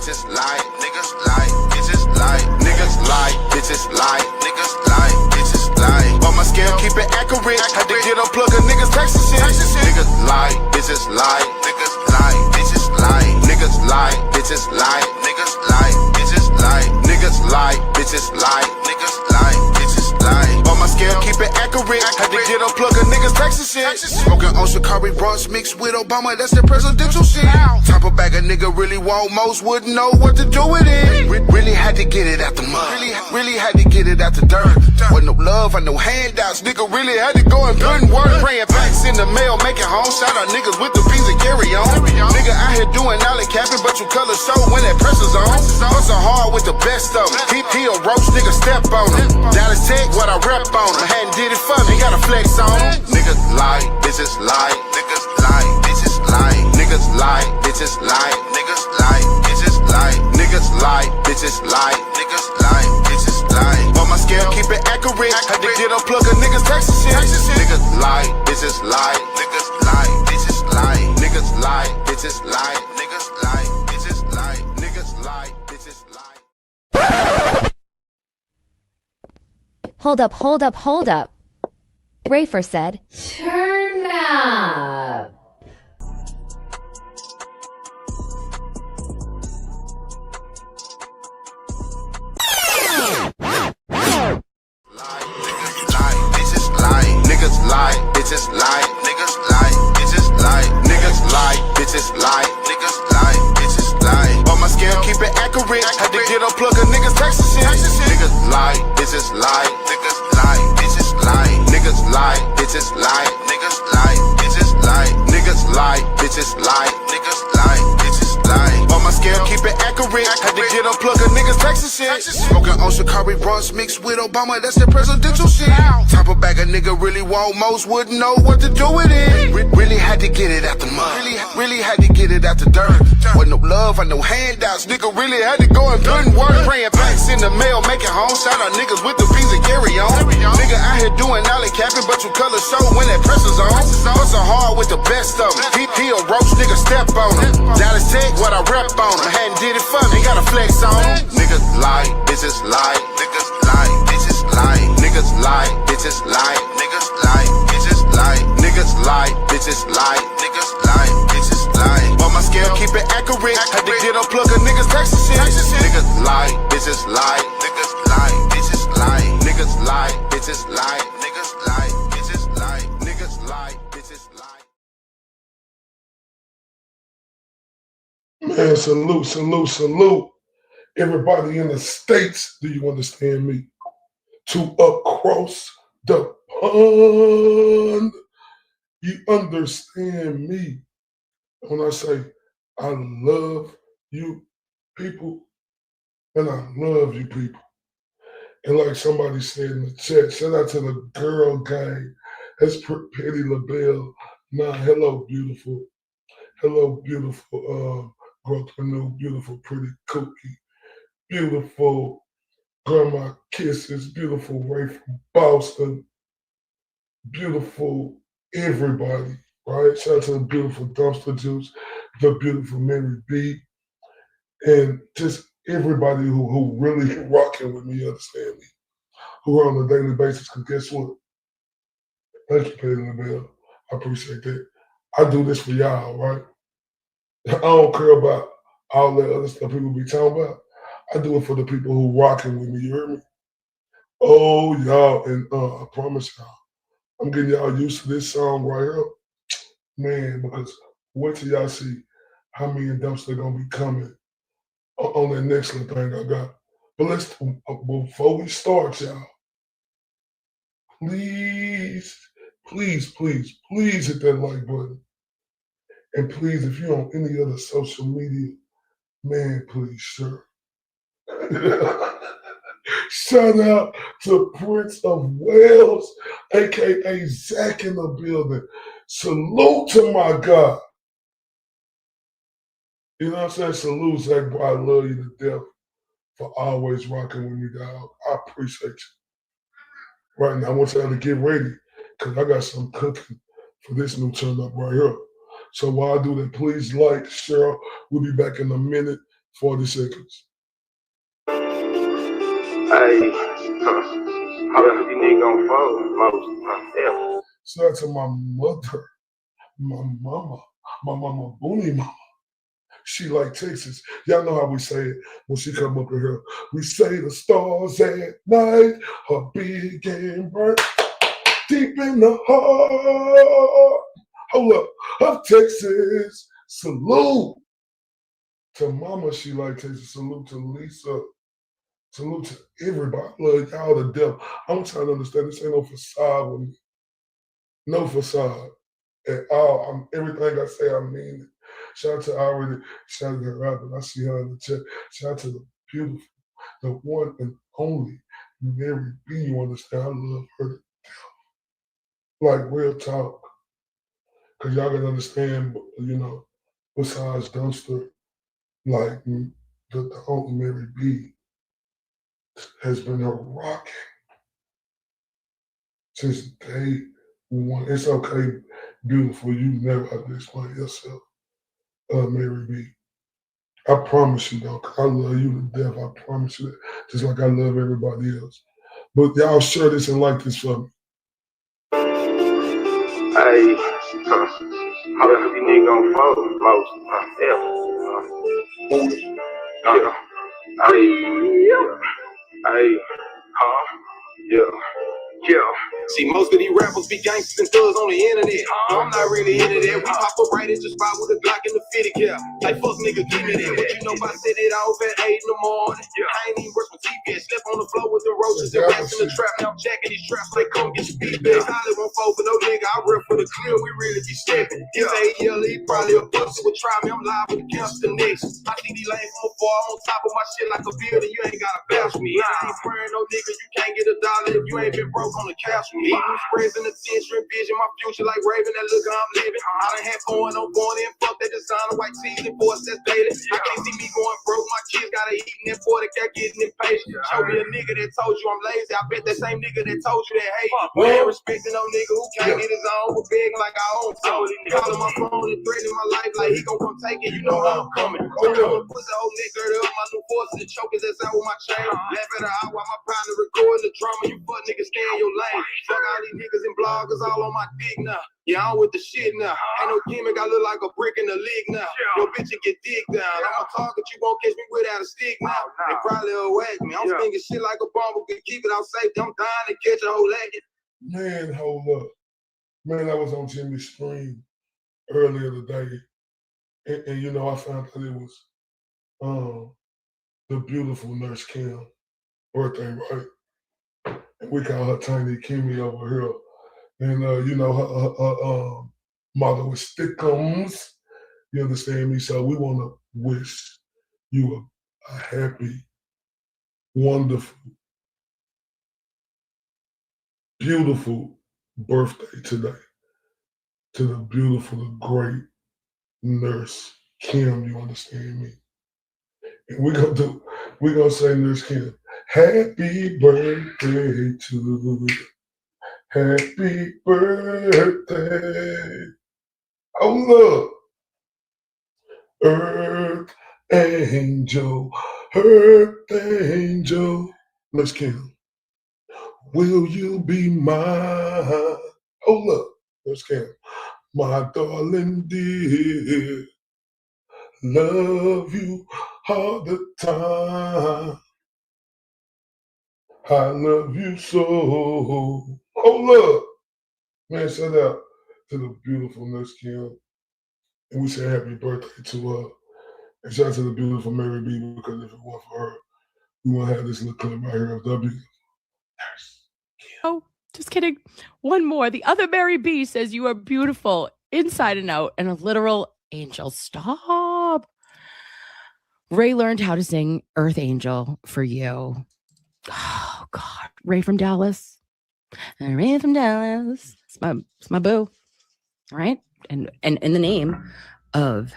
bitches like, niggas like, bitches like, niggas like, bitches like, niggas like, bitches like. On my scale, keep it accurate. Had to get unplugged a niggas texting shit. Niggas like, bitches like, niggas like, bitches like, niggas like, bitches like, niggas like, bitches like, niggas like, bitches like, niggas like, bitches like. On my scale, keep it accurate. Had to get unplugged a niggas texting shit. Smoking on Shikari Bronx mixed with Obama, that's the presidential shit. Top of bag a nigga really want, most wouldn't know what to do with it. Really had to get it out the mud. Really had to get it out the dirt. Wasn't no love or no handouts, nigga really had to go and put in work. Praying packs in the mail, making home. Shout out niggas with the beans and carry on. Nigga out here doing alley capping, but you color show when that pressure's on. Hustle hard with the best of them. He a roach, nigga step on him. Dallas Tech, what I rep on him. Hadn't did it for me, gotta flex on him. Niggas lie, bitches lie, niggas lie, bitches lie, niggas lie, bitches lie, niggas lie, bitches lie, niggas lie, bitches lie, niggas lie, bitches lie. On my scale, keep it accurate. Had to get unplugged a niggas texting shit. Niggas lie, bitches lie, niggas lie, bitches lie, niggas lie, bitches lie, niggas lie, bitches lie, niggas lie, bitches lie. Hold up, hold up, hold up. Rafer said, turn up. Niggas lie, bitches lie, niggas lie, bitches lie, niggas lie, bitches lie, niggas lie, bitches lie. On my scale, keep it accurate. Had to get unplugged a niggas texting shit. Niggas lie, bitches lie, niggas lie, bitches lie, niggas lie, bitches lie, niggas lie, bitches lie, niggas lie, bitches lie, niggas lie, bitches lie. On my scale, keep it accurate. Had to get unplugged a niggas texting shit. Smoking on Shikari Bronx mixed with Obama, that's the presidential shit. Top of bag a nigga really want, most wouldn't know what to do with it. Really had to get it out the mud. Really had to get it out the dirt. Wasn't no love or no handouts, nigga really had to go and put in work. Praying packs in the mail, making home. Shout out niggas with the beans and carry on. Nigga out here doing alley capping, but you color show when that pressure's on. Hustle hard with the best of them. He a roach, nigga step on him. Dallas Tech, what I rep on him. Hadn't did it for me, gotta flex on him. Niggas lie, bitches lie, niggas lie, bitches lie, niggas lie, bitches lie, niggas lie, bitches lie, niggas lie, bitches lie, niggas lie, bitches lie. On my scale, keep it accurate. Had to get unplugged a niggas texting shit. Niggas lie, bitches lie, niggas lie, bitches lie, niggas lie, bitches lie, niggas lie, bitches lie, niggas lie, bitches lie. Man, salute, salute, salute. Everybody in the States, do you understand me? To across the pond, you understand me when I say I love you people, and I love you people. And like somebody said in the chat, shout out to the girl gang. That's Petty LaBelle. Nah, hello, beautiful. Hello, beautiful growth new, beautiful, pretty cookie. Beautiful Grandma Kisses, beautiful Ray from Boston, beautiful everybody, right? Shout out to the beautiful Dumpster Juice, the beautiful Mary B, and just everybody who really rocking with me, understand me, who are on a daily basis, because guess what? Thank you, Petty LaBelle. I appreciate that. I do this for y'all, right? I don't care about all that other stuff people be talking about. I do it for the people who rocking with me, you hear me? Oh, y'all, and I promise y'all, I'm getting y'all used to this song right here. Man, because wait till y'all see how me and Dumpster gonna be coming on that next little thing I got. But let's, before we start, y'all, please, please, please, please hit that like button. And please, if you're on any other social media, man, please share. Shout out to Prince of Wales, aka Zach in the building. Salute to my God. You know what I'm saying? Salute, Zach, bro. I love you to death for always rocking with me, dog. I appreciate you. Right now, I want y'all to get ready because I got some cooking for this new turn up right here. So while I do that, please like, share. We'll be back in a minute. 40 seconds. Hey, how else you niggas gonna fold most? Yeah. Shout out to my mother, my mama, Boonie mama. She like Texas. Y'all know how we say it when she come up in here. We say the stars at night are big and bright, deep in the heart. Hold up, of Texas. Salute to mama. She like Texas. Salute to Lisa. Salute to everybody. I love y'all to death. I'm trying to understand this ain't no facade with me. No facade at all. Everything I say, I mean it. Shout out to I already shouted her out, but I see her in the chat. Shout out to the beautiful, the one and only Mary B. You understand? I love her to death. Like real talk. Cause y'all gotta understand, you know, besides Dumpster, like the only Mary B has been her rocking since day one. It's okay, beautiful. You never have to explain yourself, Mary B. I promise you, though, I love you to death. I promise you that. Just like I love everybody else. But y'all share this and like this for me. Hey, how else you niggas gonna fold most? Yeah. Hey, yeah. See, most of these rappers be gangsters and thugs on the internet. I'm not really into that. We pop up right at the spot with a Glock in the fitted cap. Like, fuck nigga, give me that. But you know, I set it off at 8 in the morning. I ain't even work with TV. Slept on the floor with the roaches and rats in the trap. Now I'm jacking these traps like, come get your beat back. Holly won't fall for no nigga. I rep for the clear. We really be stepping. He's ADLE, probably a pussy would try me. I'm live with the gangster next. I see these lanes from afar on top of my shit like a building. You ain't gotta bounce me. I ain't spraying no nigga. You can't get a dollar if you ain't been broke on the couch with me. Praising attention, vision, my future like Raven. That look I'm living. I done had fun, I'm born in. Fuck that designer, white tees and boys that's daily. I can't see me going broke. My kids gotta eat in that boy that got getting impatient. Show me a nigga that told you I'm lazy. I bet that same nigga that told you that hate. We ain't respecting no nigga who can't get his own. We're begging like I own something. Calling my phone and threatening my life like he gon' come take it. You know how I'm coming. Pussy old nigga, up my new forces and chokers that's out with my chain. Laugh at her out while my partner recording the drama. You fuck niggas stay in your lane. Fuck all these niggas and bloggers all on my dick now. Yeah, I'm with the shit now. Ain't no gimmick, I look like a brick in the league now. Yo, bitch, you get dick down. I'm a target, you won't catch me without a stick now. They probably will whack me. I'm thinking shit like a bomb, but keep it out safe. I'm dying to catch a whole leg. Man, hold up. Man, I was on Jimmy's stream earlier today. And you know, I found out it was the beautiful Nurse Kim birthday, right? And we call her Tiny Kimmy over here. And you know, her motto is Stickums. You understand me? So we want to wish you a happy, wonderful, beautiful birthday today to the beautiful, great Nurse Kim. You understand me? And we're gonna say Nurse Kim, happy birthday to you. Happy birthday. Oh look. Earth angel, earth angel. Nurse Kim, will you be mine? Oh look, Nurse Kim, my darling dear, love you all the time. I love you so. Oh look, man, shout out to the beautiful Nurse Kim. And we say happy birthday to her. And shout out to the beautiful Mary B, because if it weren't for her, we won't have this little clip right here of W. Oh, just kidding. One more. The other Mary B says you are beautiful inside and out and a literal angel. Stop. Ray learned how to sing Earth Angel for you. Oh, God. Ray from Dallas. Ray from Dallas. It's my boo. All right. And in the name of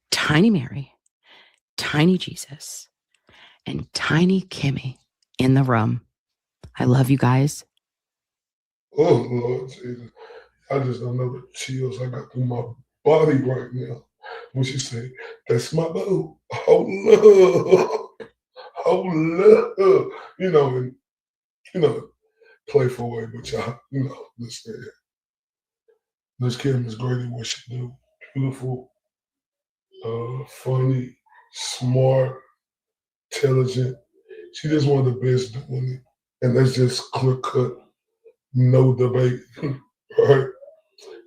Tiny Mary, Tiny Jesus, and Tiny Kimmy in the room. I love you guys. Oh, Lord Jesus. I just don't know the chills I got through my body right now. when she said, "That's my boo." Oh love, oh love, and playful way, but y'all, this Kim is great at what she do. Beautiful, funny, smart, intelligent. She just one of the best doing it. And that's just clear cut, no debate. Right?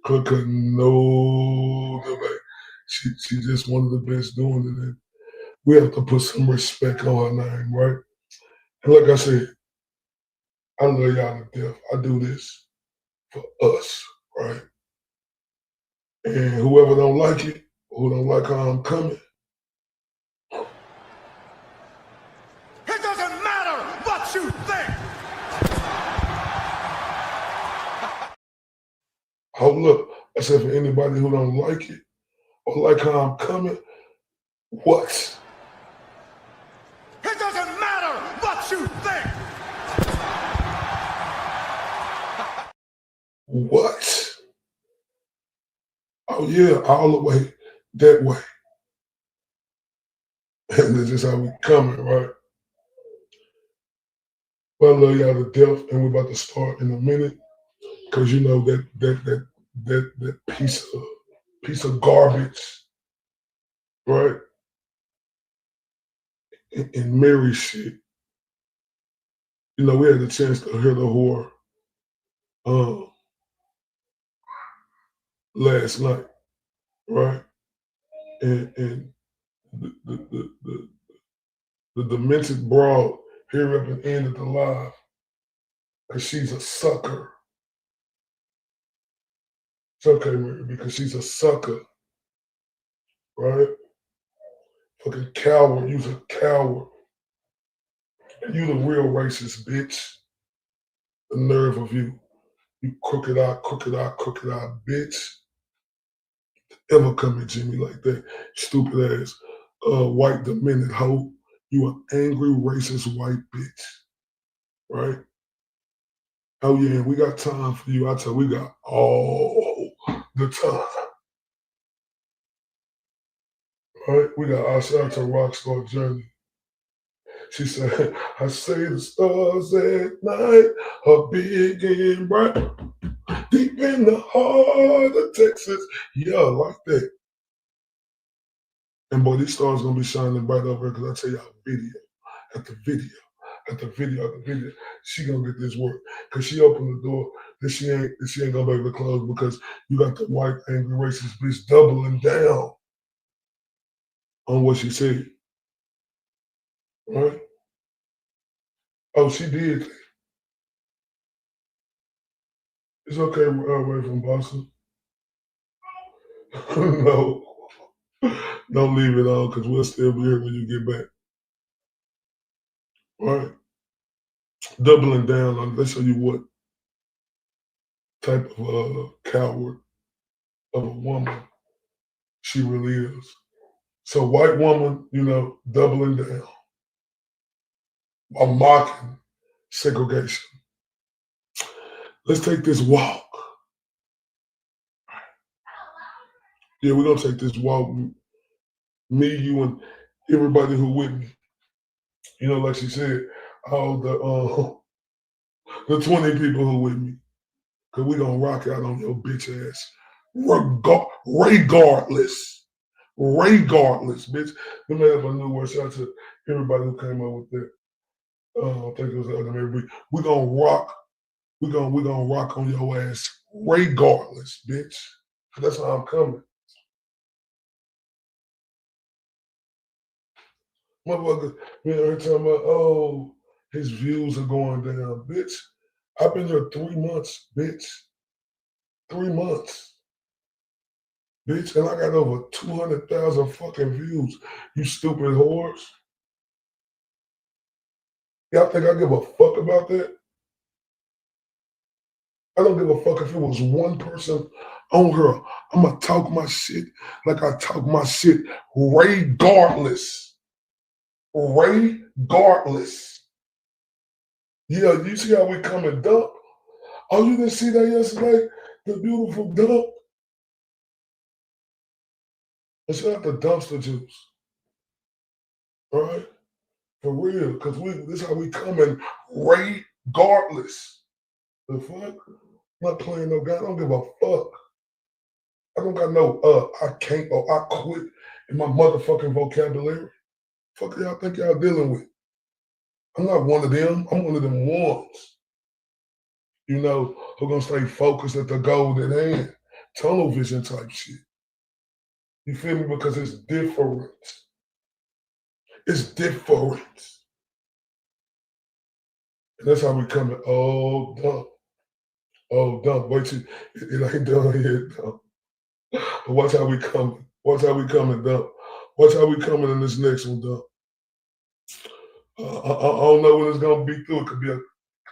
Clear cut, no debate. She's just one of the best doing it. And we have to put some respect on her name, right? And like I said, I love y'all to death. I do this for us, right? And whoever don't like it, who don't like how I'm coming, It doesn't matter what you think. hold up. I said for anybody who don't like it or like how I'm coming, what? It doesn't matter what you think. What? Oh yeah, all the way that way. And this is how we coming, right? Well, I love y'all to death, and we're about to start in a minute, because that piece of garbage, right? And Mary shit. We had a chance to hear the whore last night, right? And the demented broad here up and ended the live because she's a sucker. It's okay, Mary, because she's a sucker, right? Fucking coward. You's a coward. You the real racist, bitch. The nerve of you. You crooked eye, bitch. Ever come at Jimmy like that. Stupid ass, white demented hoe. You an angry, racist white bitch. Right? Oh yeah, we got time for you. I tell you, we got all the time. Right? We got our shout out to Rockstar Journey. She said, I say the stars at night are big and bright, deep in the heart of Texas. Yeah, like that. And boy, these stars gonna be shining bright over here because I tell y'all video after video after video after video. She gonna get this work. Cause she opened the door that she ain't gonna be able to close because you got the white angry racist bitch doubling down on what she said. Right? Oh, she did. It's okay, Ray from Boston. No. Don't leave it on because we'll still be here when you get back. Right? Doubling down on, let's show you what type of coward of a woman she really is. So white woman, doubling down while mocking segregation. Let's take this walk. Yeah, we're gonna take this walk. Me, you, and everybody who with me. Like she said, all the 20 people who with me. Cause we gonna rock out on your bitch ass. Regardless, bitch. We made up a new word. Shout out to everybody who came up with that. I think it was the other maybe. We gonna rock. We gonna rock on your ass regardless, bitch. That's how I'm coming. Motherfucker, every time his views are going down, bitch. I've been here 3 months, bitch. 3 months. Bitch, and I got over 200,000 fucking views, you stupid whores. Y'all think I give a fuck about that? I don't give a fuck if it was one person on her. I'm gonna talk my shit like I talk my shit regardless. Regardless. Yeah, you see how we come and dump? Oh, you didn't see that yesterday? The beautiful dump? And shout out the dumpster juice. All right? For real. Because this is how we coming regardless. The fuck? I'm not playing no guy. I don't give a fuck. I don't got no I can't or I quit in my motherfucking vocabulary. Fuck y'all think y'all dealing with? I'm not one of them. I'm one of them ones. You know, who gonna stay focused at the goal at hand. Tunnel vision type shit. You feel me? Because it's different. It's different. And that's how we coming. Oh, dump. Oh, dump. Wait till it ain't done yet, dump. But watch how we coming. Watch how we coming, dump. Watch how we coming in this next one, dump. I don't know when it's gonna be through. It could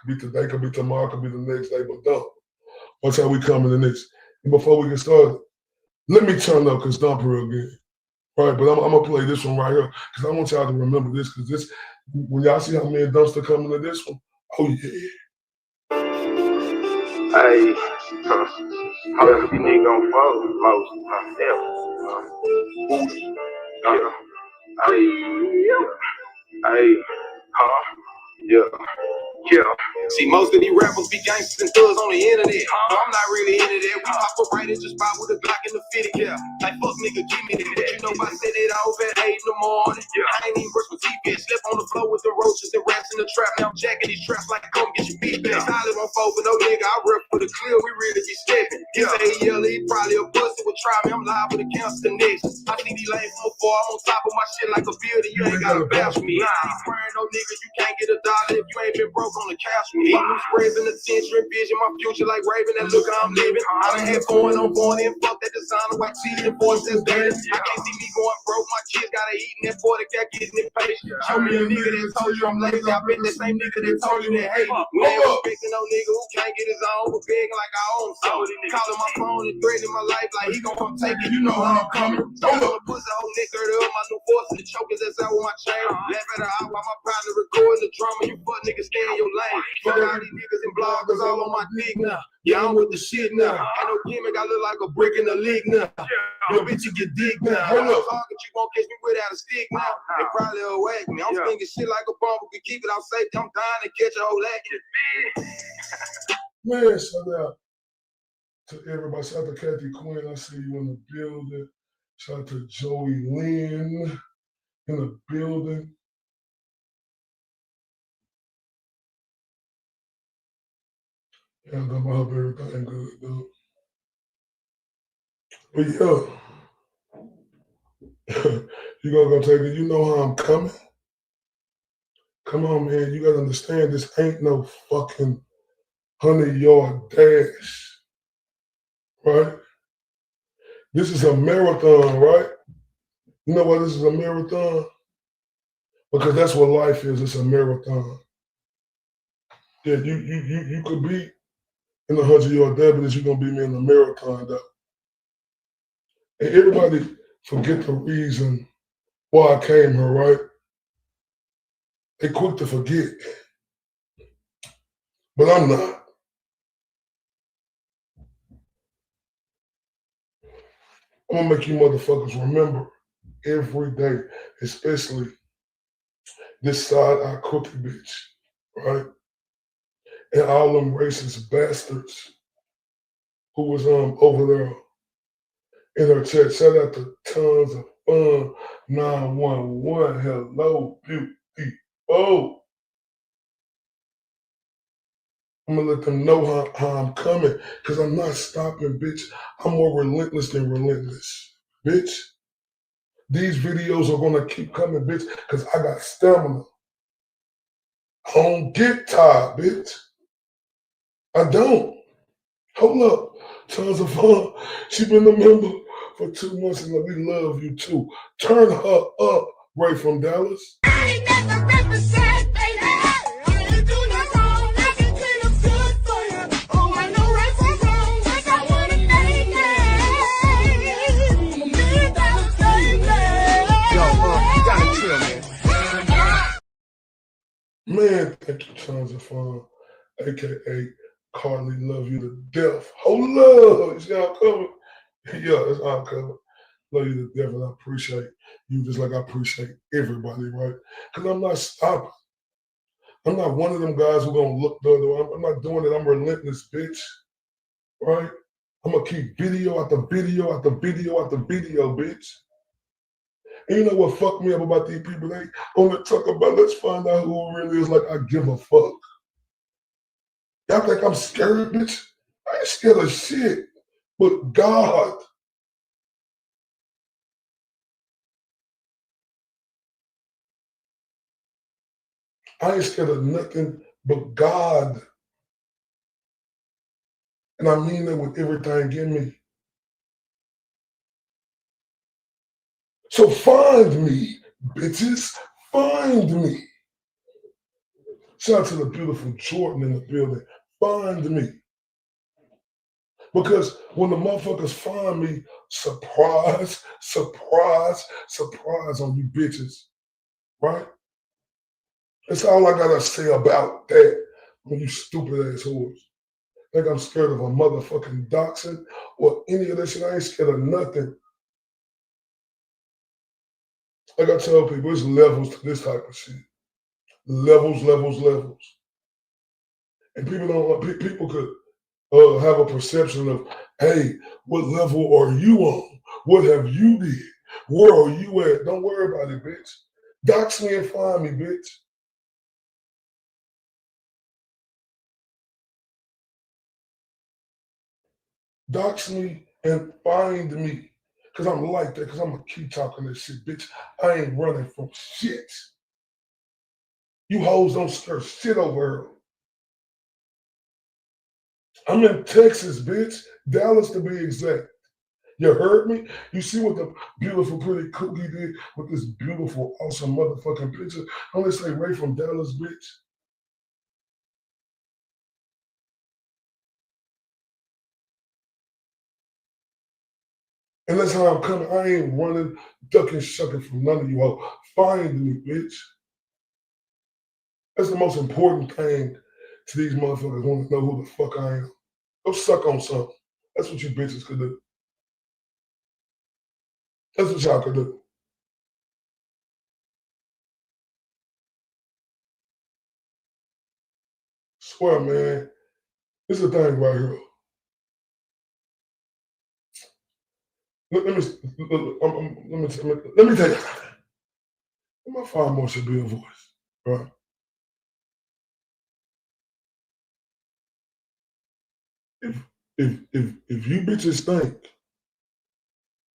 be today, could be tomorrow, could be the next day, but dump. Watch how we coming in this. And before we get started, let me turn up because dump real good. Right, but I'm gonna play this one right here because I want y'all to remember this because this, when y'all see how me and Dumpster come into this one, oh yeah. Hey, how you nigga gon' fall most yeah. Hey, yeah. Yeah. See, most of these rappers be gangsters and thugs on the internet. No, I'm not really into that. We pop up right in the spot with a Glock in the 50 cal. Like, fuck nigga, give me that. You know, I said it off at 8 in the morning. I ain't even brush my teeth yet. Slept on the floor with the roaches and rats in the trap. Now I'm jacking these traps like, come get your beat back. Solid on four for no nigga. I rep for the clear. We really be stepping. He say he yell, he probably a pussy would try me. I'm live with a cancer next. I see these lanes so far. I'm on top of my shit like a building. You ain't gotta bash me. I ain't swearing no nigga. You can't get a dollar if you ain't been broke on the couch with me. New sprays in the attention, vision my future like Raven. And look how I'm living. I done had going on and fuck that designer white tee and boys that's dead. I can't see me going broke. My kids gotta eat and that boy that got getting impatient. Show me a nigga that told you I'm lazy. I bet that same nigga that told you that hate me. We ain't respecting no nigga who can't get his own, but begging like I own something. Calling my phone and threatening my life like he gon' come take it. You know how I'm coming. Don't wanna pussy whole nigga up my new force and the chokers that's out with my chain. Laugh at her out while my partner recording the drama. You fuck niggas stay in your lane. Fuck all these niggas and bloggers all on my dick now. Yeah, I'm with the shit now. Ain't no gimmick, I look like a brick in the league now. Yo, bitch, you get dick now. Hold up. You won't catch me without a stick now. They probably will whack me. I'm thinking shit like a bomb. We can keep it out safe. I'm dying to catch a whole lack. Man, shout out to everybody. Shout out to Kathy Quinn. I see you in the building. Shout out to Joey Lynn in the building. Yeah, I hope everything good, though. But yeah, you gonna go take it. You know how I'm coming. Come on, man. You gotta understand this ain't no fucking 100-yard dash, right? This is a marathon, right? You know why this is a marathon? Because that's what life is. It's a marathon. Yeah, you could be in the 100-yard dash, but you're gonna be me in the marathon, though. And everybody forget the reason why I came here, right? They quick to forget. But I'm not. I'm gonna make you motherfuckers remember every day, especially this side-eye crooked bitch, right? And all them racist bastards who was over there in her chat. Shout out to Tons of Fun 911. Hello, beautiful. I'm gonna let them know how I'm coming, because I'm not stopping, bitch. I'm more relentless than relentless, bitch. These videos are gonna keep coming, bitch, because I got stamina. I don't get tired, bitch. I don't. Hold up. Tons of Fun. She been a member for 2 months, and we love you too. Turn her up, Ray from Dallas. I ain't never represent, baby. I ain't do no wrong. I can clean up good for you. Oh, I know right from wrong. Just I wanna thank you. Me, that baby. Yo, you gotta chill, man. Man, thank you, Tons of Fun, aka Carly, love you to death. Hold up, it's all covered. Yeah, it's all covered. love you to death, and I appreciate you just like I appreciate everybody, right? Because I'm not stopping. I'm not one of them guys who gonna look the other way. I'm not doing it. I'm relentless, bitch. Right? I'm gonna keep video after video after video after video, bitch. And you know what fucked me up about these people? They only talk about, let's find out who it really is. Like I give a fuck. Y'all think I'm scared, bitch? I ain't scared of shit. But God. I ain't scared of nothing but God. And I mean that with everything in me. So find me, bitches. Find me. Shout out to the beautiful Jordan in the building. Find me. Because when the motherfuckers find me, surprise, surprise, surprise on you bitches. Right? That's all I gotta say about that. When you stupid ass whores. Think I'm scared of a motherfucking dachshund or any of that shit. I ain't scared of nothing. Like I tell people, there's levels to this type of shit. Levels, levels, levels. And people don't. People could have a perception of, hey, what level are you on? What have you did? Where are you at? Don't worry about it, bitch. Dox me and find me, bitch. Dox me and find me. Because I'm like that, because I'm going to keep talking this shit, bitch. I ain't running from shit. You hoes don't stir shit over her. I'm in Texas, bitch. Dallas to be exact. You heard me? You see what the beautiful, pretty cookie did with this beautiful, awesome motherfucking picture? Don't they say Ray from Dallas, bitch? And that's how I'm coming. I ain't running, ducking, shucking from none of you all. Find me, bitch. That's the most important thing to these motherfuckers want to know who the fuck I am. Go suck on something. That's what you bitches could do. That's what y'all could do. Swear, man. This is the thing right here. Let me tell you. My 5 more should be a voice, right? If you bitches think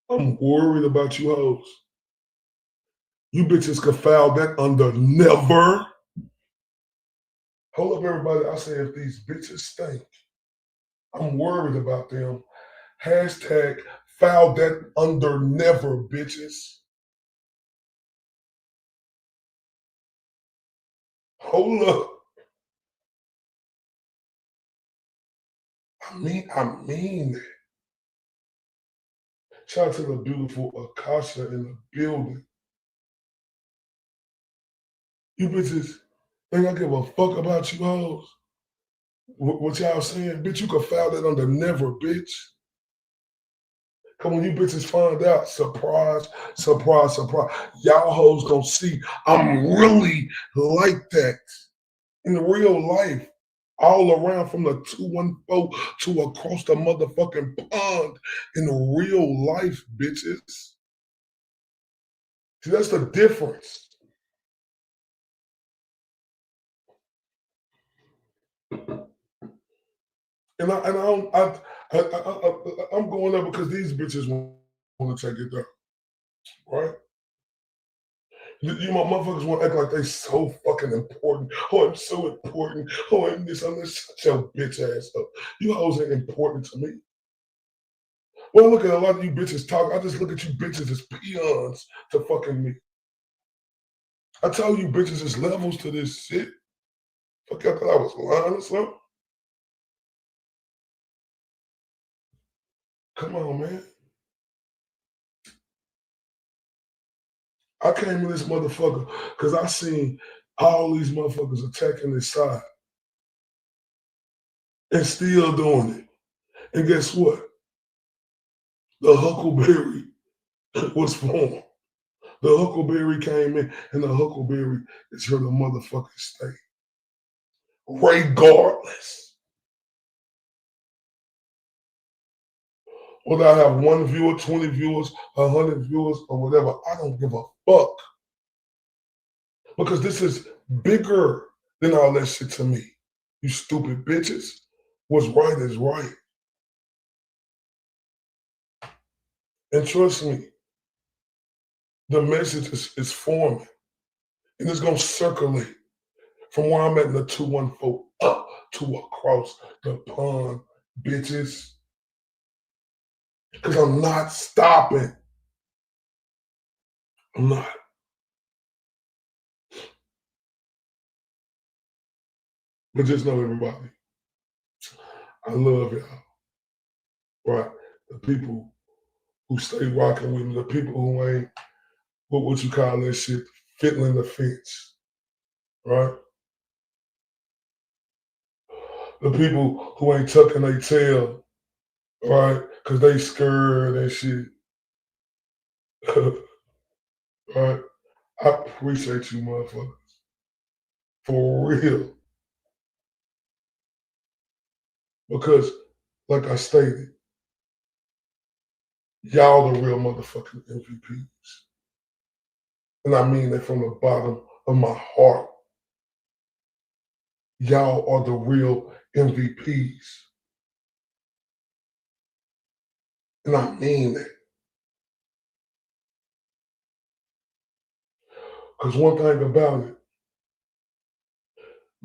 I'm worried about you hoes, you bitches could file that under never. Hold up, everybody. I say if these bitches think I'm worried about them, hashtag file that under never, bitches. Hold up. I mean that. Shout out to the beautiful Akasha in the building. You bitches think I give a fuck about you hoes? What y'all saying? Bitch, you can file that under never, bitch. Come when you bitches find out, surprise, surprise, surprise. Y'all hoes gonna see I'm really like that in real life. All around from the 214 to across the motherfucking pond in real life, bitches. See, that's the difference. And I'm going up because these bitches want to take it down, right? You motherfuckers want to act like they so fucking important. Oh, I'm so important. Oh, I'm this, I'm this. Shut your bitch ass up. You hoes ain't important to me. When I look at a lot of you bitches talk, I just look at you bitches as peons to fucking me. I tell you bitches there's levels to this shit. Fuck, I thought I was lying or something. Come on, man. I came in this motherfucker because I seen all these motherfuckers attacking this side and still doing it. And guess what? The Huckleberry was formed. The Huckleberry came in, and the Huckleberry is here to motherfucking stay. Regardless. Whether I have 1 viewer, 20 viewers, 100 viewers, or whatever, I don't give a fuck. Because this is bigger than all that shit to me. You stupid bitches. What's right is right. And trust me, the message is forming. And it's going to circulate from where I'm at in the 214 up to across the pond, bitches. Because I'm not stopping. I'm not. But just know, everybody, I love y'all. Right? The people who stay rocking with me, the people who ain't, what you call that shit, fiddling the fence. Right? The people who ain't tucking their tail, right? Because they scared and shit. Right? I appreciate you motherfuckers. For real. Because, like I stated, y'all the real motherfucking MVPs. And I mean that from the bottom of my heart. Y'all are the real MVPs. And I mean that. Because one thing about it,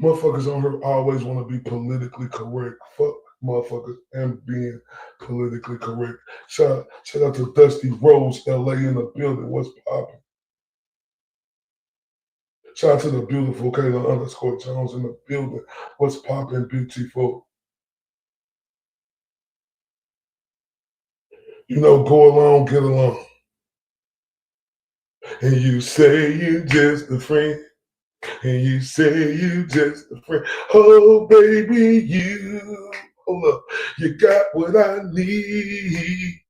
motherfuckers on here always want to be politically correct. Fuck motherfuckers and being politically correct. Shout out to Dusty Rose, LA in the building. What's popping? Shout out to the beautiful Kayla _Jones in the building. What's popping, beautiful? You know, go along, get along. And you say you just a friend. And you say you just a friend. Oh, baby, you, hold up, you got what I need.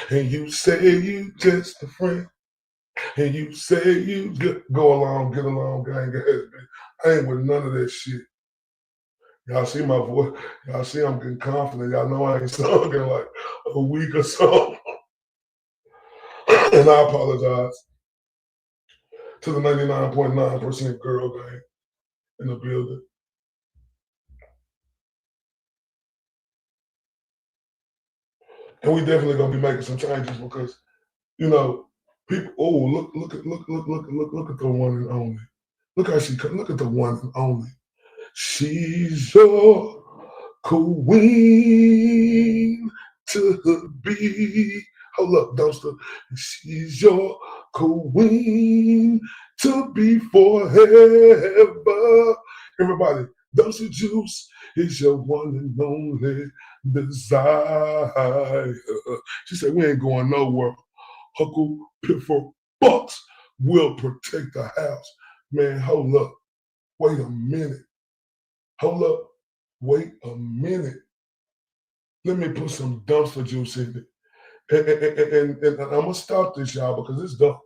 And you say you just a friend. And you say you go along, get along, gang, gang. I ain't with none of that shit. Y'all see my voice. Y'all see I'm getting confident. Y'all know I ain't sung in like a week or so. And I apologize to the 99.9% girl gang in the building. And we definitely gonna be making some changes because, you know, people. Oh, look at the one and only. Look how look at the one and only. She's your queen to be. Hold up, dumpster. She's your queen to be forever. Everybody, dumpster juice is your one and only desire. She said, we ain't going nowhere. Huckle, Pitford, Bucks will protect the house. Man, hold up. Wait a minute. Hold up. Wait a minute. Let me put some dumpster juice in it. And I'm going to stop this, y'all, because it's dope.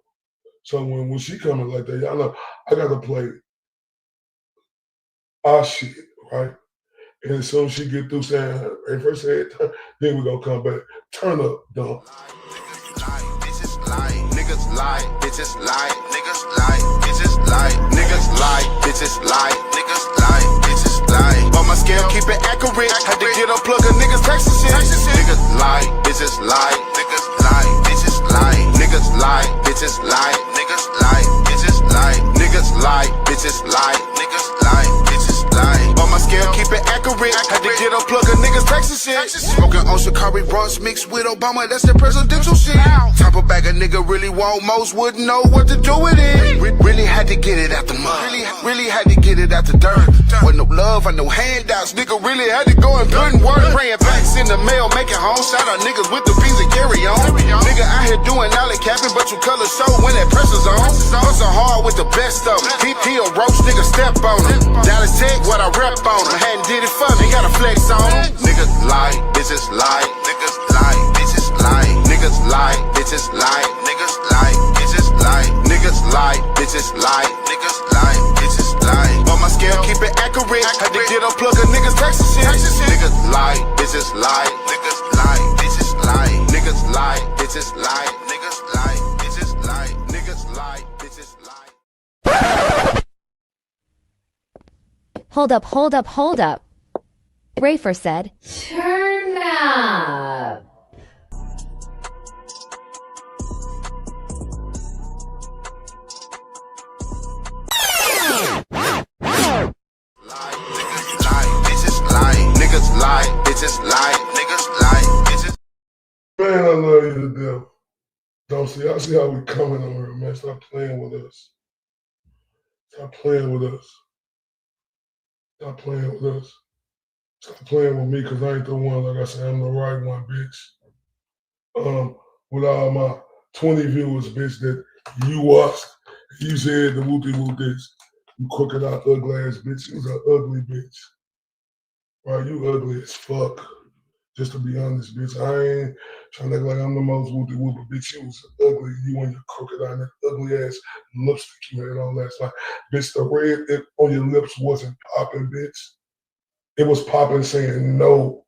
So when she coming like that, y'all know I got to play our shit, right? And as soon as she get through saying her first head, then we're going to come back. Turn up, dump. Bitches lie, niggas lie, bitches lie, niggas lie, bitches lie, niggas lie, bitches lie, niggas lie, bitches lie. On my scale, keep it accurate. Had to get unplug a niggas texting shit. Niggas lie, bitches lie, niggas lie, bitches lie, niggas lie, bitches lie, niggas lie, bitches lie, niggas lie, bitches lie, niggas lie, bitches lie. On my scale, keep it accurate. Had to get unplug a niggas texting shit. Smoking on Shikari Bronx mixed with Obama, that's the presidential shit. Type of bag a nigga really want, most wouldn't know what to do with it. Really had to get it out the mud. Really had to get it out the dirt. Wasn't no love or no handouts. Nigga really had to go and put in work. Praying packs in the mail, making home. Shout out niggas with the beans and carry on. Nigga out here doing alley capping, but you color show when that pressure's on. Hustle hard with the best of them. He a roach, nigga step on him. Dallas Tech, what I rep on him. Hadn't did it for me, gotta flex on him. Niggas lie, bitches lie, niggas lie, bitches lie, niggas lie. like, bitches like, niggas like, bitches like, niggas like, bitches like, niggas like, bitches like. On my scale, keep it accurate. Had to get unplug a niggas Texas shit. Niggas like, bitches like, niggas like, bitches like, niggas like, bitches like, niggas like, bitches like, niggas like, bitches like. Hold up, hold up, hold up. Rafer said, turn up. Man, I love you to death. Don't see, I see how we coming on here, man. Stop playing with us. Stop playing with us. Stop playing with us. Stop playing with me, because I ain't the one. Like I said, I'm the right one, bitch. With all my 20 viewers, bitch, that you watched, you said the whoopty whoop this. You crooked out ugly ass bitch. You was an ugly bitch. Right? You ugly as fuck. Just to be honest, bitch. I ain't trying to act like I'm the most whoopty whoop, bitch. You was ugly. You and your crooked eye, that ugly ass lipstick you had on last night. Bitch, the red on your lips wasn't popping, bitch. It was popping saying no.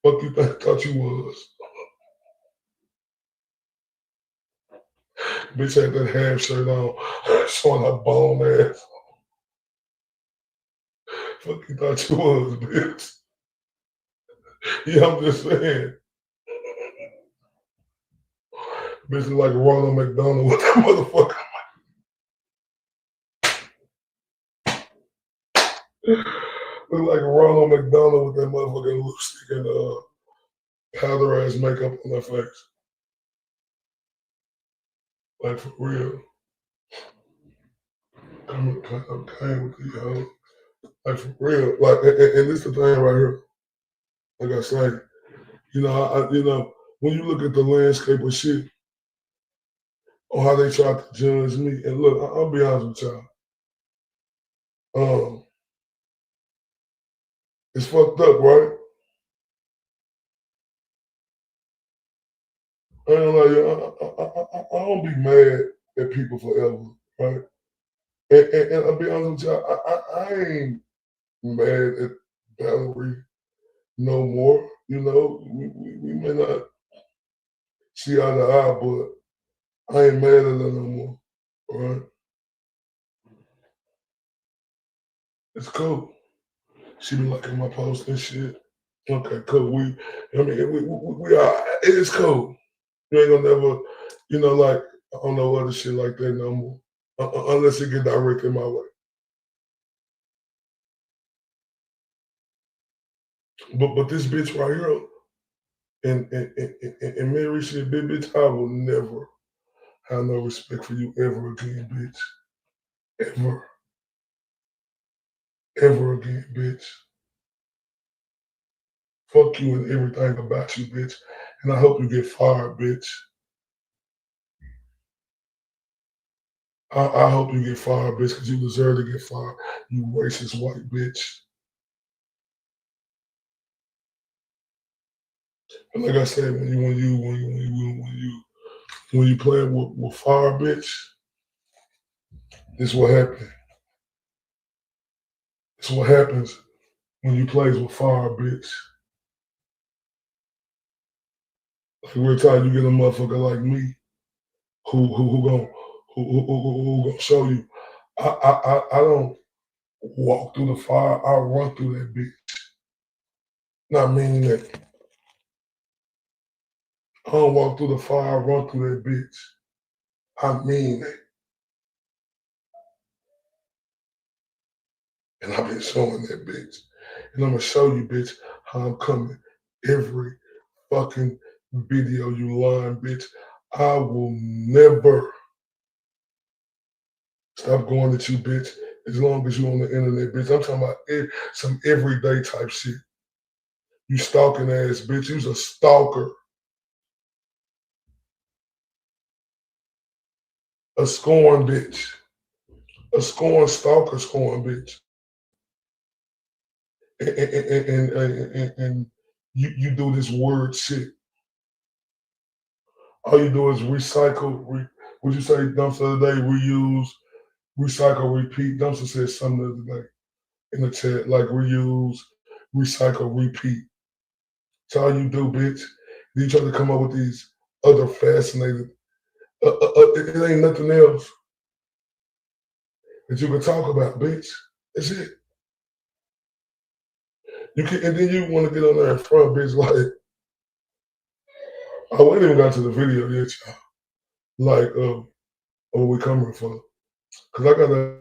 Fuck you thought you was. Bitch had that half shirt on, showing her bone ass. Fuck you thought you was, bitch. Yeah, I'm just saying. Bitch look like Ronald McDonald with that motherfucker. Look like Ronald McDonald with that motherfucking lipstick and powder ass makeup on her face. Like for real. I'm okay with you, yo. Like for real. Like, and this the thing right here. Like I say, you know, when you look at the landscape of shit, on how they try to judge me, and look, I'll be honest with y'all. It's fucked up, right? I ain't like, I don't be mad at people forever, right? And I'll be honest with y'all, I ain't mad at Valerie no more. You know, we may not see eye to eye, but I ain't mad at her no more, right? It's cool. She be liking my posts and shit. Okay, cool. We are. It's cool. You ain't gonna never, like, I don't know other shit like that no more, unless it get directed my way. But this bitch right here, and Mary shit, bitch, I will never have no respect for you ever again, bitch. Ever again, bitch. Fuck you and everything about you, bitch. And I hope you get fired, bitch. I hope you get fired, bitch, because you deserve to get fired, you racist white bitch. And like I said, when you play with fire, bitch, this is what happens. This is what happens when you plays with fire, bitch. Like real time, you get a motherfucker like me who gonna show you. I don't walk through the fire. I run through that bitch. Not meaning that. I don't walk through the fire. I run through that bitch. I mean that. And I've been showing that bitch. And I'm gonna show you, bitch, how I'm coming every fucking video, you lying bitch. I will never stop going at you, bitch, as long as you on the internet, bitch. I'm talking about some everyday type shit. You stalking ass bitch. You's a stalker. A scorn bitch. A scorn stalker scorn bitch. And you do this word shit. all you do is recycle. Would you say dumpster the other day? Reuse, recycle, repeat. Dumpster said something the other day in the chat like reuse, recycle, repeat. That's all you do, bitch. You try to come up with these other fascinating. It ain't nothing else that you can talk about, bitch. That's it. You can, and then you want to get on there in front, bitch. Like, I ain't even got to the video yet, y'all. Like, what we coming for? Cause I got to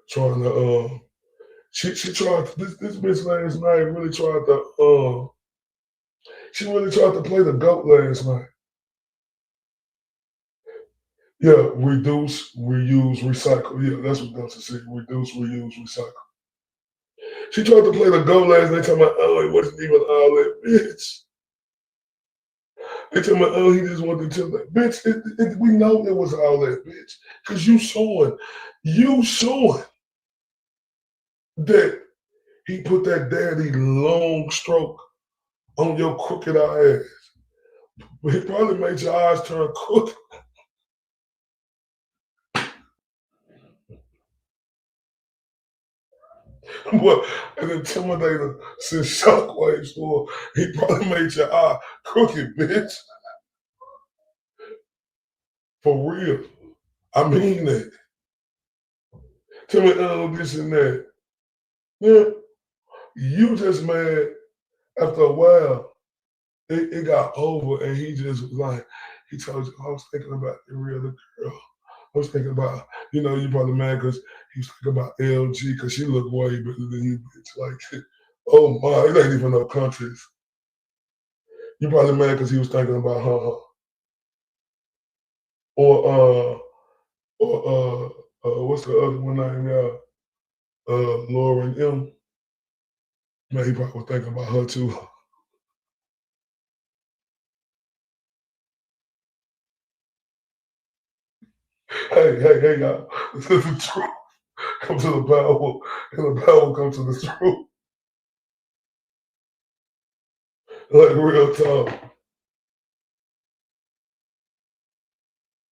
trying to. She tried this bitch last night. Really tried to. She really tried to play the goat last night. Yeah, reduce, reuse, recycle. Yeah, that's what Dustin said. Reduce, reuse, recycle. She tried to play the goat last night, talking about, oh, it wasn't even all that, bitch. They tell me, oh, he just wanted to tell that. Bitch, we know it was all that, bitch. Because you showing that he put that daddy long stroke on your crooked ass. But he probably made your eyes turn crooked. But an intimidator sent shockwaves for he probably made your eye crooked, bitch. For real. I mean that. Tell me, this and that. Yeah, you just mad after a while. It got over and he just was like, he told you, I was thinking about the real girl. I was thinking about, you probably mad because he was thinking about LG because she looked way better than you, bitch. Like, oh my, it ain't even no countries. You probably mad because he was thinking about her. Or what's the other one name? Lauren M. Man, he probably was thinking about her too. Hey, y'all. This is the truth. Come to the power, and the power come to the truth. Like real talk.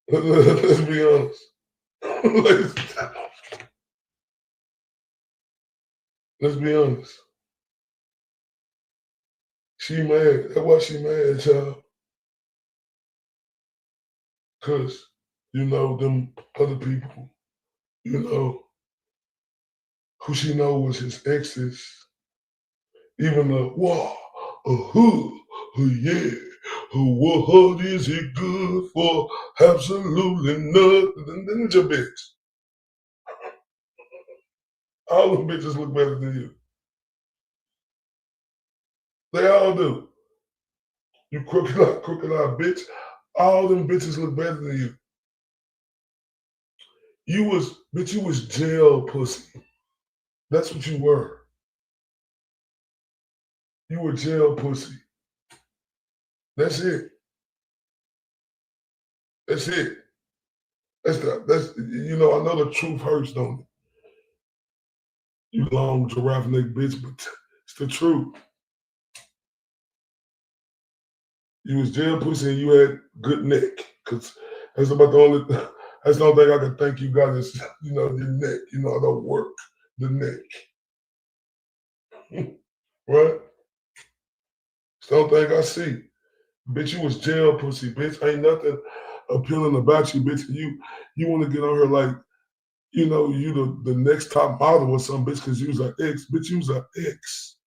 Let's be honest. Let's be honest. She mad. That's why she mad, child. Cause them other people, who she know was his exes. Even the whoa, yeah, what is it good for? Absolutely nothing. Then it's your bitch. All them bitches look better than you. They all do. You crooked eye bitch. All them bitches look better than you. You was jail pussy. That's what you were. You were jail pussy. That's it. That's it. I know the truth hurts, don't it? You long giraffe neck bitch, but it's the truth. You was jail pussy and you had good neck. Cause that's about that's the only thing I can think you got is, your neck. I don't work the neck. Right? It's the only thing I see. Bitch, you was jail pussy, bitch. Ain't nothing appealing about you, bitch. You want to get on her like, you the next top model or something, bitch, because you was an ex. Bitch, you was an ex.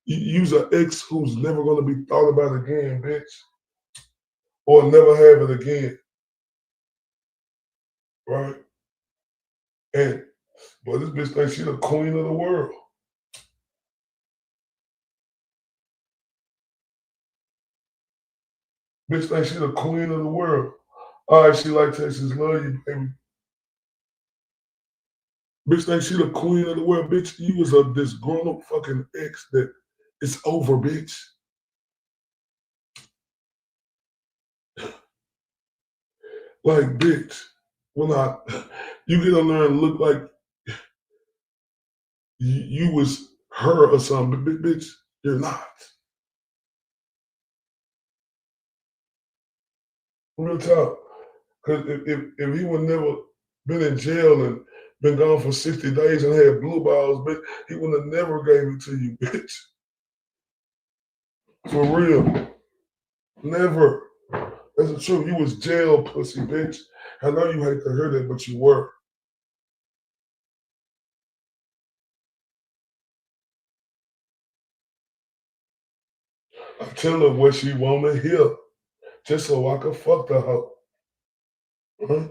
You was an ex who's never going to be thought about again, bitch. Or never have it again. Right? But this bitch thinks she the queen of the world. Bitch thinks she the queen of the world. All right, she like Texas, love you, baby. Bitch thinks she the queen of the world. Bitch, you was this grown-up fucking ex that it's over, bitch. Like, bitch, you get on there and look like you was her or something, but bitch, you're not. Real talk. Because if he would never been in jail and been gone for 60 days and had blue balls, bitch, he would have never gave it to you, bitch. For real. Never. That's the truth. You was jail pussy, bitch. I know you hate to hear that, but you were. I tell her what she wanna hear, just so I could fuck the hoe. Huh?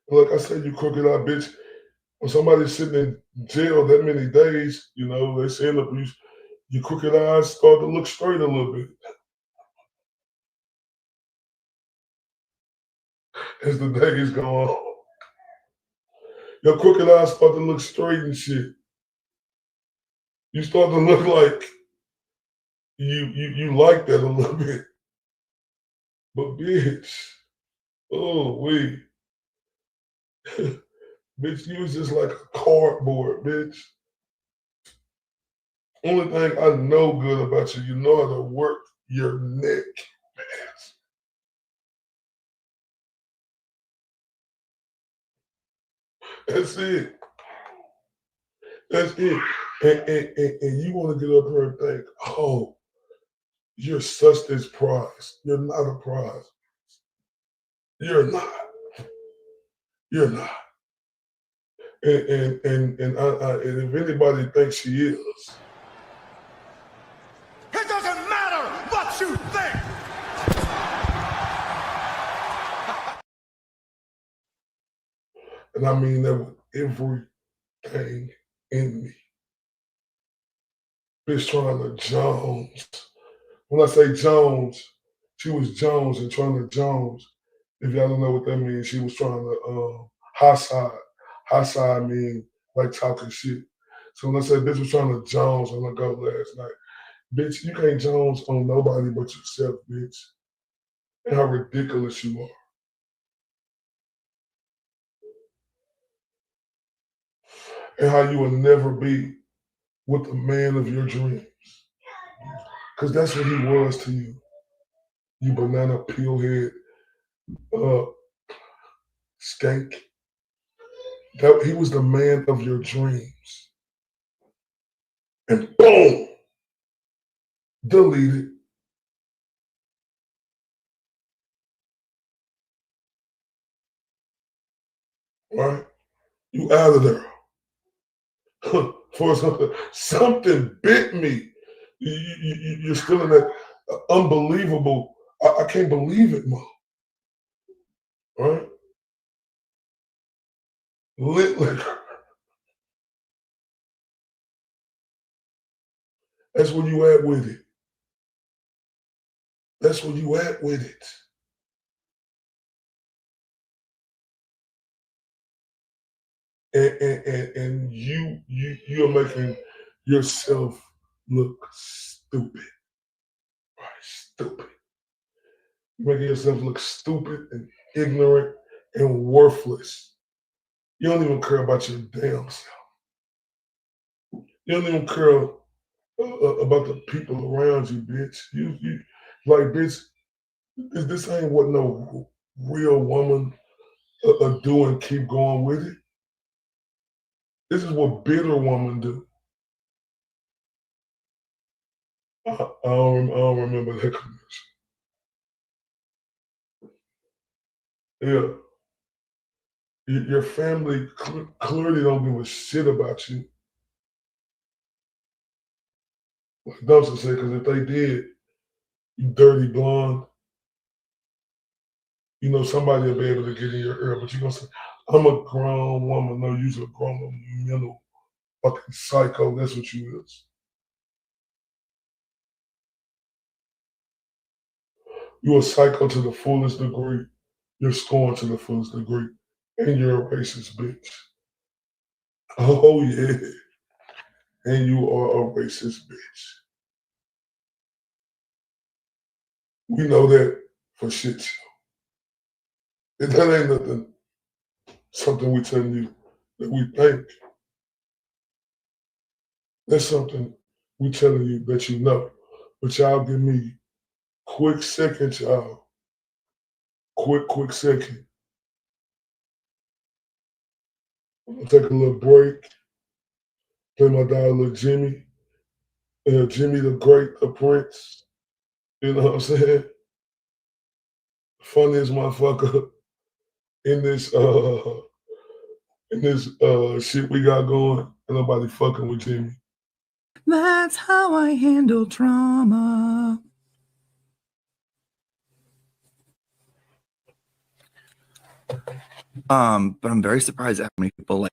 Like I said, you crooked out bitch. When somebody's sitting in jail that many days, you know, they say, look, your crooked eyes start to look straight a little bit as the days go on. Your crooked eyes start to look straight and shit. You start to look like you like that a little bit. But bitch, oh wait. Bitch, you was just like a cardboard, bitch. Only thing I know good about you, you know how to work your neck. That's it. That's it. And you want to get up here and think, oh, you're such this prize. You're not a prize. You're not. You're not. And if anybody thinks she is, It doesn't matter what you think. and I mean that with everything in me. Bitch trying to Jones. When I say Jones, she was Jones and trying to Jones. If y'all don't know what that means, she was trying to high side. High side mean like talking shit. So when I say bitch was trying to Jones on the go last night, bitch, you can't Jones on nobody but yourself, bitch. And how ridiculous you are. And how you will never be with the man of your dreams. Because that's what he was to you. You banana peel head, skank. That he was the man of your dreams. And boom, deleted. Right? You out of there. For something bit me. You're still in that unbelievable. I can't believe it, Mo. Right? Lit liquor. That's where you at with it. That's where you at with it. And you're making yourself look stupid. Right? Stupid. You're making yourself look stupid and ignorant and worthless. You don't even care about your damn self. You don't even care about the people around you, bitch. You like, bitch, this ain't what no real woman do and keep going with it. This is what bitter women do. I don't remember that commercial. Yeah. Your family clearly don't give a shit about you. Like Dawson said, because if they did, you dirty blonde, you know somebody will be able to get in your ear, but you're going to say, I'm a grown woman. No, you're a grown mental fucking psycho. That's what you is. You're a psycho to the fullest degree. You're scorned to the fullest degree. And you're a racist bitch. Oh, yeah. And you are a racist bitch. We know that for shit show. If that ain't nothing, something we telling you that we think. That's something we telling you that you know. But y'all give me quick seconds, y'all. quick second. I'll take a little break. Play my dog, little Jimmy. Jimmy the Great, the Prince. You know what I'm saying? Funniest motherfucker in this shit we got going. And nobody fucking with Jimmy. That's how I handle trauma. But I'm very surprised at how many people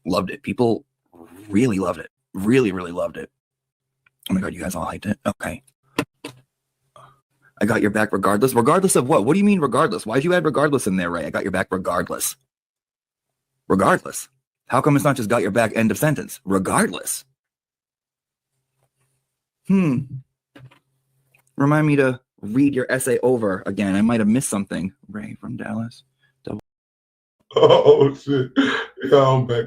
loved it. People really loved it. Really, really loved it. Oh my god, you guys all hyped it? Okay. I got your back regardless. Regardless of what? What do you mean regardless? Why'd you add regardless in there, Ray? I got your back regardless. Regardless. How come it's not just got your back, end of sentence? Regardless. Remind me to read your essay over again. I might have missed something. Ray from Dallas. Oh shit. Yeah, I'm back.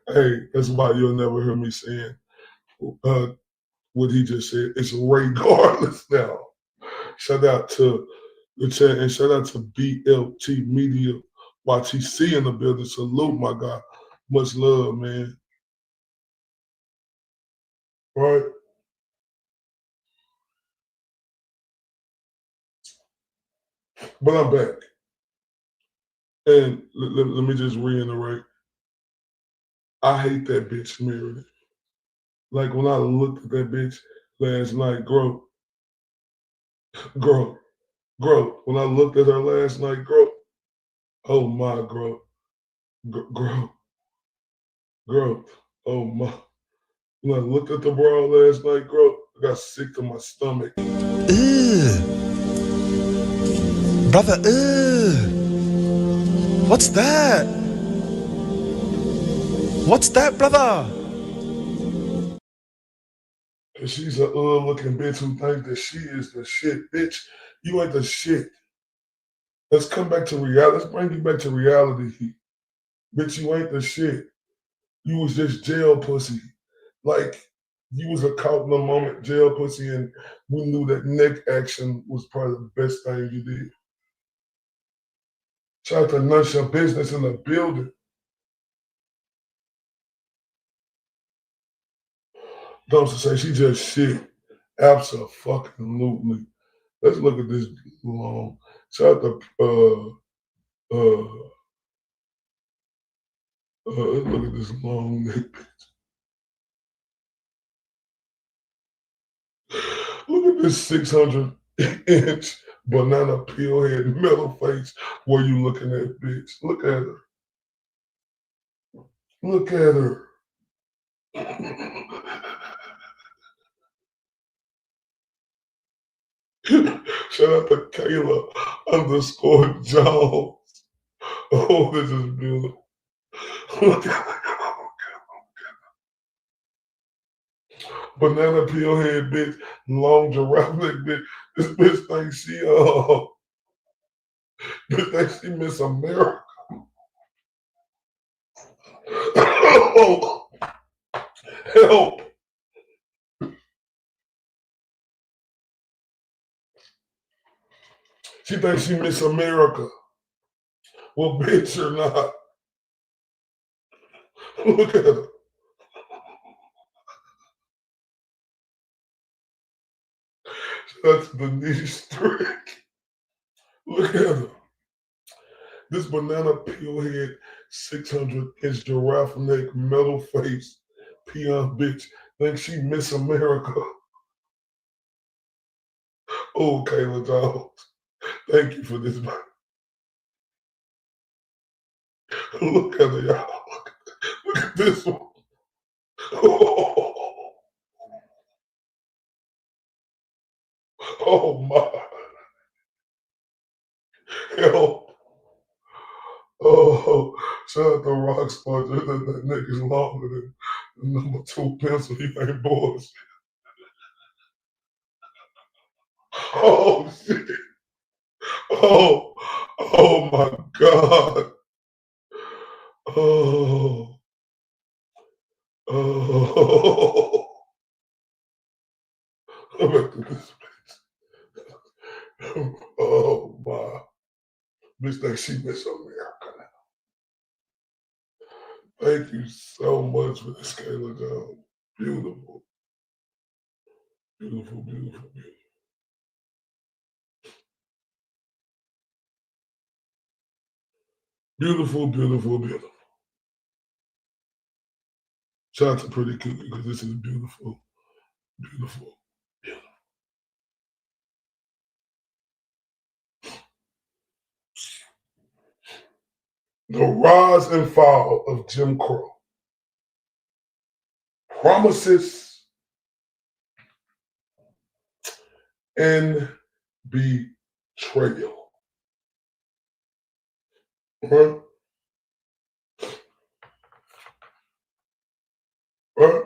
Hey, that's why you'll never hear me saying what he just said. It's regardless now. Shout out to the chat and shout out to BLT Media, YTC in the building. Salute, my guy. Much love, man. All right. But I'm back. And let me just reiterate. I hate that bitch, Meredith. Like when I looked at that bitch last night, grow. When I looked at her last night, oh my, grow. Oh my. When I looked at the bra last night, I got sick to my stomach. Brother, what's that? What's that, brother? And she's a looking bitch who thinks that she is the shit. Bitch, you ain't the shit. Let's come back to reality. Let's bring you back to reality. Bitch, you ain't the shit. You was just jail pussy. Like, you was a caught in the moment jail pussy, and we knew that neck action was probably the best thing you did. Shout out to None Your Business in the building. Don't say she just shit. Absolutely. Let's look at this long. Shout out to let's look at this long neck bitch. Look at this 600-inch banana peel head metal face where you looking at, bitch. Look at her. Look at her. Shout out to Kayla_Jones. Oh, this is beautiful. Look at her. Banana peel head bitch, long giraffe neck bitch. This bitch thinks she Miss America. Oh, help. She thinks she Miss America. Well, bitch, you're not. Look at her. That's Denise Strick. Look at her. This banana peel head, 600-inch giraffe neck, metal face, peon bitch, thinks she Miss America. Oh, Kayla Jones. Thank you for this. Look at her, y'all. Look at this one. Oh my. Help. Oh, shout out to Rockstar. That nigga's longer than the number 2 pencil. He ain't bullshit. Oh, shit. Oh my God. Oh. Look at this bitch. Oh my. Bitch think she Miss America. Thank you so much for this, Kayla Jones. Beautiful. Beautiful, beautiful, beautiful. Beautiful, beautiful, beautiful. Shout out to Pretty Cookie because this is beautiful, beautiful, beautiful. The rise and fall of Jim Crow. Promises and betrayal. Right? Right?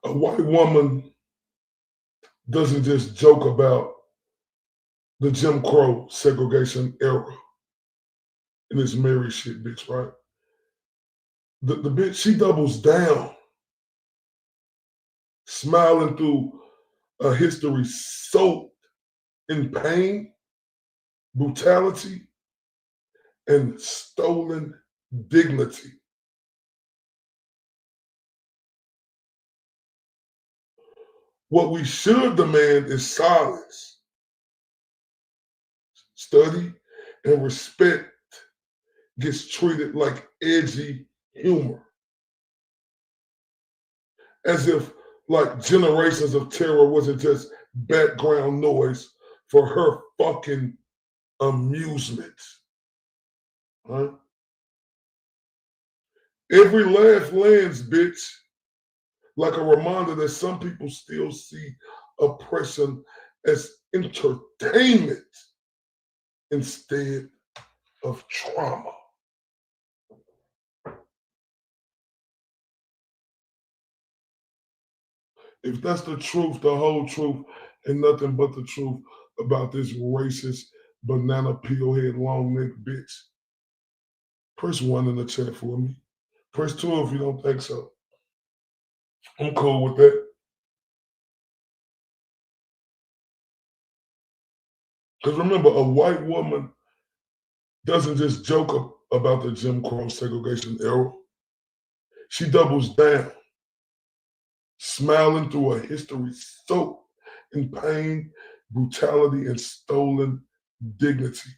A white woman doesn't just joke about the Jim Crow segregation era in this married shit, bitch, right? The bitch, she doubles down, smiling through a history soaked in pain, brutality, and stolen dignity. What we should demand is silence, study, and respect gets treated like edgy humor. As if like generations of terror wasn't just background noise for her fucking amusement. Right? Every laugh lands, bitch, like a reminder that some people still see oppression as entertainment instead of trauma. If that's the truth, the whole truth, and nothing but the truth about this racist banana peel head long neck bitch, press 1 in the chat for me. Press 2 if you don't think so. I'm cool with that. Because remember, a white woman doesn't just joke about the Jim Crow segregation era. She doubles down, smiling through a history soaked in pain, brutality, and stolen dignity.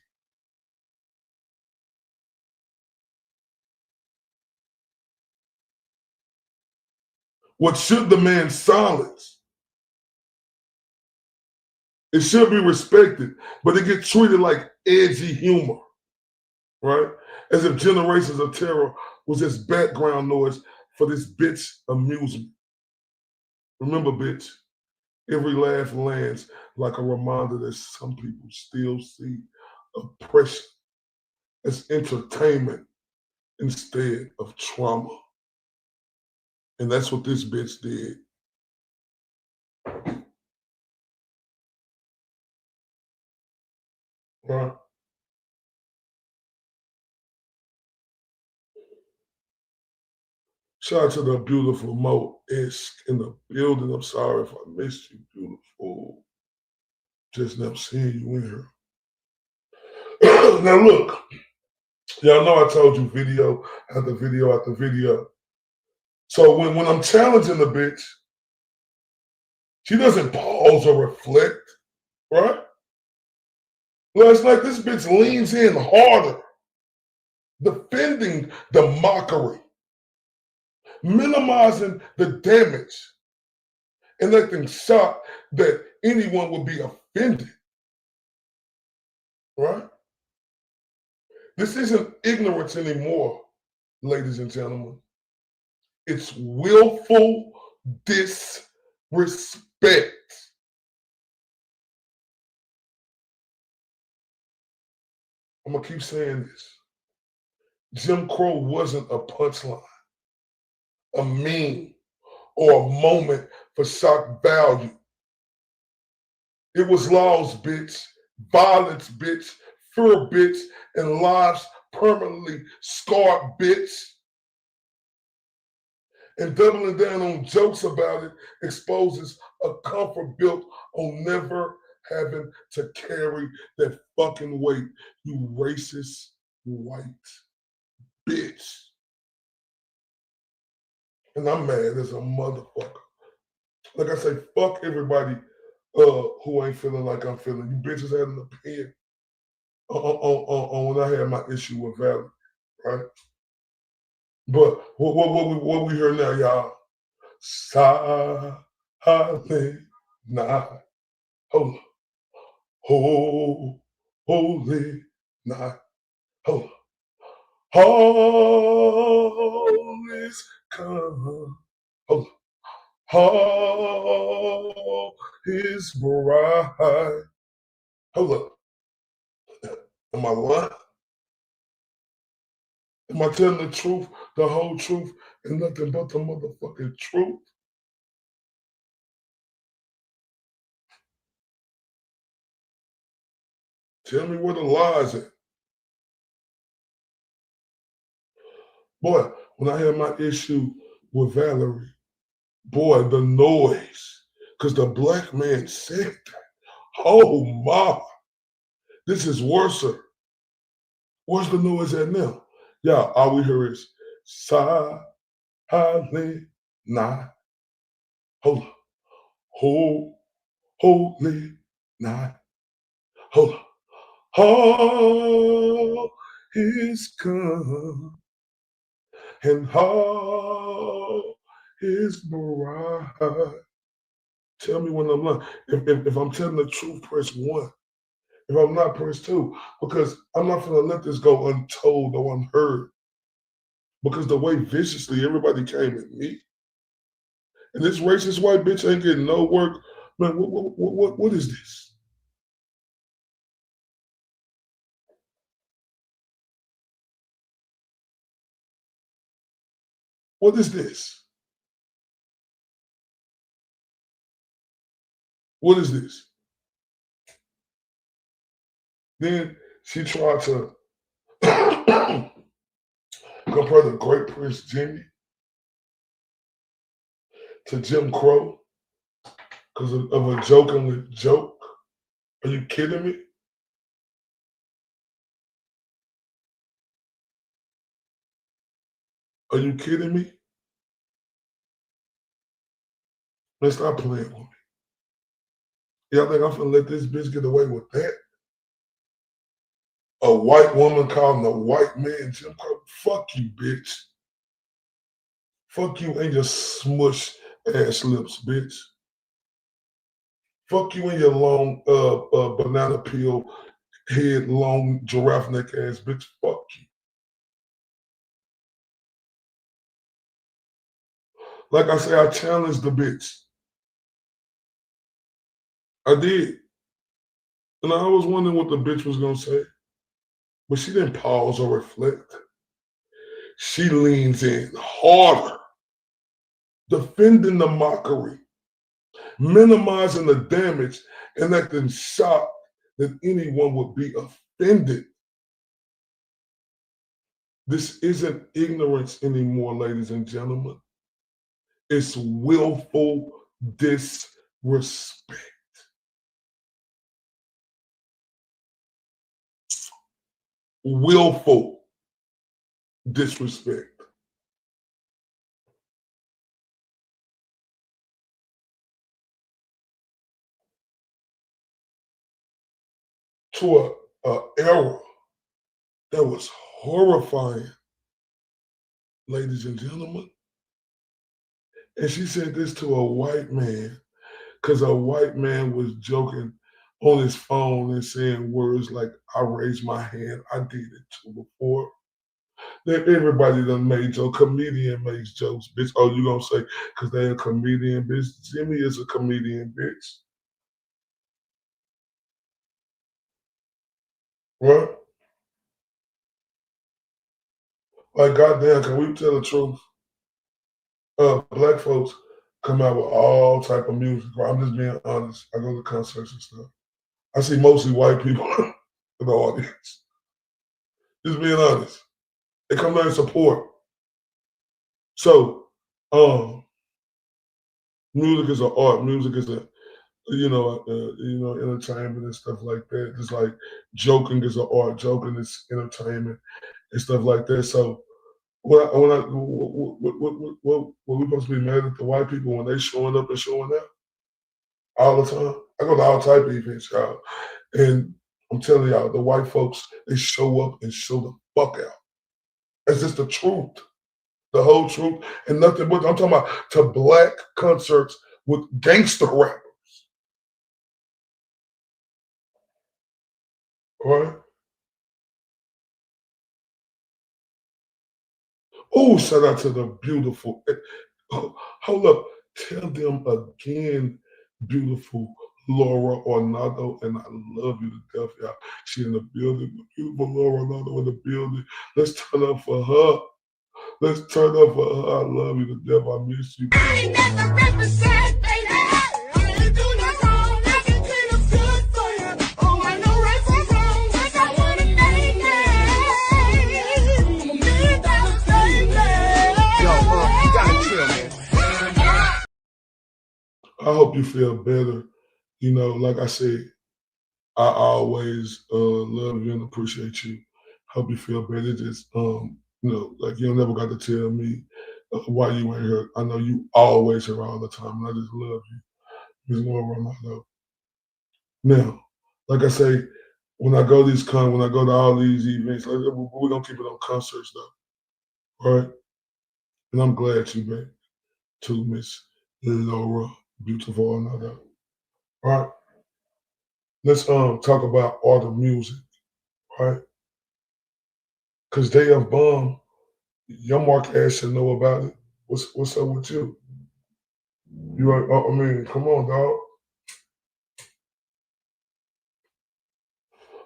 What should demand silence? It should be respected, but it gets treated like edgy humor, right? As if generations of terror was just background noise for this bitch amusement. Remember, bitch, every laugh lands like a reminder that some people still see oppression as entertainment instead of trauma. And that's what this bitch did. Right? Shout out to the beautiful Mo Isk in the building. I'm sorry if I missed you, beautiful. Just never seeing you in here. Now look, y'all know I told you video after video after video. So when I'm challenging the bitch, she doesn't pause or reflect, right? Last night, this bitch leans in harder, defending the mockery, minimizing the damage, and acting shocked that anyone would be offended, right? This isn't ignorance anymore, ladies and gentlemen. It's willful disrespect. I'm gonna keep saying this. Jim Crow wasn't a punchline, a meme, or a moment for shock value. It was laws, bitch, violence, bitch, fear, bitch, and lives permanently scarred, bitch. And doubling down on jokes about it exposes a comfort built on never having to carry that fucking weight, you racist white bitch. And I'm mad as a motherfucker. Like I say, fuck everybody who ain't feeling like I'm feeling. You bitches had an opinion on when I had my issue with Valerie, right? But what we hear now, y'all? Silent night. Hold on. Holy night. Hold on. All is come. Hold on. All is bright. Hold up. Am I lying? Am I telling the truth, the whole truth, and nothing but the motherfucking truth? Tell me where the lies at. Boy, when I had my issue with Valerie, boy, the noise, because the black man said that. Oh my, this is worse. Where's the noise at now? Yeah, all we hear is silent night. Hold on. Holy night. Hold on. All is come and all is bright. Tell me when I'm lying. If I'm telling the truth, press 1. If I'm not, press 2. Because I'm not gonna let this go untold or unheard. Because the way viciously everybody came at me, and this racist white bitch ain't getting no work. Man, what is this? What is this? What is this? Then she tried to compare the great Prince Jimmy to Jim Crow because of a joking joke. Are you kidding me? Are you kidding me? Man, stop playing with me. Y'all think I'm finna let this bitch get away with that? A white woman calling a white man Jim Crow? Fuck you, bitch. Fuck you and your smush ass lips, bitch. Fuck you and your long banana peel head, long giraffe neck ass bitch. Fuck you. Like I say, I challenged the bitch. I did. And I was wondering what the bitch was gonna say. But she didn't pause or reflect. She leans in harder, defending the mockery, minimizing the damage, and acting shocked that anyone would be offended. This isn't ignorance anymore, ladies and gentlemen. It's willful disrespect. Willful disrespect. To a era that was horrifying, ladies and gentlemen. And she said this to a white man because a white man was joking on his phone and saying words like, I raised my hand, I did it too before. That everybody done made jokes. Comedian makes jokes, bitch. Oh, you gonna say because they a comedian, bitch? Jimmy is a comedian, bitch. Right? Like, goddamn, can we tell the truth? Black folks come out with all type of music. Right? I'm just being honest. I go to concerts and stuff. I see mostly white people in the audience. Just being honest. They come there and support. So, Music is an art. Music is a entertainment and stuff like that. Just like joking is an art. Joking is entertainment and stuff like that. So what we supposed to be mad at the white people when they showing up and showing out all the time? I go to all type of events, y'all, and I'm telling y'all, the white folks, they show up and show the fuck out. That's just the truth, the whole truth, and nothing but. I'm talking about to black concerts with gangster rappers, right? Oh, shout out to the beautiful. Hold up, tell them again, beautiful Laura Ornado, and I love you to death, y'all. She in the building, beautiful Laura Ornado in the building. Let's turn up for her. Let's turn up for her. I love you to death. I miss you. I ain't never represent, baby. I ain't do no wrong. I can clean up good for you. Oh, I know right from wrong. 'Cause I wanna thank you. I'm a $1 million baby. Yo, you gotta chill, man. I hope you feel better. You know, like I said, I always love you and appreciate you. Hope you feel better. Just like you never got to tell me why you ain't here. I know you always here all the time, and I just love you. There's no wrong my love. Now, like I say, when I go to all these events, we're gonna keep it on concerts though, right? And I'm glad you back to Miss Laura, beautiful another. All right. Let's talk about art of music, right? Cause Day of Bomb, your mark ass should know about it. What's up with you? You are, I mean, come on, dog.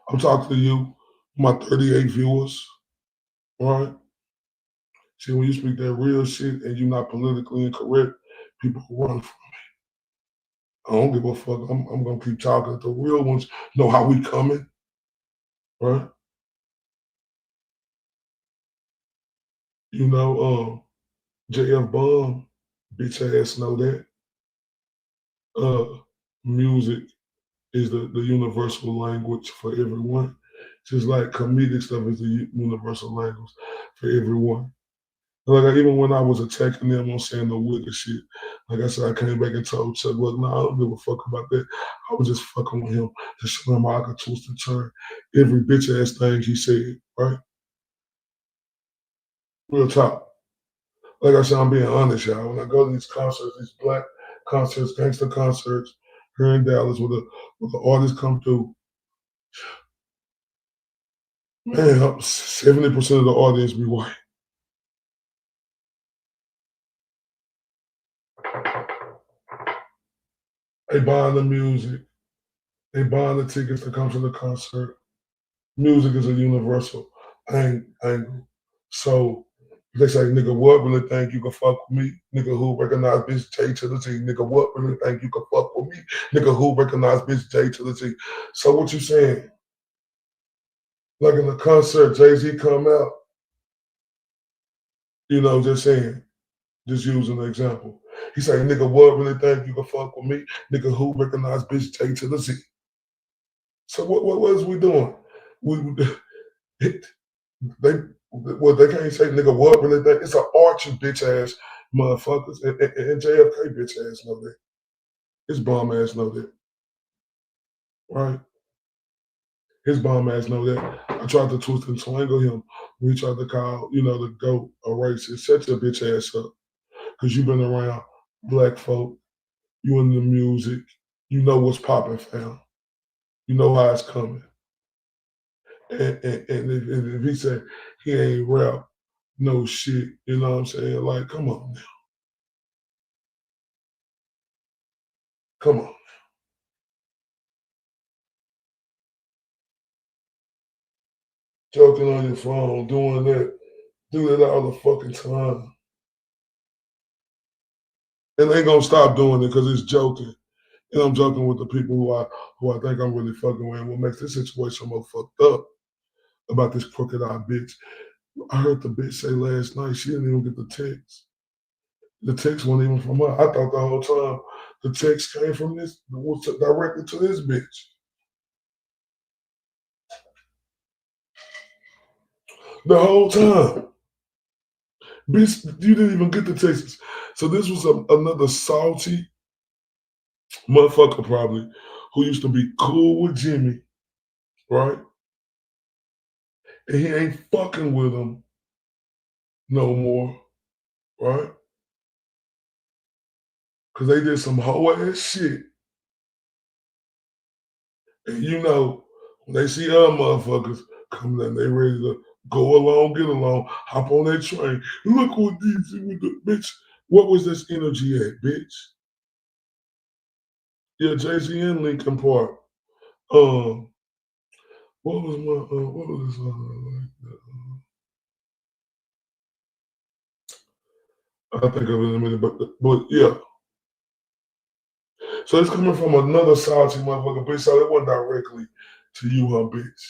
I'm talking to you, my 38 viewers, right? See, when you speak that real shit and you're not politically incorrect, people run from it. I don't give a fuck. I'm gonna keep talking. The real ones know how we coming, right? You know, JF Bomb, bitch ass know that. Music is the universal language for everyone. Just like comedic stuff is the universal language for everyone. Like even when I was attacking them on saying the wicked shit, like I said, I came back and told Chuck, look, no, I don't give a fuck about that. I was just fucking with him to show him how I could twist and turn every bitch ass thing he said, right? Real talk. Like I said, I'm being honest, y'all. When I go to these concerts, these black concerts, gangster concerts here in Dallas, where the artists come through, man, 70% of the audience be white. They buying the music. They buying the tickets to come to the concert. Music is a universal angle. So they say, nigga, what really think you can fuck with me? Nigga who recognize bitch J to the T. Nigga, what really think you can fuck with me? Nigga who recognize bitch J to the T. So what you saying? Like in the concert, Jay-Z come out, just saying, just using an example. He say, nigga, what really think you can fuck with me? Nigga who recognize bitch J to the Z. So what is we doing? They can't say nigga what really think it's an art, you bitch ass motherfuckers, and JFK bitch ass know that. His bum ass know that, right? His bum ass know that. I tried to twist and strangle him when he tried to call the GOAT a racist. Shut your bitch ass up, cause you've been around black folk, you in the music, you know what's popping, fam. You know how it's coming. And if he said he ain't rap no shit, you know what I'm saying? Like, come on now. Come on. Joking on your phone, doing that, do that all the fucking time. And they ain't gonna stop doing it because it's joking. And I'm joking with the people who I think I'm really fucking with. And what makes this situation more fucked up about this crooked eye bitch, I heard the bitch say last night she didn't even get the text. The text wasn't even from her. I thought the whole time the text came from this, was directly to this bitch. The whole time. Bitch, you didn't even get the text. So this was another salty motherfucker probably who used to be cool with Jimmy, right? And he ain't fucking with him no more, right? Because they did some hoe ass shit. And you know, when they see other motherfuckers coming in, they ready to go along, get along, hop on that train. Look what these with the bitch. What was this energy at, bitch? Yeah, Jay-Z and Linkin Park. What was my what was this I think of it in a minute, but yeah. So it's coming from another salty motherfucker, bitch. So it wasn't directly to you, her bitch.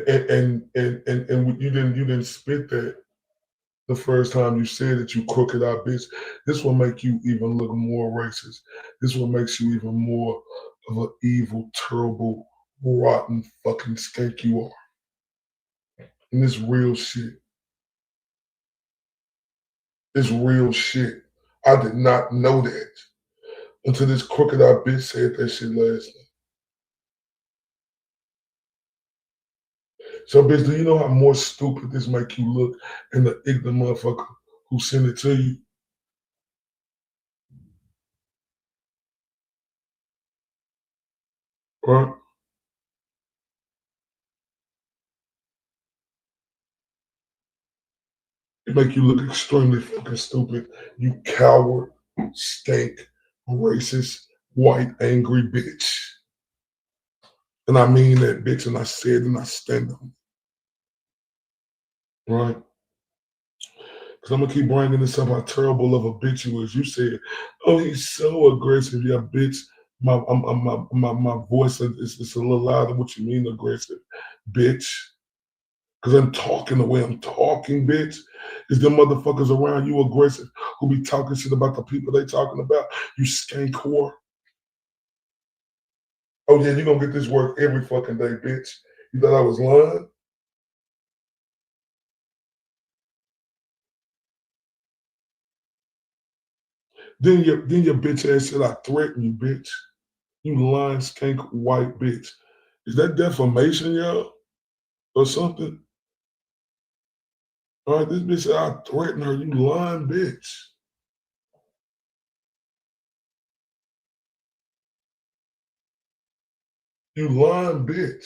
And you didn't spit that the first time you said it, you crooked out bitch. This will make you even look more racist. This will makes you even more of an evil, terrible, rotten fucking skank you are. And this real shit. It's real shit. I did not know that until this crooked out bitch said that shit last night. So, bitch, do you know how more stupid this make you look and the ignorant motherfucker who sent it to you? Right? It make you look extremely fucking stupid. You coward, stank, racist, white, angry bitch. And I mean that, bitch, and I said and I stand on it. Right? Because I'm going to keep bringing this up how terrible of a bitch you is. You said, oh, he's so aggressive. Yeah, bitch. My voice is a little louder. What you mean aggressive, bitch? Because I'm talking the way I'm talking, bitch. Is them motherfuckers around you aggressive who be talking shit about the people they talking about? You skank whore. Oh yeah, you gonna get this work every fucking day, bitch. You thought I was lying? Then your bitch ass said I threaten you, bitch. You lying skank white bitch. Is that defamation, y'all? Or something? All right, this bitch said I threaten her. You lying bitch. You lying bitch.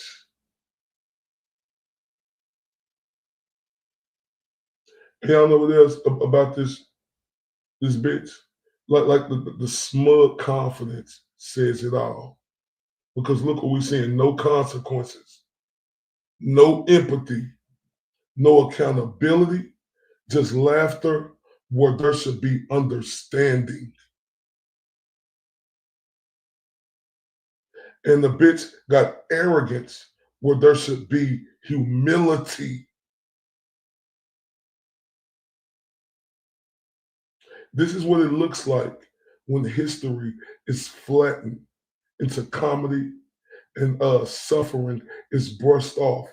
Y'all know what else about this bitch? Like the smug confidence says it all. Because look what we're seeing, no consequences, no empathy, no accountability, just laughter where there should be understanding. And the bitch got arrogance where there should be humility. This is what it looks like when history is flattened into comedy and suffering is brushed off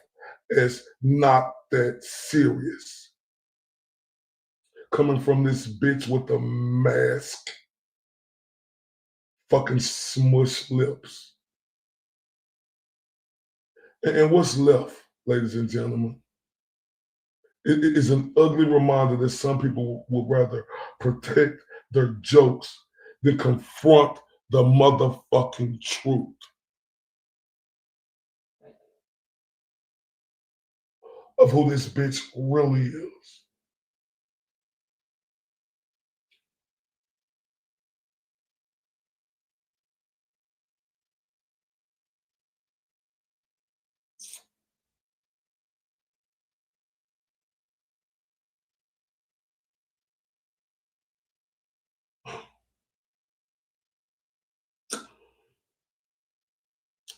as not that serious. Coming from this bitch with a mask, fucking smush lips. And what's left, ladies and gentlemen? It is an ugly reminder that some people would rather protect their jokes than confront the motherfucking truth of who this bitch really is.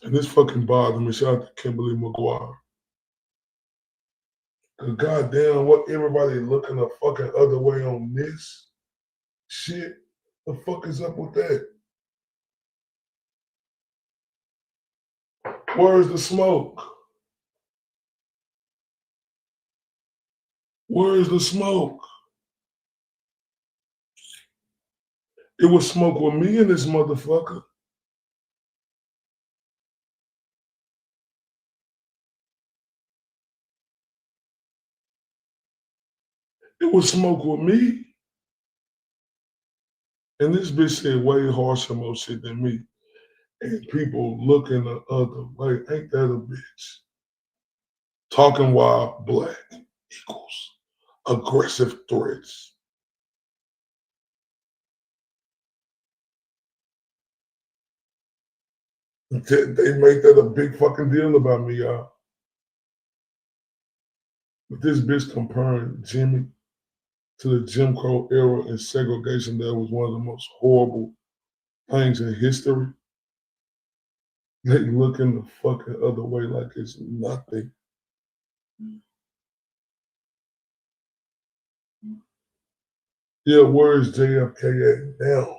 And this fucking bothered me. Shout out to Kimberly McGuire. Cause goddamn, what everybody looking the fucking other way on this shit? The fuck is up with that? Where's the smoke? Where's the smoke? It was smoke with me in this motherfucker. It was smoke with me. And this bitch said way harsher more shit than me. And people looking the other way. Ain't that a bitch? Talking while black equals aggressive threats. They make that a big fucking deal about me, y'all. But this bitch comparing Jimmy to the Jim Crow era and segregation, that was one of the most horrible things in history. They looking the fucking other way like it's nothing. Yeah, where's JFK at now?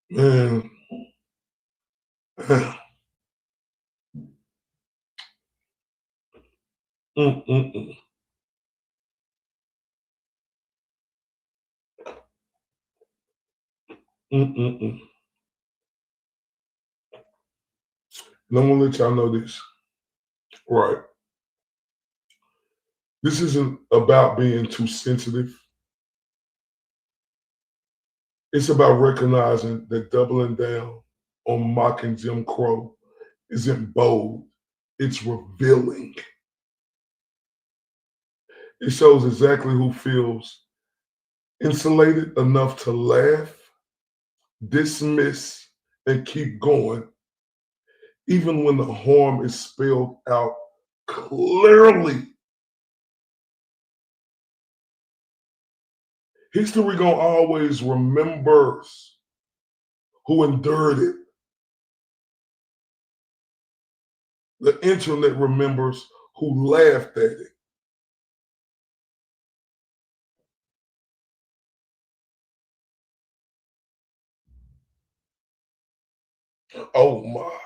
Man. Mm-mm-mm. Mm-mm-mm. And I'm gonna let y'all know this. Right. This isn't about being too sensitive. It's about recognizing that doubling down on mocking Jim Crow isn't bold, it's revealing. It shows exactly who feels insulated enough to laugh, dismiss, and keep going, even when the harm is spelled out clearly. History gonna always remembers who endured it. The internet remembers who laughed at it. Oh my.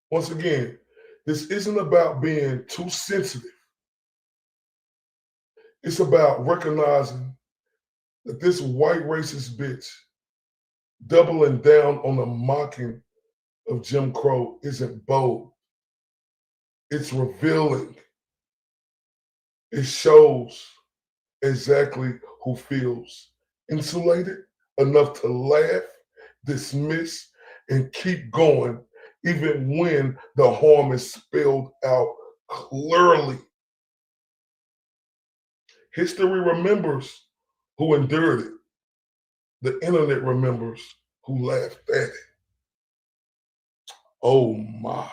Once again, this isn't about being too sensitive. It's about recognizing that this white racist bitch doubling down on the mocking of Jim Crow isn't bold. It's revealing. It shows exactly who feels insulated enough to laugh, dismiss, and keep going, even when the harm is spelled out clearly. History remembers who endured it. The internet remembers who laughed at it. Oh my.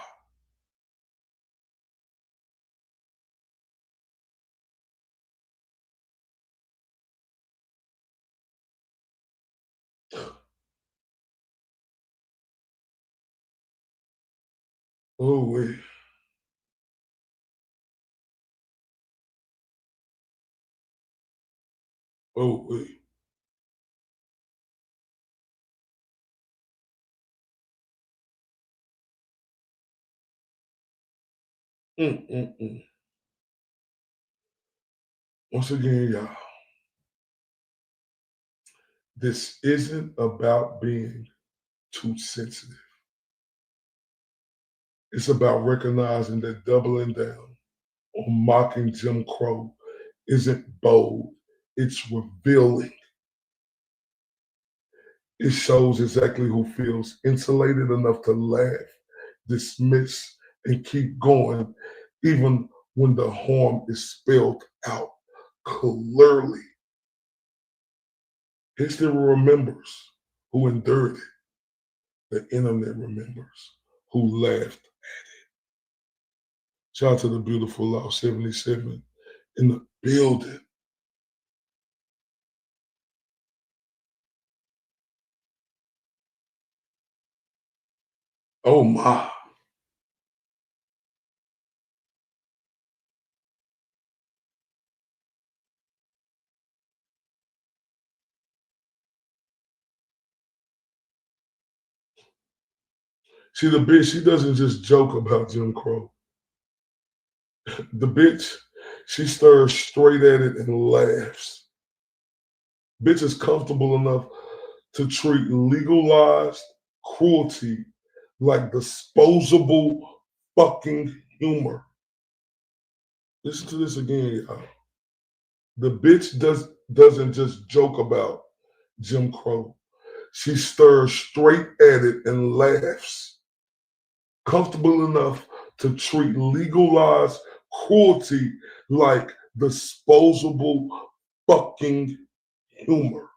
Oh wait. Oh wait. Mm-mm-mm. Once again, y'all, this isn't about being too sensitive. It's about recognizing that doubling down on mocking Jim Crow isn't bold, it's revealing. It shows exactly who feels insulated enough to laugh, dismiss, and keep going, even when the harm is spelled out clearly. History remembers who endured it. The internet remembers who laughed. Shout out to the beautiful Law 77 in the building. Oh my. See, the bitch, she doesn't just joke about Jim Crow. The bitch, she stares straight at it and laughs. Bitch is comfortable enough to treat legalized cruelty like disposable fucking humor. Listen to this again, y'all. The bitch doesn't just joke about Jim Crow. She stares straight at it and laughs. Comfortable enough to treat legalized cruelty like disposable fucking humor.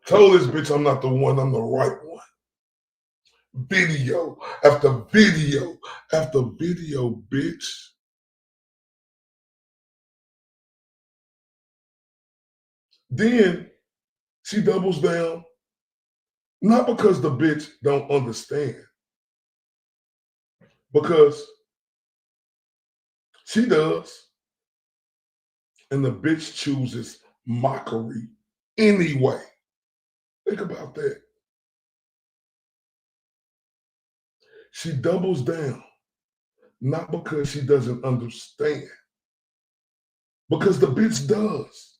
Tell this bitch I'm not the one, I'm the right one. Video after video after video, bitch. Then she doubles down, not because the bitch don't understand, because she does. And the bitch chooses mockery anyway. Think about that. She doubles down, not because she doesn't understand, because the bitch does.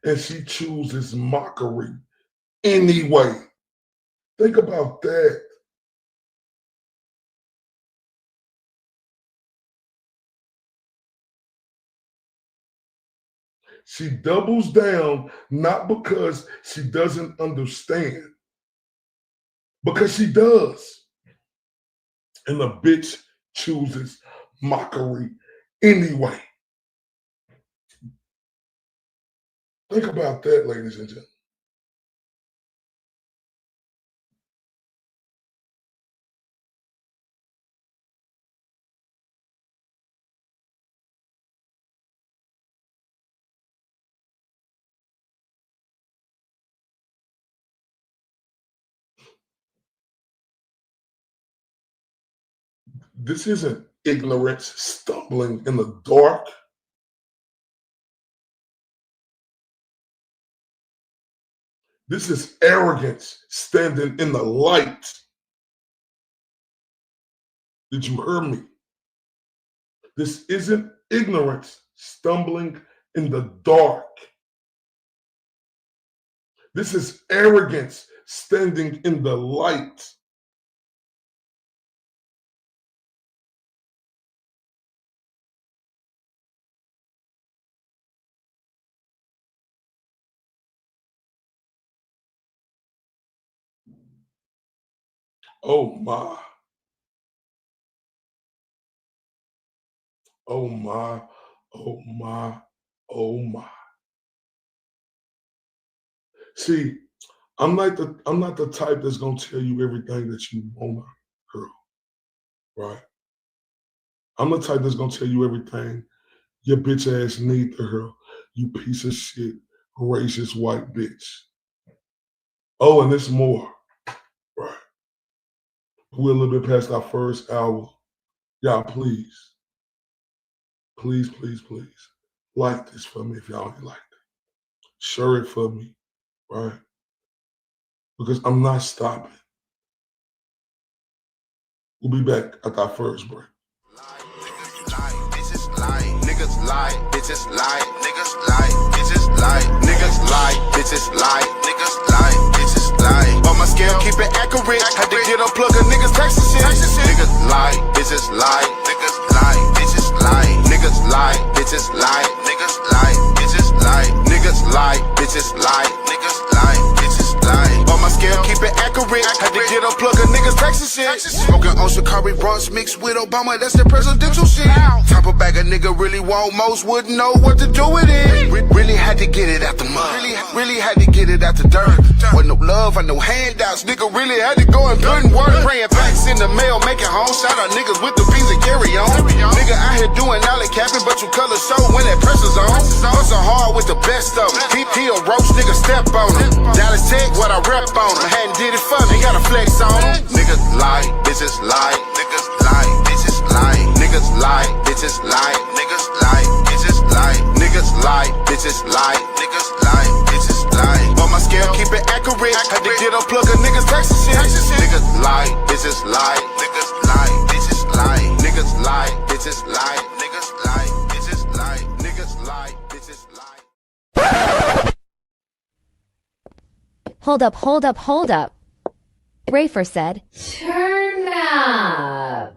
And she chooses mockery anyway. Think about that. She doubles down, not because she doesn't understand, because she does. And the bitch chooses mockery anyway. Think about that, ladies and gentlemen. This isn't ignorance stumbling in the dark. This is arrogance standing in the light. Did you hear me? This isn't ignorance stumbling in the dark. This is arrogance standing in the light. Oh my. Oh my. Oh my. Oh my. See, I'm not the type that's gonna tell you everything that you wanna hear, right? I'm the type that's gonna tell you everything your bitch ass need to hear, you piece of shit, racist white bitch. Oh, and there's more, right? We're a little bit past our first hour. Y'all, please, please, please, please, like this for me if y'all ain't like it. Share it for me, right? Because I'm not stopping. We'll be back at our first break. Niggas lie, bitches lie, niggas lie, bitches lie, niggas lie, bitches lie, niggas lie, bitches lie. On my scale, keep it accurate. Had to get unplug a niggas text shit. Niggas lie, bitches lie, niggas lie, bitches lie, niggas lie, bitches lie, niggas lie, bitches lie, niggas lie, bitches lie, niggas lie, bitches lie. On my scale, keep it accurate. Had to get unplug a niggas text shit. Smoking on Chicago. Shikari Bronx mixed with Obama, that's the presidential shit. Type of bag a nigga really want, most wouldn't know what to do with it. Really had to get it out the mud. Really had to get it out the dirt. Wasn't no love or no handouts, nigga really had to go and put in work. Praying packs in the mail, making home. Shout out niggas with the visa carry on. Nigga out here doing alley capping, but you color show when that pressure's on. Hustle hard with the best of them. He a roach, nigga step on him. Dallas Tech, what I rep on him. Hadn't did it for me, gotta flex on him. Niggas lie, bitches lie, niggas lie, bitches lie, niggas lie, bitches lie, niggas lie, bitches lie, niggas lie, bitches lie, niggas lie, bitches lie. On my scale, keep it accurate. Had to get unplug a niggas Texas shit. Niggas lie, bitches lie, niggas lie, bitches lie, niggas lie, bitches lie, niggas lie, bitches lie, niggas lie, bitches lie. Hold up, hold up, hold up. Rafer said, turn up.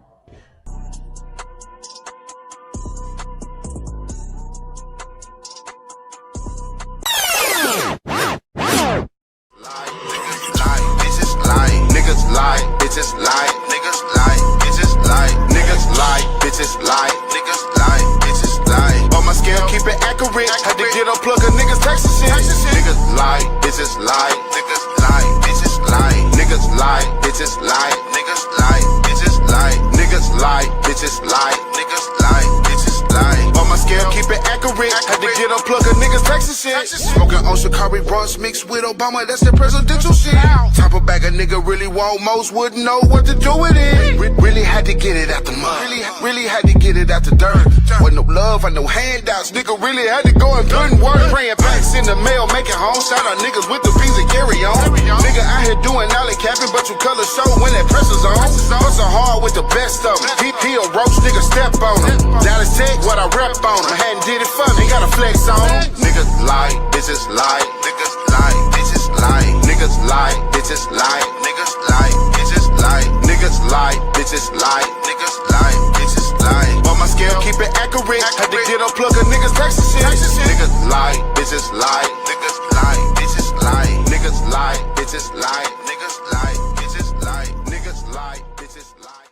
Niggas lie, bitches lie, niggas lie, bitches lie, niggas lie, bitches lie, niggas lie, bitches lie. On my scale, keep it accurate. Had to get unplug a niggas Texas shit. Niggas lie, bitches lie, niggas lie, bitches lie, niggas lie, bitches lie, niggas lie, bitches lie, niggas lie, bitches lie, niggas lie, bitches lie. On my scale, keep it accurate. Had to get unplug a niggas Texas shit. Smoking on Shikari Bronx mixed with Obama, that's the presidential shit. Type of bag a nigga really want, most wouldn't know what to do with it. Really had to get it out the mud. Really had to get it out the dirt. Wasn't no love or no handouts, nigga really had to go and put in work. Praying packs in the mail, making home. Shout out niggas with the visa carry on. Nigga out here doing alley capping, but you color show when that pressure's on. Hustle hard with the best of them. He a roach, nigga step on him. Dallas Tech, what I rep on him. Hadn't did it for me, gotta flex on him. Niggas lie, bitches lie, niggas lie, bitches lie, niggas lie, bitches lie, niggas lie, bitches lie, niggas lie, bitches lie, niggas lie, bitches lie. On my scale, keep it accurate. Had to get unplug a niggas Texas shit. Niggas lie, bitches lie, niggas lie, bitches lie, niggas lie, bitches lie, niggas lie, bitches lie, niggas lie, bitches lie.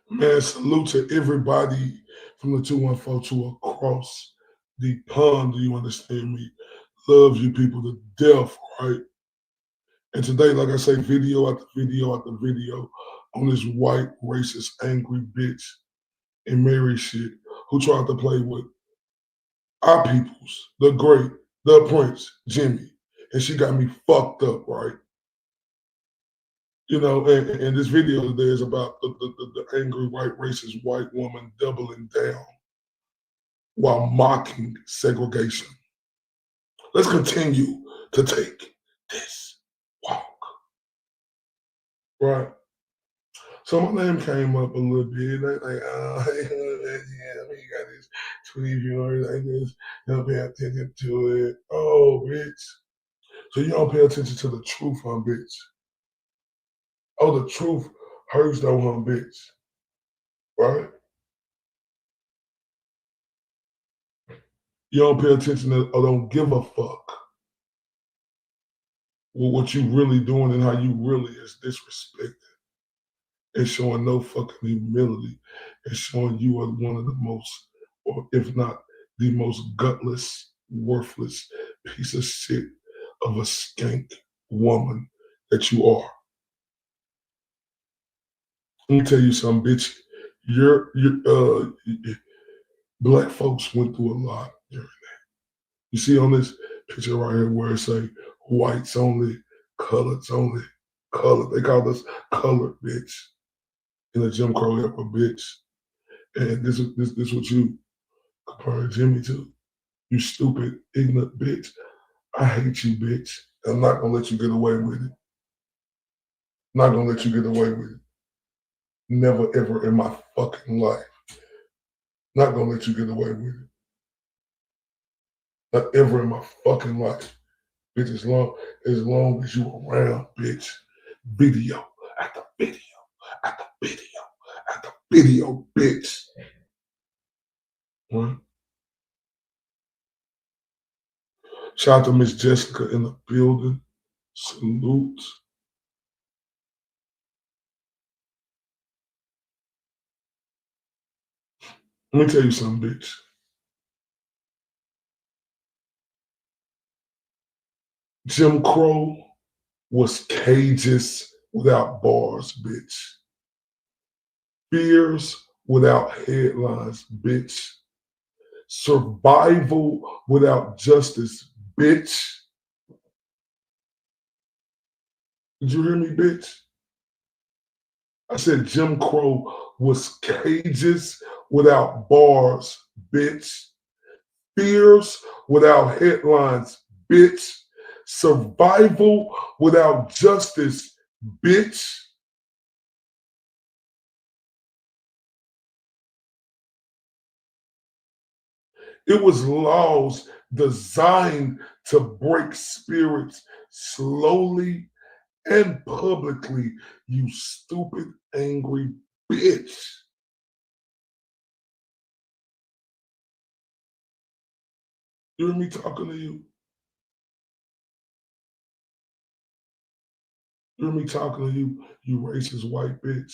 Man, salute to everybody from the 214 to across the pond. Do you understand me? Love you people to death, right? And today, like I say, video after video after video on this white, racist, angry bitch and Mary shit who tried to play with our peoples, the great, the prince, Jimmy. And she got me fucked up, right? You know, and this video today is about the angry, white, racist white woman doubling down while mocking segregation. Let's continue to take this walk. Right. So my name came up a little bit. Like, oh, yeah, I mean, you got this tweet, you know, like this. You don't pay attention to it. Oh, bitch. So you don't pay attention to the truth, huh, bitch? Oh, the truth hurts though, huh, bitch? Right? You don't pay attention to or don't give a fuck with what you really doing and how you really is disrespected. And showing no fucking humility and showing you are one of the most, or if not the most gutless, worthless piece of shit of a skank woman that you are. Let me tell you something, bitch. Black folks went through a lot during that. You see on this picture right here where it say whites only, coloreds only, colored. They call us colored, bitch. In a Jim Crow era, bitch. And this what you compare Jimmy to. You stupid, ignorant bitch. I hate you, bitch. I'm not gonna let you get away with it. Not gonna let you get away with it. Never ever in my fucking life. Not gonna let you get away with it. Not ever in my fucking life. Bitch, as long as you around, bitch. Video after video after video after video, bitch. Right? Shout out to Miss Jessica in the building. Salute. Let me tell you something, bitch. Jim Crow was cages without bars, bitch. Fears without headlines, bitch. Survival without justice, bitch. Did you hear me, bitch? I said Jim Crow was cages without bars, bitch. Fears without headlines, bitch. Survival without justice, bitch. It was laws designed to break spirits slowly and publicly, you stupid, angry bitch. You hear me talking to you? You hear me talking to you, you racist white bitch?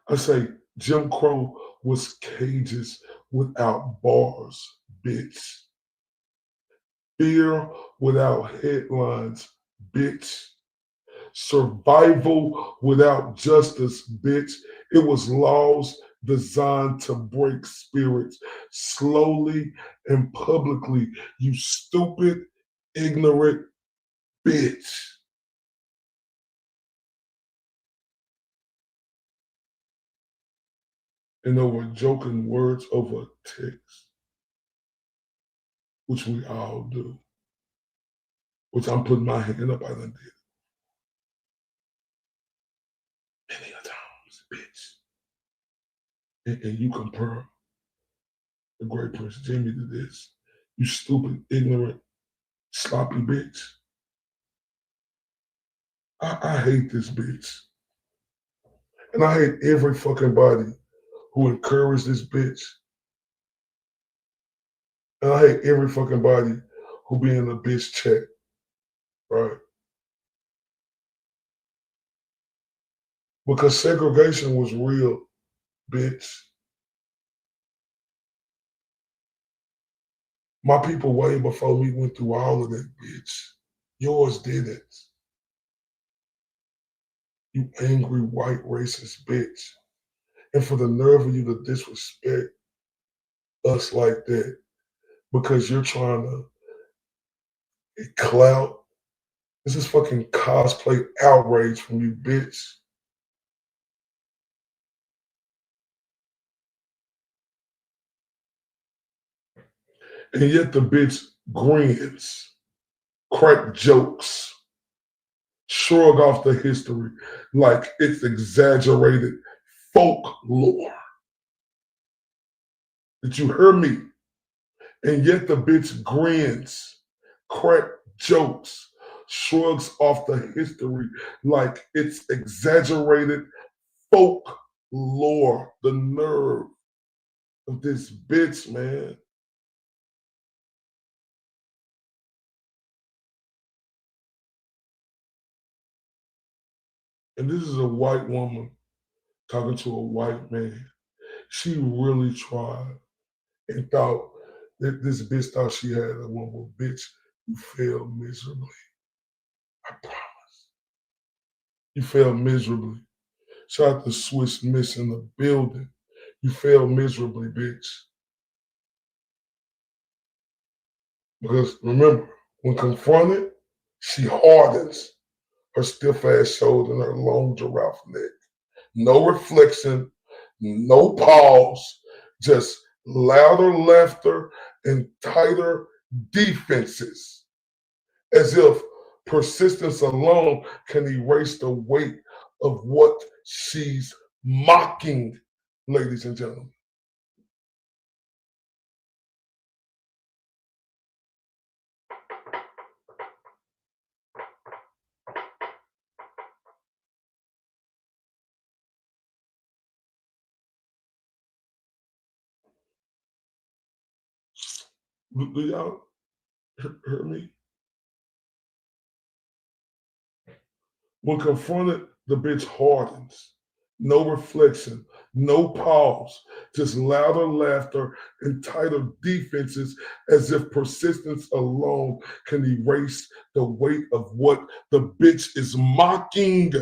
I say Jim Crow was cages without bars, bitch. Fear without headlines, bitch. Survival without justice, bitch. It was laws designed to break spirits slowly and publicly, you stupid, ignorant bitch. And over joking words over text, which we all do, which I'm putting my hand up, I done did many a times, bitch. And you compare the great Prince Jimmy to this, you stupid, ignorant, sloppy bitch. I hate this bitch. And I hate every fucking body who encouraged this bitch. And I hate every fucking body who be in a bitch chat, right? Because segregation was real, bitch. My people way before me went through all of that, bitch. Yours didn't. You angry white racist bitch. And for the nerve of you to disrespect us like that because you're trying to get clout. This is fucking cosplay outrage from you, bitch. And yet the bitch grins, crack jokes, shrug off the history like it's exaggerated folklore. Did you hear me? And yet the bitch grins, crack jokes, shrugs off the history like it's exaggerated folklore. The nerve of this bitch, man. And this is a white woman talking to a white man. She really tried and thought that this bitch thought she had a woman. Bitch, you failed miserably. I promise. You failed miserably. Shout out to Swiss Miss in the building. You failed miserably, bitch. Because remember, when confronted, she hardens her stiff ass shoulder and her long giraffe neck. No reflection, no pause, just louder laughter and tighter defenses, as if persistence alone can erase the weight of what she's mocking, ladies and gentlemen. Do y'all hear me? When confronted, the bitch hardens no reflection, no pause, just louder laughter and tighter defenses as if persistence alone can erase the weight of what the bitch is mocking.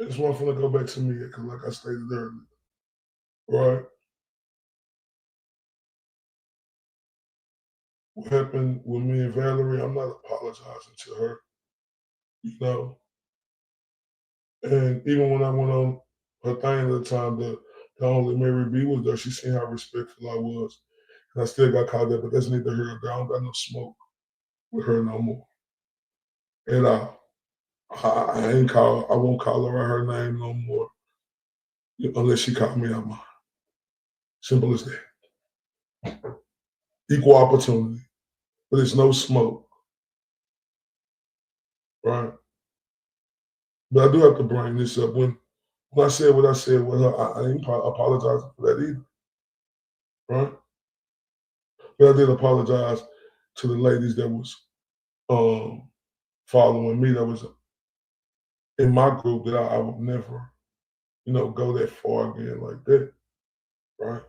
I just want to go back to me because, like I stated earlier, right? What happened with me and Valerie, I'm not apologizing to her, you know. And even when I went on her thing at the time, the only Mary B was there, she seen how respectful I was. And I still got called that, but that's neither here nor there. I don't got no smoke with her no more. And I won't call her out her name no more unless she called me out mine. Simple as that. Equal opportunity, but there's no smoke, right? But I do have to bring this up. When I said what I said with her, I ain't apologizing for that either, right? But I did apologize to the ladies that was following me, that was in my group, that I would never, go that far again like that, right?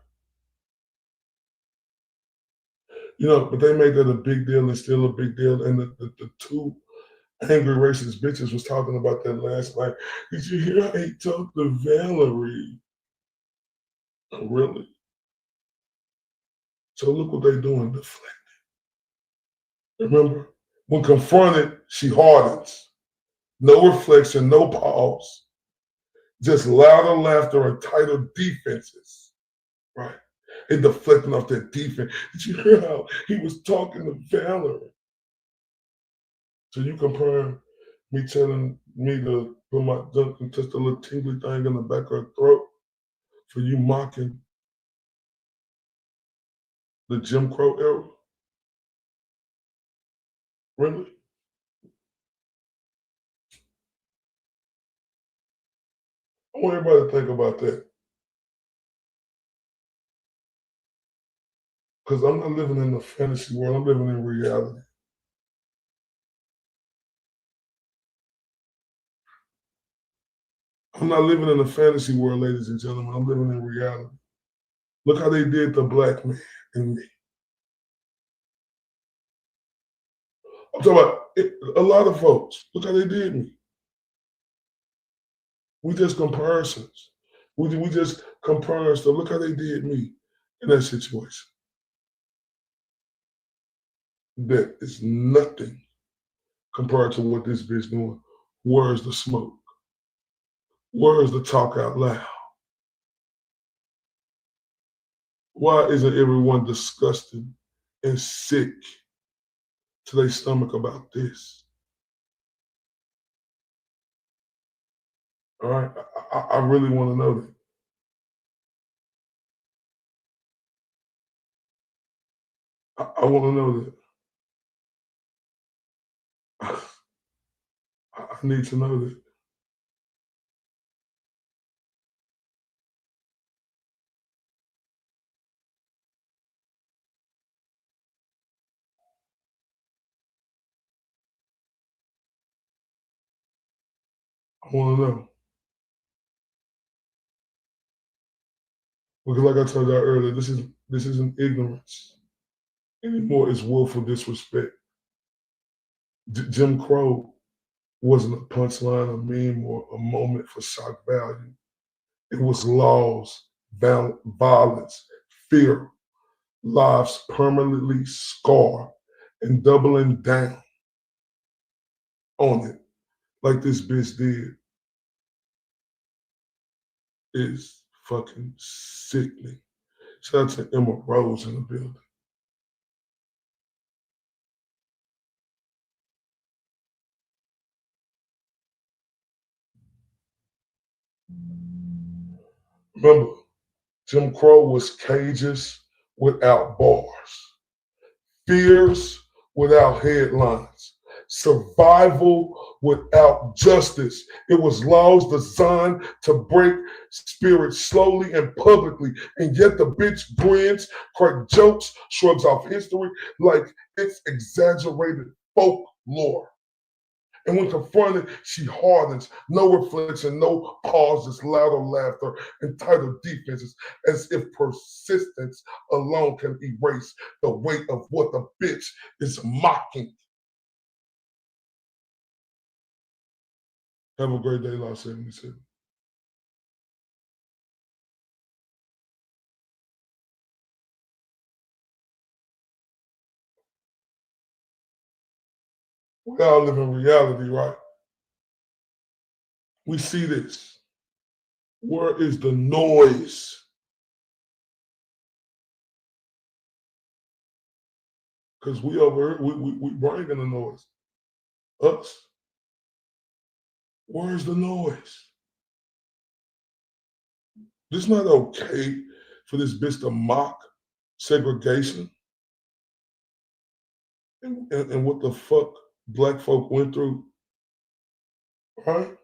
But they made that a big deal and still a big deal. And the two angry racist bitches was talking about that last night. Did you hear how he talked to Valerie? Oh, really? So look what they doing, deflecting. Remember, when confronted, she hardens. No reflection, no pause. Just louder laughter and tighter defenses, right? And deflecting off that defense. Did you hear how he was talking to Valerie? So you compare me telling me to put my junk and touch the little tingly thing in the back of her throat for you mocking the Jim Crow era? Really? I want everybody to think about that. Because I'm not living in a fantasy world, I'm living in reality. I'm not living in a fantasy world, ladies and gentlemen. I'm living in reality. Look how they did the black man and me. I'm talking about a lot of folks. Look how they did me. We just comparisons. We just compare stuff. Look how they did me in that situation. That is nothing compared to what this bitch doing. Where's the smoke? Where's the talk out loud? Why isn't everyone disgusted and sick to their stomach about this? All right, I really want to know that. I want to know that. I need to know that. I want to know. Because like I told you earlier, this isn't ignorance anymore. It's willful disrespect. Jim Crow wasn't a punchline, a meme, or a moment for shock value. It was laws, violence, fear, lives permanently scarred, and doubling down on it, like this bitch did, is fucking sickening. Shout out to Emma Rose in the building. Remember, Jim Crow was cages without bars, fears without headlines, survival without justice. It was laws designed to break spirits slowly and publicly, and yet the bitch grins, cracks jokes, shrugs off history like it's exaggerated folklore. And when confronted, she hardens. No reflection, no pause, just louder laughter and tighter defenses, as if persistence alone can erase the weight of what the bitch is mocking. Have a great day, Los 77. We all live in reality, right? We see this. Where is the noise? Because we over here, we bringing the noise. Us. Where's the noise? It's not okay for this bitch to mock segregation and what the fuck black folk went through, right?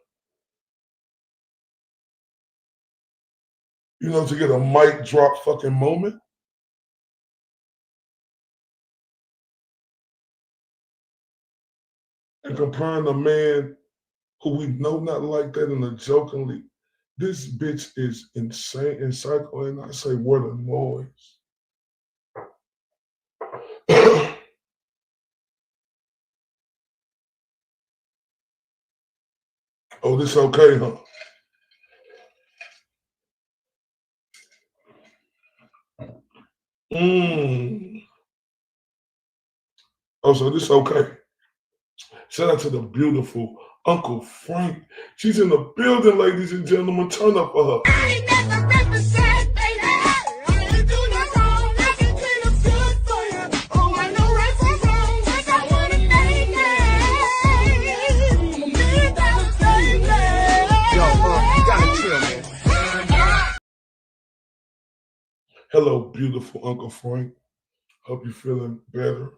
You know, to get a mic drop fucking moment. And comparing a man who we know not like that in a jokingly, this bitch is insane and psycho. And I say, what a noise. Oh, this okay, huh? Oh, so this okay. Shout out to the beautiful Uncle Frank. She's in the building, ladies and gentlemen. Turn up for her. I ain't never represent, baby. I ain't do no wrong. I can clean up good for you. Oh, I know right from wrong. 'Cause I wanna make it. I'm a $1,000,000 baby. Yo, you gotta chill, man. Hello, beautiful Uncle Frank. Hope you're feeling better.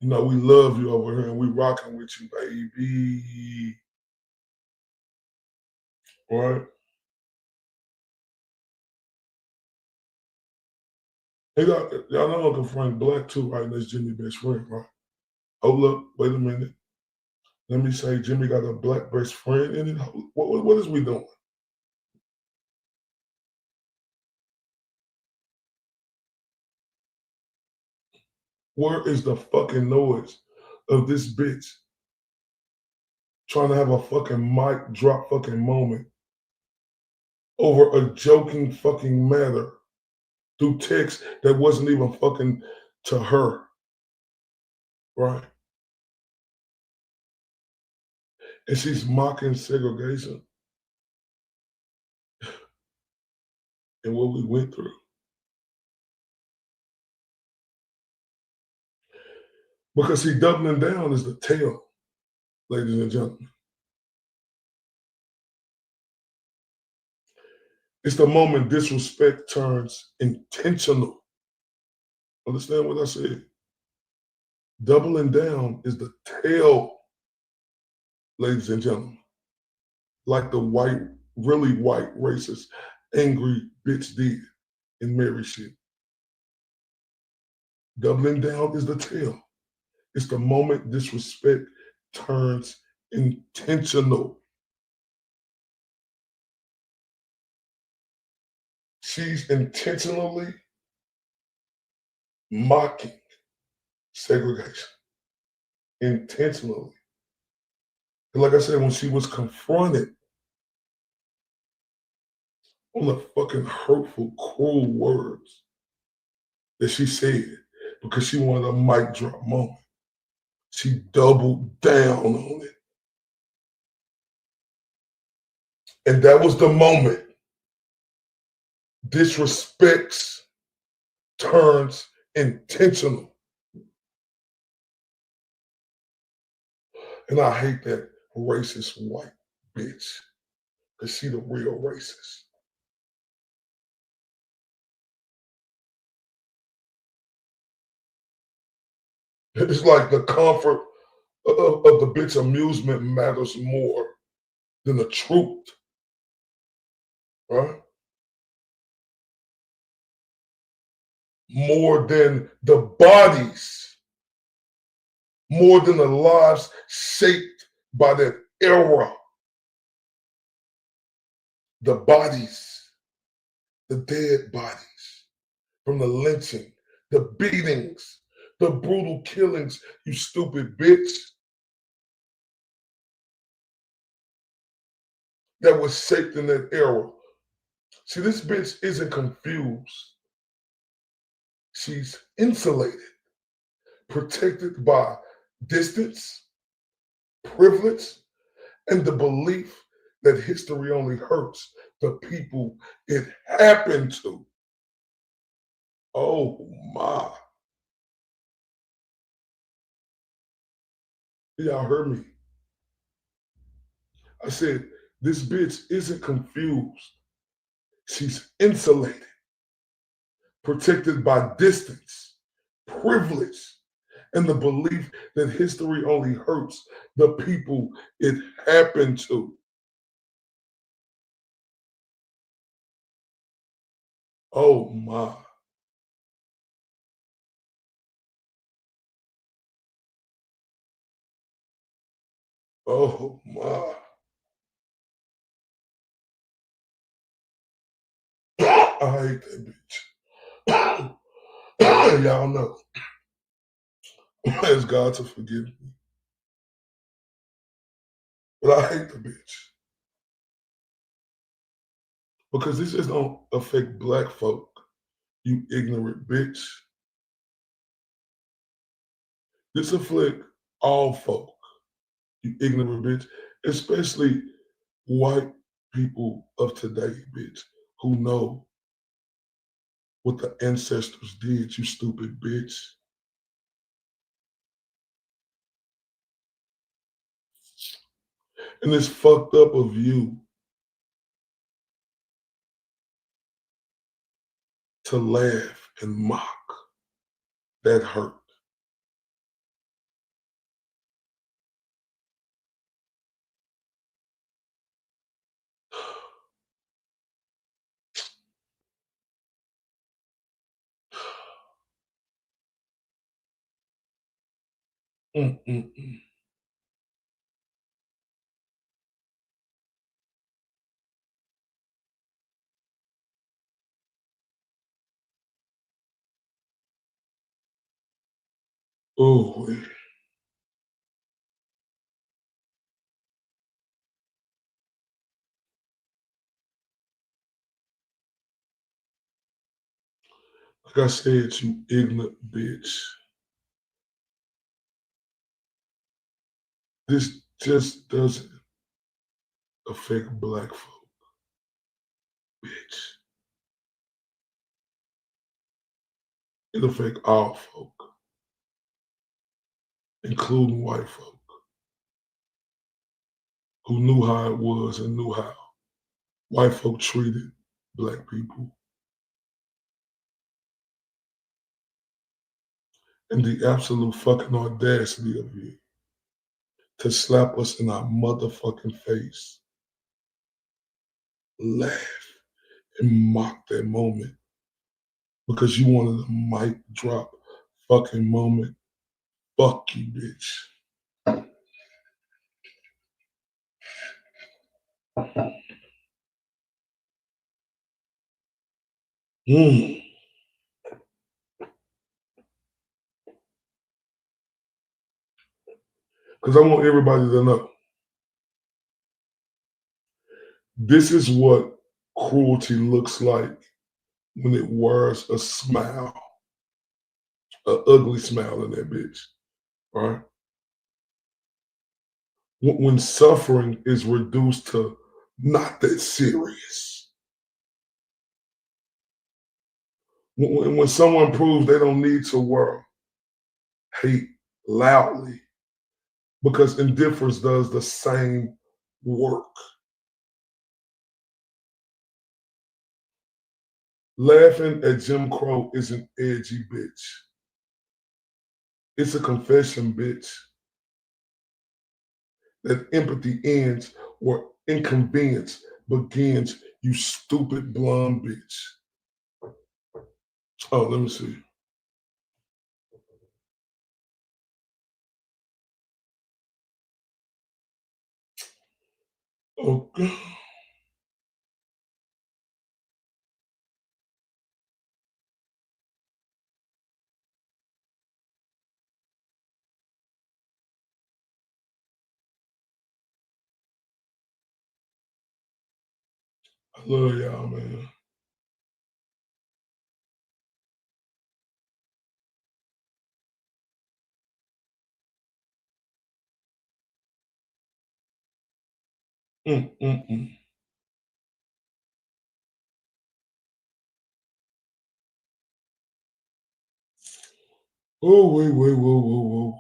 You know, we love you over here and we rocking with you, baby. All right? Hey, y'all know Uncle Frank Black too, right? That's Jimmy's best friend, right? Hold up, wait a minute. Let me say Jimmy got a black best friend in it. What is we doing? Where is the fucking noise of this bitch trying to have a fucking mic drop fucking moment over a joking fucking matter through text that wasn't even fucking to her, right? And she's mocking segregation and what we went through. Because see, doubling down is the tail, ladies and gentlemen. It's the moment disrespect turns intentional. Understand what I said? Doubling down is the tail, ladies and gentlemen. Like the white, really white, racist, angry bitch did in Mary shit. Doubling down is the tail. It's the moment disrespect turns intentional. She's intentionally mocking segregation. Intentionally. And like I said, when she was confronted on the fucking hurtful, cruel words that she said because she wanted a mic drop moment, she doubled down on it. And that was the moment disrespects turns intentional. And I hate that racist white bitch because she the real racist. It's like the comfort of the bitch amusement matters more than the truth, right? More than the bodies, more than the lives shaped by that era. The bodies, the dead bodies from the lynching, the beatings, the brutal killings, you stupid bitch, that was shaped in that era. See, this bitch isn't confused. She's insulated, protected by distance, privilege, and the belief that history only hurts the people it happened to. Oh my. Y'all heard me. I said, this bitch isn't confused. She's insulated, protected by distance, privilege, and the belief that history only hurts the people it happened to. Oh my. Oh my. I hate that bitch. Y'all know. Ask God to forgive me. But I hate the bitch. Because this just don't affect black folk, you ignorant bitch. This affect all folk, you ignorant bitch, especially white people of today, bitch, who know what the ancestors did, you stupid bitch. And it's fucked up of you to laugh and mock that hurt. Mm-mm-mm. Oh, like I said, you ignorant bitch. This just doesn't affect black folk, bitch. It affect all folk, including white folk, who knew how it was and knew how white folk treated black people. And the absolute fucking audacity of you to slap us in our motherfucking face, laugh and mock that moment because you wanted a mic drop fucking moment. Fuck you, bitch. Mm. Because I want everybody to know this is what cruelty looks like when it wears a smile, an ugly smile in that bitch, right? When suffering is reduced to not that serious. When someone proves they don't need to wear hate loudly because indifference does the same work. Laughing at Jim Crow is an edgy bitch. It's a confession, bitch. that empathy ends where inconvenience begins, you stupid blonde bitch. Oh, let me see. Okay. I love y'all, man. Mm. Oh, wait, whoa.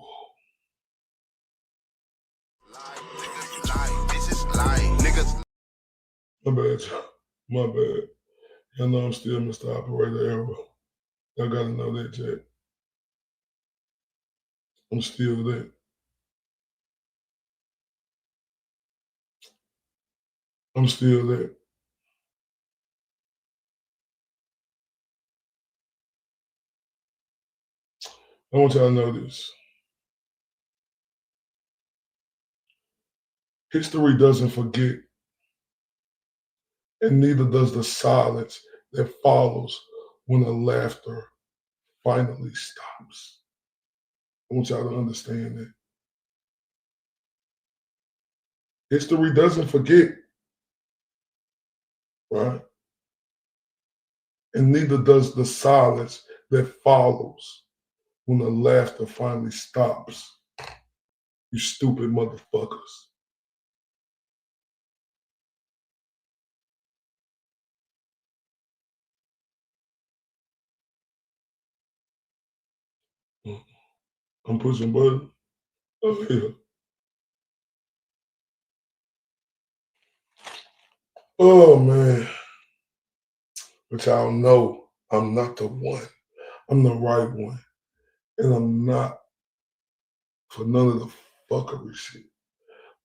Niggas lie, bitches lie, niggas. My bad, y'all. My bad. Y'all know I'm still Mr. Operator Arrow. Y'all gotta know that, Jack. I'm still that. I'm still that. I want y'all to know this. History doesn't forget, and neither does the silence that follows when the laughter finally stops. I want y'all to understand that. History doesn't forget, right? And neither does the silence that follows when the laughter finally stops. You stupid motherfuckers. I'm pushing buttons. Oh, yeah. Oh, man. But y'all know I'm not the one. I'm the right one. And I'm not for none of the fuckery shit.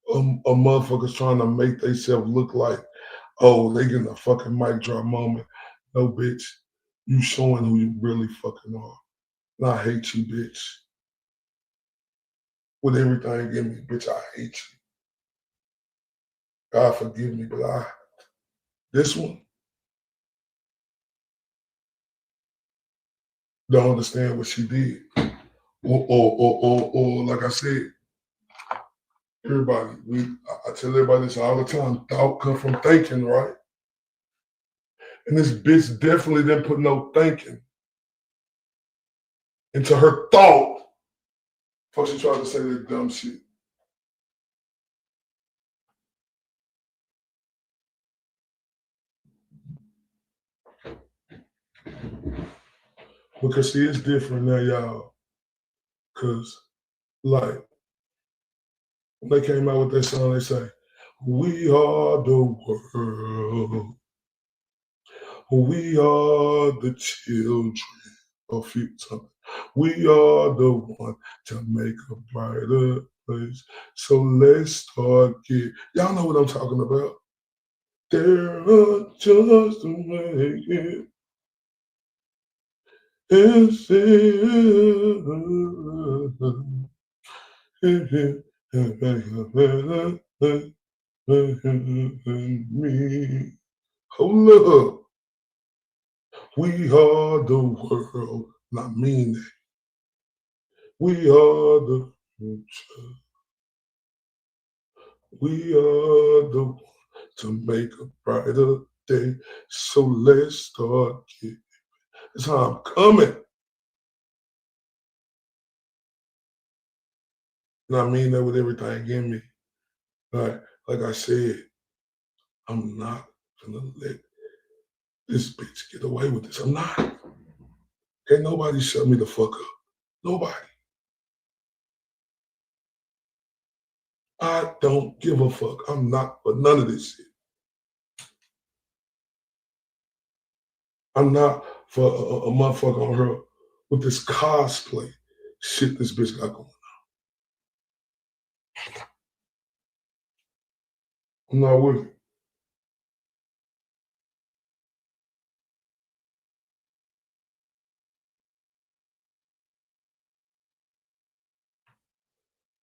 A motherfucker's trying to make themselves look like, oh, they getting a fucking mic drop moment. No, bitch. You showing who you really fucking are. And I hate you, bitch. With everything in me, bitch, I hate you. God forgive me, but this one, don't understand what she did. Or like I said, everybody, I tell everybody this all the time, thought come from thinking, right? And this bitch definitely didn't put no thinking into her thought before she tried to say that dumb shit. Because see, it's different now, y'all. Because, like, when they came out with that song, they say, we are the world. We are the children. A few times. We are the one to make a brighter place. So let's start y'all know what I'm talking about. There are just to make it. Me. Hold up. We are the world. Not mean that. We are the future. We are the one to make a brighter day. So let's start getting. That's how I'm coming. And I mean that with everything in me. Like I said, I'm not gonna let this bitch get away with this. I'm not. Can't nobody shut me the fuck up. Nobody. I don't give a fuck. I'm not for none of this shit. I'm not for a motherfucker on her with this cosplay shit this bitch got going on. I'm not with it.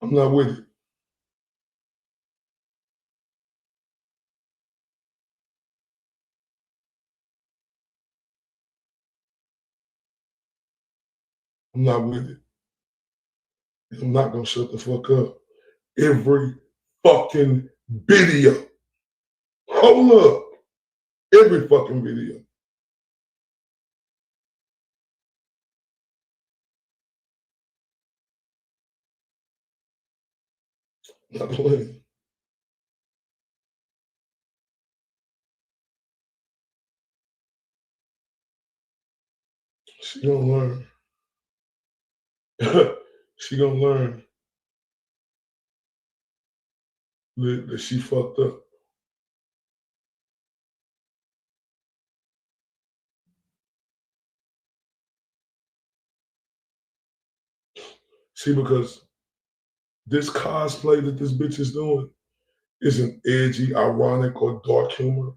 I'm not with it. I'm not with it. I'm not gonna shut the fuck up. Every fucking video. Hold up. Every fucking video. Not playing. She gonna learn. She gonna learn that she fucked up. See, because this cosplay that this bitch is doing isn't edgy, ironic, or dark humor.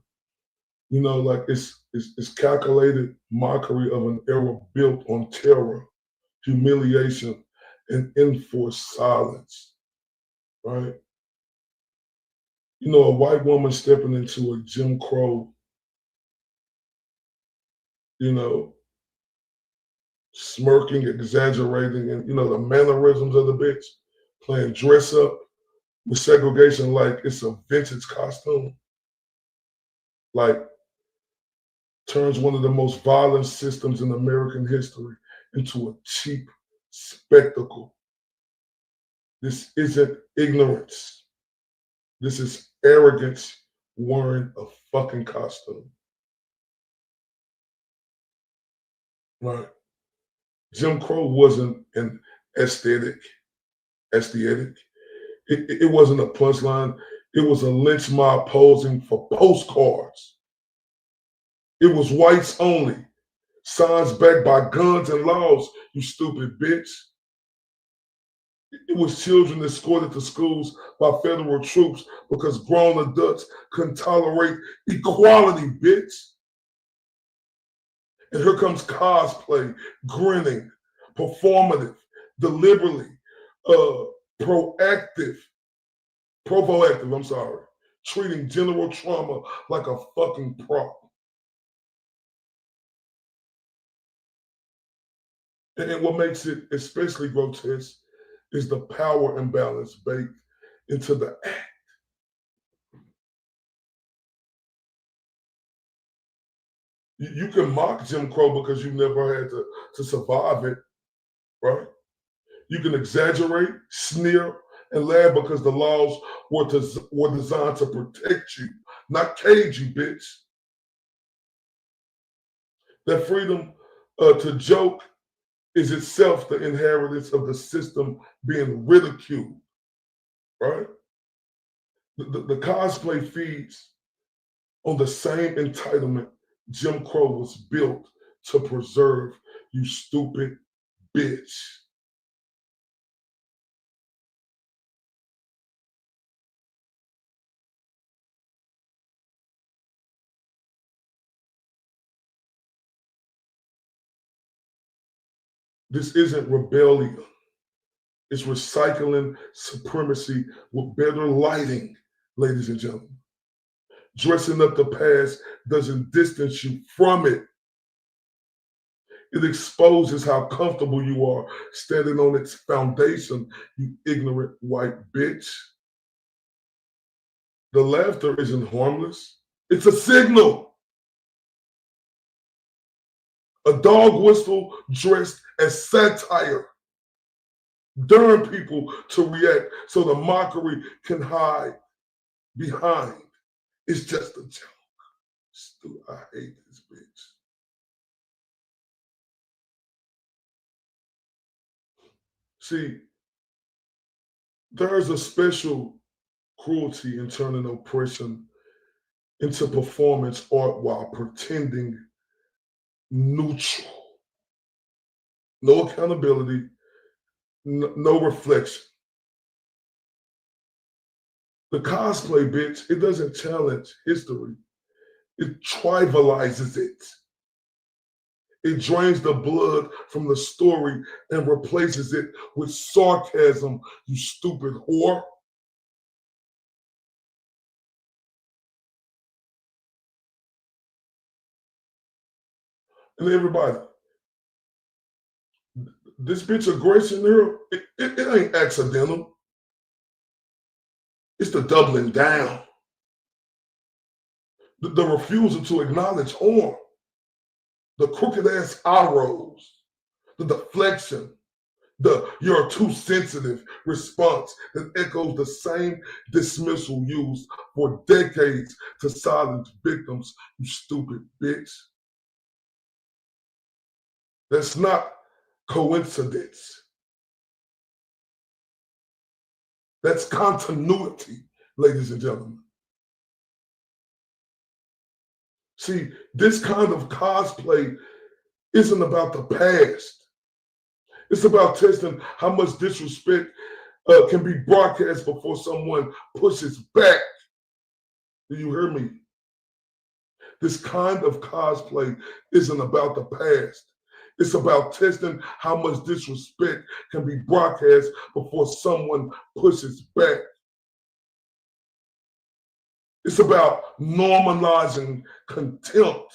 You know, like it's calculated mockery of an era built on terror, humiliation, and enforced silence, right? You know, a white woman stepping into a Jim Crow, you know, smirking, exaggerating, and you know, the mannerisms of the bitch, playing dress up with segregation like it's a vintage costume. Like turns one of the most violent systems in American history into a cheap spectacle. This isn't ignorance. This is arrogance wearing a fucking costume. Right? Jim Crow wasn't an aesthetic. It wasn't a punchline. It was a lynch mob posing for postcards. It was whites only. Signs backed by guns and laws, you stupid bitch. It was children escorted to schools by federal troops because grown adults couldn't tolerate equality, bitch. And here comes cosplay, grinning, performative, deliberately, provoactive, treating general trauma like a fucking prop. And what makes it especially grotesque is the power imbalance baked into the act. You can mock Jim Crow because you never had to survive it, right? You can exaggerate, sneer, and laugh because the laws were designed to protect you, not cage you, bitch. That freedom to joke is itself the inheritance of the system being ridiculed, right? The cosplay feeds on the same entitlement Jim Crow was built to preserve, you stupid bitch. This isn't rebellion. It's recycling supremacy with better lighting, ladies and gentlemen. Dressing up the past doesn't distance you from it. It exposes how comfortable you are standing on its foundation, you ignorant white bitch. The laughter isn't harmless. It's a signal. A dog whistle dressed as satire. Daring people to react so the mockery can hide behind. It's just a joke. I hate this bitch. See, there's a special cruelty in turning oppression into performance art while pretending neutral. No accountability, no reflection. The cosplay, bitch, it doesn't challenge history. It trivializes it. It drains the blood from the story and replaces it with sarcasm, you stupid whore. And everybody, this bitch aggression here, it ain't accidental. It's the doubling down. The refusal to acknowledge harm. The crooked ass eye rolls. The deflection. The "you're too sensitive" response that echoes the same dismissal used for decades to silence victims, you stupid bitch. That's not coincidence. That's continuity, ladies and gentlemen. See, this kind of cosplay isn't about the past. It's about testing how much disrespect can be broadcast before someone pushes back. Do you hear me? This kind of cosplay isn't about the past. It's about testing how much disrespect can be broadcast before someone pushes back. It's about normalizing contempt,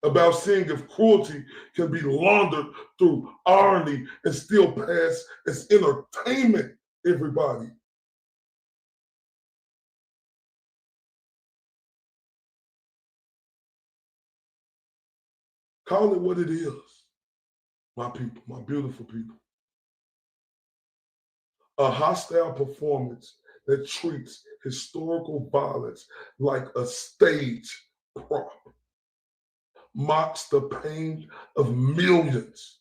about seeing if cruelty can be laundered through irony and still pass as entertainment, everybody. Call it what it is, my people, my beautiful people. A hostile performance that treats historical violence like a stage prop, mocks the pain of millions,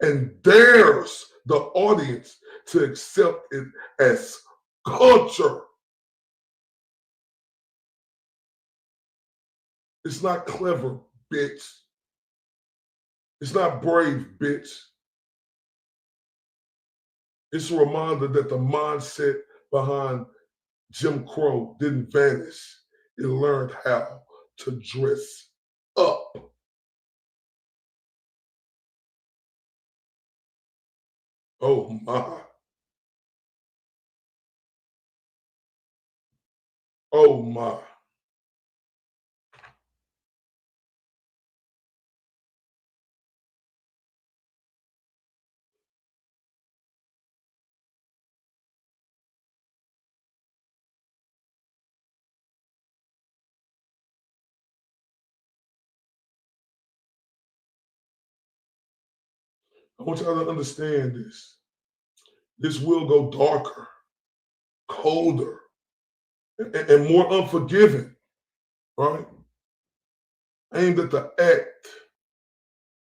and dares the audience to accept it as culture. It's not clever, bitch. It's not brave, bitch. It's a reminder that the mindset behind Jim Crow didn't vanish. It learned how to dress up. Oh my. Oh my. I want y'all to understand this. This will go darker, colder, and more unforgiving, right? Aimed at the act,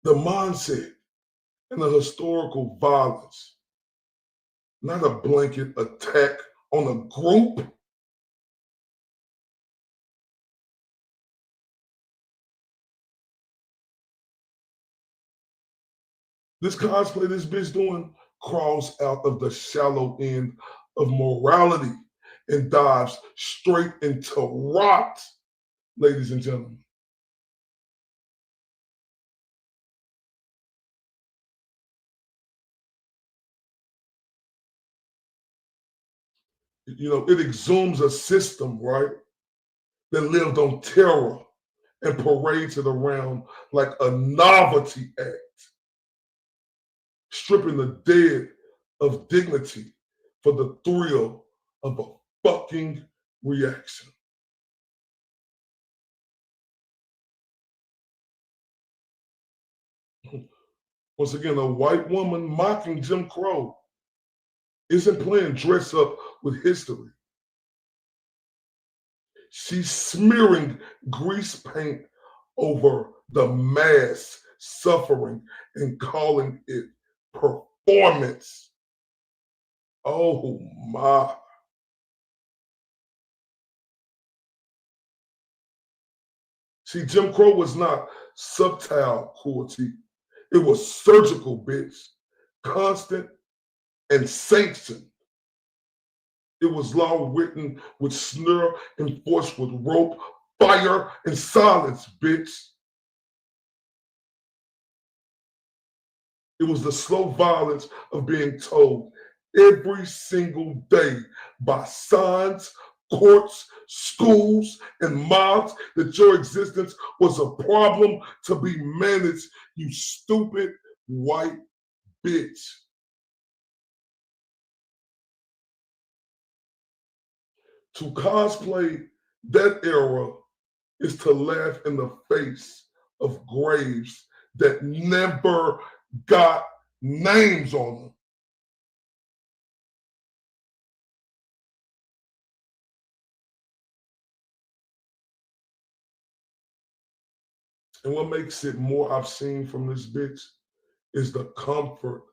the mindset, and the historical violence, not a blanket attack on a group. This cosplay this bitch doing crawls out of the shallow end of morality and dives straight into rot, ladies and gentlemen. You know, it exhumes a system, right, that lived on terror and parades it around like a novelty act, stripping the dead of dignity for the thrill of a fucking reaction. Once again, a white woman mocking Jim Crow isn't playing dress up with history. She's smearing grease paint over the mass suffering and calling it performance. Oh my. See, Jim Crow was not subtle cruelty. It was surgical, bitch, constant and sanctioned. It was law written with snare, enforced with rope, fire, and silence, bitch. It was the slow violence of being told every single day by signs, courts, schools, and mobs that your existence was a problem to be managed, you stupid white bitch. To cosplay that era is to laugh in the face of graves that never got names on them. And what makes it more obscene from this bitch is the comfort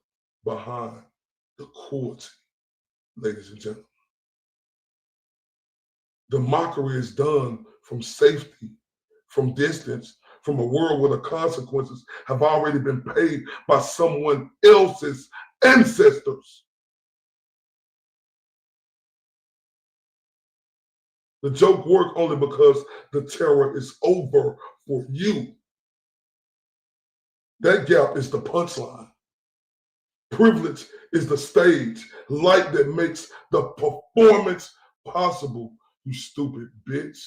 behind the cruelty, ladies and gentlemen. The mockery is done from safety, from distance, from a world where the consequences have already been paid by someone else's ancestors. The joke works only because the terror is over for you. That gap is the punchline. Privilege is the stage, light that makes the performance possible, you stupid bitch.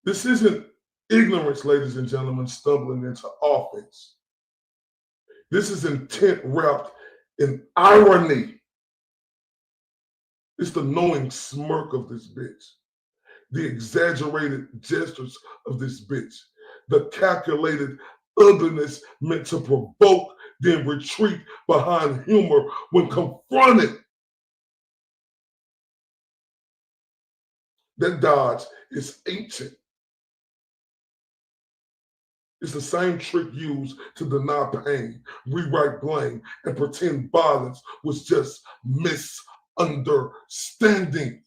This isn't ignorance, ladies and gentlemen, stumbling into offense. This is intent wrapped in irony. It's the knowing smirk of this bitch, the exaggerated gestures of this bitch, the calculated ugliness meant to provoke, then retreat behind humor when confronted. That dodge is ancient. It's the same trick used to deny pain, rewrite blame, and pretend violence was just misunderstanding.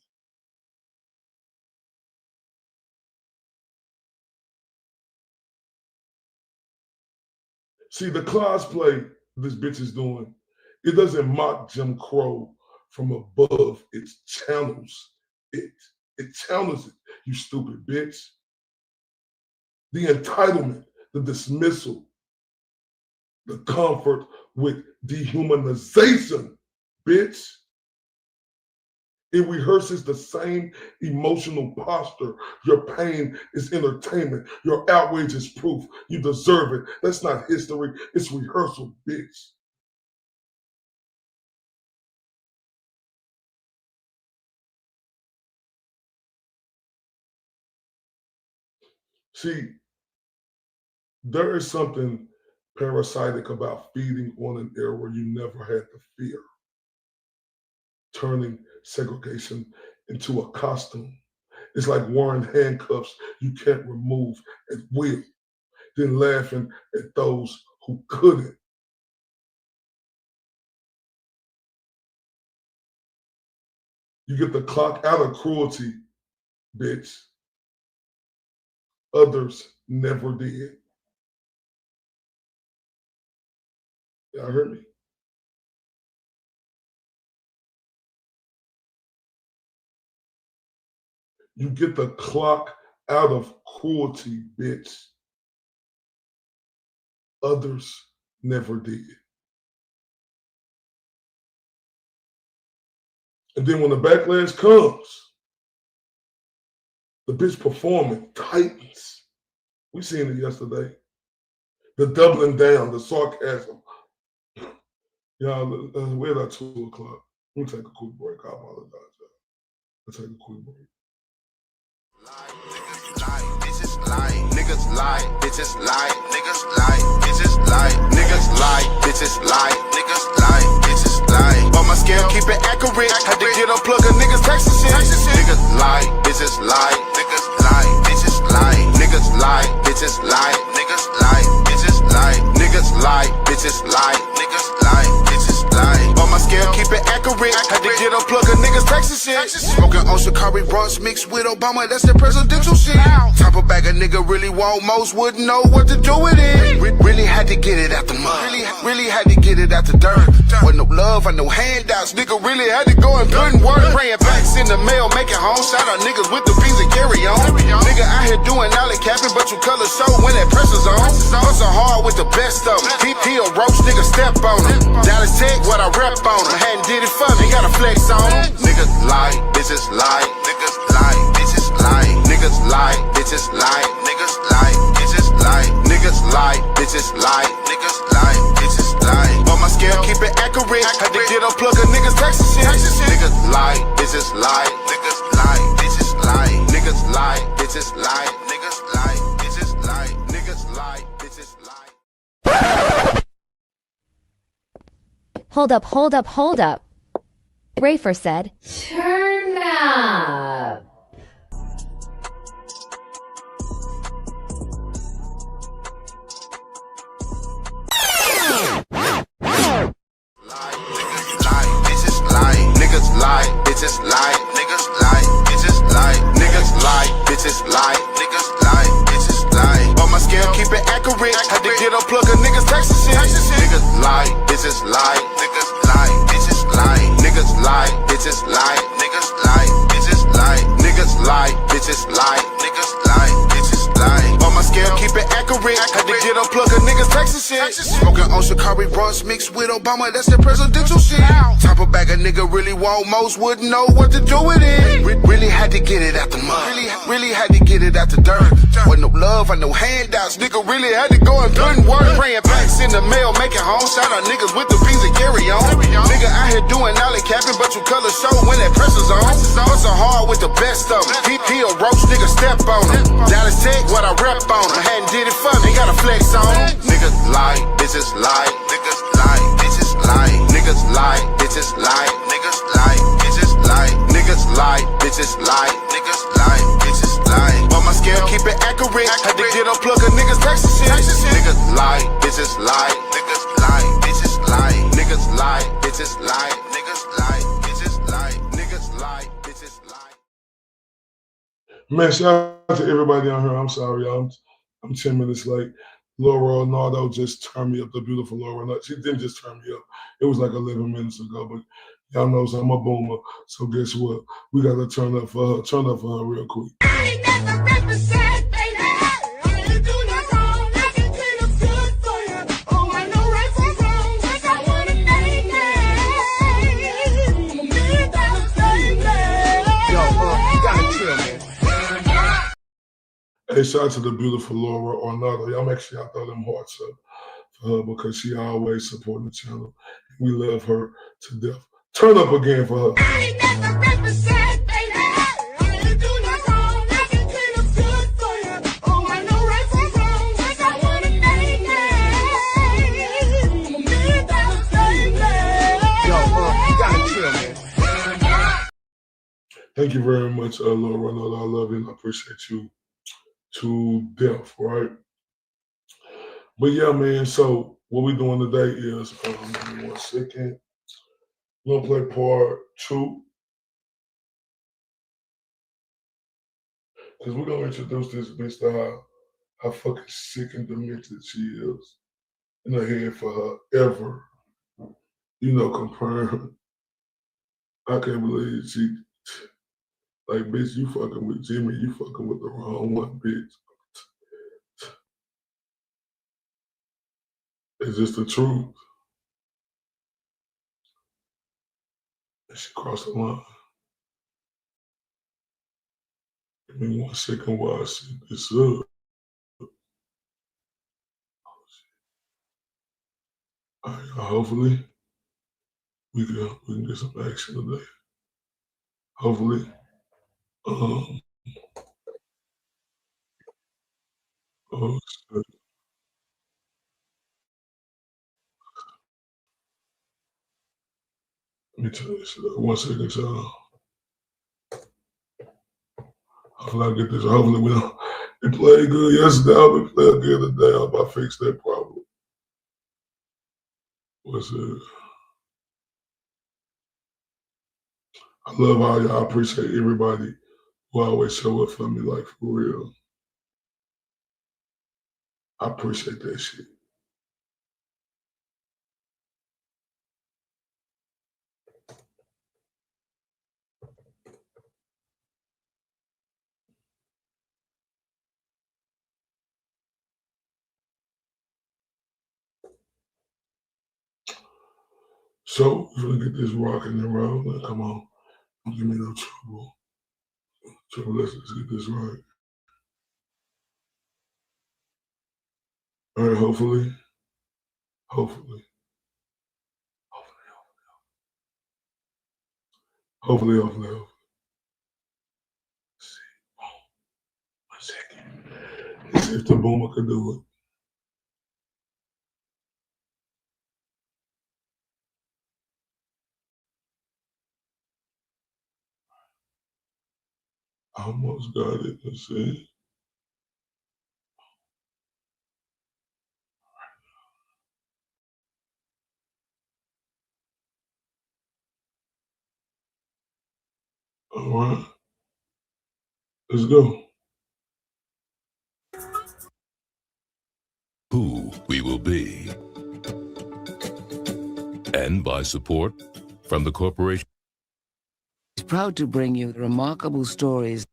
See, the cosplay this bitch is doing, it doesn't mock Jim Crow from above. It channels it. It channels it, you stupid bitch. The entitlement, the dismissal, the comfort with dehumanization, bitch. It rehearses the same emotional posture. Your pain is entertainment. Your outrage is proof. You deserve it. That's not history. It's rehearsal, bitch. See, there is something parasitic about feeding on an era you never had to fear, turning segregation into a costume. It's like wearing handcuffs you can't remove at will, then laughing at those who couldn't. You get the clock out of cruelty, bitch. Others never did. Y'all heard me? You get the clock out of cruelty, bitch. Others never did. And then when the backlash comes, the bitch performing tightens. We seen it yesterday. The doubling down, the sarcasm. Y'all, we're at 2 o'clock. Let me take a quick break. I apologize, y'all. Let's take a quick break. Bitches lie, niggas lie, bitches lie, niggas lie, bitches lie, niggas lie, bitches lie, niggas lie, bitches lie. On my scale, keep it accurate. Had to get unplug a niggas texting shit. Niggas lie, bitches lie, niggas lie, bitches lie, niggas lie, bitches lie, niggas lie, bitches lie, niggas lie, bitches lie, niggas lie, bitches lie. On my scale, keep it accurate. Had to get unplug a niggas texting shit. Smoking on on Shikari runs mixed with Obama, that's the presidential shit. Type of bag a nigga really want, most wouldn't know what to do with it. Really had to get it out the mud, really had to get it out the dirt. Wasn't no love or no handouts, nigga really had to go and put in work. Praying backs in the mail, making home, shout out niggas with the beans and carry on. Nigga out here doing alley capping, but you color show when that pressure's on. Hustle hard with the best of them, he a roach, nigga step on him. Dallas Tech, what I rep on him, hadn't did it for me, gotta flex on him. Niggas lie, bitches lie, niggas lie, bitches lie, niggas lie, bitches lie, niggas lie, bitches lie, niggas lie, bitches lie, niggas lie, bitches lie. On my scale, keep it accurate, had to get unplug a niggas Texas shit. Niggas lie, bitches lie, niggas lie, bitches lie, niggas lie, bitches lie, niggas lie, bitches lie, niggas lie, bitches lie. Hold up, hold up, hold up. Rafer said, turn up. Bitches lie, niggas lie, bitches lie, niggas lie, bitches lie, niggas lie, bitches lie. On my scale, keep it accurate, had to get unplug a niggas Texas shit. Niggas lie, bitches lie, niggas lie, bitches lie, niggas lie, bitches lie, niggas lie, bitches lie, niggas lie, bitches lie, niggas lie, bitches lie. On my scale, keep it accurate, had to get unplug a niggas Texas shit. Smoking on Shikari runs mixed with Obama, that's the presidential shit. Type of bag a nigga really want, most wouldn't know what to do with it. Really had to get it out the mud, really had to get it out the dirt. Wasn't no love or no handouts, nigga really had to go and put in work. Praying backs in the mail, making home, shout out niggas with the beans and carry on. Nigga out here doing alley capping, but you color show when that pressure's on. Hustle hard with the best of them, he a roach, nigga step on him. Dallas Tech, what I rep on him, hadn't did it for me, gotta flex on him. Niggas lie, bitches lie, niggas lie, bitches lie, niggas lie, bitches lie, niggas lie, bitches lie, niggas lie, bitches lie, niggas lie, bitches lie. On my scale, keep it accurate, had to get unplug a niggas Texas shit. Niggas lie, bitches lie, niggas lie, bitches lie, niggas lie, bitches lie, niggas lie, bitches lie, niggas lie, bitches lie. Man, shout out to everybody out here. I'm sorry, y'all. I'm 10 minutes late. Laura Arnaldo just turned me up, the beautiful Laura Arnaldo. She didn't just turn me up. It was like 11 minutes ago, but y'all knows I'm a boomer. So guess what? We got to turn up for her real quick. I ain't never represent, baby. I ain't do no wrong. I can clean up good for you. Oh, I know right from wrong. Cause I wanna make it. Me that baby. Yo, you gotta chill, man. Hey, shout out to the beautiful Laura Arnaldo. Y'all make sure y'all throw them hearts up for her because she always supporting the channel. We love her to death. Turn up again for her. I ain't never represent, baby. I ain't do no wrong. I can clean up good for you. Oh, I know right from wrong. Cause I wanna make it. Me that baby. Yo, you gotta chill, man. Thank you very much, Laura Arnaldo. I love you and I appreciate you to death, right? But yeah, man, so what we doing today is, give me 1 second. We're gonna play part 2. Because we're gonna introduce this bitch to how fucking sick and demented she is in her head for her ever, comparing. I can't believe she, like, bitch, you fucking with Jimmy, you fucking with the wrong one, bitch. It's just the truth. And she crossed the line. Give me 1 second while I set this up. All right, hopefully we can get some action today. Hopefully. Oh, shit. Let me turn this shit up. 1 second, y'all. Hopefully I get this. Hopefully we don't. It played good yesterday. I'll be playing good today. I hope I fix that problem. What's it? I love how y'all appreciate everybody who always show up for me, like for real. I appreciate that shit. So we're gonna get this rocking and rolling. Come on, don't give me no trouble. So let's get this right. All right, hopefully. Hopefully, hopefully. Let's see. Oh, 1 second. Let's see if the boomer can do it. I almost got it. Let's see. All right, let's go. Who we will be. And by support from the corporation. Is proud to bring you remarkable stories.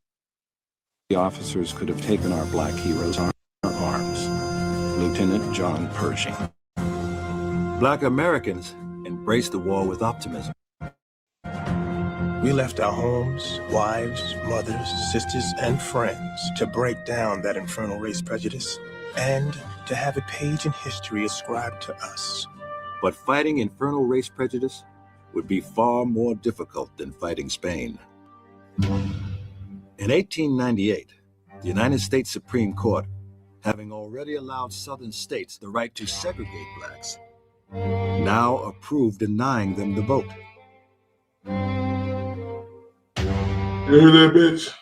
The officers could have taken our black heroes on our arms. Lieutenant John Pershing. Black Americans embraced the war with optimism. We left our homes, wives, mothers, sisters, and friends to break down that infernal race prejudice and to have a page in history ascribed to us. But fighting infernal race prejudice would be far more difficult than fighting Spain. In 1898, the United States Supreme Court, having already allowed southern states the right to segregate blacks, now approved denying them the vote. You hear that, bitch?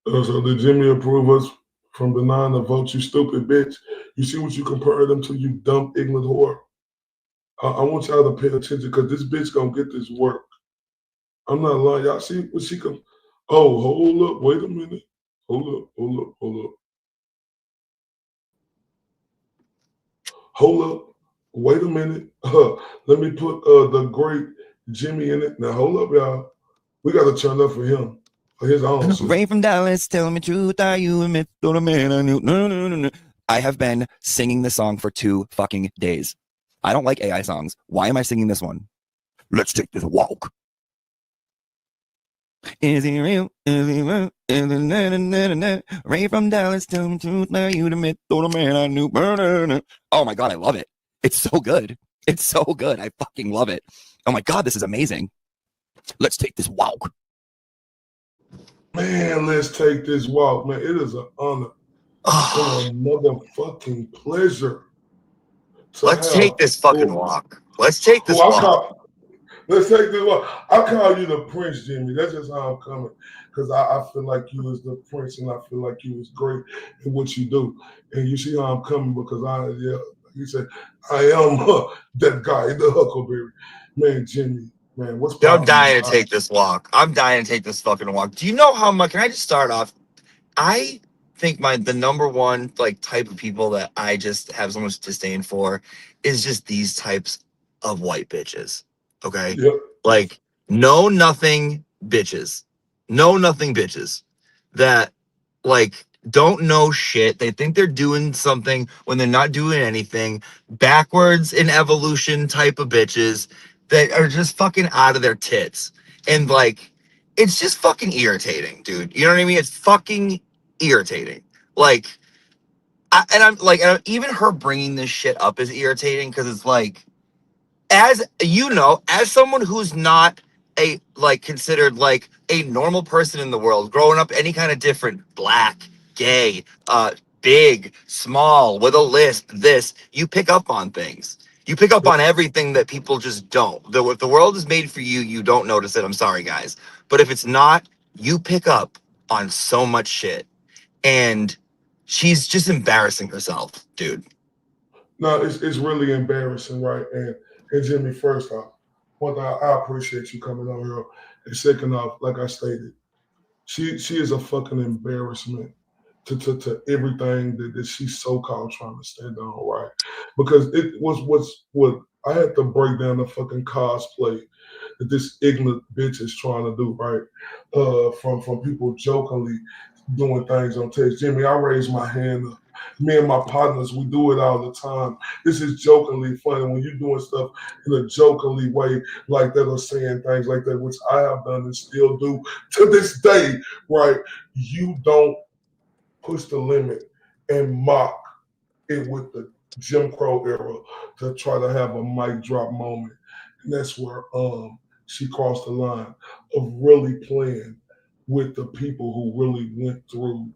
So did Jimmy approve us from denying the vote, you stupid bitch? You see what you compare them to, you dumb, ignorant whore? I want y'all to pay attention because this bitch gonna get this work. I'm not lying. Y'all see what she can. Oh, hold up. Wait a minute. Hold up. Wait a minute. Let me put the great Jimmy in it. Now, hold up, y'all. We got to turn up for him. For his own shit. Ray from Dallas, tell me truth, are you a myth or a man I knew? No. I have been singing this song for 2 fucking days. I don't like AI songs. Why am I singing this one? Let's take this walk. Is he real? Is he real? Ray from Dallas, tell me truth, are you the myth or the man I knew? Oh my God, I love it. It's so good. It's so good. I fucking love it. Oh my God, this is amazing. Let's take this walk. Man, let's take this walk, man. It is an honor and a motherfucking pleasure. Let's take this fucking walk. Let's take this walk. Let's take this walk. I call you the Prince, Jimmy. That's just how I'm coming. Because I feel like you is the Prince and I feel like you is great in what you do. And you see how I'm coming because you said, I am that guy, the Huckleberry. Man, Jimmy, man, what's I'm dying to take this walk. I'm dying to take this fucking walk. Do you know how much? Can I just start off? I think the number one like type of people that I just have so much disdain for is just these types of white bitches. Okay? Yep. Like know nothing bitches. Know nothing bitches that like don't know shit. They think they're doing something when they're not doing anything. Backwards in evolution type of bitches that are just fucking out of their tits. And like, it's just fucking irritating, dude. You know what I mean? It's fucking irritating. Like, even her bringing this shit up is irritating because it's like, as you know, as someone who's not a like considered like a normal person in the world, growing up any kind of different, black, gay, big, small, with a lisp, you pick up on things. You pick up on everything that people just don't. If the world is made for you, you don't notice it. I'm sorry, guys. But if it's not, you pick up on so much shit. And she's just embarrassing herself, dude. No, it's really embarrassing, right? And Jimmy, first off, One, I appreciate you coming on here. And second off, like I stated, she is a fucking embarrassment to everything that she's so called trying to stand on, right? Because it was what I had to break down the fucking cosplay that this ignorant bitch is trying to do, right? From people jokingly doing things on text. Jimmy, I raised my hand up. Me and my partners, we do it all the time. This is jokingly funny when you're doing stuff in a jokingly way like that or saying things like that, which I have done and still do to this day, right? You don't push the limit and mock it with the Jim Crow era to try to have a mic drop moment. And that's where she crossed the line of really playing with the people who really went through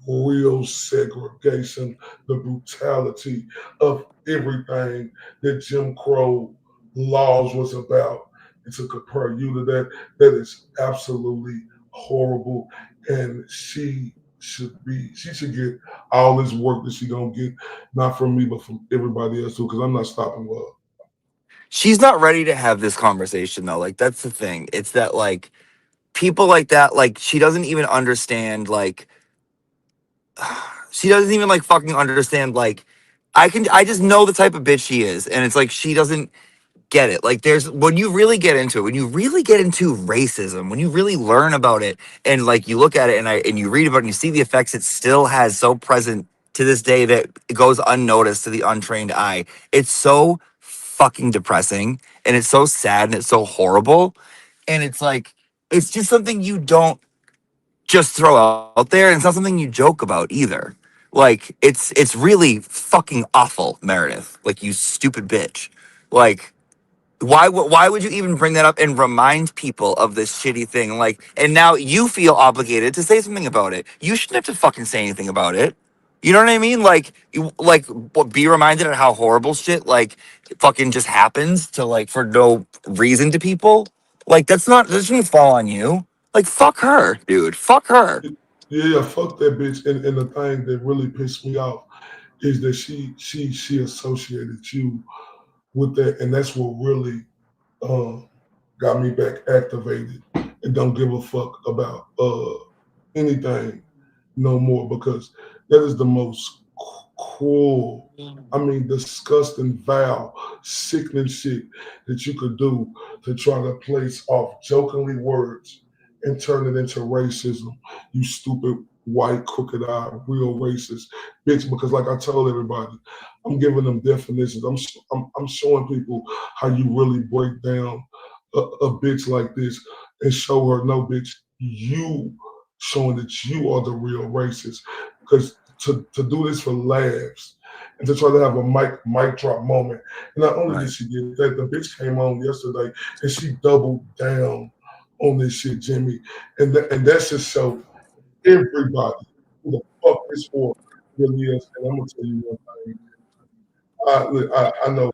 real segregation, the brutality of everything that Jim Crow laws was about. And to compare you to that, that is absolutely horrible. And she should get all this work that she gonna get, not from me, but from everybody else too, because I'm not stopping her. She's not ready to have this conversation though. Like that's the thing. It's that like people like that, like she doesn't even understand like she doesn't even like fucking understand like I just know the type of bitch she is. And it's like she doesn't get it. Like there's when you really get into it, when you really get into racism, when you really learn about it and like you look at it and you read about it and you see the effects it still has so present to this day that it goes unnoticed to the untrained eye. It's so fucking depressing and it's so sad and it's so horrible. And it's like it's just something you don't just throw out there and it's not something you joke about either. Like it's really fucking awful, Meredith. Like you stupid bitch. Like why would you even bring that up and remind people of this shitty thing? Like, and now you feel obligated to say something about it. You shouldn't have to fucking say anything about it. You know what I mean? Like, be reminded of how horrible shit like fucking just happens to like for no reason to people. Like, that shouldn't fall on you. Like, fuck her, dude. Fuck her. Yeah, fuck that bitch. And the thing that really pissed me off is that she associated you with that, and that's what really got me back activated and don't give a fuck about anything no more, because that is the most cruel, I mean, disgusting, vile, sickening shit that you could do to try to place off jokingly words and turn it into racism. You stupid white crooked eye, real racist bitch. Because like I told everybody, I'm giving them definitions. I'm showing people how you really break down a bitch like this and show her, no, bitch, you showing that you are the real racist. Because to do this for laughs and to try to have a mic drop moment. And not only did she get that, the bitch came on yesterday and she doubled down on this shit, Jimmy. And that should show everybody who the fuck this for really is. And I'm gonna tell you one thing. I know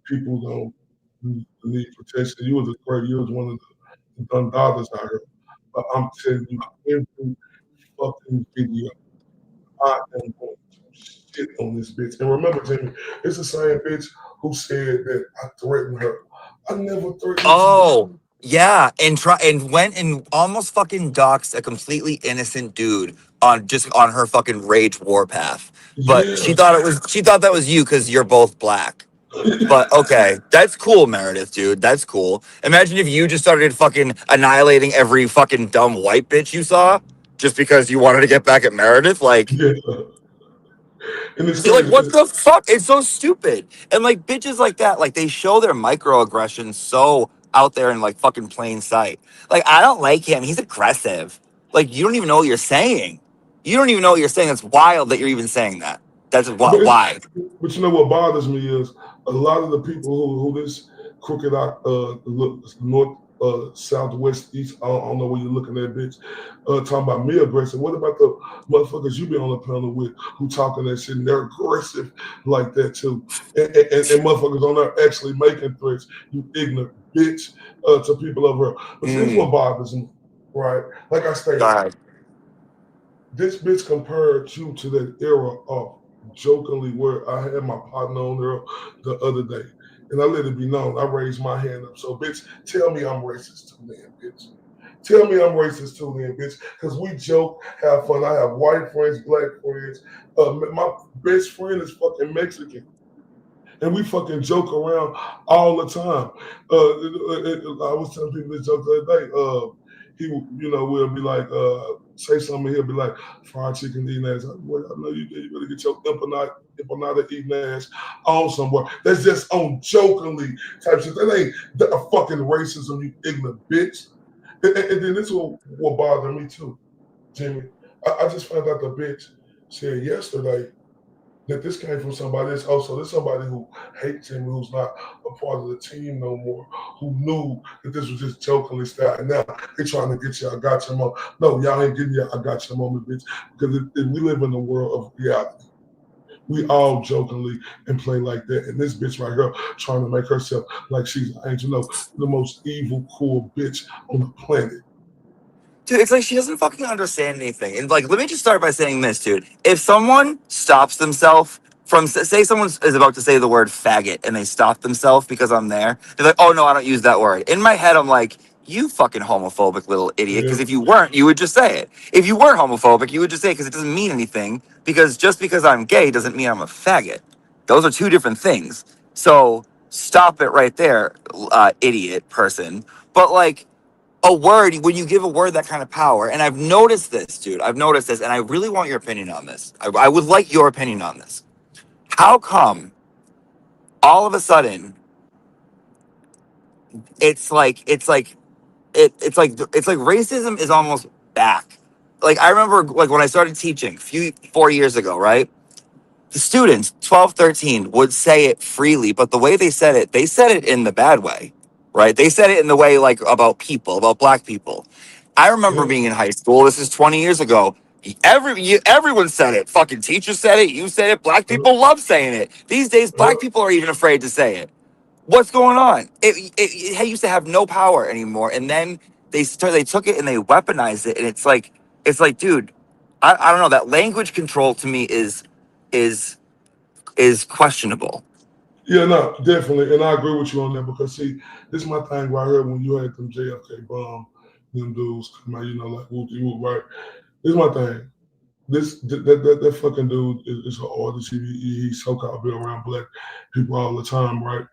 people don't need protection. You was one of the done daughters out here. But I'm telling you, every fucking video, I am going to shit on this bitch. And remember, Jimmy, it's the same bitch who said that I threatened her. I never threatened you. Oh, yeah, and went and almost fucking doxed a completely innocent dude on her fucking rage warpath. But Yeah. she thought that was you because you're both black. But okay, that's cool, Meredith, dude. That's cool. Imagine if you just started fucking annihilating every fucking dumb white bitch you saw just because you wanted to get back at Meredith. Like, Yeah. And it's you're like, crazy. what the fuck? It's so stupid. And like bitches like that, like they show their microaggressions so out there in like fucking plain sight. Like, I don't like him. He's aggressive. Like, you don't even know what you're saying. You don't even know what you're saying. It's wild that you're even saying that. That's why. But you know what bothers me is a lot of the people who this crooked north, southwest, east, I don't know where you're looking at, bitch, talking about me aggressive. What about the motherfuckers you be on the panel with who talking that shit and they're aggressive like that too? And motherfuckers on there actually making threats, you ignorant bitch, to people over here. But here's what bothers me, right? Like I stated, this bitch compared you to that era of jokingly where I had my partner on there the other day. and I let it be known. I raised my hand up. So, bitch, tell me I'm racist too, then, bitch. Tell me I'm racist too, then, bitch. Because we joke, have fun. I have white friends, black friends. My best friend is fucking Mexican. And we fucking joke around all the time. I was telling people this joke the other day. He, will be like, say something, he'll be like, fried chicken eating ass. Boy, I know you did. You better get your empanada eating ass on somewhere. That's just on jokingly type shit. That ain't a fucking racism, you ignorant bitch. And then this will bother me too, Jimmy. I just found out the bitch said yesterday that this came from somebody else. Also, there's somebody who hates him, who's not a part of the team no more, who knew that this was just jokingly style. And now they're trying to get you, I got your moment. No, y'all ain't getting your I got your moment, bitch. Because we live in the world of reality. We all jokingly and play like that. And this bitch right here trying to make herself like she's an angel. No, the most evil, cool bitch on the planet. Dude, it's like she doesn't fucking understand anything. And like, let me just start by saying this, dude. If someone stops themselves from, say someone is about to say the word faggot and they stop themselves because I'm there, they're like, oh no, I don't use that word. In my head, I'm like, you fucking homophobic little idiot. Because if you weren't, you would just say it. If you weren't homophobic, you would just say it because it doesn't mean anything. Because just because I'm gay doesn't mean I'm a faggot. Those are two different things. So stop it right there, idiot person. But like, a word, when you give a word that kind of power, and I've noticed this, dude, and I really want your opinion on this. I would like your opinion on this. How come all of a sudden it's like racism is almost back? Like I remember like when I started teaching 4 years ago, right? The students, 12, 13, would say it freely, but the way they said it in the bad way, right? They said it in the way like about people, about black people. I remember being in high school. This is 20 years ago. Everyone said it. Fucking teachers said it. You said it. Black people love saying it. These days, black people are even afraid to say it. What's going on? It used to have no power anymore, and then they took it and they weaponized it, and it's like, dude, I don't know. That language control to me is questionable. Yeah, no, definitely. And I agree with you on that because, see, this is my thing right here when you had them JFK bomb, them dudes come out, like whoopty whoop, right? This is my thing. That fucking dude is an artist. He's so-called been around black people all the time, right?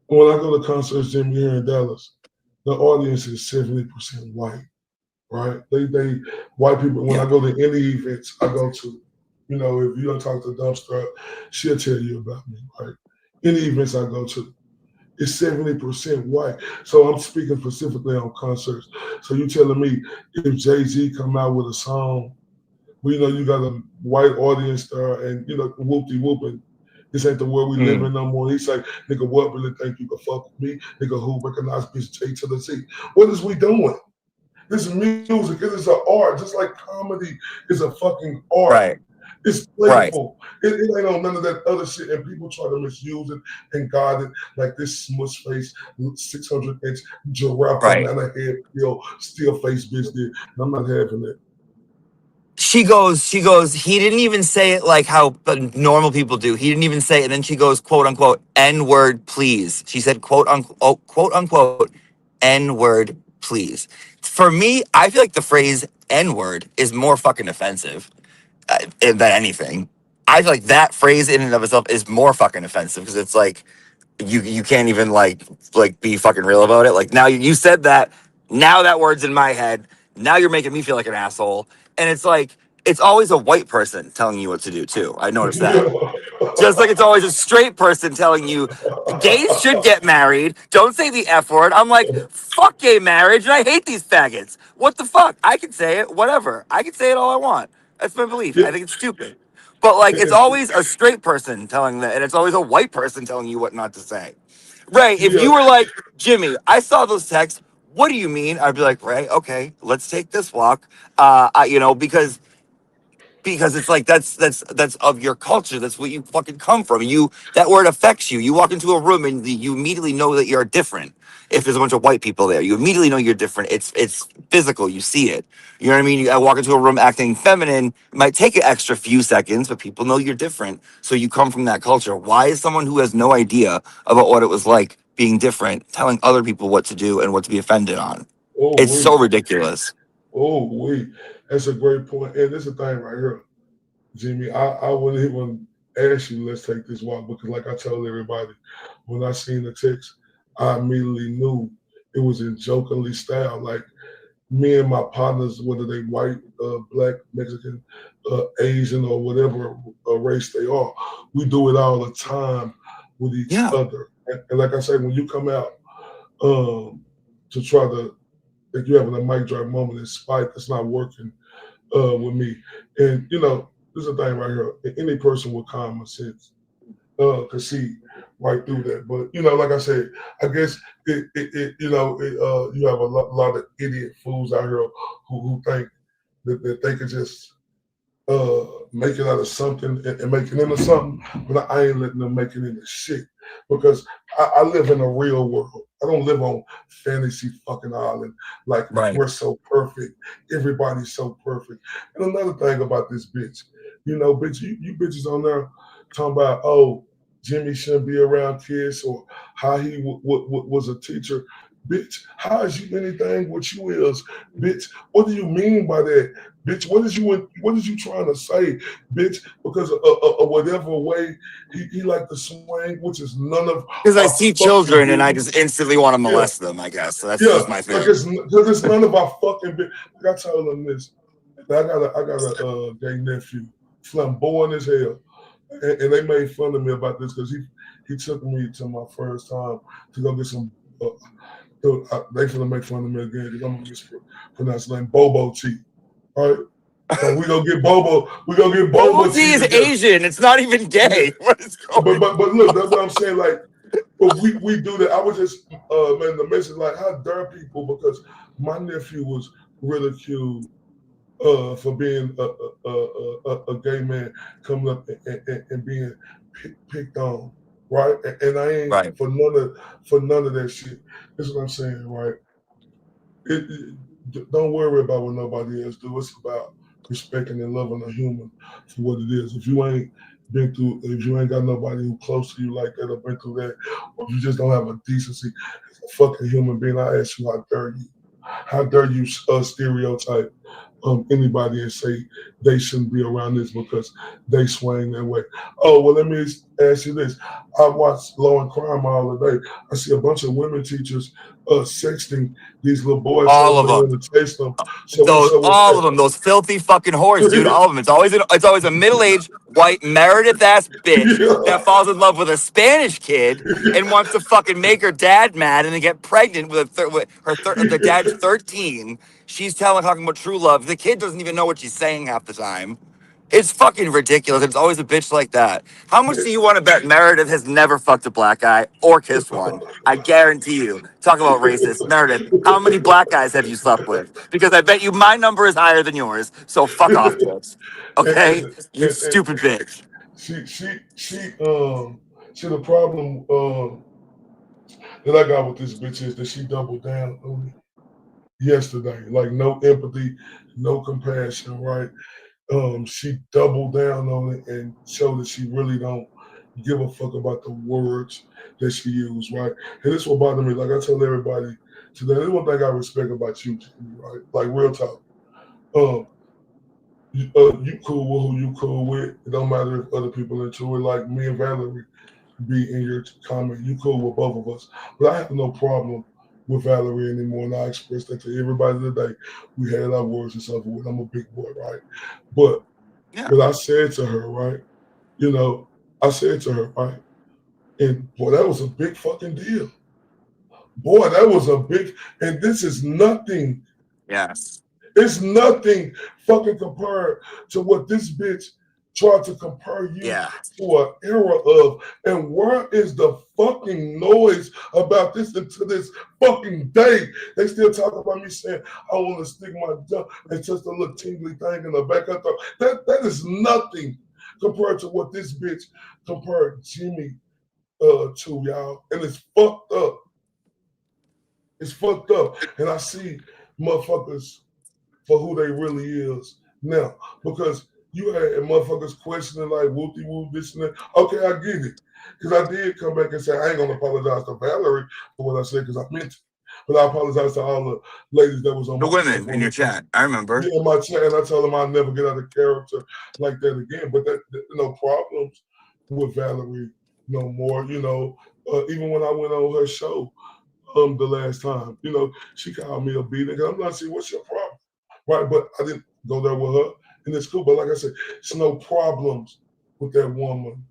When I go to concerts, Jimmy, here in Dallas, the audience is 70% white, right? They white people. When I go to any events I go to, if you don't talk to Dumpster, she'll tell you about me, right? Any events I go to, it's 70% white. So I'm speaking specifically on concerts. So you telling me if Jay-Z come out with a song, well, you got a white audience there and, whoopty whooping. This ain't the world we live in no more. He's like, nigga, what really think you can fuck with me? Nigga, who recognize bitch J to the Z? What is we doing? This is music. It is an art. Just like comedy is a fucking art. Right. It's playful. It ain't on none of that other shit. And people try to misuse it and guide it like this smush face, 600-inch giraffe, banana head, still face bitch did. And I'm not having it. She goes, he didn't even say it like how normal people do. He didn't even say it. And then she goes, quote unquote, N-word, please. She said, quote unquote, N-word, please. For me, I feel like the phrase N-word is more fucking offensive than anything. I feel like that phrase in and of itself is more fucking offensive because it's like, you can't even like be fucking real about it. Like now you said that, now that word's in my head. Now you're making me feel like an asshole. And it's like, it's always a white person telling you what to do too. I noticed that. Just like it's always a straight person telling you gays should get married. Don't say the F word. I'm like, fuck gay marriage. And I hate these faggots. What the fuck? I can say it, whatever. I can say it all I want. That's my belief. I think it's stupid. But like, it's always a straight person telling that, and it's always a white person telling you what not to say. Ray, if you were like, Jimmy, I saw those texts. What do you mean? I'd be like, Ray, okay, let's take this walk. Because because it's like that's of your culture. That's what you fucking come from. That word affects you. You walk into a room and you immediately know that you're different. If there's a bunch of white people there, you immediately know you're different. It's physical. You see it. You know what I mean? I walk into a room acting feminine. It might take an extra few seconds, but people know you're different. So you come from that culture. Why is someone who has no idea about what it was like being different telling other people what to do and what to be offended on? Oh, It's wait. so ridiculous. Oh, wait. That's a great point. And this is the thing right here, Jimmy. I wouldn't even ask you, let's take this walk, because like I told everybody, when I seen the text, I immediately knew it was in jokingly style. Like me and my partners, whether they white, black, Mexican, Asian, or whatever race they are, we do it all the time with each other. And like I say, when you come out to try to, if you're having a mic drop moment in spite, it's not working with me. And you know, this is the thing right here. Any person with common sense could see right through that. But you know, like I said, I guess you have a lot of idiot fools out here who think that they could just make it out of something and make it into something. But I ain't letting them make it into shit, because I live in a real world. I don't live on fantasy fucking island like we're so perfect. Everybody's so perfect. And another thing about this bitch, you know, bitch, you bitches on there talking about, oh, Jimmy shouldn't be around kids, or how he was a teacher. Bitch, how is you anything what you is? Bitch, what do you mean by that? Bitch, what is you trying to say, bitch? Because of whatever way he like to swing, which is none of Because I our see fucking children and I business. just instantly want to molest them, I guess. So that's Yeah, just my thing. like it's none of our fucking business. Like I told him this. I got a gay nephew, flamboyant as hell, and they made fun of me about this because he took me to my first time to go get some. They finna make fun of me again because I'm gonna mispronounce the name, Bobo tea. All right. So we gonna get Bobo. We gonna get Bobo Bobo tea is together. Asian. It's not even gay. What is going But look, that's what I'm saying. Like, but we do that. I was just man, the message like, how dare people? Because my nephew was ridiculed for being a gay man coming up and being picked on, right? And I ain't for none of that shit. This is what I'm saying, right? Don't worry about what nobody else do. It's about respecting and loving a human for what it is. If you ain't been through, if you ain't got nobody who close to you like that or been through that, or you just don't have a decency as a fucking human being, I ask you, how dare you? How dare you stereotype anybody and say they shouldn't be around this because they swing that way? Oh, well, let me ask you this. I watch Law and Crime all the day. I see a bunch of women teachers sexting these little boys. All of them. To chase them. So All of them. Those filthy fucking whores, dude. All of them. It's always a middle-aged white Meredith ass bitch that falls in love with a Spanish kid and wants to fucking make her dad mad and then get pregnant with the dad's 13. She's talking about true love. The kid doesn't even know what she's saying half the time. It's fucking ridiculous. It's always a bitch like that. How much do you want to bet Meredith has never fucked a black guy or kissed one? I guarantee you. Talk about racist. Meredith, how many black guys have you slept with? Because I bet you my number is higher than yours. So fuck off, bitch. Okay? You stupid bitch. The problem that I got with this bitch is that she doubled down on me yesterday. Like, no empathy, no compassion, right? She doubled down on it and showed that she really don't give a fuck about the words that she used, right? And this will bother me. Like I tell everybody today, there's one thing I respect about you, Jimmy, right? Like, real talk. You cool with who you cool with. It don't matter if other people into it. Like me and Valerie be in your comment. You cool with both of us. But I have no problem with Valerie anymore, and I expressed that to everybody today. We had our words and stuff. I'm a big boy, right? But I said to her, right? You know, I said to her, right? And boy, that was a big fucking deal. Boy, that was a big, and this is nothing. Yes. It's nothing fucking compared to what this bitch try to compare you Yeah. to an era of, and where is the fucking noise about this and to this fucking day? They still talk about me saying, I want to stick my jump and just a little tingly thing in the back. I thought that is nothing compared to what this bitch compared Jimmy to, y'all. And it's fucked up. It's fucked up. And I see motherfuckers for who they really is now. Because you had motherfuckers questioning like whoopty whoop, this and that. Okay, I get it. Because I did come back and say, I ain't going to apologize to Valerie for what I said because I meant it. But I apologize to all the ladies that was on The my women in your chat. I remember. Yeah, in my chat. And I told them I'll never get out of character like that again. But that no problems with Valerie no more. You know, even when I went on her show the last time, you know, she called me a beating. I'm not saying, what's your problem? Right, but I didn't go there with her, and it's cool. But like I said, it's no problems with that woman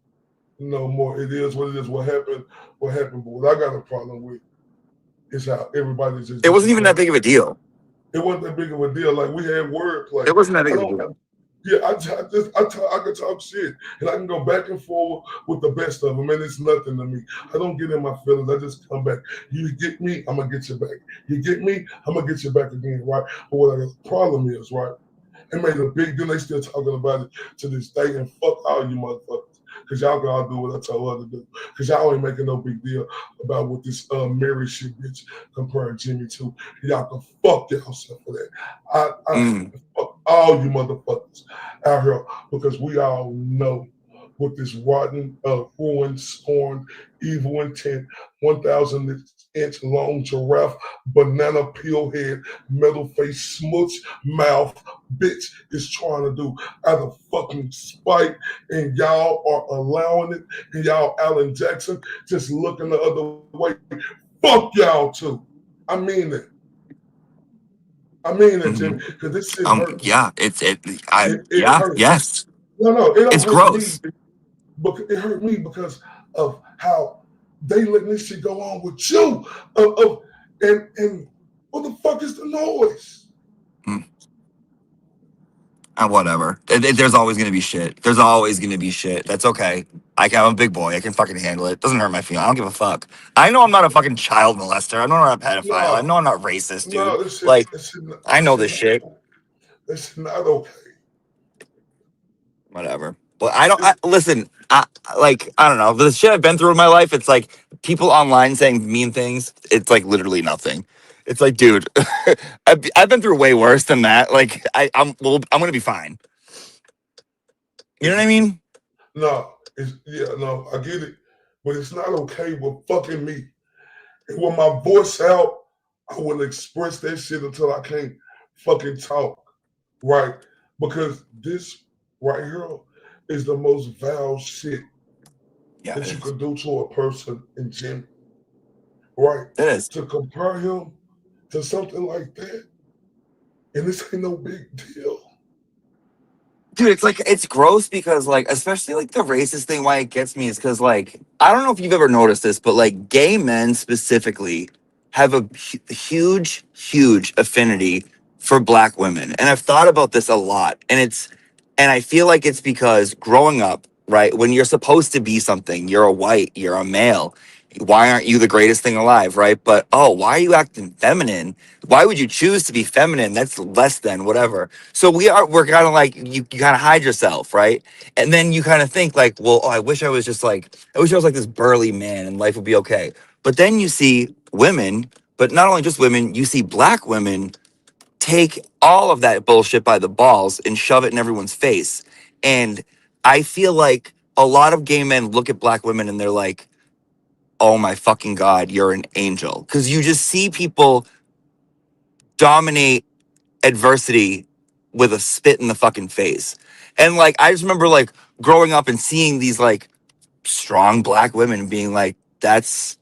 no more. It is what it is. What happened, what happened. But what I got a problem with is how everybody just. It wasn't even that big of a deal. It wasn't that big of a deal. Like we had wordplay. It wasn't that big of a deal. Yeah, I can talk shit, and I can go back and forward with the best of them, and it's nothing to me. I don't get in my feelings. I just come back. You get me, I'm gonna get you back. You get me, I'm gonna get you back again, right? But what the problem is, right? It made a big deal. They still talking about it to this day, and fuck all you motherfuckers. Because y'all can all do what I told her to do. Because y'all ain't making no big deal about what this Mary shit bitch comparing Jimmy to. Y'all can fuck yourself for that. I fuck all you motherfuckers out here because we all know what this rotten, ruined, scorned, evil intent, 1,000-inch long giraffe, banana peel head, metal face, smooch mouth bitch is trying to do out of fucking spite, and y'all are allowing it, and y'all Alan Jackson just looking the other way. Fuck y'all too. I mean it. I mean it, Jimmy, because this shit hurt me. Yeah, it hurt. yes. No, it don't It's hurt gross. me. But it hurt me because of how they letting this shit go on with you. And what the fuck is the noise? Whatever. There's always gonna be shit. There's always gonna be shit. That's okay. I'm a big boy. I can fucking handle it. Doesn't hurt my feelings. I don't give a fuck. I know I'm not a fucking child molester. I know I'm not a pedophile. I know I'm not racist, dude. No, this shit, like, not, I know this shit. It's not okay. Whatever. But listen. I don't know. The shit I've been through in my life. It's like people online saying mean things. It's like literally nothing. It's like, dude, I've been through way worse than that. Like, I'm gonna be fine. You know what I mean? No, I get it, but it's not okay with fucking me. And when my voice out, I will express that shit until I can't fucking talk, right? Because this right here is the most vile shit that you could do to a person in general, right? It is. To compare him to something like that, and this ain't no big deal. Dude, it's gross because like, especially like the racist thing, why it gets me is because like, I don't know if you've ever noticed this, but like gay men specifically have a huge affinity for black women. And I've thought about this a lot, and I feel like it's because growing up, right, when you're supposed to be something, you're a white, you're a male. Why aren't you the greatest thing alive, right? But, why are you acting feminine? Why would you choose to be feminine? That's less than whatever. So we're kind of like, you kind of hide yourself, right? And then you kind of think like, well, I wish I was like this burly man and life would be okay. But then you see women, but not only just women, you see black women take all of that bullshit by the balls and shove it in everyone's face. And I feel like a lot of gay men look at black women and they're like, oh my fucking God, you're an angel. Because you just see people dominate adversity with a spit in the fucking face. And like, I just remember like growing up and seeing these like strong black women and being like, that's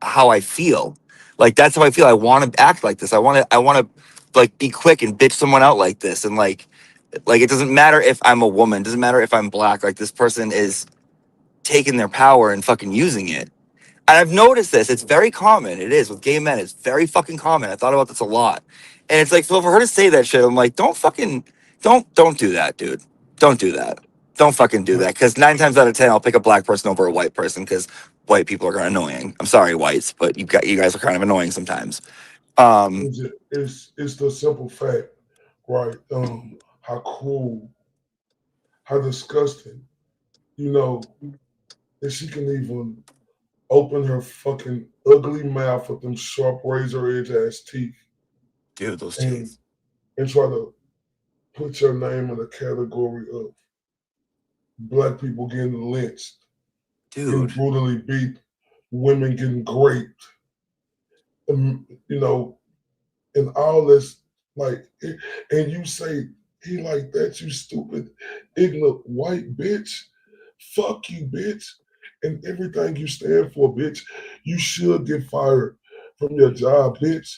how I feel. Like, that's how I feel. I want to act like this. I want to like be quick and bitch someone out like this. And like it doesn't matter if I'm a woman. It doesn't matter if I'm black. Like, this person is taking their power and fucking using it. And I've noticed this. It's very common. It is with gay men. It's very fucking common. I thought about this a lot. And it's like, so for her to say that shit, I'm like, don't do that, dude. Don't do that. Don't fucking do that. Because 9 times out of 10, I'll pick a black person over a white person because white people are kind of annoying. I'm sorry, whites, but you guys are kind of annoying sometimes. It's the simple fact, right? How cruel, how disgusting, you know, that she can even open her fucking ugly mouth with them sharp razor edge ass teeth. Dude, those teeth. And try to put your name in the category of black people getting lynched, getting brutally beat, women getting raped, and, you know, and all this, like, and you say he like that, you stupid, ignorant white bitch. Fuck you, bitch. And everything you stand for, bitch, you should get fired from your job, bitch.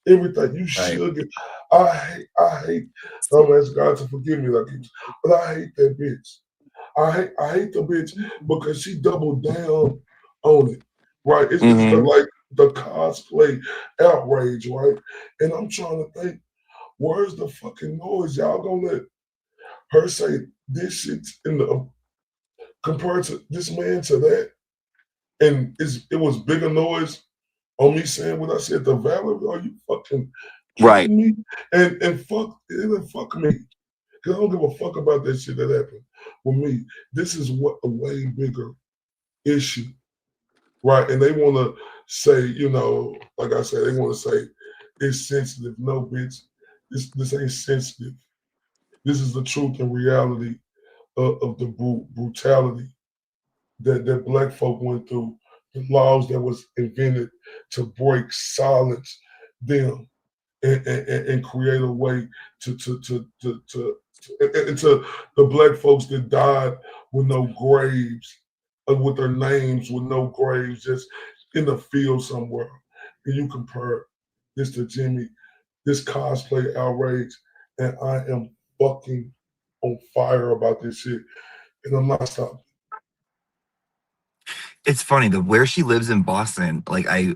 Everything you should get. I hate. I'm asking God to forgive me, like, but I hate that bitch. I hate the bitch because she doubled down on it. Right? It's like the cosplay outrage, right? And I'm trying to think, where's the fucking noise? Y'all gonna let her say this shit in the compared to this man to that? And it was bigger noise on me saying what I said to Valerie. Are you fucking kidding me? And fuck me. Cause I don't give a fuck about that shit that happened with me. This is what a way bigger issue. Right. And they wanna say, you know, like I said, they wanna say it's sensitive. No, bitch, this ain't sensitive. This is the truth and reality of the brutality that black folk went through, the laws that was invented to break, silence them, and create a way to the black folks that died with no graves, with their names with no graves, just in the field somewhere. And you compare this to Jimmy, this cosplay outrage, and I am fucking on fire about this shit, and I'm not stopping. It's funny, where she lives in Boston, like I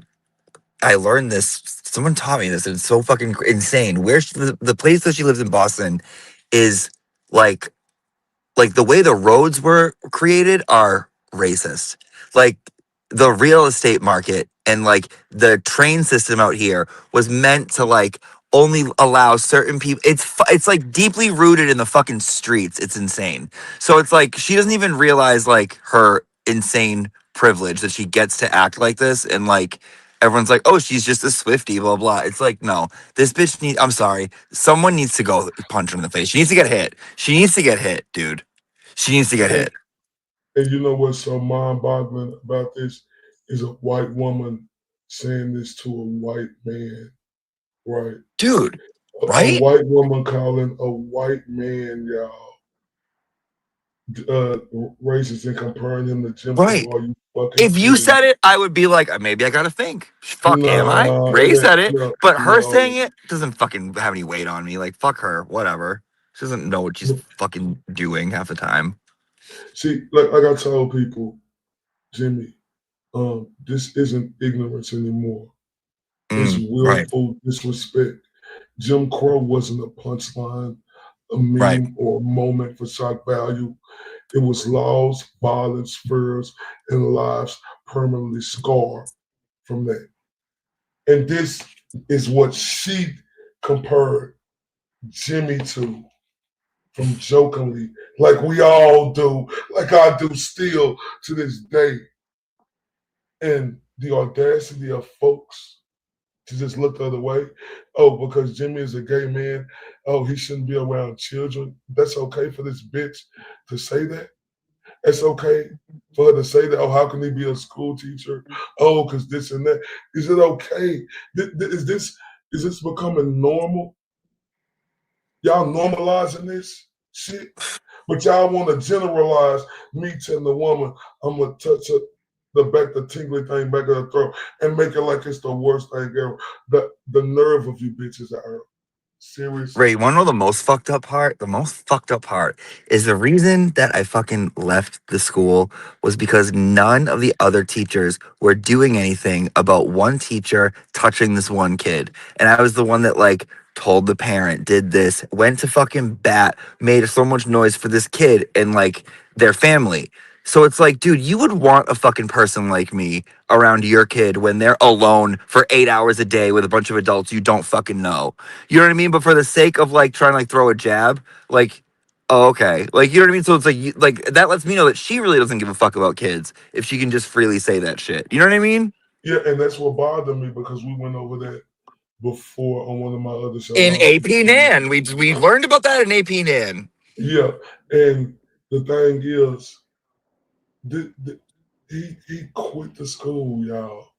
learned this, someone taught me this, and it's so fucking insane. The place that she lives in Boston is like the way the roads were created are racist. Like the real estate market and like the train system out here was meant to like only allow certain people. It's like deeply rooted in the fucking streets. It's insane. So it's like she doesn't even realize like her insane privilege that she gets to act like this, and like everyone's like, oh, she's just a Swiftie, blah blah. It's like, no, this bitch needs. I'm sorry, someone needs to go punch her in the face. She needs to get hit. She needs to get hit, dude. She needs to get hit. And you know what's so mind-boggling about this is a white woman saying this to a white man, right? Dude, right? A white woman calling a white man, y'all, racist and comparing him to Jim Right. Crow. You fucking if you said it, I would be like, maybe I gotta think. Fuck, am I? Ray said it, but her saying it doesn't fucking have any weight on me. Like, fuck her, whatever. She doesn't know what she's fucking doing half the time. See, like I told people, Jimmy, this isn't ignorance anymore. It's willful disrespect. Jim Crow wasn't a punchline, a meme, or a moment for shock value. It was laws, violence, fears, and lives permanently scarred from that. And this is what she compared Jimmy to, from jokingly, like we all do, like I do still to this day. And the audacity of folks to just look the other way. Oh, because Jimmy is a gay man. Oh, he shouldn't be around children. That's okay for this bitch to say that. It's okay for her to say that. Oh, how can he be a school teacher? Oh, because this and that. Is it okay? Is this becoming normal? Y'all normalizing this shit, but y'all want to generalize me telling the woman I'm gonna touch her. The tingly thing back of the throat and make it like it's the worst thing ever. The nerve of you bitches out here. Seriously. Ray, you wanna know the most fucked up part? The most fucked up part is the reason that I fucking left the school was because none of the other teachers were doing anything about one teacher touching this one kid. And I was the one that like told the parent, did this, went to fucking bat, made so much noise for this kid and like their family. So it's like, dude, you would want a fucking person like me around your kid when they're alone for 8 hours a day with a bunch of adults you don't fucking know. You know what I mean? But for the sake of like trying to like throw a jab, like, oh, okay. Like, you know what I mean? So it's like, like that lets me know that she really doesn't give a fuck about kids if she can just freely say that shit. You know what I mean? Yeah, and that's what bothered me because we went over that before on one of my other shows. In AP Nan. We learned about that in AP Nan. Yeah, and the thing is, he quit the school, y'all.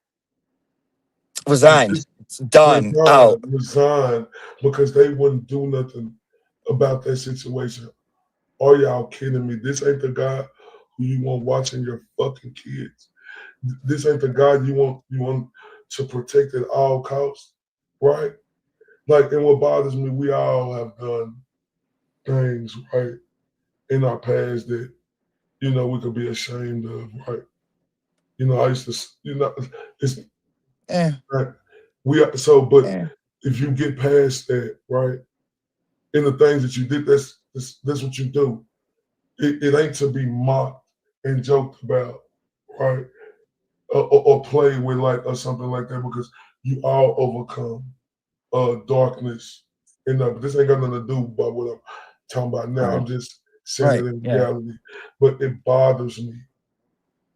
Resigned. It's done. Out. Resigned because they wouldn't do nothing about that situation. Are y'all kidding me? This ain't the guy who you want watching your fucking kids. This ain't the guy you want to protect at all costs, right? Like, and what bothers me, we all have done things, right, in our past that, you know, we could be ashamed of, right? You know, I used to, you know, it's, right? But if you get past that, right, and the things that you did, that's what you do. It ain't to be mocked and joked about, right? Or play with like or something like that because you all overcome darkness. And but this ain't got nothing to do about what I'm talking about now. I'm just saying it in reality. But it bothers me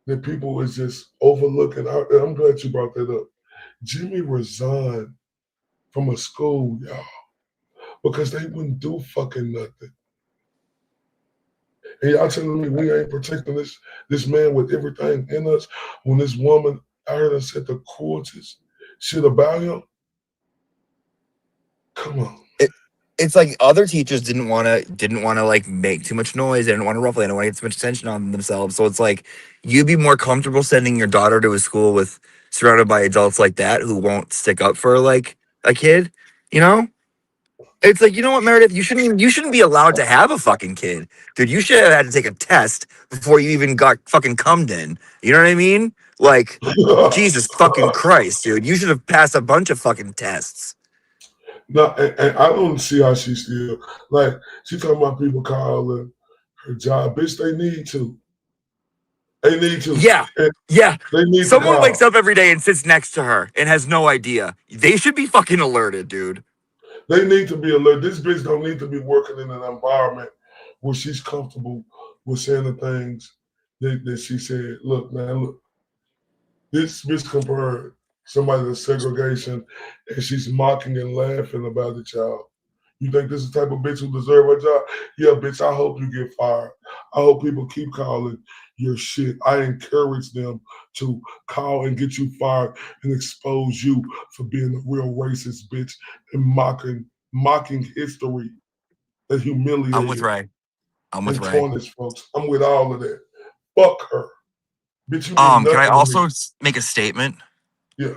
that people is just overlooking. I'm glad you brought that up. Jimmy resigned from a school, y'all, because they wouldn't do fucking nothing. And y'all telling me we ain't protecting this man with everything in us when this woman, I heard her said the cruelest shit about him. Come on. It's like other teachers didn't want to like make too much noise. They didn't want to ruffle. They didn't want to get too much attention on themselves. So it's like you'd be more comfortable sending your daughter to a school with surrounded by adults like that who won't stick up for like a kid. You know, it's like, you know what, Meredith, you shouldn't be allowed to have a fucking kid, dude. You should have had to take a test before you even got fucking cummed in. You know what I mean? Like, Jesus fucking Christ, dude. You should have passed a bunch of fucking tests. No, and I don't see how she still like. She talking about people calling her job, bitch. They need to. They need to. Yeah, yeah. They need Someone to wakes up every day and sits next to her and has no idea. They should be fucking alerted, dude. They need to be alert. This bitch don't need to be working in an environment where she's comfortable with saying the things that she said. Look, man, look. This bitch compared somebody to segregation, and she's mocking and laughing about it, y'all. You think this is the type of bitch who deserve a job? Yeah, bitch, I hope you get fired. I hope people keep calling your shit. I encourage them to call and get you fired and expose you for being a real racist bitch and mocking history and humiliating. I'm with Ray. I'm with Ray. Tarnish, folks. I'm with all of that. Fuck her. Bitch, you mean Can I nothing to also me. make a statement? Yeah.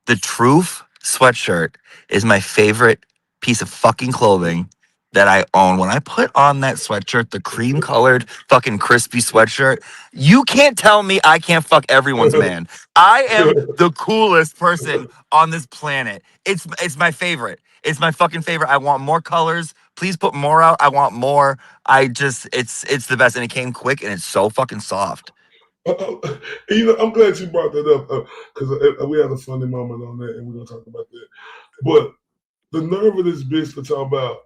The Truth sweatshirt is my favorite piece of fucking clothing that I own. When I put on that sweatshirt, the cream colored fucking crispy sweatshirt, you can't tell me I can't fuck everyone's man. I am the coolest person on this planet. It's my favorite. It's my fucking favorite. I want more colors. Please put more out. I want more. It's the best. And it came quick and it's so fucking soft. You know, I'm glad you brought that up because we had a funny moment on that, and we're gonna talk about that. But the nerve of this bitch to talk about,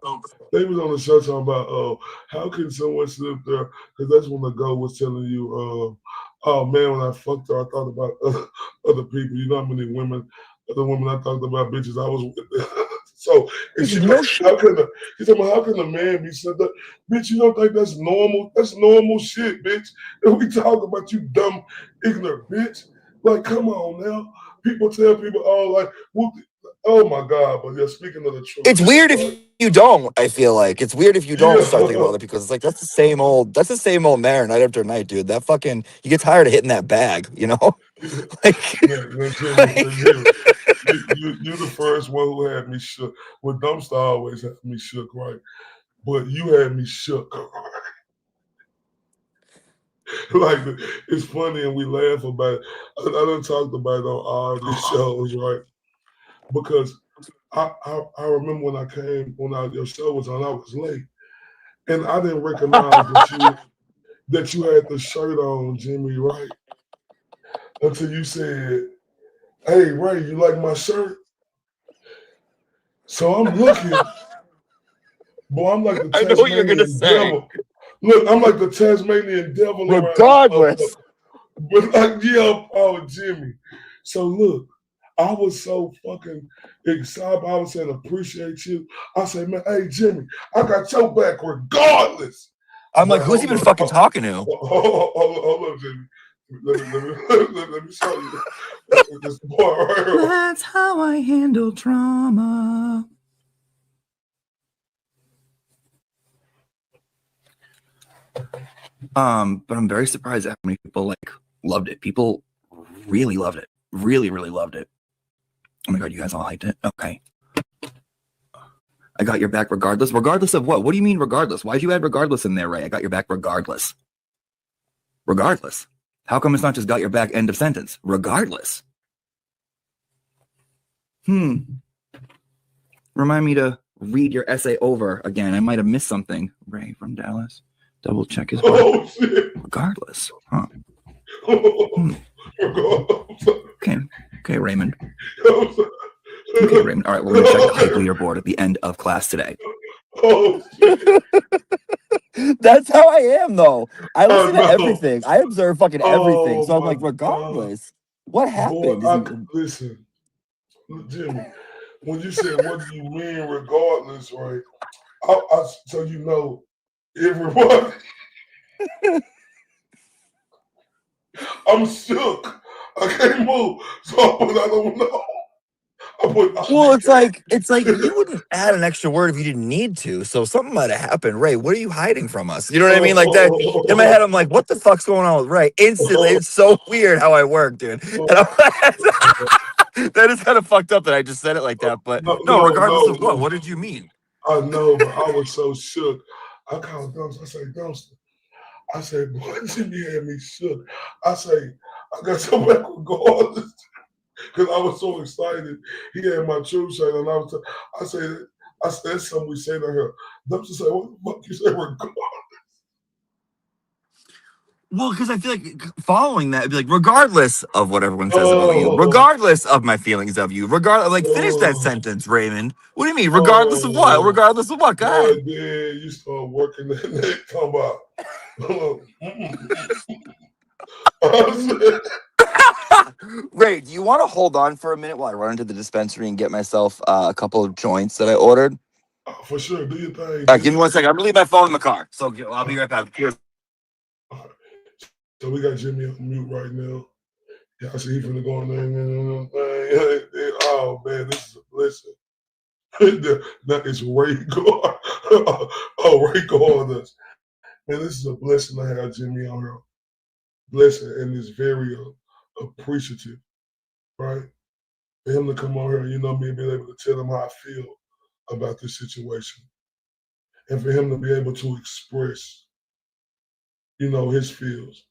they was on the show talking about, how can someone sit up there? Because that's when the girl was telling you, oh man, when I fucked her, I thought about other people. You know how many other women I talked about, bitches I was with. So, and she's like, how can a man be said that? Bitch, you don't think that's normal? That's normal shit, bitch. And we talk about you dumb, ignorant bitch. Like, come on now. People tell people, oh, like, oh my God. But yeah, speaking of the truth. It's weird if you don't, I feel like. It's weird if you don't start thinking about other people. It's like, that's the same old Mare night after night, dude. That fucking, you get tired of hitting that bag, you know? Like, you're the first one who had me shook. Well, Dumpster always had me shook, right? But you had me shook. Like, it's funny and we laugh about it. I done talked about it on all these shows, right? Because I remember when your show was on, I was late, and I didn't recognize that you had the shirt on, Jimmy, right? Until you said, "Hey, Ray, you like my shirt?" So I'm looking, boy. I'm like the I know what you're gonna Tasmanian say. devil. Look, I'm like the Tasmanian devil around this Regardless. motherfucker. But like, yeah, oh, Jimmy. So look, I was so fucking excited. I was saying, appreciate you. I said, man, hey, Jimmy, I got your back regardless. I'm like, But who's he hold been up, fucking talking to? hold up, Jimmy. Let me show you this boy right here. That's how I handle trauma. But I'm very surprised at how many people like loved it. People really loved it. Really, really loved it. Oh my god, you guys all liked it? Okay. I got your back regardless. Regardless of what? What do you mean regardless? Why'd you add regardless in there, Ray? I got your back regardless. Regardless. How come it's not just got your back, end of sentence? Regardless. Remind me to read your essay over again. I might have missed something. Ray from Dallas. Double check his work. Oh, shit. Regardless. Huh. Okay, Raymond. Okay, Raymond. All right, we're going to check the hype leaderboard at the end of class today. Oh, That's how I am, though. I listen to everything. I observe fucking everything. So I'm like, regardless, what happened? Boy, listen, Jimmy, when you said, what do you mean regardless, right? So you know, everybody, I'm shook. I can't move. So I don't know. Well, it's like you wouldn't add an extra word if you didn't need to. So something might have happened. Ray, what are you hiding from us? You know what I mean? Like that in my head, I'm like, what the fuck's going on with Ray? Instantly, it's so weird how I work, dude. And I'm like, that is kind of fucked up that I just said it like that. But no, regardless of what did you mean? I know, but I was so shook. I called Dumpster. I say, Dumpster. I say, boy, Jimmy had me shook. I say, I got so back regardless. Because I was so excited. He had my true shirt, and I said, that's something we say to her. Dumpster said, what the fuck you say regardless? Well, because I feel like following that, it'd be like, regardless of what everyone says about you, regardless of my feelings of you, finish that sentence, Raymond. What do you mean? Regardless of what? Regardless of what? Go ahead. Yeah, you start working that neck, talking about. Ray, do you want to hold on for a minute while I run into the dispensary and get myself a couple of joints that I ordered? For sure, do your thing. Give me 1 second. I'm gonna leave my phone in the car, so I'll be right back. Cheers. So we got Jimmy on mute right now. Yeah, I see he finna go on there. Oh man, this is a blessing. That is Ray God. Oh, Ray God us. Man, this is a blessing to have Jimmy on here. Blessing, and it's very appreciative, right? For him to come on here, you know me, and be able to tell him how I feel about this situation. And for him to be able to express, you know, his feels.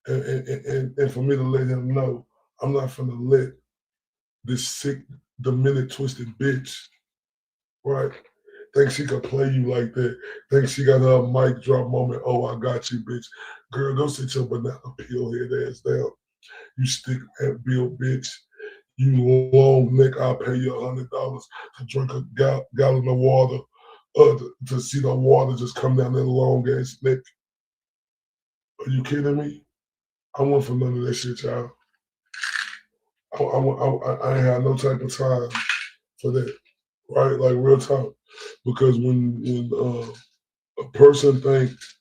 And for me to let him know I'm not gonna let this sick, demented, twisted bitch, right, think she could play you like that. Think she got her mic drop moment. Oh, I got you, bitch. Girl, go sit your banana peel head ass down. You stick and bill bitch. You long neck, I'll pay you $100 to drink a gallon of water, to see the water just come down that long ass neck. Are you kidding me? I want for none of that shit, y'all. I ain't had no type of time for that, right? Like real talk. Because when a person thinks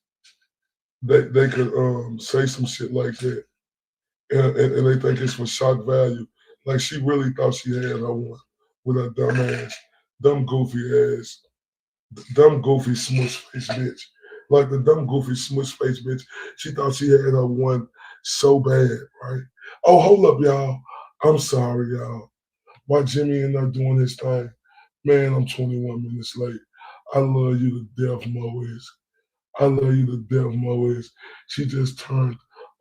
that they could say some shit like that, and they think it's for shock value, like she really thought she had her one with her dumb ass, dumb goofy ass, dumb goofy smush face bitch. Like the dumb goofy smush face bitch, she thought she had her one so bad, right? Oh, hold up, y'all. I'm sorry, y'all. Why Jimmy and not doing his thing? Man, I'm 21 minutes late. I love you to death, Mois. I love you to death, Mois. She just turned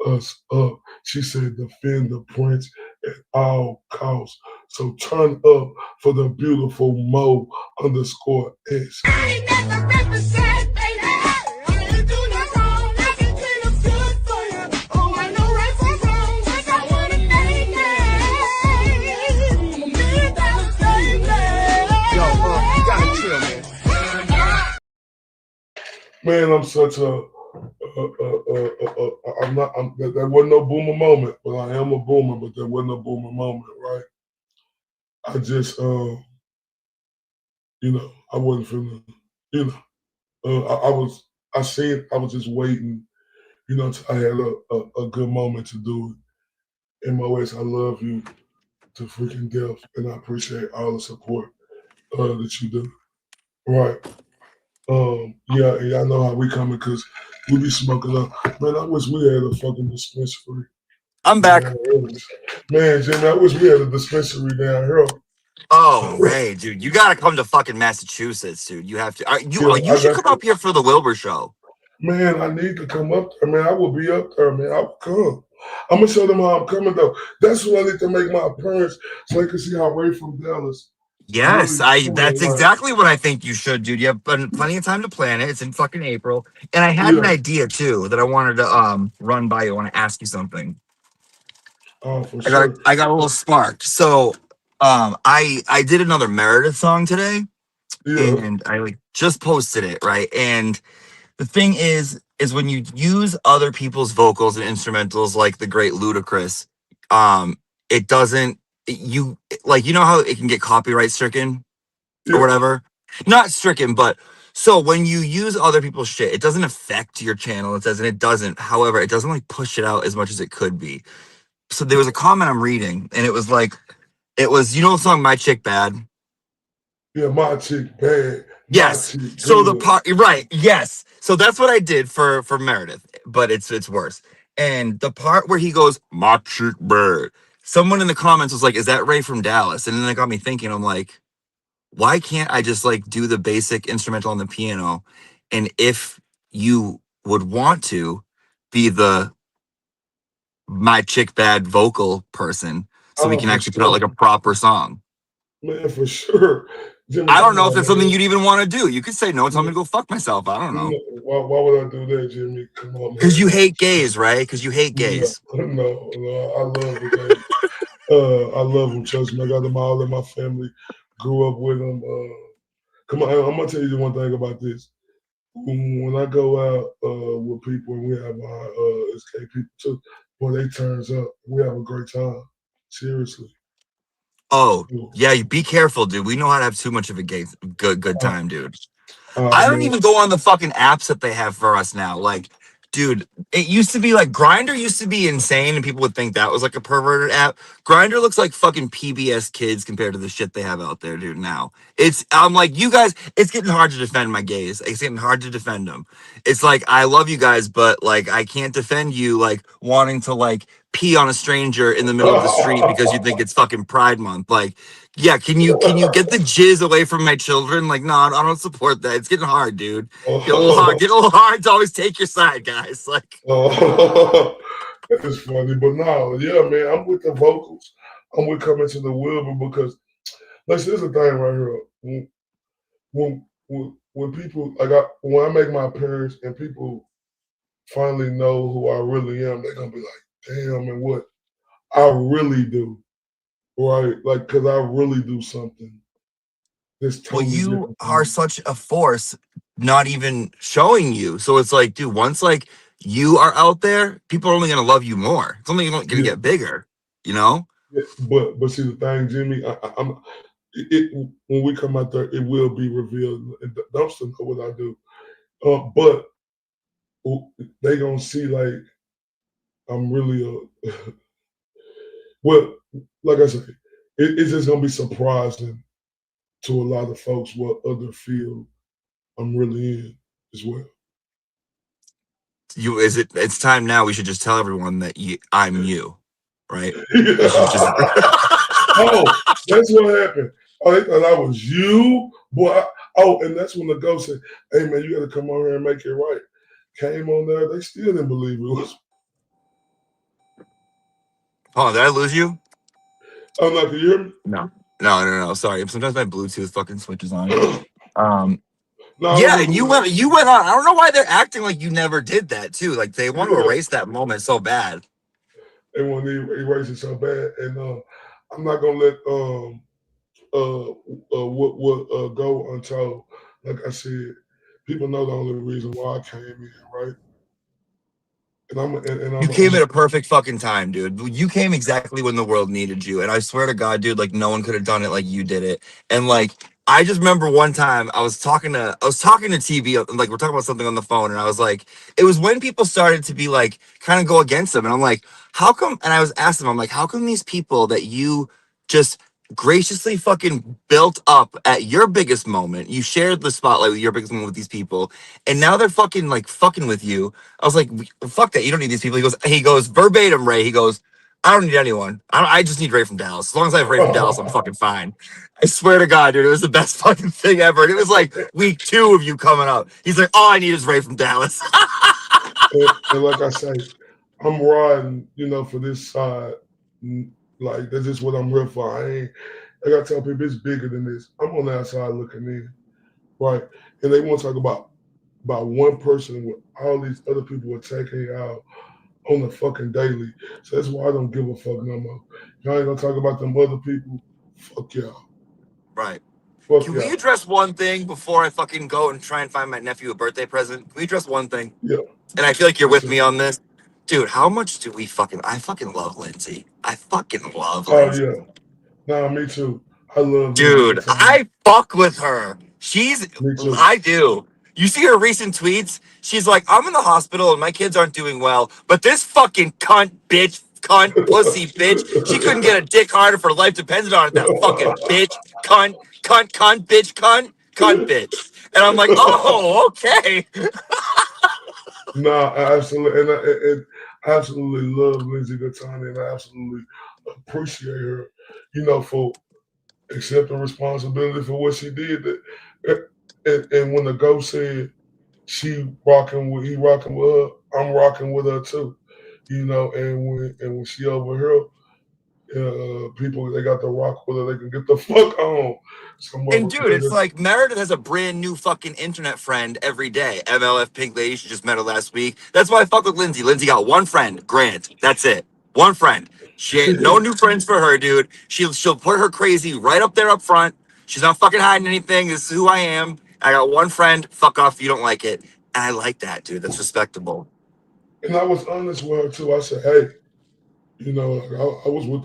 us up. She said, defend the prince at all costs. So turn up for the beautiful Mo_S. I ain't never represent, baby. I ain't do no wrong. I can clean up good for you. Oh, I know right from wrong. 'Cause I wanna make it. $1 million, baby. Yo, you gotta chill, man. Man, I'm such that wasn't no boomer moment, but I am a boomer, but that wasn't a boomer moment, right? I just, I wasn't feeling, I was just waiting, till I had a good moment to do it. MOS, I love you to freaking death, and I appreciate all the support that you do. Right. Yeah, I know how we coming because we be smoking up. Man, I wish we had a fucking dispensary. I'm back. Man, Jimmy, I wish we had a dispensary down here. Oh, Ray, dude, you gotta come to fucking Massachusetts, dude. You have to. You should come up here for the Wilbur show. Man, I need to come up there, man. I will be up there, man. I will come. I'm gonna show them how I'm coming though. That's when I need to make my appearance so they can see how Ray from Dallas. Yes, really that's exactly what I think you should, dude. You have plenty of time to plan it. It's in fucking April. And I had an idea too that I wanted to run by you. I want to ask you something. Oh, for sure. I got a little spark. So I did another Meredith song today. Yeah. And I just posted it, right? And the thing is when you use other people's vocals and instrumentals like the great Ludacris, it doesn't you know how it can get copyright stricken or whatever? Not stricken, but so when you use other people's shit, it doesn't affect your channel. It doesn't. However, it doesn't push it out as much as it could be. So there was a comment I'm reading, and it was the song My Chick Bad? Yeah, My Chick Bad. Yes. So the part, right? Yes. So that's what I did for Meredith, but it's worse. And the part where he goes, "My chick bad," someone in the comments was like, "Is that Ray from Dallas?" And then that got me thinking. I'm like, why can't I just do the basic instrumental on the piano? And if you would want to be the My Chick Bad vocal person, so we can actually put out a proper song. Man, for sure. Jimmy, I don't know if it's something you'd even want to do. You could say no, tell me to go fuck myself. I don't know. Why would I do that, Jimmy? Come on, man. Because you hate gays, right? Because you hate gays. No, I love the gays. I love them, trust me. I got them all in my family. Grew up with them. Come on, I'm gonna tell you one thing about this. When I go out with people and we have our gay people too, boy, they turns up. We have a great time. Seriously. Oh, yeah, you be careful, dude. We know how to have too much of a good time, dude. I don't even go on the fucking apps that they have for us now. Dude, it used to be Grindr used to be insane and people would think that was a perverted app. Grindr looks like fucking PBS Kids compared to the shit they have out there, dude, now. I'm like, you guys, it's getting hard to defend my gays. It's getting hard to defend them. It's I love you guys, but I can't defend you wanting to pee on a stranger in the middle of the street because you think it's fucking Pride Month. Yeah, can you get the jizz away from my children? No, I don't support that. It's getting hard, dude. Get a little hard to always take your side, guys. It's funny, but no, yeah, man, I'm with the vocals. I'm with Coming to the Wilbur because there's a thing right here. When people when I make my appearance and people finally know who I really am, they're gonna be like, damn, and what I really do. Right, because I really do something. Well, you are such a force, not even showing you. So it's dude, once you are out there, people are only gonna love you more. It's only gonna get bigger, you know. Yeah, but see the thing, Jimmy, when we come out there, it will be revealed. Dumpster know what I do, but they gonna see I'm really well, like I said, it's just gonna be surprising to a lot of folks what other field I'm really in as well. It's time now. We should just tell everyone that I'm you, right? Oh, that's what happened. Oh, they thought I was you, boy. And that's when the ghost said, "Hey man, you got to come on here and make it right." Came on there, they still didn't believe it was. Oh, did I lose you? Oh, no, can you hear me? No. Sorry. Sometimes my Bluetooth fucking switches on. No, Yeah, no, and you went on. I don't know why they're acting like you never did that too. Like they want to yeah, erase that moment so bad. they want to erase it so bad, and I'm not gonna let what go untold. Like I said, people know the only reason why I came in, right? And You came at a perfect fucking time, dude. You came exactly when the world needed you. And I swear to God, dude, like no one could have done it like you did it. And like I just remember one time I was talking to TV, like we're talking about something on the phone, and I was like, it was when people started to be like kind of go against them. And I'm like, how come? And I was asking them, I'm like, how come these people that you just graciously fucking built up at your biggest moment, you shared the spotlight with your biggest moment with these people, and now they're fucking like fucking with you. I was like, fuck that. You don't need these people. He goes verbatim, Ray. He goes, I don't need anyone. I just need Ray from Dallas. As long as I have Ray from Dallas, I'm fucking fine. I swear to God, dude, it was the best fucking thing ever. And it was like week 2 of you coming up. He's like, all I need is Ray from Dallas. and like I say, I'm riding, for this side. Like that's just what I'm here for. I gotta tell people it's bigger than this. I'm on the outside looking in, right? And they want to talk about one person with all these other people attacking you out on the fucking daily. So that's why I don't give a fuck no more. Y'all ain't gonna talk about them other people. Fuck y'all. Right. Fuck Can y'all. we address one thing before I fucking go and try and find my nephew a birthday present? Can we address one thing? Yeah. And I feel like you're with me on this. Dude, how much do we I fucking love Lindsay. I fucking love Lindsay. Oh yeah. Nah, me too. I love Dude, Lindsay. I fuck with her. Me too. I do. You see her recent tweets? She's like, I'm in the hospital and my kids aren't doing well, but this fucking cunt, pussy, bitch, she couldn't get a dick harder if her life depended on it, that fucking bitch, cunt, bitch. And I'm like, oh, okay. Nah, I absolutely, and I absolutely love Lindsay Gatani, and I absolutely appreciate her, for accepting responsibility for what she did. And when the ghost said he rocking with her, I'm rocking with her too, And when she over here, people they got to rock with her, they can get the fuck on. And dude, it's like Meredith has a brand new fucking internet friend every day. MLF Pink Lady, she just met her last week. That's why I fuck with Lindsay. Lindsay got one friend, Grant. That's it. One friend. She ain't no new friends for her, dude. She'll put her crazy right up there up front. She's not fucking hiding anything. This is who I am. I got one friend. Fuck off if you don't like it. And I like that, dude. That's respectable. And I was honest with her too. I said, hey, I was with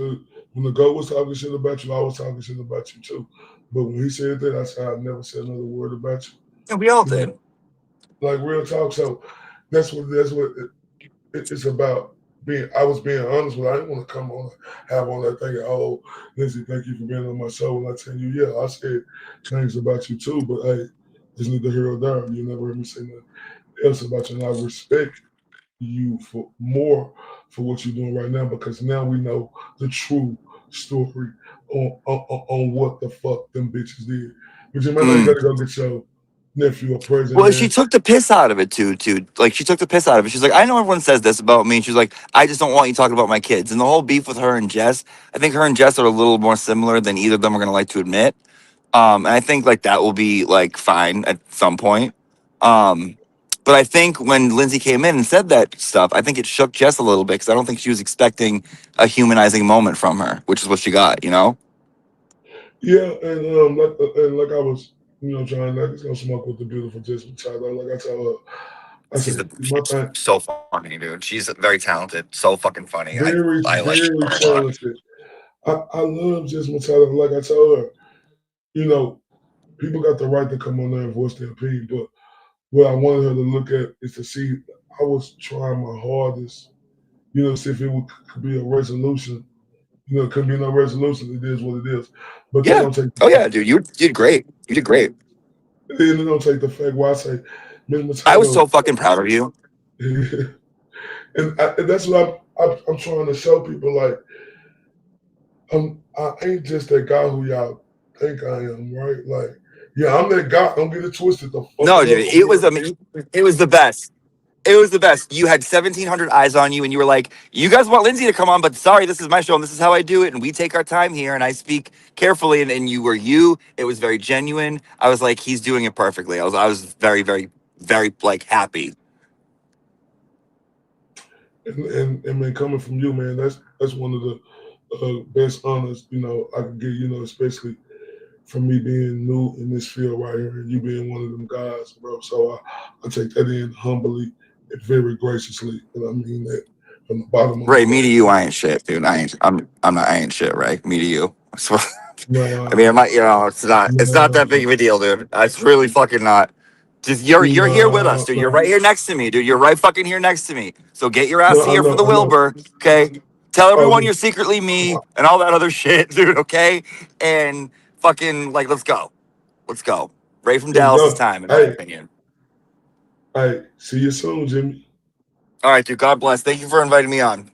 when the GOAT was talking shit about you, I was talking shit about you too. But when he said that, I said, I never said another word about you. And we all did. Like real talk. So that's what it's about. I was being honest with her. I didn't want to come on have on that thing. Oh, Lindsay, thank you for being on my show. And I tell you, yeah, I said things about you too, but hey, it's neither here or there. You never heard me say nothing else about you. And I respect you for what you're doing right now, because now we know the true story on what the fuck them bitches did. But you might not gotta go get your nephew a present. Well, she took the piss out of it too. Like she took the piss out of it. She's like, I know everyone says this about me. She's like, I just don't want you talking about my kids. And the whole beef with her and Jess, I think her and Jess are a little more similar than either of them are gonna like to admit. And I think like that will be like fine at some point. But I think when Lindsay came in and said that stuff, I think it shook Jess a little bit because I don't think she was expecting a humanizing moment from her, which is what she got, Yeah, and like I was, trying like it's gonna smoke with the beautiful Jess Machado. Like I tell her, she's so funny, dude. She's very talented, so fucking funny. Very, I like very her a lot. talented. I love Jess Machado. Like I tell her, people got the right to come on there and voice their opinion, but what I wanted her to look at is to see I was trying my hardest, see if could be a resolution. It could be no resolution. It is what it is. But yeah. Don't take dude, you did great. You did great. And they don't take the fact why I say, Ms. Machado, I was so fucking proud of you. and that's what I'm trying to show people. Like, I ain't just that guy who y'all think I am, right? Like, yeah, I'm that guy. Don't get it twisted. No, dude, it was the best. It was the best. You had 1,700 eyes on you, and you were like, "You guys want Lindsay to come on, but sorry, this is my show, and this is how I do it, and we take our time here, and I speak carefully." And you were you. It was very genuine. I was like, "He's doing it perfectly." I was very, very, very like happy. And man, coming from you, man, that's one of the best honors, you know, I could get, you know, especially from me being new in this field right here, and you being one of them guys, bro. So I take that in humbly and very graciously, and I mean that from the bottom of my Ray, me heart. to you, I ain't shit, dude. I'm not. I ain't shit, Ray. Me to you. So, No, I mean, it might, you know, it's not that big of a deal, dude. It's really fucking not. Just you're here with us, dude. You're right here next to me, dude. You're right fucking here next to me. So get your ass no, I here for know, the I know. Wilbur, okay? Tell Oh, everyone you're secretly me and all that other shit, dude, okay? And fucking like, let's go. Ray from let's Dallas is go. time, in my opinion. Hey, see you soon, Jimmy. All right, dude. God bless. Thank you for inviting me on.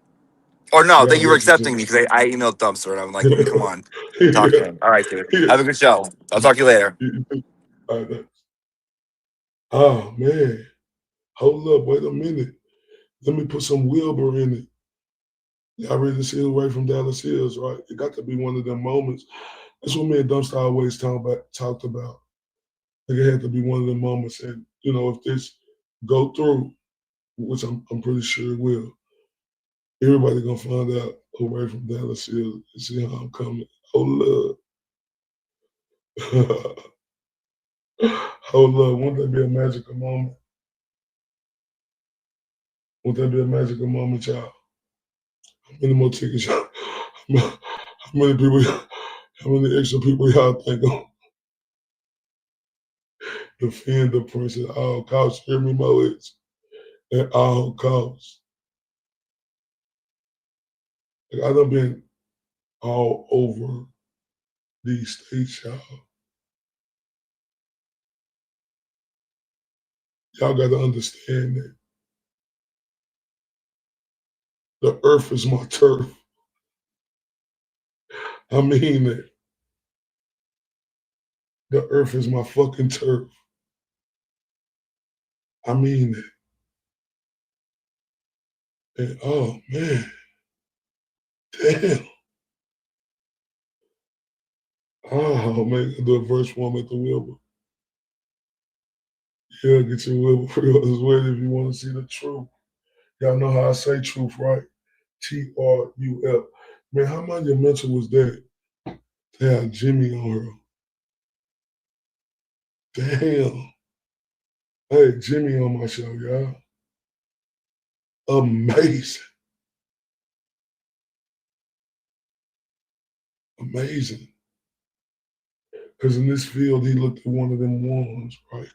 Or no, God thank you for bless you, accepting me Jimmy. because I emailed Dumpster and I'm like, let me come on. Talk to Yeah. him. All right, dude. Yeah. Have a good show. I'll talk to you later. All right, thanks. Oh man, hold up, wait a minute. Let me put some Wilbur in it. Y'all ready to see who Ray from Dallas is, right? It got to be one of them moments. That's what me and Dumpster always talked about. Like it had to be one of them moments, and you know, if this go through, which I'm pretty sure it will, everybody gonna find out who Ray from Dallas is and see how I'm coming. Hold up. Hold up, won't that be a magical moment? Won't that be a magical moment, y'all? How many more tickets y'all? How many people, how many extra people y'all think gonna defend the prince at all costs? Hear me, Moeds? At all costs. Like, I done been all over these states, y'all. Y'all gotta understand that the earth is my turf. I mean that. The earth is my fucking turf. I mean that. And oh man, damn. Oh man, the verse one at the Wilbur. Yeah, get your Wilbur for yours as well if you want to see the truth. Y'all know how I say truth, right? TRUF. Man, how monumental was that? To have Jimmy on her. Damn. Hey, Jimmy on my show, y'all. Amazing. Amazing. Because in this field, he looked at one of them ones, right?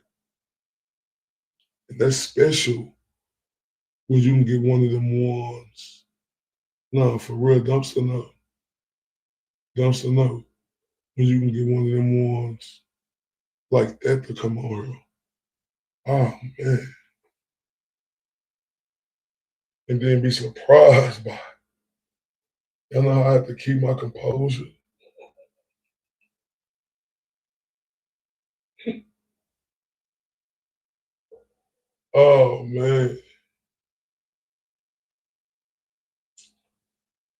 And that's special when you can get one of them ones. No, for real, Dumpster no. Dumpster no. When you can get one of them ones like that to come on her. Oh, man. And then be surprised by it. Y'all know how I have to keep my composure. Oh, man.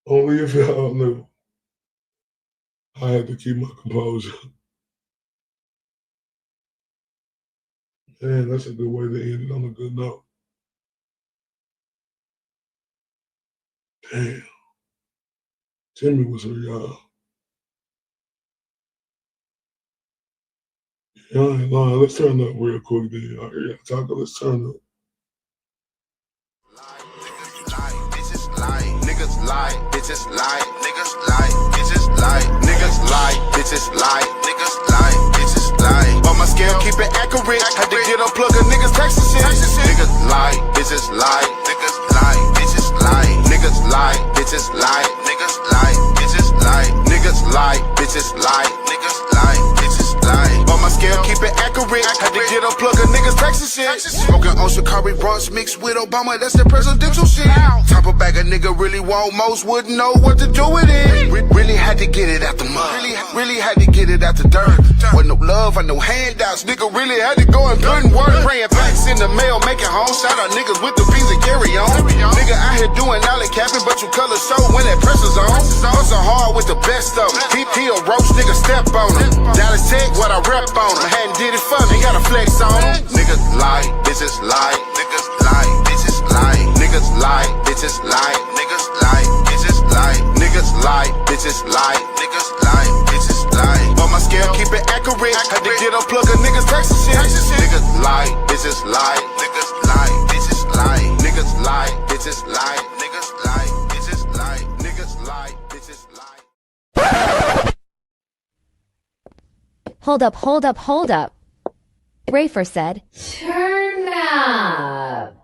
Only if y'all knew. I had to keep my composure. Man, that's a good way to end it on a good note. Damn. Jimmy was here, y'all. Y'all ain't lying. Let's turn up real quick then. Y'all hear y'all talking? Let's turn up. Niggas lie, bitches lie, niggas lie, bitches lie, niggas lie, bitches lie, niggas lie, bitches lie. On my scale, keep it accurate. Had to get unplug a niggas Texas shit. Niggas lie, bitches lie, niggas lie, bitches lie, niggas lie, bitches lie, niggas lie, bitches lie, niggas lie, bitches lie, niggas lie, bitches lie. On my scale, keep it accurate. Had to get unplug a niggas Texas shit. Smoking on Shikari Bronx mixed with Obama, that's the presidential shit. Top of bag a nigga really want, most wouldn't know what to do with it. Really had to get it out the mud. Really had to get it out the dirt. With no love and no handouts, nigga really had to go and put in work. Praying facts in the mail, making home. Shout out niggas with the beans and carry on. Nigga out here doing all that capping, but you color show when that pressure's on. Hustle hard with the best of them. He a roach, nigga, step on him. Dallas Tech, what I rep on him. Hadn't did it for me, gotta flex on him. Niggas lie, bitches lie, niggas lie, bitches lie, niggas lie, bitches lie, niggas lie, bitches lie, niggas lie, bitches lie, niggas lie, bitches lie. But my scale keep it accurate. Had to get a plug of niggas texting shit. Niggas lie, bitches lie, niggas lie, bitches lie, niggas lie, bitches lie, niggas lie, bitches lie, niggas lie, bitches lie. Hold up, hold up, hold up. Rafer said, turn up.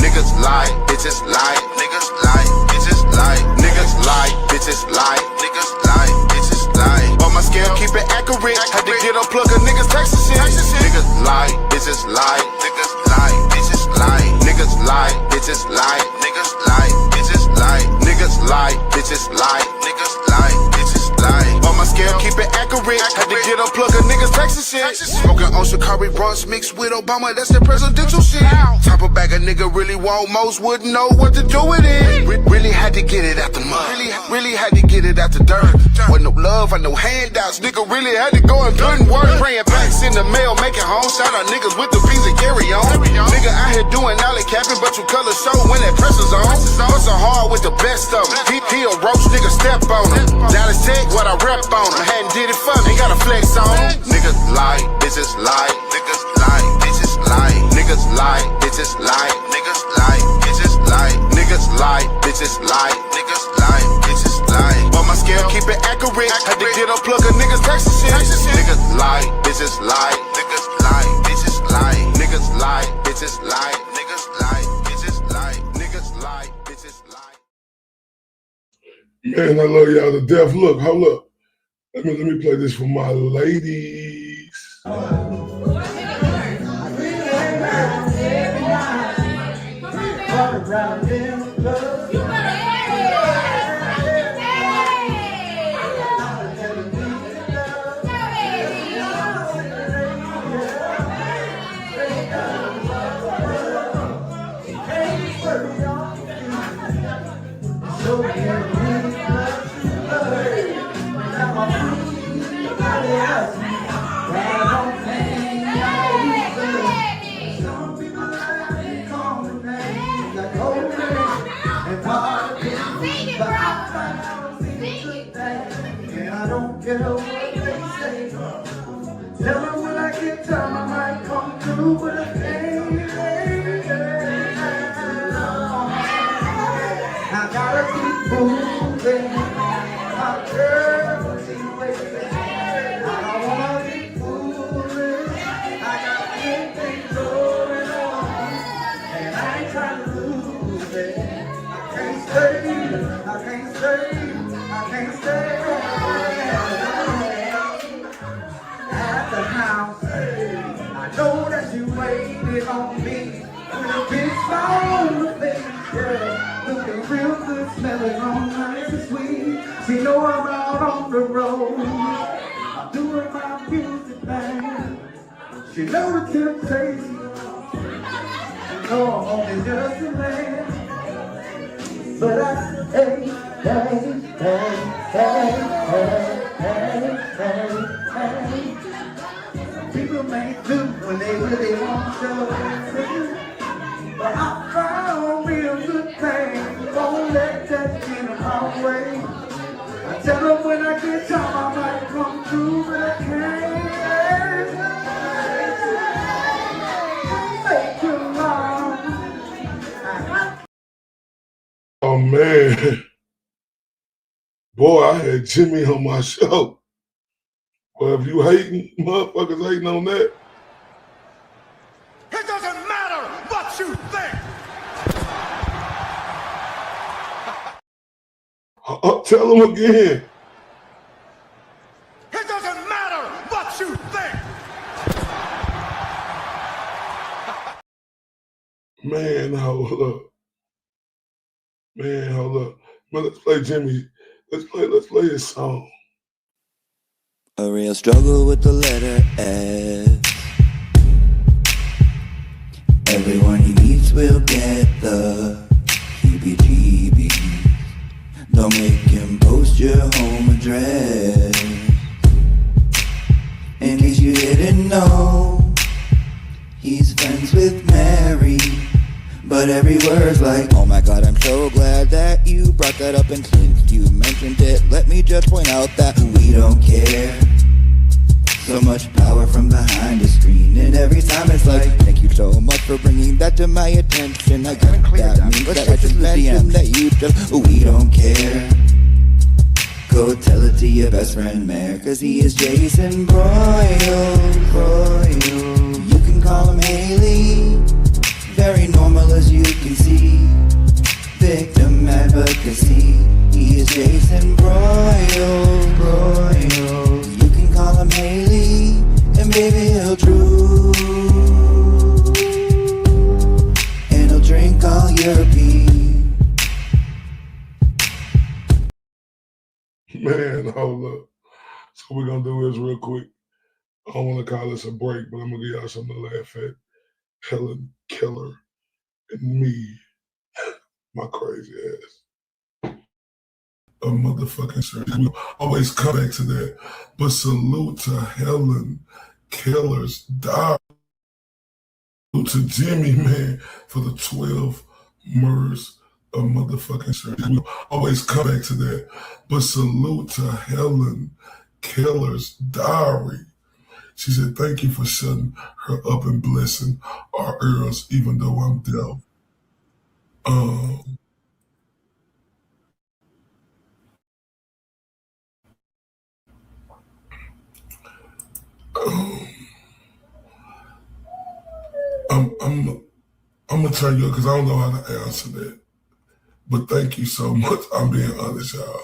Niggas lie, bitches lie, niggas lie, bitches lie, niggas lie, bitches lie, niggas lie, bitches lie. But my scale keep it accurate. Had to get a plug of niggas texting shit. Niggas lie, bitches lie, niggas lie, bitches lie, niggas lie, bitches lie, niggas lie, bitches lie, niggas lie, bitches lie, niggas lie, bitches lie. But my scale keep it accurate. Had to get a plug of niggas texting shit. Smoking on Shikari Runs mixed with Obama, that's the presidential shit. Top of bag a nigga really want most, wouldn't know what to do with it. Really had to get it out the mud. Really had to get it out the dirt. Wasn't no love, no handouts. Nigga really had to go and put in work. Praying packs in the mail, making home. Shout out niggas with the beans and carry on. Nigga out here doing all that capping, but you color show when that pressure's on. Hustle hard with the best of them. He a roach, nigga, step on him. Dallas Tech, what I rep on him. Hadn't did it for me, gotta flex on him. Niggas lie, bitches lie, niggas lie, bitches lie, niggas lie, bitches lie, niggas lie, bitches lie, niggas lie, bitches lie, niggas lie, bitches lie. But my scale keep it accurate. Had to get a plug of niggas texting shit. Niggas lie, bitches lie, niggas lie, bitches lie, niggas lie, bitches lie, niggas lie, bitches lie, niggas lie, bitches lie. Man, I love y'all to death. Look, hold up. Let me play this for my ladies. Tell me when I get time, I might come through, but I can't. I gotta keep moving. My girl, keep waiting. I don't wanna be foolish. I got big things going on, and I ain't trying to lose it. I can't stay, I can't stay, I can't stay. At the house, I know that you waited on me with a big smile on your face, girl. Looking real good, smelling all nice and sweet. She know I'm out on the road. I'm doing my music thing. She know the temptation. She know I'm only just a man. But I, hey, hey, hey, hey, hey, hey, hey. People may do when they really want to. But I found me a good thing. Won't let that get in my way. I tell them when I get time I might come through, but I can't. Make you long. Oh man. Boy, I had Jimmy on my show. Well, if you hating, motherfuckers hating on that. It doesn't matter what you think. Tell them again. It doesn't matter what you think. Man, hold up. Man, hold up. Man, let's play Jimmy. Let's play his song. A real struggle with the letter S. Everyone he meets will get the heebie-jeebies. Don't make him post your home address. In case you didn't know, he's friends with Mary. But every word's like, oh my god, I'm so glad that you brought that up. And since you mentioned it, let me just point out that we don't care. So much power from behind the screen, and every time it's like, thank you so much for bringing that to my attention. I got that means that I just mentioned that you just, we don't care. Go tell it to your best friend Mayor, cause he is Jason Broyle. You can call him Haley, very normal as you can see. Victim advocacy, he is Jason Broyle. You can call him Haley, and baby he'll drool, and he'll drink all your pee. Man, hold up. So what we're gonna do is real quick. I don't want to call this a break, but I'm gonna give y'all something to laugh at. Helen Keller and me, my crazy ass. A motherfucking shirt. We always come back to that. But salute to Helen Keller's diary. Salute to Jimmy, man, for the 12 murders of motherfucking shirt. We always come back to that. But salute to Helen Keller's diary. She said, thank you for shutting her up and blessing our ears, even though I'm deaf. I'm gonna turn you up because I don't know how to answer that. But thank you so much. I'm being honest, y'all.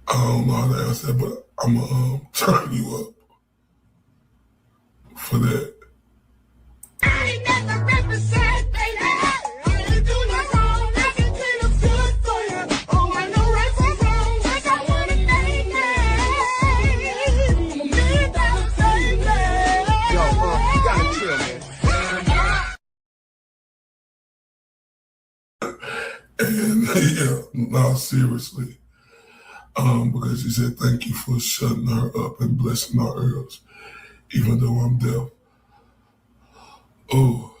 I don't know how to answer that, but I'm gonna turn you up for that. I ain't never represent, baby. I ain't do no wrong. I can clean up good for you. Oh, I know right from wrong. Like I wanna thank you. Me that baby. Yo, you gotta chill, man. And yeah, no, seriously. Because she said, thank you for shutting her up and blessing our ears, even though I'm deaf. Oh.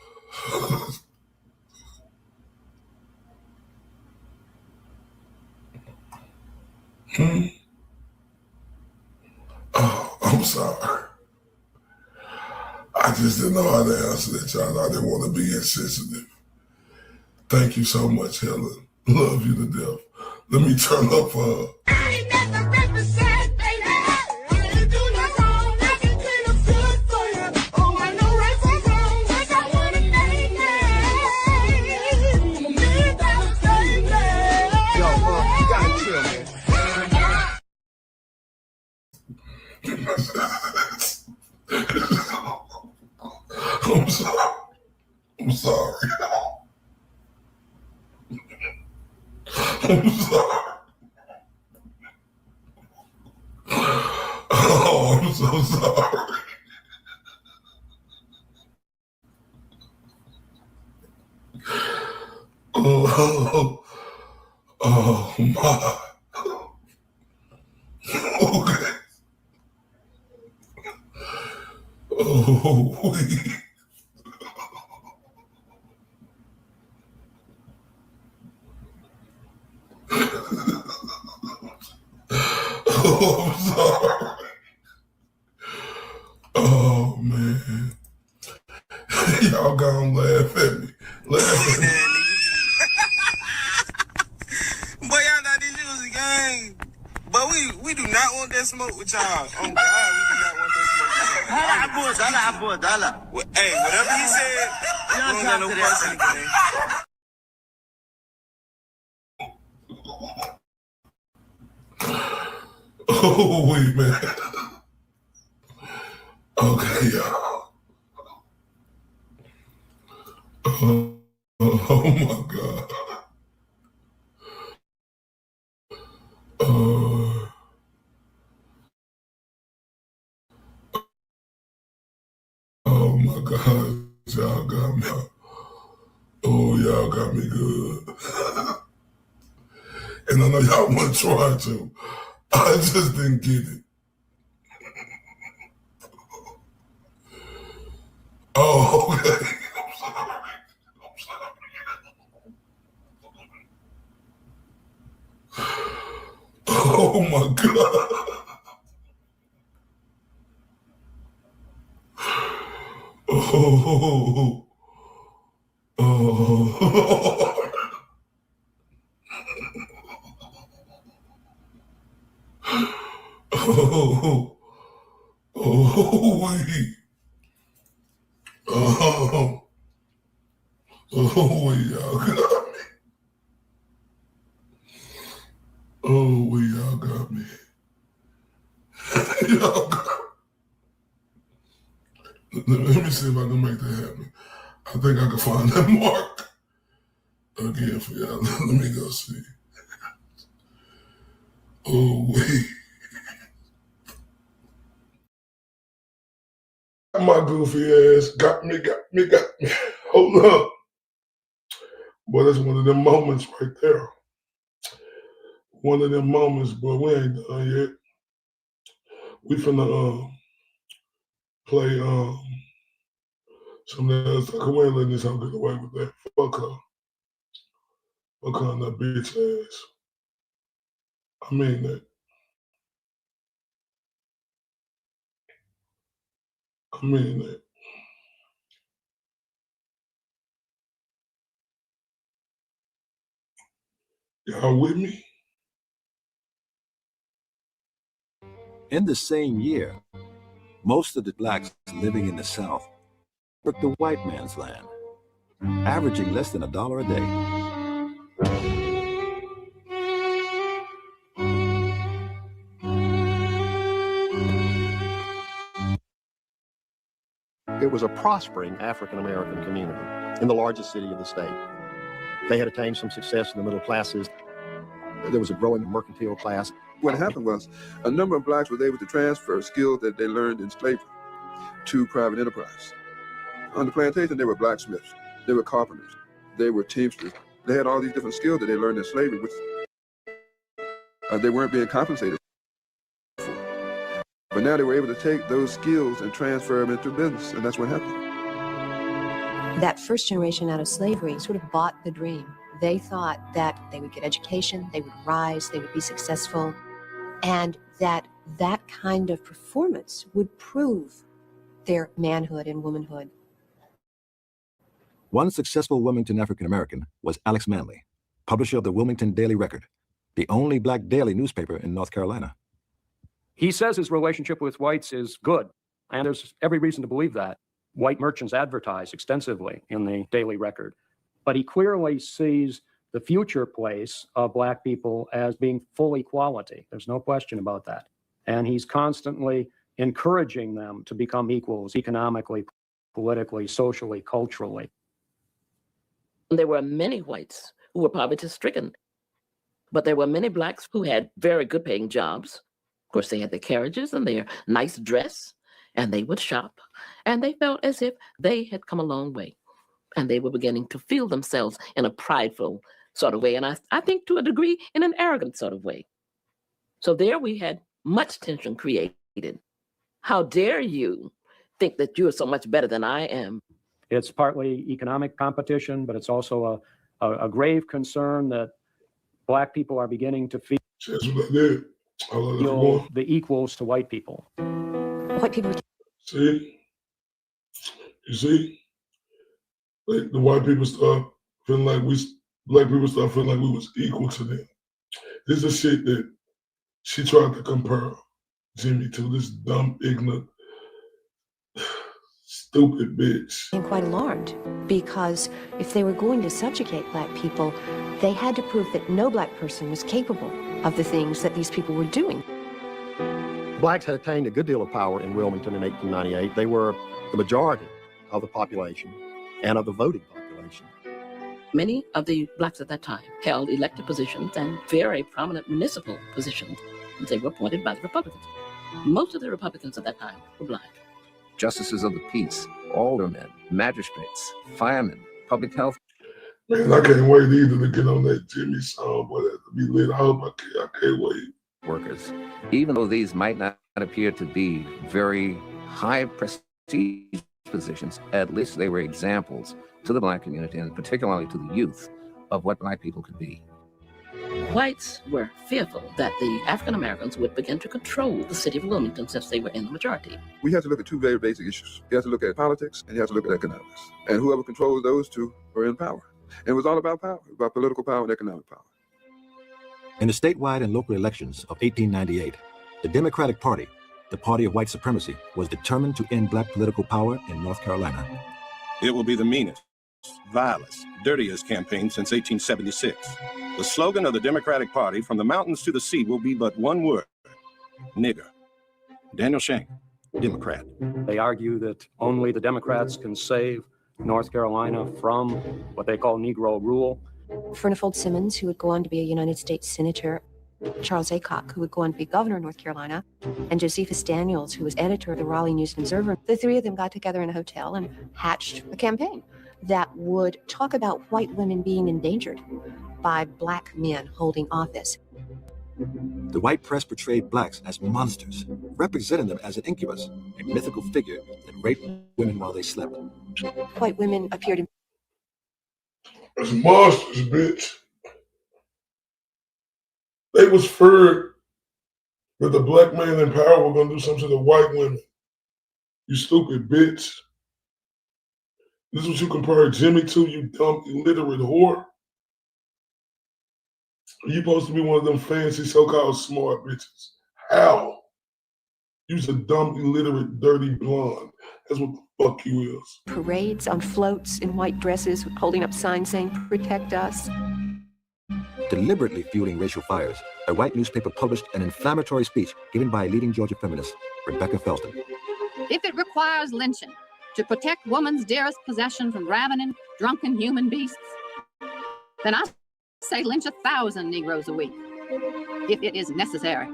Oh, I'm sorry. I just didn't know how to answer that, y'all. I didn't want to be insensitive. Thank you so much, Helen. Love you to death. Let me turn up for her. I ain't never represent, baby. I ain't do no wrong. I can clean up good for you. Oh, I know right from wrong. Like I wanna thank you. Me that baby. Yo, you gotta chill, man. I'm sorry. I'm sorry. I'm sorry. Oh, I'm so sorry. Oh my. Okay. Oh, wait. Oh, I'm sorry. Oh, man. Y'all gonna laugh at me. Laugh at me. Boy, y'all thought this shit was a game. But we do not want that smoke with y'all. Oh, God, we do not want that smoke with y'all. Dollar. Hey, whatever he said, we don't got no parts in the game. Oh, wait, man. Okay, y'all. Oh my God. Oh my God, y'all got me. Oh, y'all got me good. And I know y'all wasn't trying to. I just didn't get it. Oh, okay. Oh my God. Oh. Oh. Oh. Oh, wait. Oh. Oh, wait, y'all got me. Oh, wait, y'all got me. Y'all got me. Let me see if I can make that happen. I think I can find that mark again for y'all. Let me go see. Oh, wait. My goofy ass got me. Hold up. Boy, that's one of them moments right there. One of them moments, boy, we ain't done yet. We finna play some of that other stuff. We ain't letting this hoe get away with that. Fuck her. Fuck her and that bitch ass. I mean that. I mean that. Y'all with me? In the same year, most of the blacks living in the South worked the white man's land, averaging less than $1 a day. It was a prospering African-American community in the largest city of the state. They had attained some success in the middle classes. There was a growing mercantile class. What happened was a number of blacks were able to transfer skills that they learned in slavery to private enterprise. On the plantation, they were blacksmiths, they were carpenters, they were teamsters. They had all these different skills that they learned in slavery, which they weren't being compensated for. But now they were able to take those skills and transfer them into business, and that's what happened. That first generation out of slavery sort of bought the dream. They thought that they would get education, they would rise, they would be successful, and that that kind of performance would prove their manhood and womanhood. One successful Wilmington African-American was Alex Manley, publisher of the Wilmington Daily Record, the only black daily newspaper in North Carolina. He says his relationship with whites is good, and there's every reason to believe that. White merchants advertise extensively in the Daily Record, but he clearly sees the future place of black people as being full equality. There's no question about that. And he's constantly encouraging them to become equals economically, politically, socially, culturally. There were many whites who were poverty-stricken, but there were many blacks who had very good paying jobs. Of course, they had their carriages and their nice dress, and they would shop, and they felt as if they had come a long way, and they were beginning to feel themselves in a prideful sort of way, and I think to a degree in an arrogant sort of way. So there we had much tension created. How dare you think that you are so much better than I am? It's partly economic competition, but it's also a grave concern that black people are beginning to feel the equals to white people. White people. See? You see? Like the white people start feeling like black people start feeling like we was equal to them. This is shit that she tried to compare Jimmy to, this dumb, ignorant, stupid bitch. I'm quite alarmed because if they were going to subjugate black people, they had to prove that no black person was capable of the things that these people were doing. Blacks had attained a good deal of power in Wilmington in 1898. They were the majority of the population and of the voting population. Many of the blacks at that time held elected positions and very prominent municipal positions. They were appointed by the Republicans. Most of the Republicans at that time were black. Justices of the peace, aldermen, magistrates, firemen, public health. Man, I can't wait either to get on that Jimmy song, boy, that to be lit. I hope I can't wait. Workers, even though these might not appear to be very high prestige positions, at least they were examples to the black community and particularly to the youth of what black people could be. Whites were fearful that the African Americans would begin to control the city of Wilmington since they were in the majority. We have to look at two very basic issues. You have to look at politics and you have to look at economics. And whoever controls those two are in power. And it was all about power, about political power and economic power. In the statewide and local elections of 1898, the Democratic Party, the party of white supremacy, was determined to end black political power in North Carolina. It will be the meanest, vilest, dirtiest campaign since 1876. The slogan of the Democratic Party, from the mountains to the sea, will be but one word: nigger. Daniel Shank, Democrat. They argue that only the Democrats can save North Carolina from what they call Negro rule. Furnifold Simmons, who would go on to be a United States Senator, Charles Aycock, who would go on to be governor of North Carolina, and Josephus Daniels, who was editor of the Raleigh News and Observer. The three of them got together in a hotel and hatched a campaign that would talk about white women being endangered by black men holding office. The white press portrayed blacks as monsters, representing them as an incubus, a mythical figure that raped women while they slept. White women appeared as monsters, bitch. They was feared that the black man in power were gonna do something to the white women. You stupid bitch. This is what you compare Jimmy to, you dumb, illiterate whore. You supposed to be one of them fancy, so-called smart bitches. How? You's a dumb, illiterate, dirty blonde. That's what the fuck you is. parades on floats in white dresses holding up signs saying, "Protect us." Deliberately fueling racial fires, a white newspaper published an inflammatory speech given by a leading Georgia feminist, Rebecca Felton. If it requires lynching to protect woman's dearest possession from ravening, drunken human beasts, then I say lynch 1,000 Negroes a week, if it is necessary.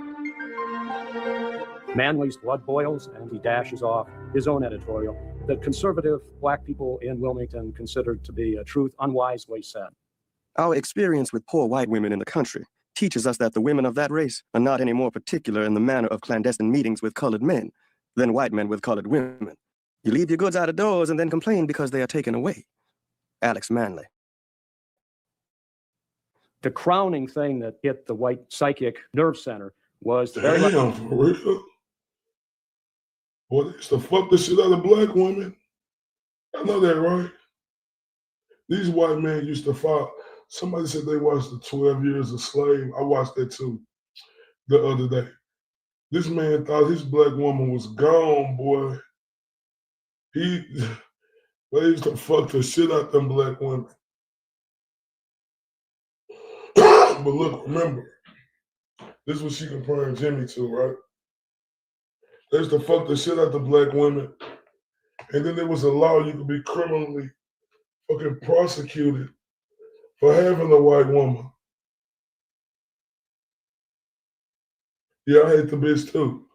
Manley's blood boils, and he dashes off his own editorial that conservative black people in Wilmington considered to be a truth unwisely said. Our experience with poor white women in the country teaches us that the women of that race are not any more particular in the manner of clandestine meetings with colored men than white men with colored women. You leave your goods out of doors and then complain because they are taken away. Alex Manley. The crowning thing that hit the white psychic nerve center was the very... Damn, for real? Boy, they used to fuck the shit out of black women. I know that, right? These white men used to fight. Somebody said they watched the 12 Years a Slave. I watched that too the other day. This man thought his black woman was gone, boy. They used to fuck the shit out them black women. But look, remember, this is what she comparing Jimmy to, right? They used to fuck the shit out the black women. And then there was a law you could be criminally fucking prosecuted for having a white woman. Yeah, I hate the bitch too.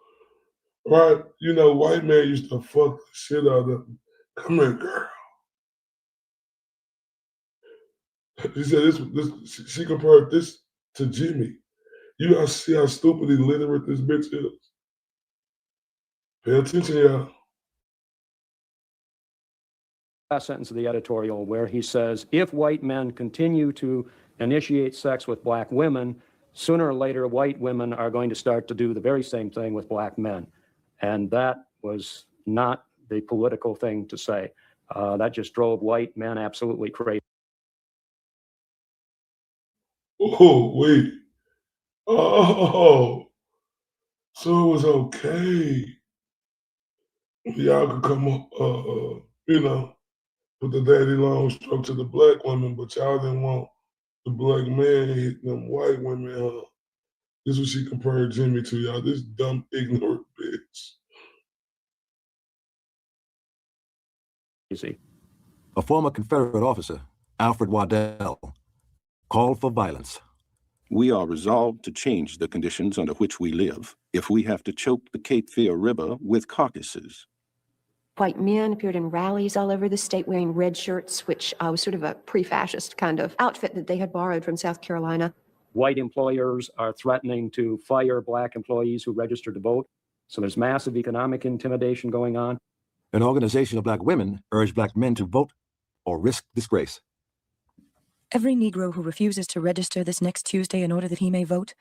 Right? You know, white man used to fuck the shit out of them. Come here, girl. She said she compared this to Jimmy. You gotta see how stupid, illiterate this bitch is. Pay attention, y'all. Last sentence of the editorial where he says, if white men continue to initiate sex with black women, sooner or later white women are going to start to do the very same thing with black men. And that was not the political thing to say. That just drove white men absolutely crazy. Oh, wait. Oh, so it was okay. Y'all could come up, you know, with the daddy long stroke to the black women, but y'all didn't want the black man hitting them white women. This is what she compared Jimmy to, y'all. This dumb, ignorant bitch. A former Confederate officer, Alfred Waddell, called for violence. We are resolved to change the conditions under which we live if we have to choke the Cape Fear River with carcasses. White men appeared in rallies all over the state wearing red shirts, which was sort of a pre-fascist kind of outfit that they had borrowed from South Carolina. White employers are threatening to fire black employees who register to vote. So there's massive economic intimidation going on. An organization of black women urged black men to vote or risk disgrace. Every Negro who refuses to register this next Tuesday in order that he may vote,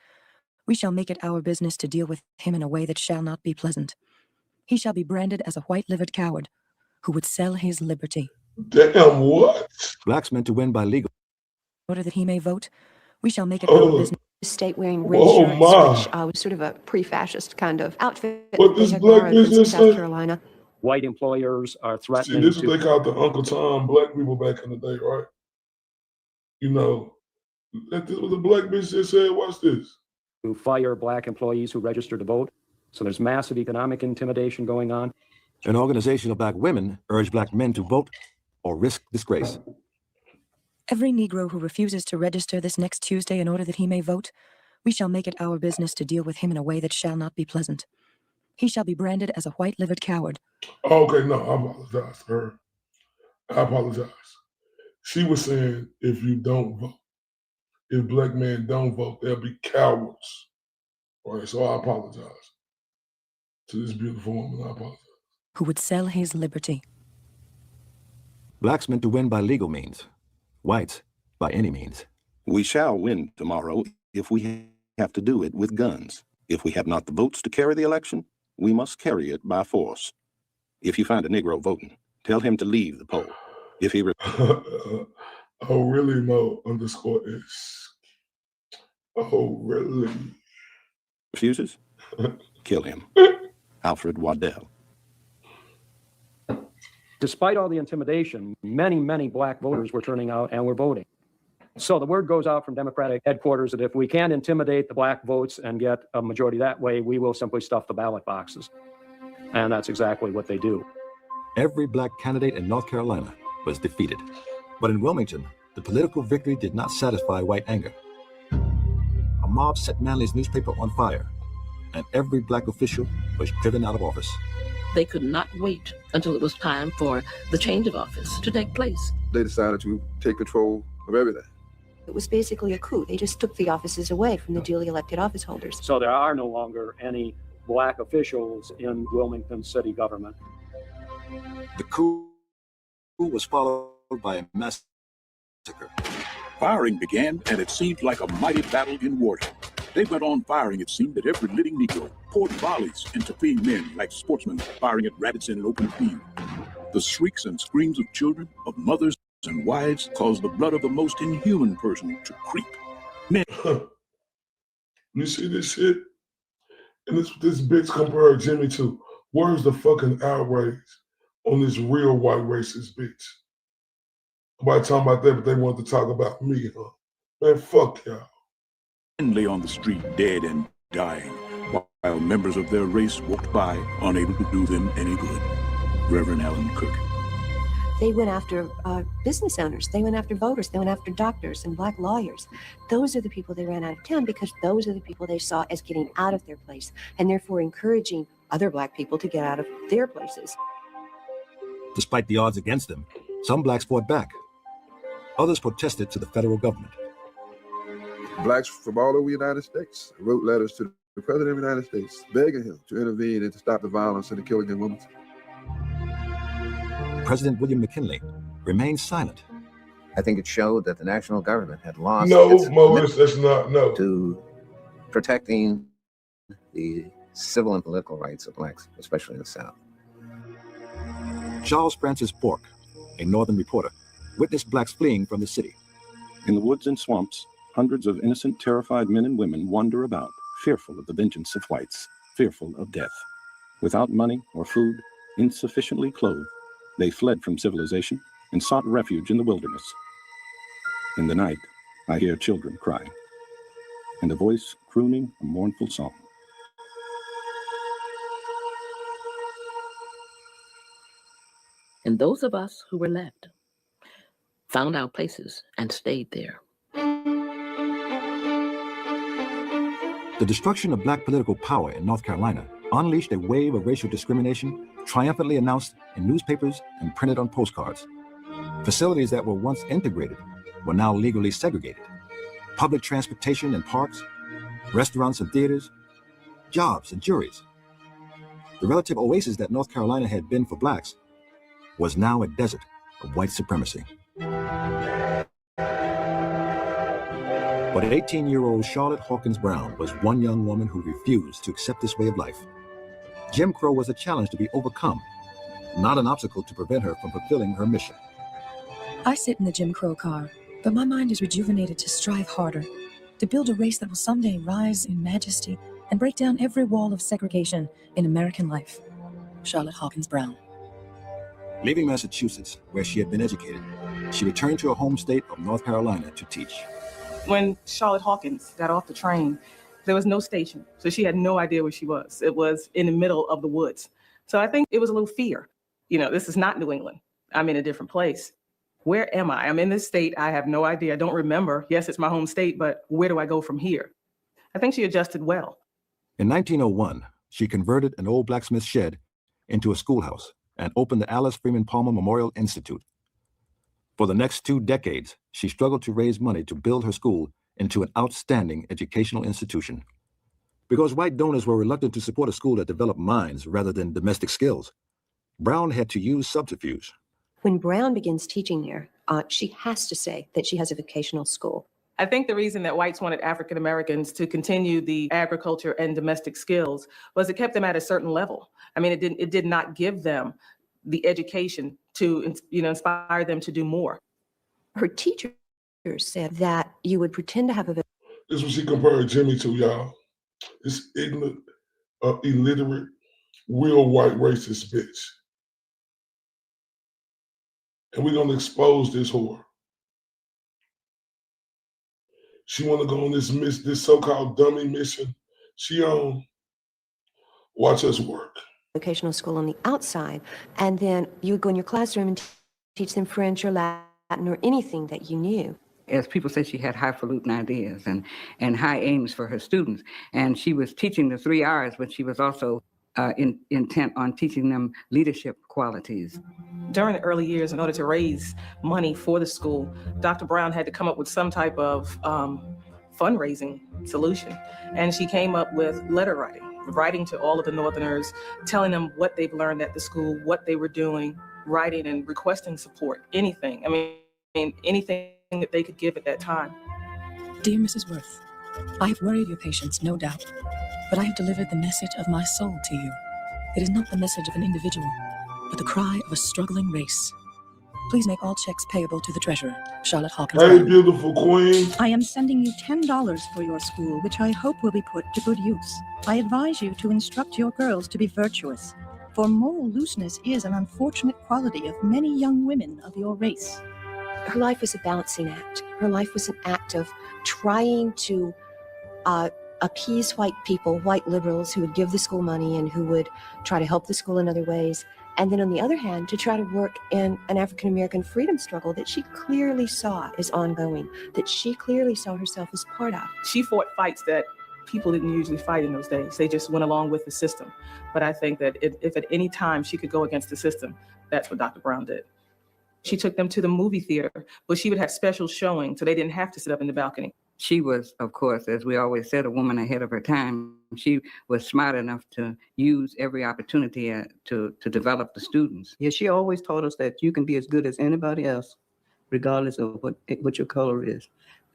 we shall make it our business to deal with him in a way that shall not be pleasant. He shall be branded as a white-livered coward who would sell his liberty. Damn, what? Blacks meant to win by legal. In order that he may vote, we shall make it our business. The state wearing red shirts, which was sort of a pre-fascist kind of outfit What that they this had black borrowed from business South say? Carolina. White employers are See, threatening this is to... what they called the Uncle Tom black people back in the day, right? You know, this was a black bitch that said, watch this. To fire black employees who register to vote. So there's massive economic intimidation going on. An organization of black women urged black men to vote or risk disgrace. Every Negro who refuses to register this next Tuesday in order that he may vote, we shall make it our business to deal with him in a way that shall not be pleasant. He shall be branded as a white-livered coward. Okay, no, I apologize to her. I apologize. She was saying if you don't vote, if black men don't vote, they'll be cowards. Right, so I apologize to this beautiful woman. I apologize. Who would sell his liberty. Blacks meant to win by legal means. Whites by any means. We shall win tomorrow if we have to do it with guns. If we have not the votes to carry the election, we must carry it by force. If you find a Negro voting, tell him to leave the poll. If he... Oh, really, Mo _S. Oh, really? Refuses? Kill him. Alfred Waddell. Despite all the intimidation, many, many black voters were turning out and were voting. So the word goes out from Democratic headquarters that if we can't intimidate the black votes and get a majority that way, we will simply stuff the ballot boxes. And that's exactly what they do. Every black candidate in North Carolina was defeated. But in Wilmington, the political victory did not satisfy white anger. A mob set Manly's newspaper on fire, and every black official was driven out of office. They could not wait until it was time for the change of office to take place. They decided to take control of everything. It was basically a coup. They just took the offices away from the duly elected office holders. So there are no longer any black officials in Wilmington city government. The coup was followed by a massacre. Firing began, and it seemed like a mighty battle in wartime. They went on firing, it seemed, at every living Negro, poured volleys into fleeing men like sportsmen firing at rabbits in an open field. The shrieks and screams of children, of mothers and wives caused the blood of the most inhuman person to creep. Men. You see this shit? And this bitch compare Jimmy to, where's the fucking outrage on this real white racist bitch? Nobody talking about that, but they want to talk about me, huh? Man, fuck y'all. Men lay on the street dead and dying, while members of their race walked by, unable to do them any good. Reverend Allen Cook. They went after business owners. They went after voters. They went after doctors and black lawyers. Those are the people they ran out of town because those are the people they saw as getting out of their place and therefore encouraging other black people to get out of their places. Despite the odds against them, some blacks fought back. Others protested to the federal government. Blacks from all over the United States wrote letters to the President of the United States, begging him to intervene and to stop the violence and the killing of women. President William McKinley remained silent. I think it showed that the national government had lost No, its Morris, that's not, no. to protecting the civil and political rights of blacks, especially in the South. Charles Francis Bourke, a northern reporter, witnessed blacks fleeing from the city. In the woods and swamps, hundreds of innocent, terrified men and women wander about, fearful of the vengeance of whites, fearful of death. Without money or food, insufficiently clothed, they fled from civilization and sought refuge in the wilderness. In the night, I hear children crying, and a voice crooning a mournful song. And those of us who were left found our places, and stayed there. The destruction of black political power in North Carolina unleashed a wave of racial discrimination, triumphantly announced in newspapers and printed on postcards. Facilities that were once integrated were now legally segregated. Public transportation and parks, restaurants and theaters, jobs and juries. The relative oasis that North Carolina had been for blacks was now a desert of white supremacy. But 18-year-old Charlotte Hawkins Brown was one young woman who refused to accept this way of life. Jim Crow was a challenge to be overcome, not an obstacle to prevent her from fulfilling her mission. I sit in the Jim Crow car, but my mind is rejuvenated to strive harder, to build a race that will someday rise in majesty and break down every wall of segregation in American life. Charlotte Hawkins Brown. Leaving Massachusetts, where she had been educated, she returned to her home state of North Carolina to teach. When Charlotte Hawkins got off the train, there was no station, so she had no idea where she was. It was in the middle of the woods. So I think it was a little fear. You know, this is not New England. I'm in a different place. Where am I? I'm in this state. I have no idea. I don't remember. Yes, it's my home state, but where do I go from here? I think she adjusted well. In 1901, she converted an old blacksmith shed into a schoolhouse and opened the Alice Freeman Palmer Memorial Institute. For the next 2 decades, she struggled to raise money to build her school into an outstanding educational institution. Because white donors were reluctant to support a school that developed minds rather than domestic skills, Brown had to use subterfuge. When Brown begins teaching there, she has to say that she has a vocational school. I think the reason that whites wanted African Americans to continue the agriculture and domestic skills was it kept them at a certain level. I mean, it did not give them the education to, inspire them to do more. Her teachers said that you would pretend to have a... This is what she compared Jimmy to, y'all. This ignorant, illiterate, real white racist bitch. And we're gonna expose this whore. She wanna go on this so-called dummy mission. She watch us work. Vocational school on the outside, and then you would go in your classroom and teach them French or Latin or anything that you knew. As people say, she had highfalutin ideas and high aims for her students. And she was teaching the 3 R's, but she was also intent on teaching them leadership qualities. During the early years, in order to raise money for the school, Dr. Brown had to come up with some type of fundraising solution. And she came up with letter writing to all of the Northerners, telling them what they've learned at the school, what they were doing, writing and requesting support, anything. I mean, anything that they could give at that time. Dear Mrs. Worth, I have worried your patience, no doubt, but I have delivered the message of my soul to you. It is not the message of an individual, but the cry of a struggling race. Please make all checks payable to the treasurer, Charlotte Hawkins. Hey, beautiful queen. I am sending you $10 for your school, which I hope will be put to good use. I advise you to instruct your girls to be virtuous, for moral looseness is an unfortunate quality of many young women of your race. Her life was a balancing act. Her life was an act of trying to appease white people, white liberals who would give the school money and who would try to help the school in other ways. And then on the other hand, to try to work in an African-American freedom struggle that she clearly saw is ongoing, that she clearly saw herself as part of. She fought fights that people didn't usually fight in those days. They just went along with the system. But I think that if at any time she could go against the system, that's what Dr. Brown did. She took them to the movie theater, but she would have special showing, so they didn't have to sit up in the balcony. She was, of course, as we always said, a woman ahead of her time. She was smart enough to use every opportunity to develop the students. Yeah, she always taught us that you can be as good as anybody else, regardless of what your color is.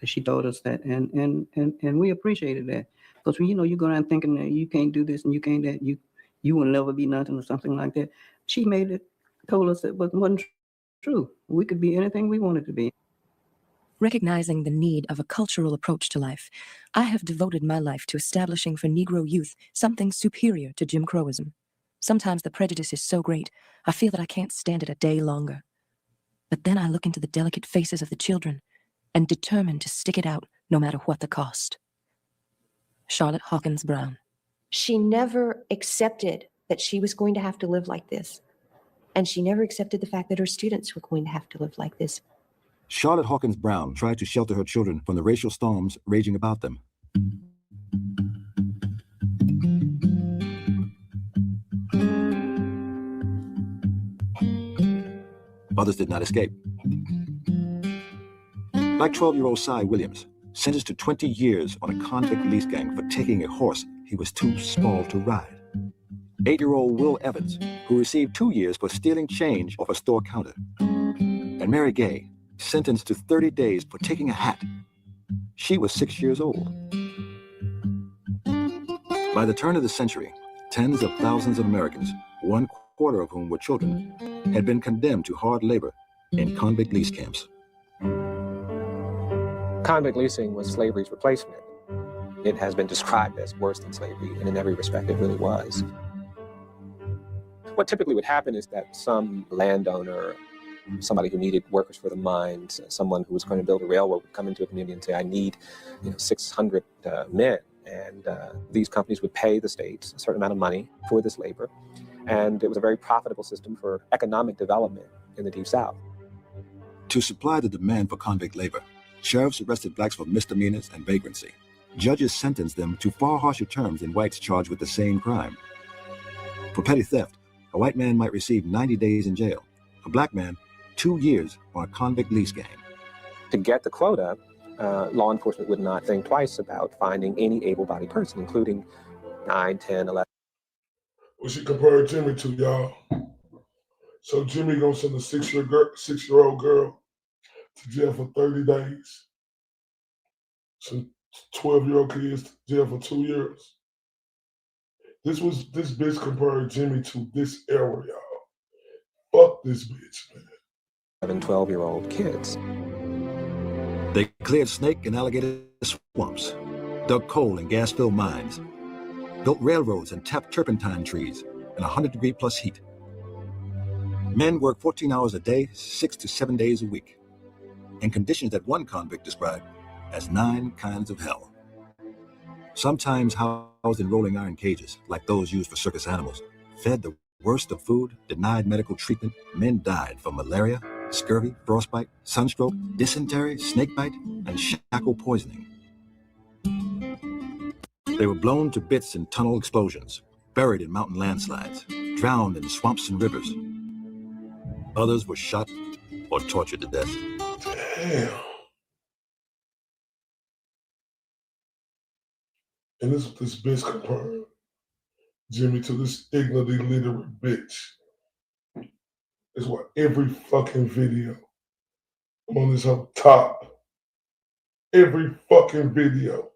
She taught us that, and we appreciated that. Because you go around thinking that you can't do this and you can't that, you will never be nothing or something like that. She told us it wasn't true. We could be anything we wanted to be. Recognizing the need of a cultural approach to life, I have devoted my life to establishing for Negro youth something superior to Jim Crowism. Sometimes the prejudice is so great, I feel that I can't stand it a day longer. But then I look into the delicate faces of the children and determine to stick it out no matter what the cost. Charlotte Hawkins Brown. She never accepted that she was going to have to live like this. And she never accepted the fact that her students were going to have to live like this. Charlotte Hawkins Brown tried to shelter her children from the racial storms raging about them. Others did not escape. Like 12-year-old Cy Williams, sentenced to 20 years on a convict lease gang for taking a horse he was too small to ride. 8-year-old Will Evans, who received 2 years for stealing change off a store counter. And Mary Gay, sentenced to 30 days for taking a hat. She was 6 years old. By the turn of the century, tens of thousands of Americans, 1/4 of whom were children, had been condemned to hard labor in convict lease camps. Convict leasing was slavery's replacement. It has been described as worse than slavery, and in every respect, it really was. What typically would happen is that some landowner, somebody who needed workers for the mines, someone who was going to build a railroad would come into a community and say, I need 600 men. And these companies would pay the states a certain amount of money for this labor. And it was a very profitable system for economic development in the Deep South. To supply the demand for convict labor, sheriffs arrested blacks for misdemeanors and vagrancy. Judges sentenced them to far harsher terms than whites charged with the same crime. For petty theft, a white man might receive 90 days in jail. A black man, 2 years on a convict lease gang. To get the quota, law enforcement would not think twice about finding any able-bodied person, including 9, 10, 11. What she compared Jimmy to, y'all. So Jimmy gonna send a 6-year-old girl to jail for 30 days. Some 12-year-old kids to jail for 2 years. This bitch compared Jimmy to this era, y'all. Fuck this bitch, man. 11, 12-year-old kids. They cleared snake and alligator swamps, dug coal and gas-filled mines, built railroads and tapped turpentine trees in 100-degree plus heat. Men worked 14 hours a day, 6 to 7 days a week, in conditions that one convict described as 9 kinds of hell. Sometimes housed in rolling iron cages, like those used for circus animals, fed the worst of food, denied medical treatment, men died from malaria, scurvy, frostbite, sunstroke, dysentery, snakebite, and shackle poisoning. They were blown to bits in tunnel explosions, buried in mountain landslides, drowned in swamps and rivers. Others were shot or tortured to death. Damn. And this bitch compared Jimmy to this ignorant, illiterate bitch. It's what every fucking video on this up top. Every fucking video.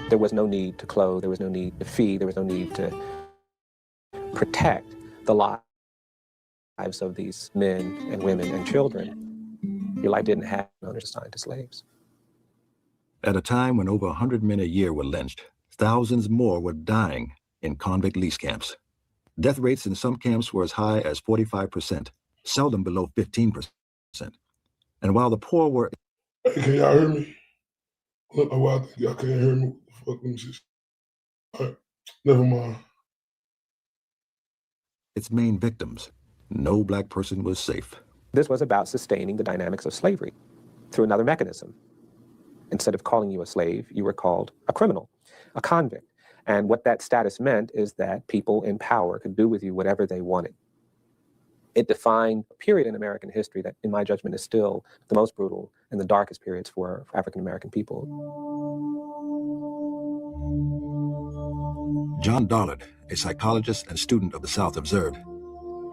There was no need to clothe, there was no need to feed, there was no need to protect the lives of these men and women and children. Your life didn't have owners assigned to slaves. At a time when over 100 men a year were lynched, thousands more were dying in convict lease camps. Death rates in some camps were as high as 45%, seldom below 15%. And while the poor were... Hey, can y'all hear me? Oh, I think y'all can't hear me. What the fuck is this? All right, never mind. Its main victims, no black person was safe. This was about sustaining the dynamics of slavery through another mechanism. Instead of calling you a slave, you were called a criminal, a convict. And what that status meant is that people in power could do with you whatever they wanted. It defined a period in American history that, in my judgment, is still the most brutal and the darkest periods for African-American people. John Dollard, a psychologist and student of the South, observed,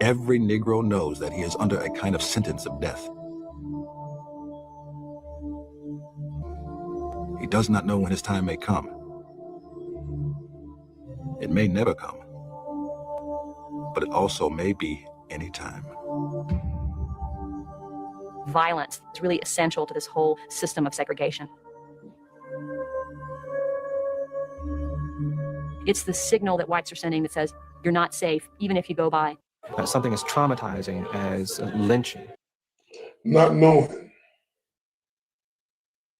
every Negro knows that he is under a kind of sentence of death. He does not know when his time may come. It may never come, but it also may be any time. Violence is really essential to this whole system of segregation. It's the signal that whites are sending that says, you're not safe, even if you go by. Something as traumatizing as lynching. Not knowing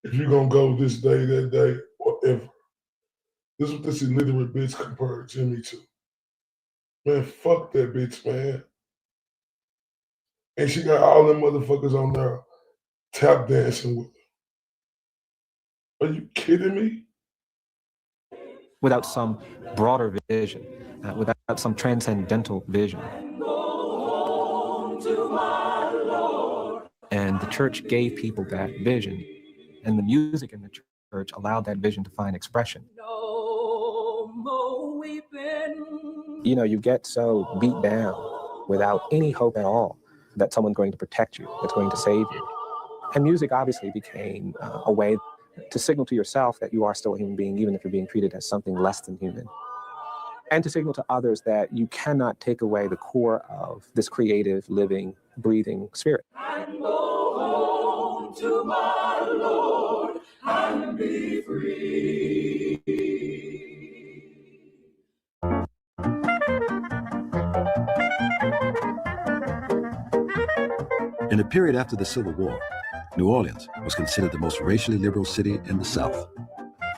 if you're going to go this day, that day, whatever. This is what this illiterate bitch compared Jimmy to. Man, fuck that bitch, man. And she got all them motherfuckers on there tap dancing with her. Are you kidding me? Without some broader vision, without some transcendental vision. And the church gave people that vision, and the music in the church allowed that vision to find expression. You know, you get so beat down without any hope at all that someone's going to protect you, that's going to save you. And music obviously became a way to signal to yourself that you are still a human being, even if you're being treated as something less than human. And to signal to others that you cannot take away the core of this creative, living, breathing spirit. And go home to my Lord and be free. In the period after the Civil War, New Orleans was considered the most racially liberal city in the South.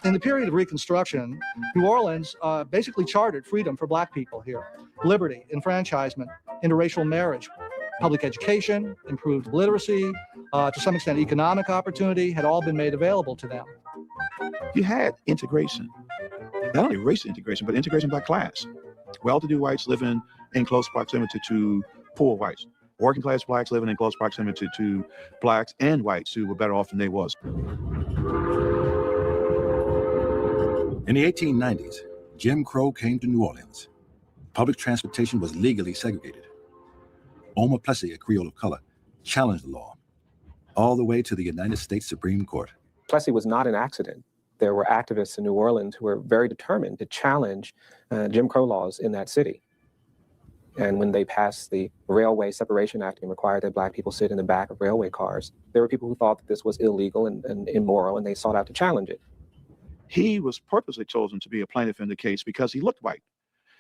In the period of Reconstruction, New Orleans basically chartered freedom for Black people here. Liberty, enfranchisement, interracial marriage, public education, improved literacy, to some extent economic opportunity had all been made available to them. You had integration, not only race integration, but integration by class. Well-to-do whites living in close proximity to poor whites. Working class blacks living in close proximity to blacks and whites who were better off than they was. In the 1890s, Jim Crow came to New Orleans. Public transportation was legally segregated. Omar Plessy, a Creole of color, challenged the law, all the way to the United States Supreme Court. Plessy was not an accident. There were activists in New Orleans who were very determined to challenge Jim Crow laws in that city. And when they passed the Railway Separation Act and required that Black people sit in the back of railway cars, there were people who thought that this was illegal and immoral, and they sought out to challenge it. He was purposely chosen to be a plaintiff in the case because he looked white.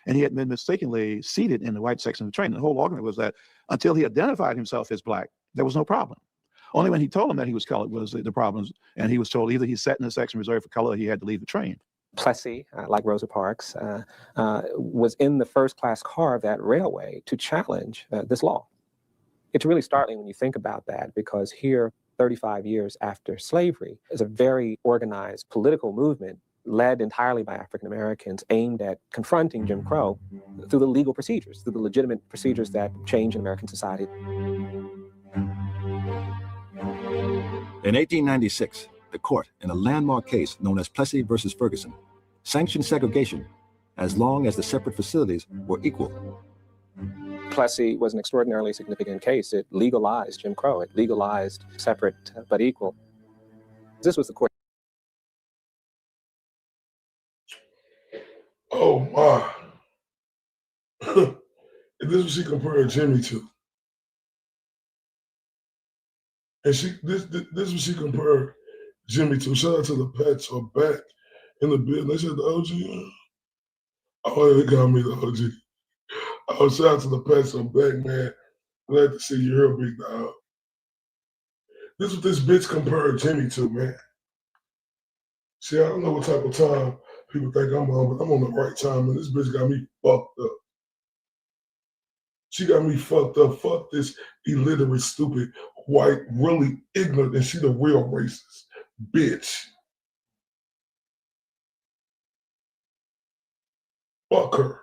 And he had been mistakenly seated in the white section of the train. The whole argument was that until he identified himself as Black, there was no problem. Only when he told him that he was colored was the problems. And he was told either he sat in the section reserved for color or he had to leave the train. Plessy, like Rosa Parks, was in the first-class car of that railway to challenge this law. It's really startling when you think about that, because here, 35 years after slavery, is a very organized political movement led entirely by African Americans aimed at confronting Jim Crow through the legal procedures, through the legitimate procedures that change in American society. In 1896, the court, in a landmark case known as Plessy versus Ferguson, sanctioned segregation as long as the separate facilities were equal. Plessy was an extraordinarily significant case. It legalized Jim Crow. It legalized separate but equal. This was the court. Oh my. This is what she compared Jimmy to. And this is what she compared Jimmy to. Shout out to the Pats are back in the building. They said the OG. Oh, they got me the OG. Oh, shout out to the Pats are back, man. Glad to see you here, big dog. This is what this bitch compared Jimmy to, man. See, I don't know what type of time people think I'm on, but I'm on the right time, and this bitch got me fucked up. She got me fucked up. Fuck this illiterate, stupid, white, really ignorant, and she the real racist bitch. Fuck her.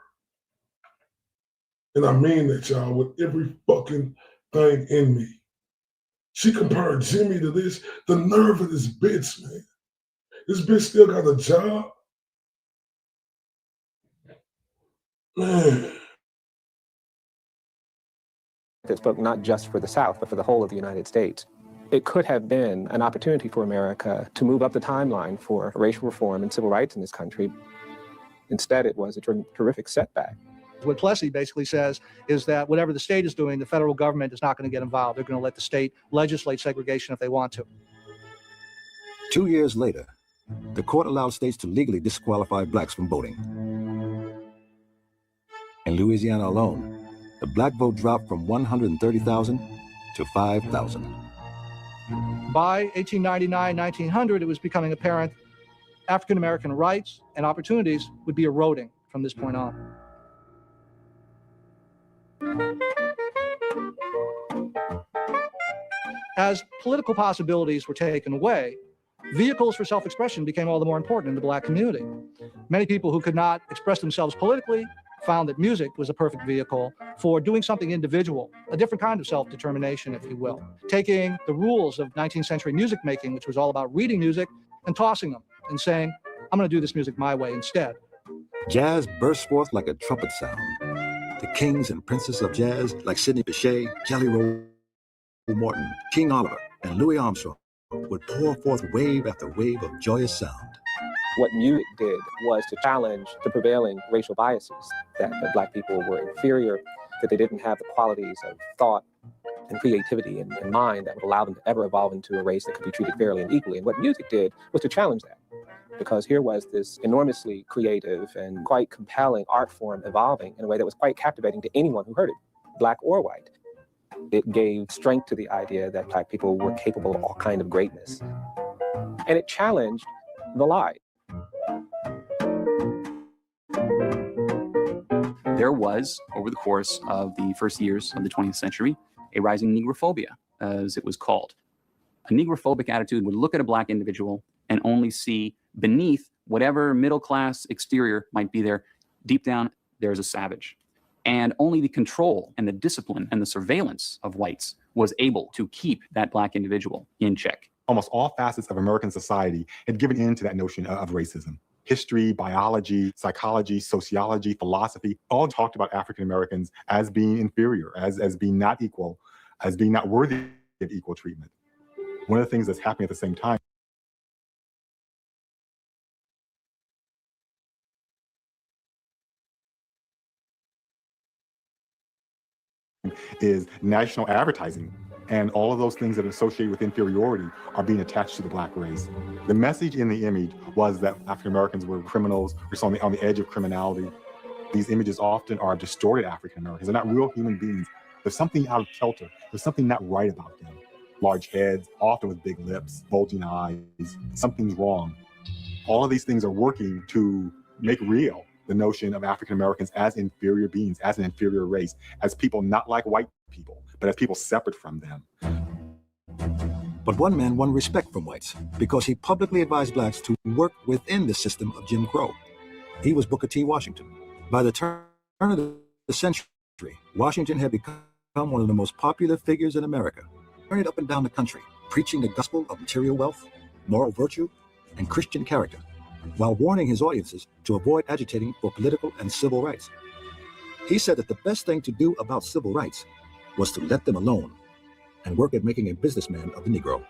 And I mean that, y'all, with every fucking thing in me. She compared Jimmy to this. The nerve of this bitch, man. This bitch still got a job. Man. It spoke not just for the South, but for the whole of the United States. It could have been an opportunity for America to move up the timeline for racial reform and civil rights in this country. Instead, it was a terrific setback. What Plessy basically says is that whatever the state is doing, the federal government is not going to get involved. They're going to let the state legislate segregation if they want to. 2 years later, the court allowed states to legally disqualify blacks from voting. In Louisiana alone, the black vote dropped from 130,000 to 5,000. By 1899, 1900, it was becoming apparent African-American rights and opportunities would be eroding from this point on. As political possibilities were taken away, vehicles for self-expression became all the more important in the Black community. Many people who could not express themselves politically found that music was a perfect vehicle for doing something individual, a different kind of self-determination, if you will. Taking the rules of 19th century music making, which was all about reading music, and tossing them and saying, I'm going to do this music my way instead. Jazz burst forth like a trumpet sound. The kings and princes of jazz, like Sidney Bechet, Jelly Roll Morton, King Oliver, and Louis Armstrong, would pour forth wave after wave of joyous sound. What music did was to challenge the prevailing racial biases, that Black people were inferior, that they didn't have the qualities of thought and creativity and mind that would allow them to ever evolve into a race that could be treated fairly and equally. And what music did was to challenge that, because here was this enormously creative and quite compelling art form evolving in a way that was quite captivating to anyone who heard it, Black or white. It gave strength to the idea that Black people were capable of all kind of greatness. And it challenged the lie. There was, over the course of the first years of the 20th century, a rising negrophobia, as it was called. A negrophobic attitude would look at a Black individual and only see beneath whatever middle-class exterior might be there, deep down, there's a savage. And only the control and the discipline and the surveillance of whites was able to keep that Black individual in check. Almost all facets of American society had given in to that notion of racism. History, biology, psychology, sociology, philosophy, all talked about African Americans as being inferior, as being not equal, as being not worthy of equal treatment. One of the things that's happening at the same time is national advertising. And all of those things that are associated with inferiority are being attached to the Black race. The message in the image was that African Americans were criminals, were on the edge of criminality. These images often are distorted African Americans. They're not real human beings. There's something out of kilter. There's something not right about them. Large heads, often with big lips, bulging eyes. Something's wrong. All of these things are working to make real the notion of African Americans as inferior beings, as an inferior race, as people not like white people, but as people separate from them. But one man won respect from whites because he publicly advised Blacks to work within the system of Jim Crow. He was Booker T. Washington. By the turn of the century, Washington had become one of the most popular figures in America, carried up and down the country, preaching the gospel of material wealth, moral virtue, and Christian character, while warning his audiences to avoid agitating for political and civil rights. He said that the best thing to do about civil rights was to let them alone and work at making a businessman of the Negro.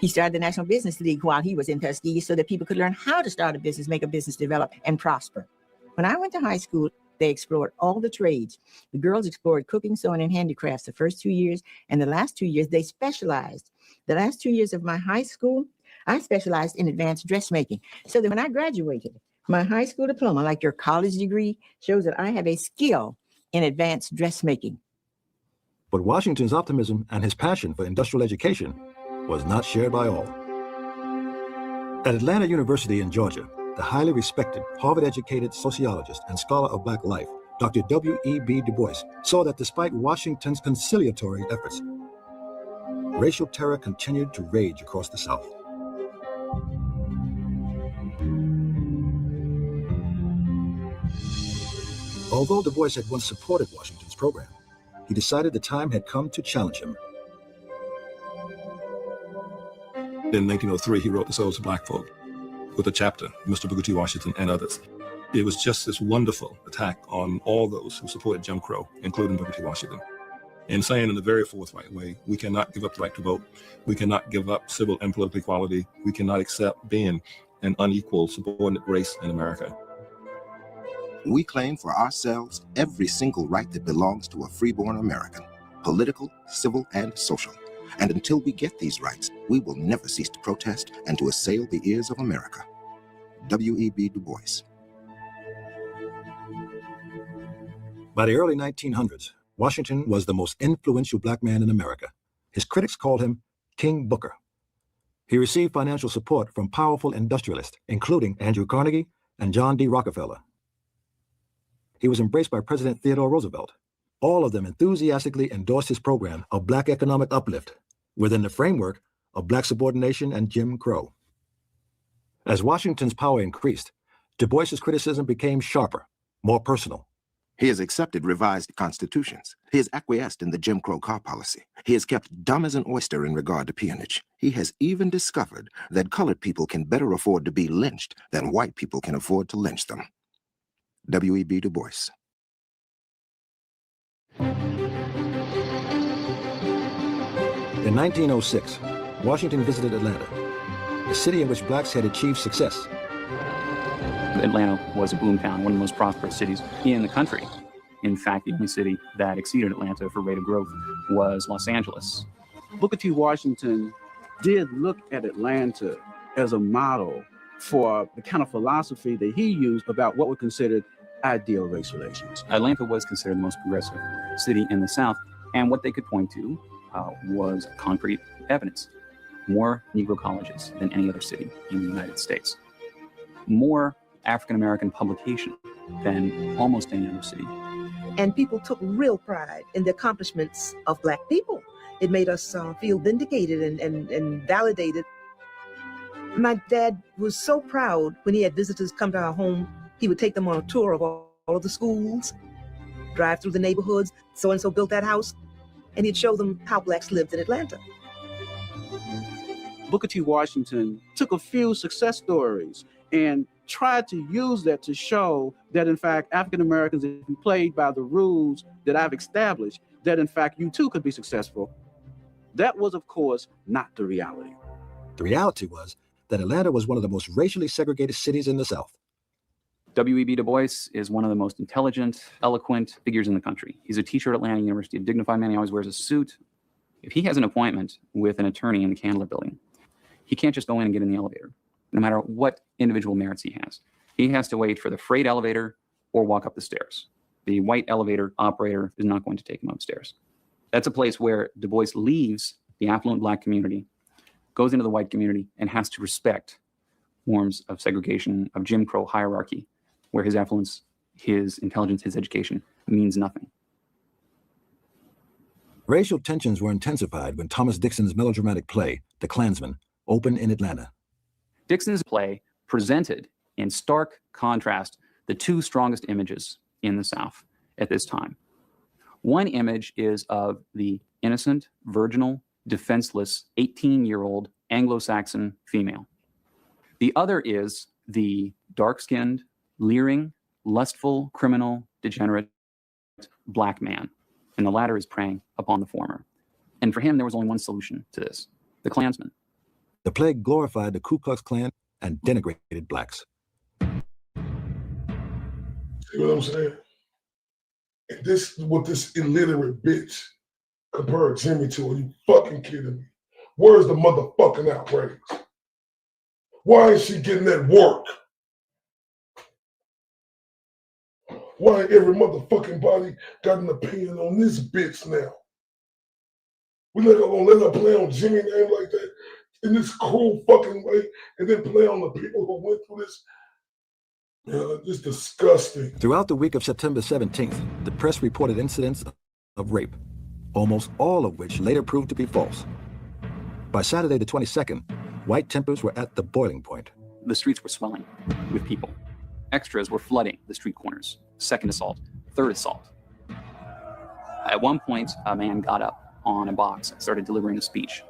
He started the National Business League while he was in Tuskegee so that people could learn how to start a business, make a business, develop, and prosper. When I went to high school, they explored all the trades. The girls explored cooking, sewing, and handicrafts the first 2 years, and the last 2 years, they specialized. The last 2 years of my high school, I specialized in advanced dressmaking. So that when I graduated, my high school diploma, like your college degree, shows that I have a skill in advanced dressmaking. But Washington's optimism and his passion for industrial education was not shared by all. At Atlanta University in Georgia, the highly respected Harvard-educated sociologist and scholar of Black life, Dr. W.E.B. Du Bois, saw that despite Washington's conciliatory efforts, racial terror continued to rage across the South. Although Du Bois had once supported Washington's program, he decided the time had come to challenge him. In 1903, he wrote The Souls of Black Folk with a chapter, Mr. Booker T. Washington and others. It was just this wonderful attack on all those who supported Jim Crow, including Booker T. Washington, and saying in a very forthright way, we cannot give up the right to vote. We cannot give up civil and political equality. We cannot accept being an unequal subordinate race in America. We claim for ourselves every single right that belongs to a freeborn American, political, civil, and social. And until we get these rights, we will never cease to protest and to assail the ears of America. W.E.B. Du Bois. By the early 1900s, Washington was the most influential Black man in America. His critics called him King Booker. He received financial support from powerful industrialists, including Andrew Carnegie and John D. Rockefeller. He was embraced by President Theodore Roosevelt, All of them enthusiastically endorsed his program of Black economic uplift within the framework of Black subordination and Jim Crow. As Washington's power increased, Du Bois's criticism became sharper, more personal. He has accepted revised constitutions. He has acquiesced in the Jim Crow car policy. He has kept dumb as an oyster in regard to peonage. He has even discovered that colored people can better afford to be lynched than white people can afford to lynch them. W.E.B. Du Bois. In 1906, Washington visited Atlanta, a city in which blacks had achieved success. Atlanta was a boomtown, one of the most prosperous cities in the country. In fact, the only city that exceeded Atlanta for rate of growth was Los Angeles. Booker T. Washington did look at Atlanta as a model for the kind of philosophy that he used about what were considered ideal race relations. Atlanta was considered the most progressive city in the South, and what they could point to was concrete evidence. More Negro colleges than any other city in the United States. More African-American publication than almost any other city. And people took real pride in the accomplishments of Black people. It made us feel vindicated and validated. My dad was so proud when he had visitors come to our home. He would take them on a tour of all of the schools, drive through the neighborhoods. So-and-so built that house, and he'd show them how Blacks lived in Atlanta. Booker T. Washington took a few success stories and tried to use that to show that, in fact, African Americans, if you played by the rules that I've established, that, in fact, you too could be successful. That was, of course, not the reality. The reality was that Atlanta was one of the most racially segregated cities in the South. W.E.B. Du Bois is one of the most intelligent, eloquent figures in the country. He's a teacher at Atlanta University, a dignified man. He always wears a suit. If he has an appointment with an attorney in the Candler building, he can't just go in and get in the elevator, no matter what individual merits he has. He has to wait for the freight elevator or walk up the stairs. The white elevator operator is not going to take him upstairs. That's a place where Du Bois leaves the affluent Black community, goes into the white community, and has to respect forms of segregation, of Jim Crow hierarchy, where his affluence, his intelligence, his education means nothing. Racial tensions were intensified when Thomas Dixon's melodramatic play, The Klansman, opened in Atlanta. Dixon's play presented in stark contrast the two strongest images in the South at this time. One image is of the innocent, virginal, defenseless 18-year-old Anglo-Saxon female. The other is the dark-skinned, leering, lustful, criminal, degenerate Black man, and the latter is preying upon the former. And for him, there was only one solution to this: the Klansman. The play glorified the Ku Klux Klan and denigrated Blacks. See what I'm saying? And this is what this illiterate bitch compared Jimmy to. Are you fucking kidding me? Where's the motherfucking outrage? Why is she getting that work? Why ain't every motherfucking body got an opinion on this bitch now? We're not gonna let her play on Jimmy's name like that in this cruel fucking way, and then play on the people who went through this. Yeah, it's disgusting. Throughout the week of September 17th, the press reported incidents of rape, almost all of which later proved to be false. By Saturday the 22nd, white tempers were at the boiling point. The streets were swelling with people. Extras were flooding the street corners. Second assault, third assault. At one point, a man got up on a box and started delivering a speech.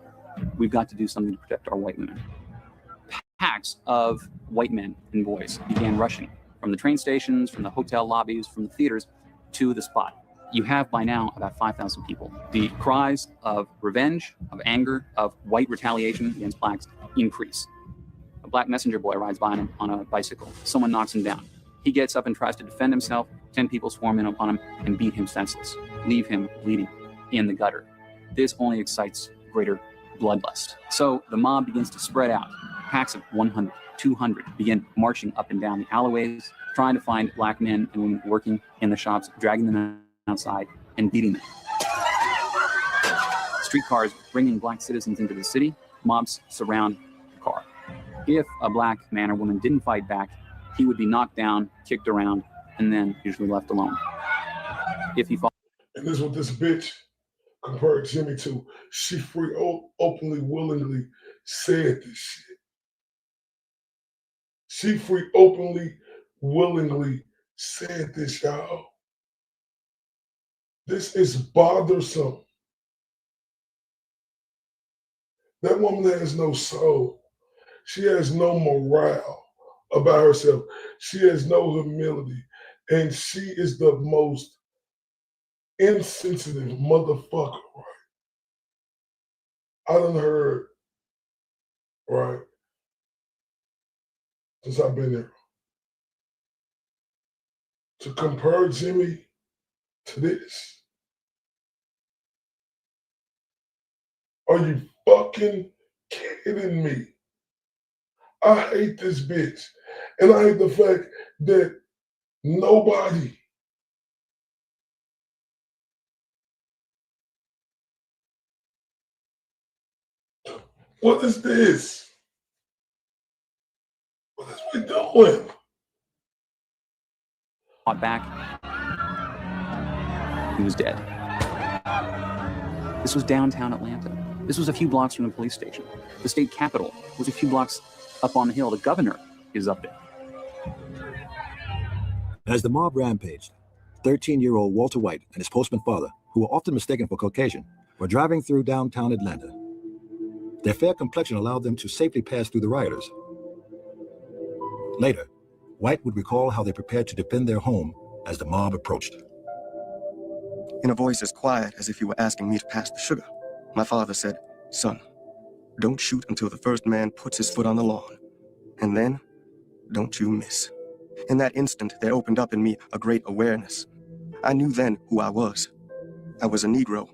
We've got to do something to protect our white women. Packs of white men and boys began rushing from the train stations, from the hotel lobbies, from the theaters to the spot. You have by now about 5,000 people. The cries of revenge, of anger, of white retaliation against Blacks increase. A Black messenger boy rides by him on a bicycle. Someone knocks him down. He gets up and tries to defend himself. 10 people swarm in upon him and beat him senseless, leave him bleeding in the gutter. This only excites greater bloodlust. So the mob begins to spread out. Packs of 100, 200 begin marching up and down the alleyways, trying to find Black men and women working in the shops, dragging them outside and beating them. Streetcars bringing Black citizens into the city. Mobs surround the car. If a Black man or woman didn't fight back, he would be knocked down, kicked around, and then usually left alone. If he fought, And this is what this bitch compared Jimmy to. She free, openly, willingly said this shit. She free, openly, willingly said this, y'all. This is bothersome. That woman has no soul. She has no morale about herself. She has no humility. And she is the most insensitive motherfucker, right? I done heard, right, since I've been here. To compare Jimmy to this. Are you fucking kidding me? I hate this bitch. And I hate the fact that nobody what is this? What is we doing? Fought back. He was dead. This was downtown Atlanta. This was a few blocks from the police station. The state capitol was a few blocks up on the hill. The governor is up there. As the mob rampaged, 13-year-old Walter White and his postman father, who were often mistaken for Caucasian, were driving through downtown Atlanta. Their fair complexion allowed them to safely pass through the rioters. Later, White would recall how they prepared to defend their home as the mob approached. In a voice as quiet as if he were asking me to pass the sugar, my father said, "Son, don't shoot until the first man puts his foot on the lawn. And then, don't you miss." In that instant, there opened up in me a great awareness. I knew then who I was. I was a Negro,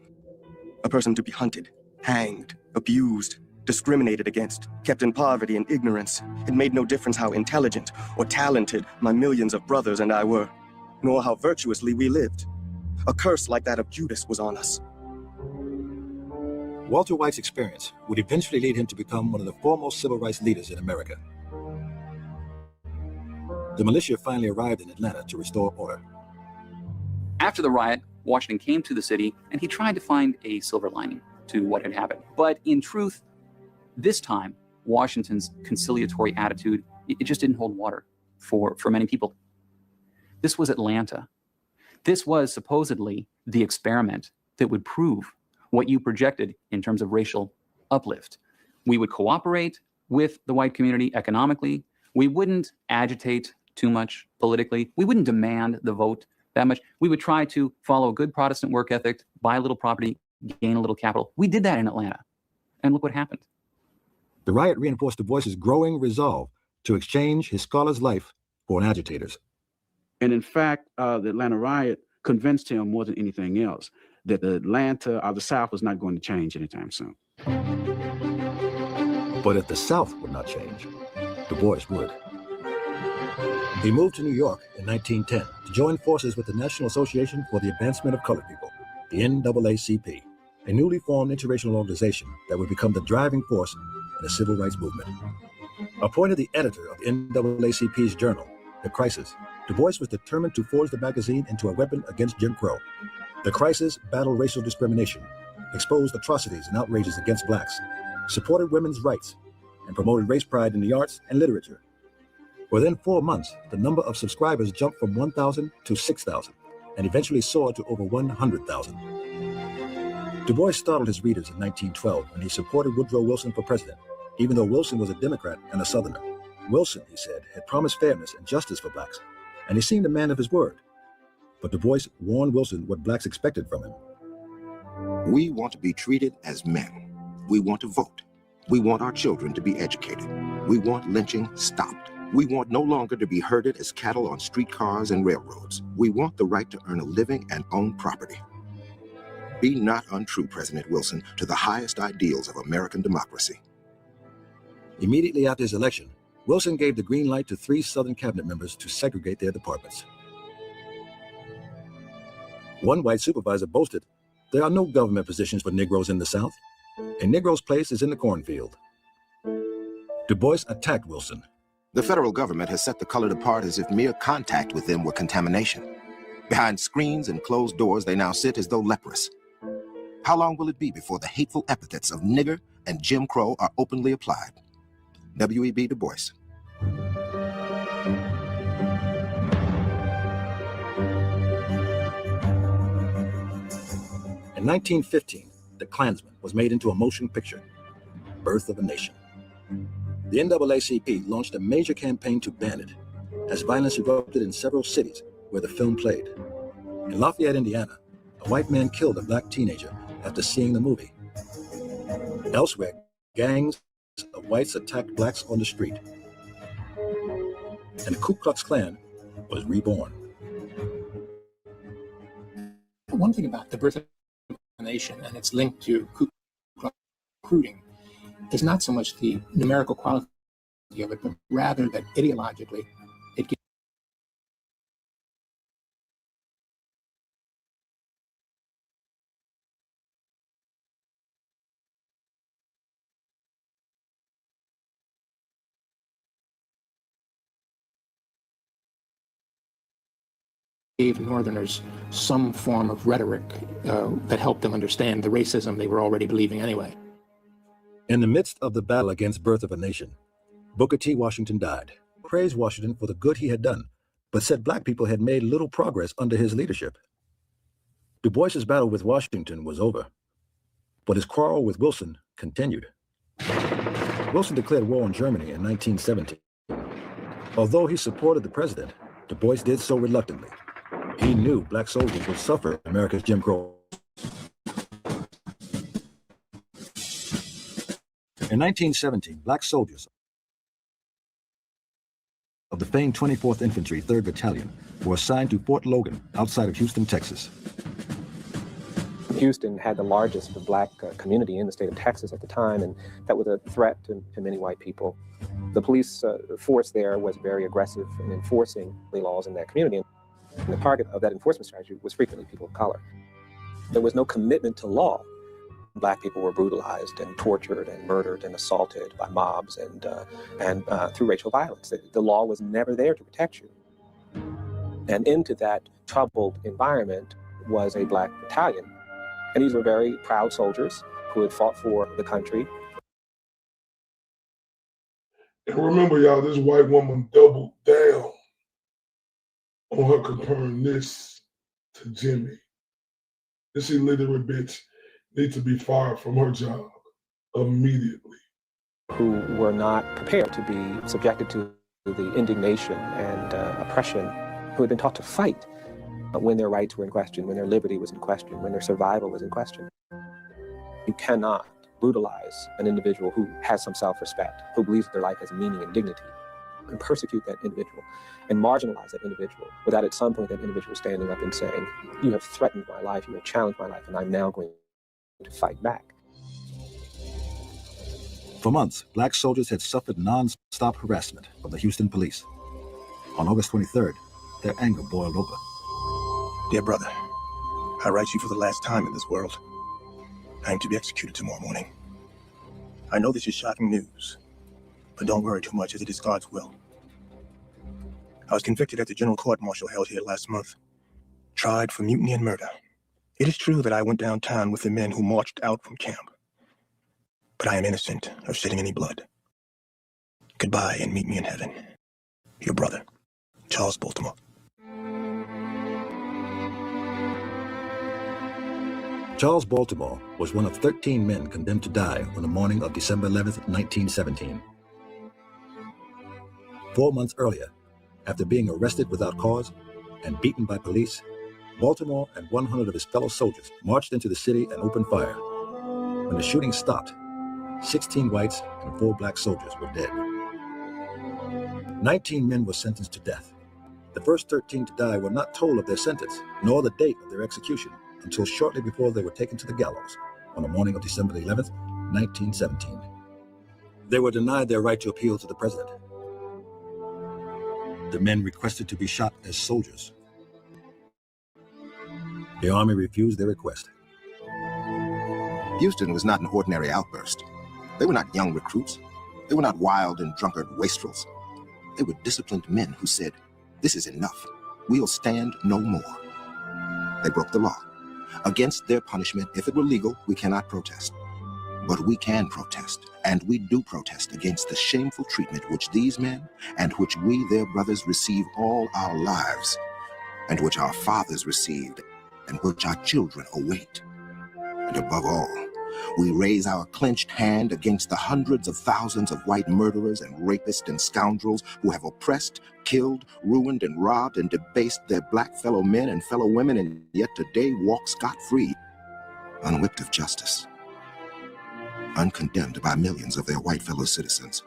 a person to be hunted, hanged, abused, discriminated against, kept in poverty and ignorance. It made no difference how intelligent or talented my millions of brothers and I were, nor how virtuously we lived. A curse like that of Judas was on us. Walter White's experience would eventually lead him to become one of the foremost civil rights leaders in America. The militia finally arrived in Atlanta to restore order. After the riot, Washington came to the city and he tried to find a silver lining to what had happened. But in truth, this time, Washington's conciliatory attitude, it just didn't hold water for many people. This was Atlanta. This was supposedly the experiment that would prove what you projected in terms of racial uplift. We would cooperate with the white community economically. We wouldn't agitate too much politically. We wouldn't demand the vote that much. We would try to follow a good Protestant work ethic, buy a little property, gain a little capital. We did that in Atlanta. And look what happened. The riot reinforced Du Bois's growing resolve to exchange his scholar's life for an agitator's. And in fact, the Atlanta riot convinced him more than anything else that the Atlanta or the South was not going to change anytime soon. But if the South would not change, Du Bois would. He moved to New York in 1910 to join forces with the National Association for the Advancement of Colored People, the NAACP, a newly formed interracial organization that would become the driving force in the civil rights movement. Appointed the editor of the NAACP's journal, The Crisis, Du Bois was determined to forge the magazine into a weapon against Jim Crow. The Crisis battled racial discrimination, exposed atrocities and outrages against blacks, supported women's rights, and promoted race pride in the arts and literature. Within 4 months, the number of subscribers jumped from 1,000 to 6,000, and eventually soared to over 100,000. Du Bois startled his readers in 1912 when he supported Woodrow Wilson for president, even though Wilson was a Democrat and a Southerner. Wilson, he said, had promised fairness and justice for blacks, and he seemed a man of his word. But Du Bois warned Wilson what blacks expected from him. We want to be treated as men. We want to vote. We want our children to be educated. We want lynching stopped. We want no longer to be herded as cattle on streetcars and railroads. We want the right to earn a living and own property. Be not untrue, President Wilson, to the highest ideals of American democracy. Immediately after his election, Wilson gave the green light to 3 Southern cabinet members to segregate their departments. One white supervisor boasted, "There are no government positions for Negroes in the South. A Negro's place is in the cornfield." Du Bois attacked Wilson. The federal government has set the colored apart as if mere contact with them were contamination. Behind screens and closed doors, they now sit as though leprous. How long will it be before the hateful epithets of nigger and Jim Crow are openly applied? W.E.B. Du Bois. In 1915, The Klansman was made into a motion picture, Birth of a Nation. The NAACP launched a major campaign to ban it, as violence erupted in several cities where the film played. In Lafayette, Indiana, a white man killed a black teenager after seeing the movie. Elsewhere, gangs of whites attacked blacks on the street. And the Ku Klux Klan was reborn. One thing about the Birth of a Nation and its link to Ku Klux recruiting is not so much the numerical quality of it, but rather that ideologically it gave Northerners some form of rhetoric that helped them understand the racism they were already believing anyway. In the midst of the battle against Birth of a Nation, Booker T. Washington died. Praised Washington for the good he had done, but said black people had made little progress under his leadership. Du Bois's battle with Washington was over, but his quarrel with Wilson continued. Wilson declared war on Germany in 1917. Although he supported the president, Du Bois did so reluctantly. He knew black soldiers would suffer America's Jim Crow. In 1917, black soldiers of the famed 24th Infantry 3rd Battalion were assigned to Fort Logan outside of Houston, Texas. Houston had the largest black community in the state of Texas at the time, and that was a threat to many white people. The police force there was very aggressive in enforcing the laws in that community. And the target of that enforcement strategy was frequently people of color. There was no commitment to law. Black people were brutalized and tortured and murdered and assaulted by mobs and through racial violence. The law was never there to protect you. And into that troubled environment was a black battalion. And these were very proud soldiers who had fought for the country. And remember, y'all, this white woman doubled down on her comparing this to Jimmy. This illiterate bitch needs to be fired from her job immediately. Who were not prepared to be subjected to the indignation and oppression, who had been taught to fight when their rights were in question, when their liberty was in question, when their survival was in question. You cannot brutalize an individual who has some self-respect, who believes that their life has meaning and dignity, and persecute that individual and marginalize that individual without at some point that individual standing up and saying, you have threatened my life, you have challenged my life, and I'm now going to fight back. For months, black soldiers had suffered non-stop harassment from the Houston police. On August 23rd, their anger boiled over. Dear brother, I write you for the last time in this world. I am to be executed tomorrow morning. I know this is shocking news, but don't worry too much as it is God's will. I was convicted at the general court-martial held here last month, tried for mutiny and murder. It is true that I went downtown with the men who marched out from camp, but I am innocent of shedding any blood. Goodbye and meet me in heaven. Your brother, Charles Baltimore. Charles Baltimore was one of 13 men condemned to die on the morning of December 11th, 1917. 4 months earlier, after being arrested without cause and beaten by police, Baltimore and 100 of his fellow soldiers marched into the city and opened fire. When the shooting stopped, 16 whites and 4 black soldiers were dead. 19 men were sentenced to death. The first 13 to die were not told of their sentence, nor the date of their execution, until shortly before they were taken to the gallows on the morning of December 11th, 1917. They were denied their right to appeal to the president. The men requested to be shot as soldiers. The Army refused their request. Houston was not an ordinary outburst. They were not young recruits. They were not wild and drunkard wastrels. They were disciplined men who said, "This is enough. We'll stand no more." They broke the law. Against their punishment, if it were legal, we cannot protest. But we can protest, and we do protest against the shameful treatment which these men and which we, their brothers, receive all our lives, and which our fathers received, and which our children await. And above all, we raise our clenched hand against the hundreds of thousands of white murderers and rapists and scoundrels who have oppressed, killed, ruined, and robbed and debased their black fellow men and fellow women, and yet today walk scot-free, unwhipped of justice, uncondemned by millions of their white fellow citizens,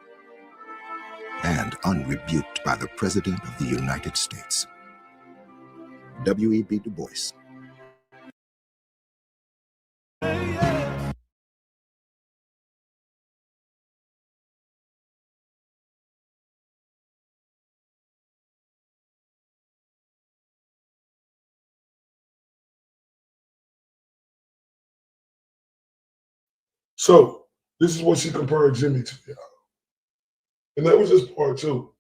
and unrebuked by the President of the United States. W.E.B. Du Bois. So this is what she compared Jimmy to, y'all. And that was just part two.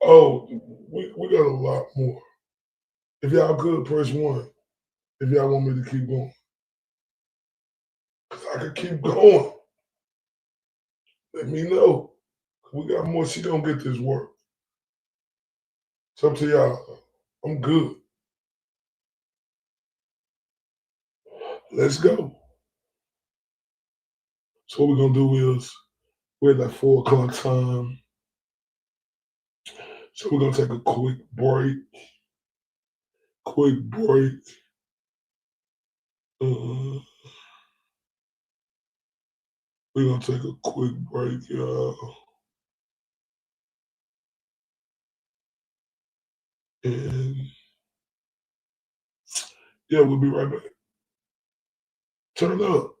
Oh, we got a lot more. If y'all could, press 1. If y'all want me to keep going. Because I could keep going. Let me know. We got more. She gonna get this work. It's up to y'all. I'm good. Let's go. So what we're gonna do is we're at that 4 o'clock time. So we're gonna take a quick break. We're gonna take a quick break, y'all. And yeah, we'll be right back. Turn it up.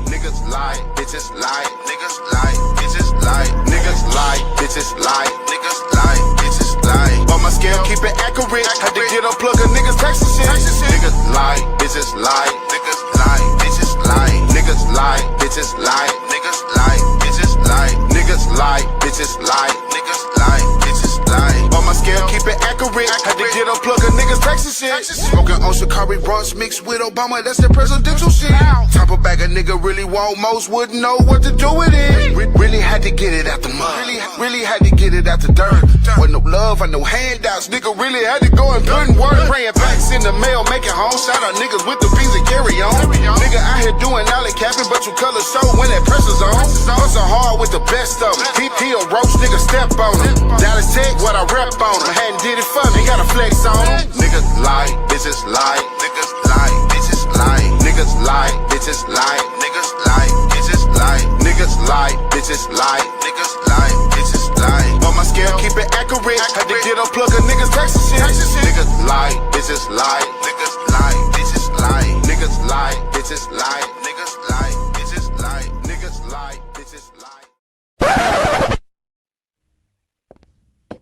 Niggas lie, bitches lie, niggas lie, bitches lie, niggas lie, bitches lie, niggas lie, bitches lie. On my scale, keep it accurate. Had to get a plug of niggas texting shit. Niggas lie, bitches lie, niggas lie, bitches lie, niggas lie, bitches lie, niggas lie, bitches lie, niggas lie, bitches lie, niggas lie, bitches lie. On my scale, keep it accurate. Had to get a plug of niggas texting shit. Smoking on Shikari brunch mixed with Obama, that's the presidential shit. Top a bag a nigga really want, most wouldn't know what to do with it. Really had to get it out the mud. Really had to get it out the dirt. With no love and no handouts, nigga really had to go and put in work. Praying backs in the mail, making home. Shout out niggas with the beans and carry on. Nigga out here doing alley capping, but you color show when that pressure's on. Hustle hard with the best of them. He a roach, nigga step on him. Dallas Tech, what I rep on him. Hadn't did it for me, gotta flex on him. Niggas lie, bitches lie, niggas lie, bitches lie, niggas lie, bitches lie, niggas lie, bitches lie, niggas lie, bitches lie, niggas lie, bitches lie. On my scale, keep it accurate. Had to get a plug of niggas texting shit. Niggas lie, bitches lie, niggas lie, bitches lie, niggas lie, bitches lie, niggas lie, bitches lie, niggas lie, bitches lie.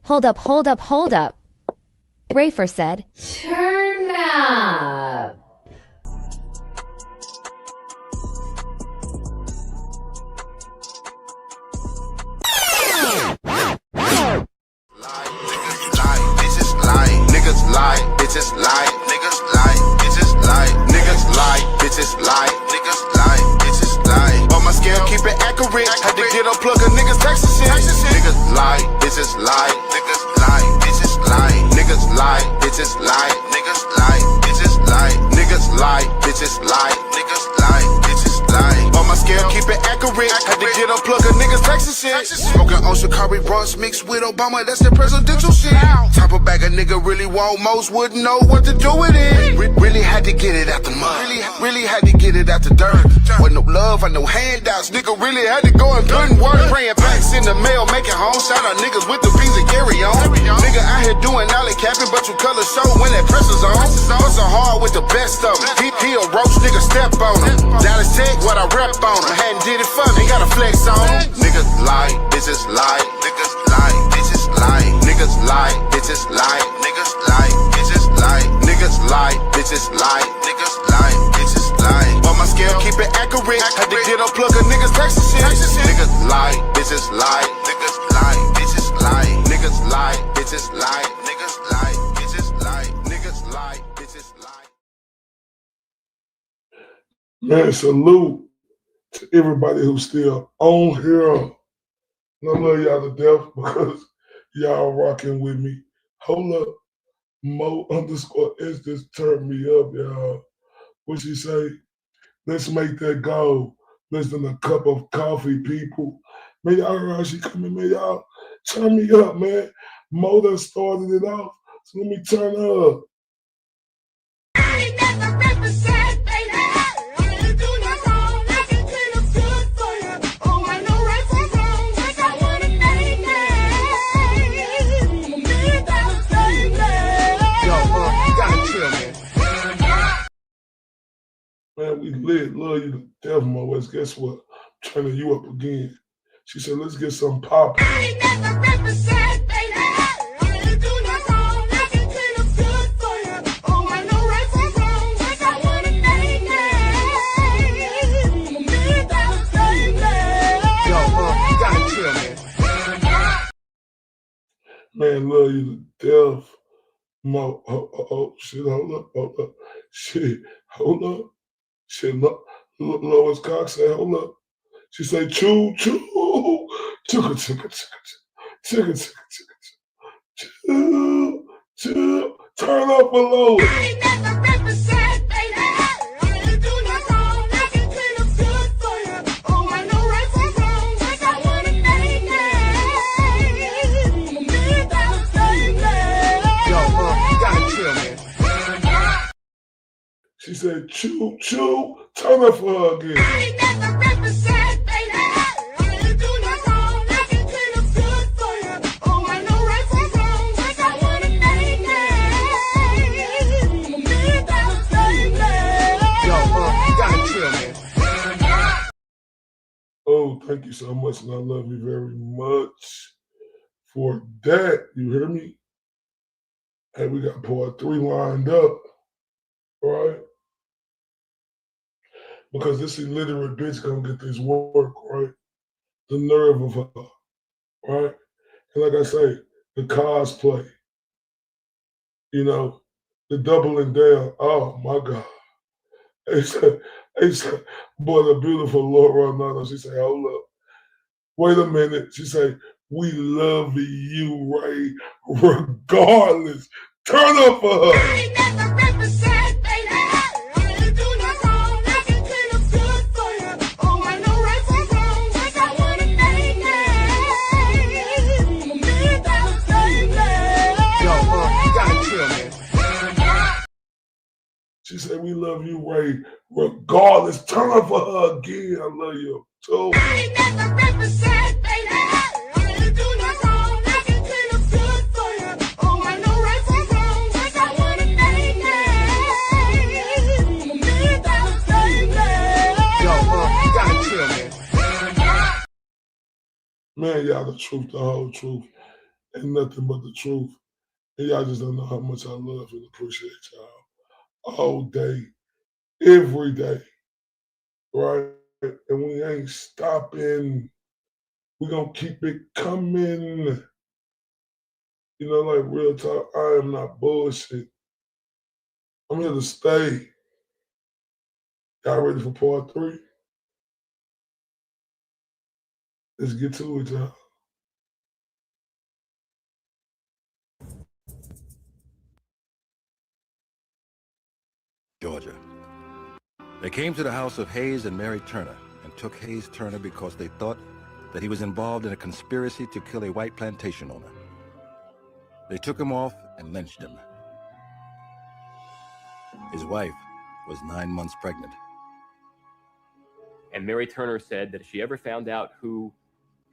Hold up, hold up, hold up. Rafer said, turn up. Niggas lie, bitches lie, niggas lie, bitches lie, niggas lie, bitches lie, niggas lie, bitches lie. On my scale, keep it accurate. Had to get a plug of niggas texting shit. Niggas lie, bitches lie, niggas lie, bitches lie, niggas lie, bitches lie, niggas lie, bitches lie, niggas lie, bitches lie, niggas lie, bitches lie. On my scale, keep it accurate. Had to get a plug of niggas texting shit. Smoking on Shikari brunch mixed with Obama, that's the presidential shit. Top a bag a nigga really want, most wouldn't know what to do with it. Really had to get it out the mud. Really had to get it out the dirt. With no love and no handouts, nigga really had to go and put in work. Praying backs in the mail, making home. Shout out niggas with the beans and carry on. Nigga out here doing alley capping, but you color show when that pressure's on. Hustle hard with the best of them. He a roach, nigga step on him. Dallas Tech, what I rep on him. Hadn't did it for me, gotta flex on him. Niggas lie, bitches lie, niggas lie, bitches lie, niggas lie, bitches lie, niggas lie, bitches lie, niggas lie, bitches lie, niggas lie, bitches lie. On my scale, keep it accurate. Had to get a plug of niggas texting shit. Niggas lie, bitches lie, niggas lie, bitches lie, niggas lie, bitches lie, niggas lie. Man, salute to everybody who's still on here. And I love y'all to death because y'all rocking with me. Hold up. Mo_S just turned me up, y'all. What she say? Let's make that go. Less than a cup of coffee, people. Man, y'all heard how she coming, man. Y'all turn me up, man. Mo done started it off. So let me turn up. Man, we lit. Love you to death, Mo_S. Guess what? I'm turning you up again. She said, let's get some pop. Man, love you to death. Mo, shit, hold up. Shit, hold up. Shit, Lois Cox said, hold up. She said, choo, choo, chicka, chicka, chicka, chicka, chicka, choo, choo. Turn up for Lois. She said, choo, choo, turn up for her again. Oh, thank you so much, and I love you very much for that. You hear me? Hey, we got part 3 lined up, right? Because this illiterate bitch gonna get this work, right? The nerve of her, right? And like I say, the cosplay, you know, the doubling down. Oh my God. It's boy, the beautiful Laura Nana. She say, hold up. Wait a minute. She say, we love you, Ray, regardless. Turn up for her. She said, we love you, Ray, regardless. Turn up for her again. I love you too. Man, y'all the truth, the whole truth, and nothing but the truth. And y'all just don't know how much I love and appreciate y'all all day, every day, right? And we ain't stopping. We're going to keep it coming. You know, like real talk, I am not bullshit. I'm here to stay. Y'all ready for part 3? Let's get to it, y'all. Georgia. They came to the house of Hayes and Mary Turner and took Hayes Turner because they thought that he was involved in a conspiracy to kill a white plantation owner. They took him off and lynched him. His wife was 9 months pregnant. And Mary Turner said that if she ever found out who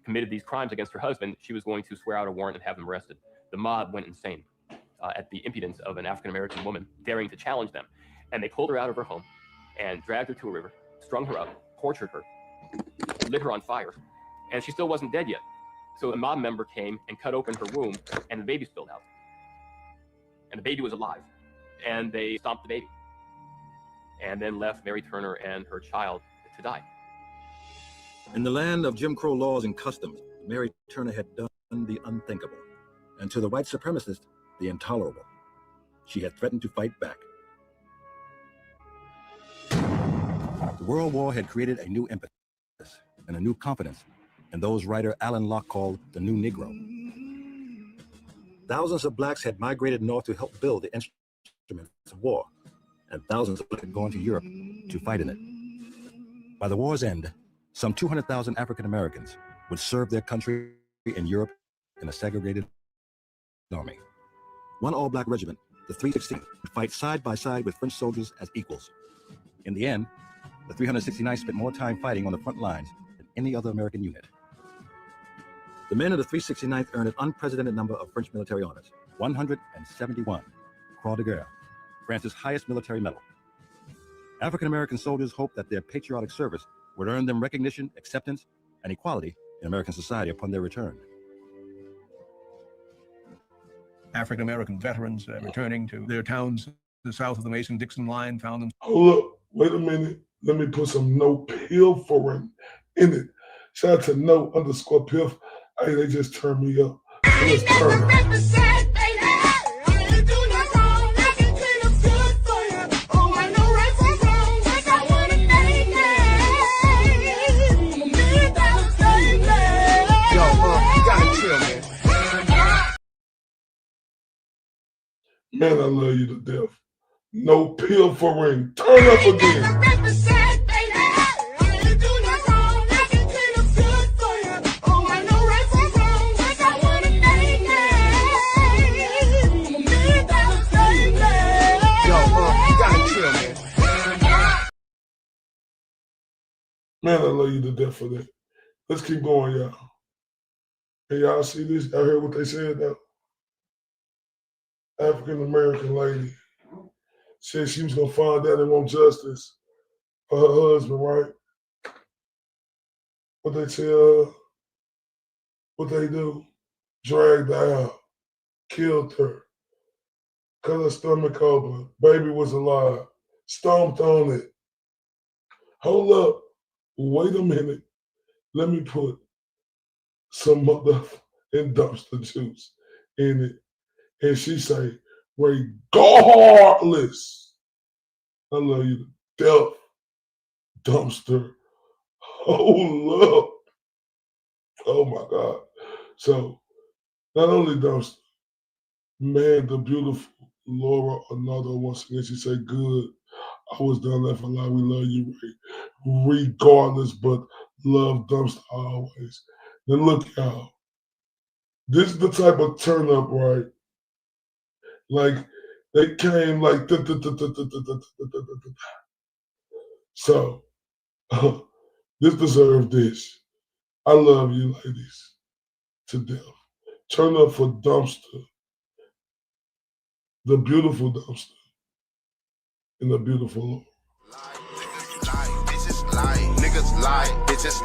committed these crimes against her husband, she was going to swear out a warrant and have them arrested. The mob went insane at the impudence of an African-American woman daring to challenge them. And they pulled her out of her home and dragged her to a river, strung her up, tortured her, lit her on fire, and she still wasn't dead yet. So a mob member came and cut open her womb, and the baby spilled out. And the baby was alive. And they stomped the baby. And then left Mary Turner and her child to die. In the land of Jim Crow laws and customs, Mary Turner had done the unthinkable, and to the white supremacist, the intolerable. She had threatened to fight back. The World War had created a new impetus and a new confidence in those writer Alan Locke called the New Negro. Thousands of blacks had migrated north to help build the instruments of war, and thousands of blacks had gone to Europe to fight in it. By the war's end, some 200,000 African Americans would serve their country in Europe in a segregated army. One all-black regiment, the 316, would fight side by side with French soldiers as equals. In the end, the 369th spent more time fighting on the front lines than any other American unit. The men of the 369th earned an unprecedented number of French military honors, 171, Croix de Guerre, France's highest military medal. African American soldiers hoped that their patriotic service would earn them recognition, acceptance, and equality in American society upon their return. African American veterans returning to their towns the south of the Mason-Dixon line found them. Hold up, wait a minute. Let me put some no pilfering in it. Shout out to no_pilf. Hey, they just turned me up. Let's turn up. Man, I love you to death. No pilfering. Turn up again. Man, I love you to death for that. Let's keep going, y'all. Hey, y'all see this? Y'all heard what they said, though? African-American lady said she was going to find out and want justice for her husband, right? What they tell her, what they do, dragged her out, killed her, cut her stomach open, baby was alive, stomped on it. Hold up, wait a minute. Let me put some mother and dumpster juice in it. And she say, regardless, I love you to death, dumpster. Hold up. Oh my God. So not only dumpster, man, the beautiful Laura Arnaldo once again, she said, good. I was done that for a lot. We love you, regardless, but love dumpster always. Then look, y'all. This is the type of turn up, right? Like they came like so this deserves this. I love you ladies to death. Turn up for dumpster, the beautiful dumpster, and the beautiful Lord. Niggas lie, bitches lie, niggas lie, bitches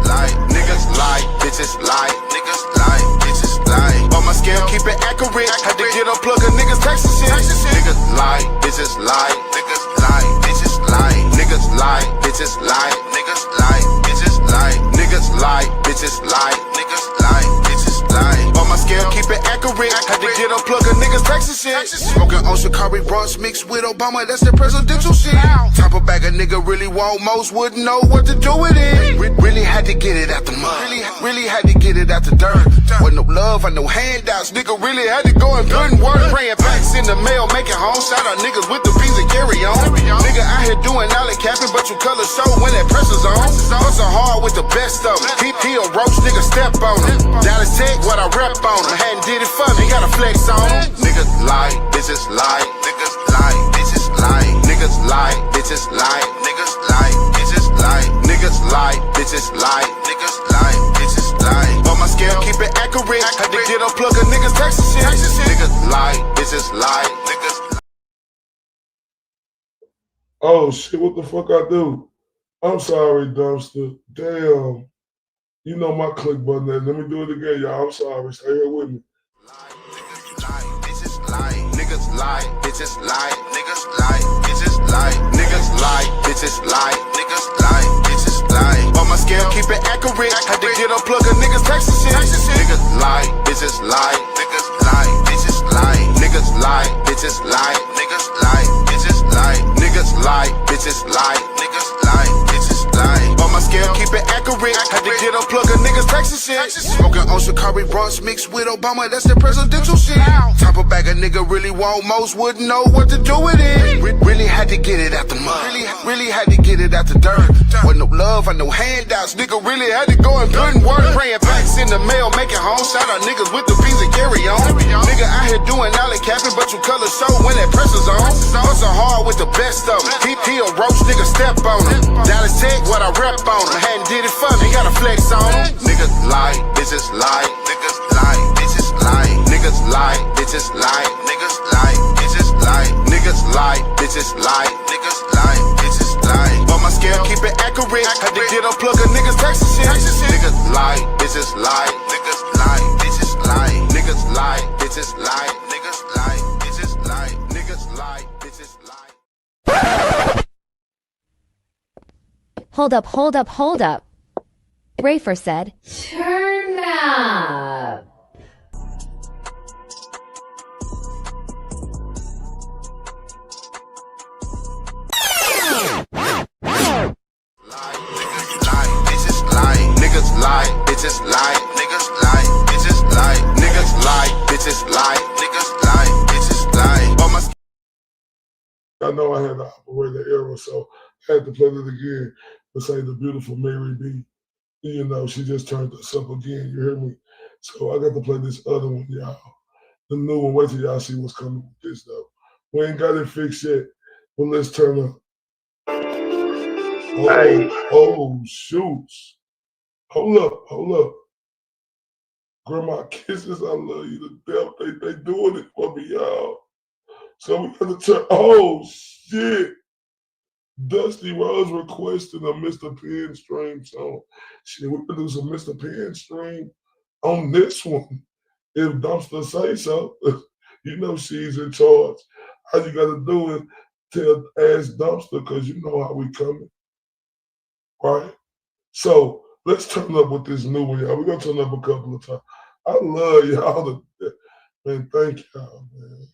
lie, niggas lie, bitches lie, niggas lie, bitches lie. On my scale, keep it accurate. Had to get unplug a niggas texting shit. Niggas lie, bitches lie, niggas lie, bitches lie, niggas lie, bitches lie, niggas lie, bitches lie, niggas lie, bitches lie, niggas lie, bitches lie. On my scale, keep it accurate. Had to get unplug a niggas texting shit. Smoking on Shikari Bronx mixed with Obama, that's the presidential shit. Top of bag a nigga really want, most wouldn't know what to do with it. Really had to get it out the mud. Really had to get it out the dirt. With no love and no handouts, nigga really had to go and put in work. Praying packs in the mail, making home. Shout out niggas with the beans and carry on. Nigga out here doing alley capping, but you color show when that pressure's on. Hustle hard with the best of them. He a roach, nigga step on him. Dallas Tech, what I rep on him. Hadn't did it for me, gotta flex on him. Niggas lie, bitches lie, niggas lie, bitches lie, niggas lie, bitches lie, niggas lie, bitches lie, niggas lie, bitches lie, niggas lie, bitches lie. On my scale, keep it accurate. Had to get unplug a niggas texting shit. Niggas lie, bitches lie, niggas lie. Oh shit, what the fuck I do? I'm sorry, dumpster. Damn. You know my click button there. Let me do it again, y'all. I'm sorry. Stay here with me. Niggas lie, bitches lie, niggas lie, bitches lie, niggas lie, bitches lie, niggas lie, bitches lie. On my scale, keep it accurate. Had to get unplug a niggas texting shit. Niggas lie, bitches lie, niggas lie, bitches lie, niggas lie, bitches lie, niggas lie, bitches lie, niggas lie, bitches Niggas lie, bitches lie. On my scale, keep it accurate. Had to get unplug a niggas Texas shit. Smoking on Shikari Bronx mixed with Obama, that's the presidential shit. Top of bag a nigga really want, most wouldn't know what to do with it. Really had to get it out the mud. Really had to get it out the dirt. With no love and no handouts, nigga really had to go and put in work. Praying backs in the mail, making home. Shout out niggas with the beans and carry on. Nigga out here doing alley capping, but you color show when that pressure's on. Hustle hard with the best of them. He a roach, nigga step on him. Dallas Tech, what I rep on him. Hadn't did it for me, gotta flex on him. Niggas lie, bitches lie. Niggas lie, bitches lie. Niggas lie, bitches lie. Niggas lie, bitches lie. Niggas lie, bitches lie. Niggas lie, bitches lie. On my scale, keep it accurate. Had to get unplug a niggas Texas shit. Niggas lie, bitches lie. Niggas lie, bitches lie. Niggas lie, bitches lie. Niggas lie, bitches lie. Niggas lie, bitches lie. Hold up, hold up, hold up. Rafer said, turn up. Niggas lie, bitches lie, niggas lie, bitches lie, niggas lie, bitches lie, niggas lie, bitches lie. I know I had to operate the era, so I had to play it again to say the beautiful Mary B. You know, she just turned us up again, you hear me? So I got to play this other one, y'all. The new one, wait till y'all see what's coming with this, though. We ain't got it fixed yet, but let's turn up. Oh, shoots. Hold up. Grandma Kisses, I love you to death. They doing it for me, y'all. So we got to turn, oh, shit. Dusty Rose requesting a Mr. Penn stream song. Shit, we could do some Mr. Penn stream on this one. If Dumpster say so, you know she's in charge. All you got to do is ask Dumpster, because you know how we coming, right? So let's turn up with this new one, y'all. We're going to turn up a couple of times. I love y'all. Man, thank y'all, man.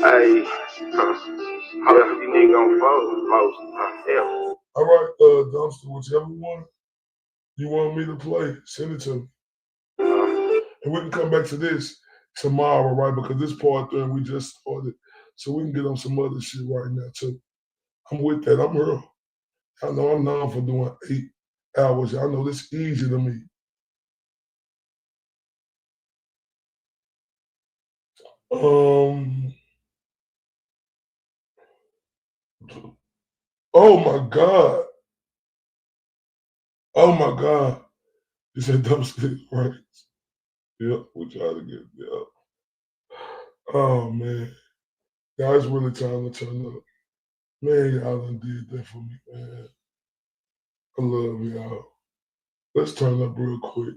Hey, you niggas gonna fold most. Yeah. All right, Dumpster, whichever one you want me to play, send it to me. And we can come back to this tomorrow, right? Because this part 3 we just started. So we can get on some other shit right now, too. I'm with that. I'm here. I know I'm known for doing 8 hours. Y'all know this easy to me. Oh my God. Oh my God. You said Dumpster, right? Yep, we try to get, yep. Oh man. Y'all, it's really time to turn up. Man, y'all done did that for me, man. I love y'all. Let's turn up real quick.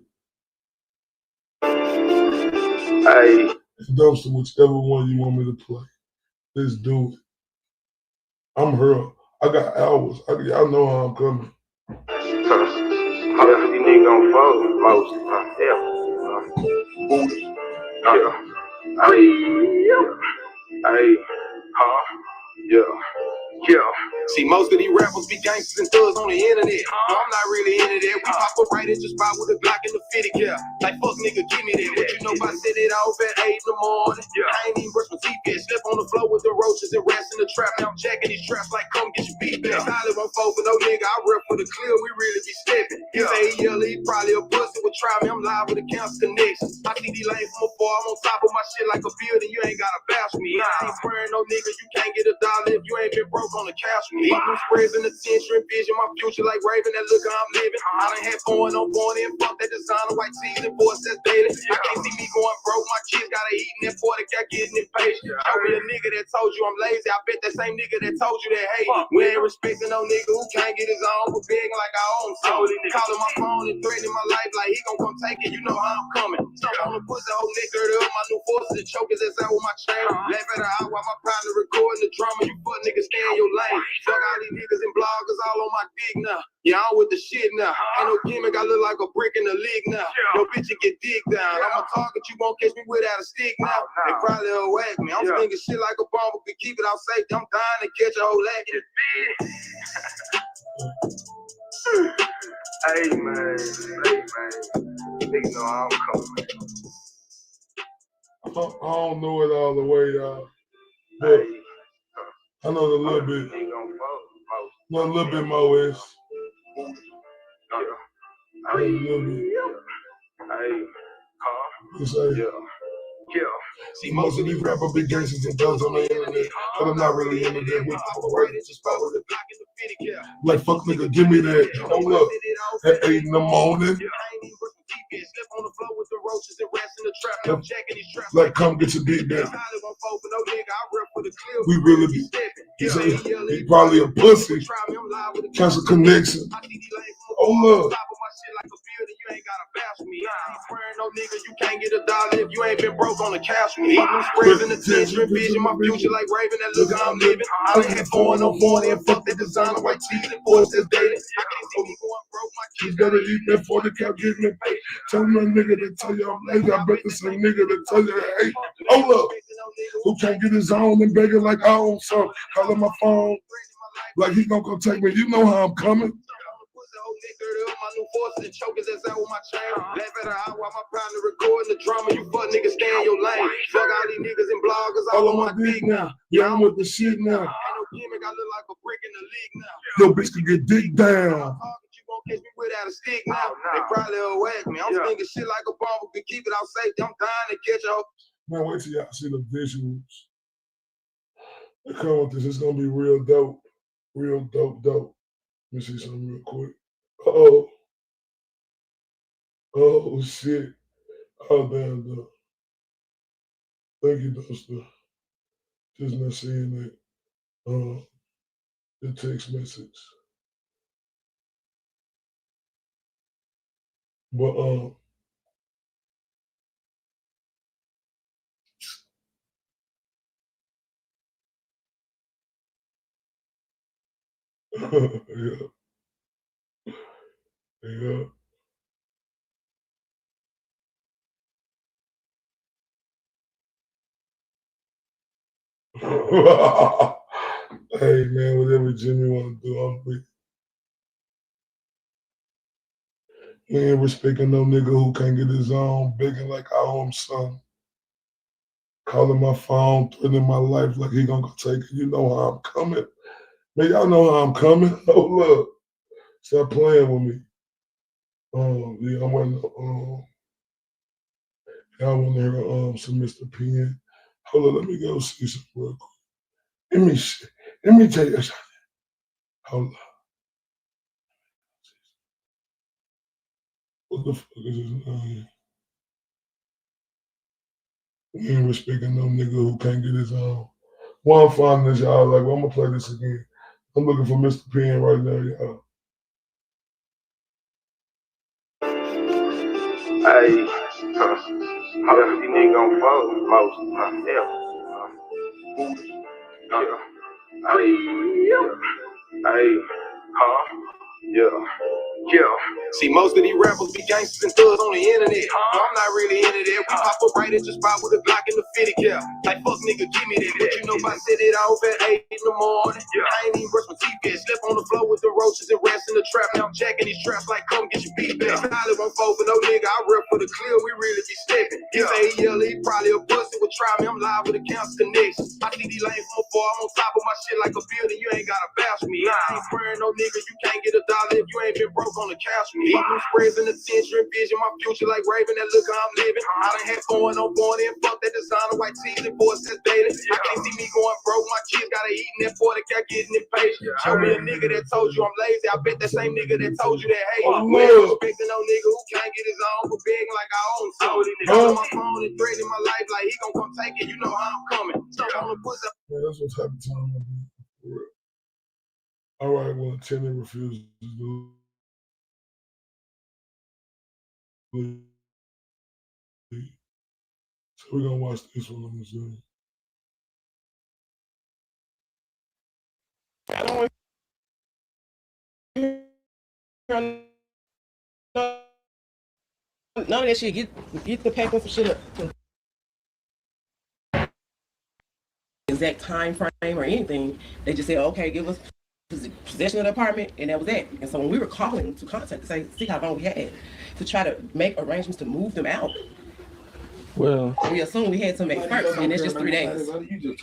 Hey. Dumpster, whichever one you want me to play. Let's do it. I'm here. I got hours. Y'all know how I'm coming. You niggas gonna fold most. Yeah. Hey. Yeah. See, most of these rappers be gangsters and thugs on the internet. No, I'm not really into that. We pop a right at your spot with a Glock in the fitted cap. Like, fuck nigga, give me that. What you know about set it off at 8 in the morning? I ain't even brush my teeth yet. Slip on the floor with the roaches and rats in the trap. Now I'm jacking these traps like, come get your beat back. Solid won't fold for no nigga. I rep for the clear. We really be stepping. He say he yell, he probably a pussy with try me. I'm live with a cancer connection. I see these lanes from afar. I'm on top of my shit like a building. You ain't gotta bash me. I ain't spraying no nigga. You can't get a dollar if you ain't been broke on the cash me. Eat new spreads in the attention, vision my future like Raven. That look how I'm living. I done had going on born in. Fuck that designer white season, boy, that's daily. I can't see me going broke. My kids gotta eat in that 40 got getting it paid. Show me a nigga that told you I'm lazy. I bet that same nigga that told you that hate. We ain't respecting no nigga who can't get his own for begging like I own something. Call calling my phone and threatening my life like he gon' come take it. You know how I'm coming. Stomp on the pussy, whole neck dirty up my new forces and chokers that's out with my chain. Laugh at her out while my partner recording the drama. You fuck niggas stay in your lane. Fuck all these niggas and bloggers all on my dick now. Yeah, I'm with the shit now. Ain't no gimmick, I look like a brick in the league now. No bitch, you get digged down. I'm a target, you won't catch me without a stick now. They probably will whack me. I'm thinking shit like a bomb, but keep it out safe. I'm dying to catch a whole lack. Hey man, niggas know how I'm coming, man. I don't know it all the way, y'all. But I know a little bit. Know a little bit more is. A little bit. See, most of these rappers be gangsters and thugs on the internet, but I'm not really into that. We follow right, just follow it. Like, fuck nigga, give me that. Hold up. At 8 in the morning. Like, come get your dick down. We really be. He probably a pussy. Cancel connection. Hold up. No nigga, you can't get a dollar if you ain't been broke on the couch. Me eating spreads in the attention, vision my future like Raven. That look how I'm living. I ain't had foreign on foreign and fuck that designer white teeth and boys that's dating. I can't see me going broke. My kids gotta eat that 40 count getting it paid. Tell me a nigga that tell you I'm lazy. I bet the same nigga that tell you I hate. Hold up. Who can't get his own and begging like I own some. Calling my phone like he gonna come take me. You know how I'm coming. My new forces and chokers that's out with my chain. Laugh at her out while my partner recording the drama. You fuck niggas stay in your lane. Fuck all these niggas and bloggers all on my dick now. Yeah, I'm with the shit now. Ain't no gimmick, I look like a brick in the league now. Yo, bitch can get dick down. You won't catch me without a stick now. They probably will whack me. I'm thinking shit like a bomb, but keep it out safe. I'm dying to catch y'all. Man, wait till y'all see the visuals. Come with this. It's gonna be real dope. Real dope. Let me see something real quick. Oh shit. Oh damn. Thank you, Duster. Just not seeing that. The text message. But yeah. Hey man, whatever Jimmy want to do, I'm with. He ain't respecting no nigga who can't get his own, begging like I owe him something. Calling my phone, threatening my life like he gonna go take it. You know how I'm coming. Man, y'all know how I'm coming. Oh look. Stop playing with me. Yeah, I'm waiting. Y'all want to hear some Mr. Penn. Hold on, let me go see something real quick. Let me tell you something. Hold on. What the fuck is this? We ain't respecting no nigga who can't get his own. Why I'm finding this, y'all, like, well, I'm gonna play this again. I'm looking for Mr. Penn right now, y'all. Hey, these niggas gon' fold most of my See, most of these rappers be gangsters and thugs on the internet. No, I'm not really into that. We pop up right at your spot with a Glock in the 50 cap. Like, fuck nigga, give me that. But you know, I set it off at 8 in the morning. I ain't even brush my teeth yet. Slept on the floor with the roaches and rats in the trap. Now I'm jacking these traps like, come get your beat back. Solid won't fall for no nigga. I rep for the clear. We really be stepping. He say he yell, he probably a pussy would try me. I'm live with the council connection. I see these lanes from afar. I'm on top of my shit like a building. You ain't gotta bash me. I ain't praying no nigga. You can't get a dollar if you ain't been broke on the couch me. New spreads in the attention, vision my future like Raven. That look how I'm living. I done had foreign on born and fuck that designer white teeth and boys that's dating. I can't see me going broke. My kids gotta eat in that 40 count getting impatient. Show me a nigga that told you I'm lazy. I bet that same nigga that told you that hey, we ain't respecting no nigga who can't get his own for begging like I own something. Calling my phone and threatening my life like he gon' come take it. You know how I'm coming. Stomp on the pussy. Man, that's what type of time I do. For real. All right, well, tenant refuses to do So we're gonna watch this one. Let me see. I don't want none of that shit. Get the paper for shit up. Exact time frame or anything. They just said, okay, give us possession of the apartment, and that was it. And so when we were calling to contact to say, see how long we had to try to make arrangements to move them out. Well, we assumed we had to make first, and it's just 3 days.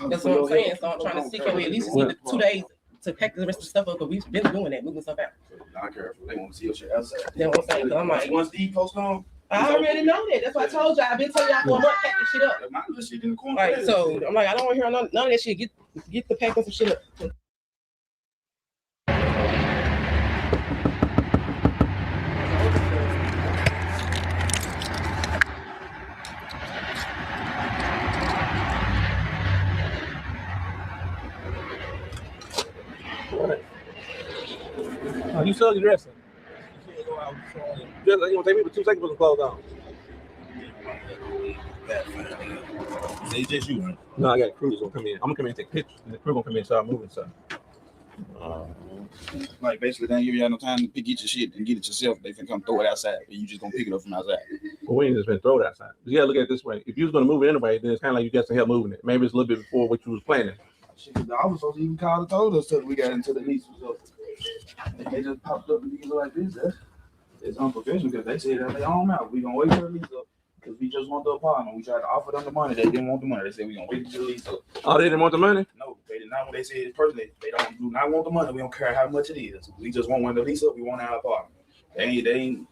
That's what I'm saying. So I'm trying to see, can we at least get the 2 days to pack the rest of the stuff up, because we've been doing that, moving stuff out. Not careful. They want to see your shit outside. That's what I'm saying. I'm like, once the post on, I already know that. That's why I told y'all. I've been telling y'all for a month, pack this shit up. Right. So I'm like, I don't want to hear none of that shit. Get the pack of some shit up. Oh, you still dressing? You gonna take me for 2 seconds to put some clothes on? It's just you, right? No, I got a crew that's gonna come in. I'm gonna come in and take pictures, and the crew gonna come in and start moving stuff. Like basically, they ain't give you no time to pick your shit and get it yourself. They can come throw it outside, and you just gonna pick it up from outside. Well, we ain't just been thrown outside. You gotta look at it this way. If you was gonna move it anyway, then it's kind of like you got some help moving it. Maybe it's a little bit before what you was planning. Shit, the officers even called and told us till we got into the lease. So they just popped up and things like this. It's unprofessional because they said that they own out. We gonna wait till the lease up because we just want the apartment. We tried to offer them the money. They didn't want the money. They said we gonna wait until the lease up. Oh, they didn't want the money? No, they did not. When they said it personally, they do not want the money. We don't care how much it is. We just want when the lease up. We want our apartment. They ain't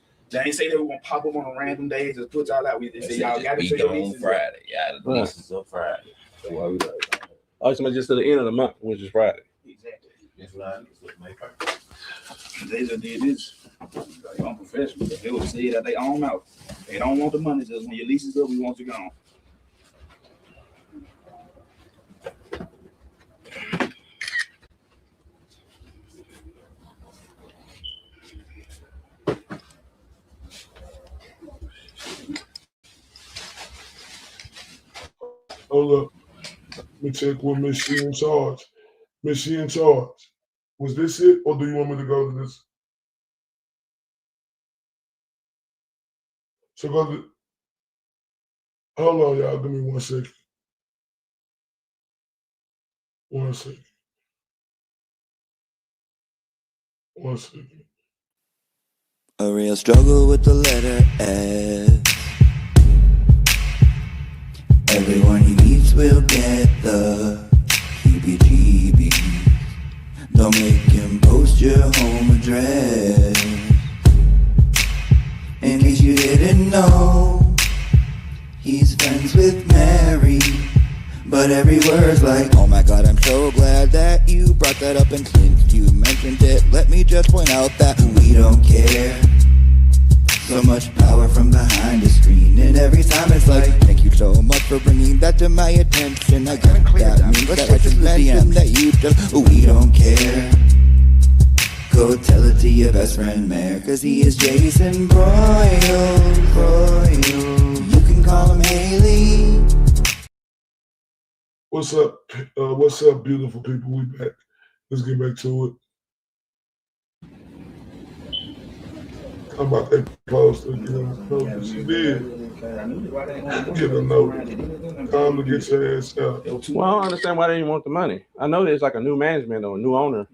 say they were gonna pop up on a random day just put y'all out. They say y'all got to take your lease Friday. Yeah, the lease is up Friday. So why we like? Oh, so just to the end of the month, which is Friday. Exactly. That's what I They just did this. Like unprofessional. They would say that they own out. They don't want the money. Just when your lease is up, we want you gone. Hold up. Let me check with Miss She in charge. Miss She in charge. Was this it, or do you want me to go to this? So go to. Hold on, y'all. Give me 1 second. 1 second. 1 second. A real struggle with the letter S. Everyone he meets will get the heebie-jeebies. Don't make him post your home address. In case you didn't know, he's friends with Mary. But every word's like, oh my god, I'm so glad that you brought that up. And since you mentioned it, let me just point out that we don't care. So much power from behind the screen, and every time it's like, thank you so much for bringing that to my attention. I get that means that I should mention that you just, we don't care. Go tell it to your best friend Mayor, cause he is Jason Broyle. You can call him Haley. What's up? What's up, beautiful people? We back. Let's get back to it. How about that close to get a note? She did. Get a note. Time to get your ass out. Well, I don't understand why they didn't want the money. I know there's like a new management or a new owner.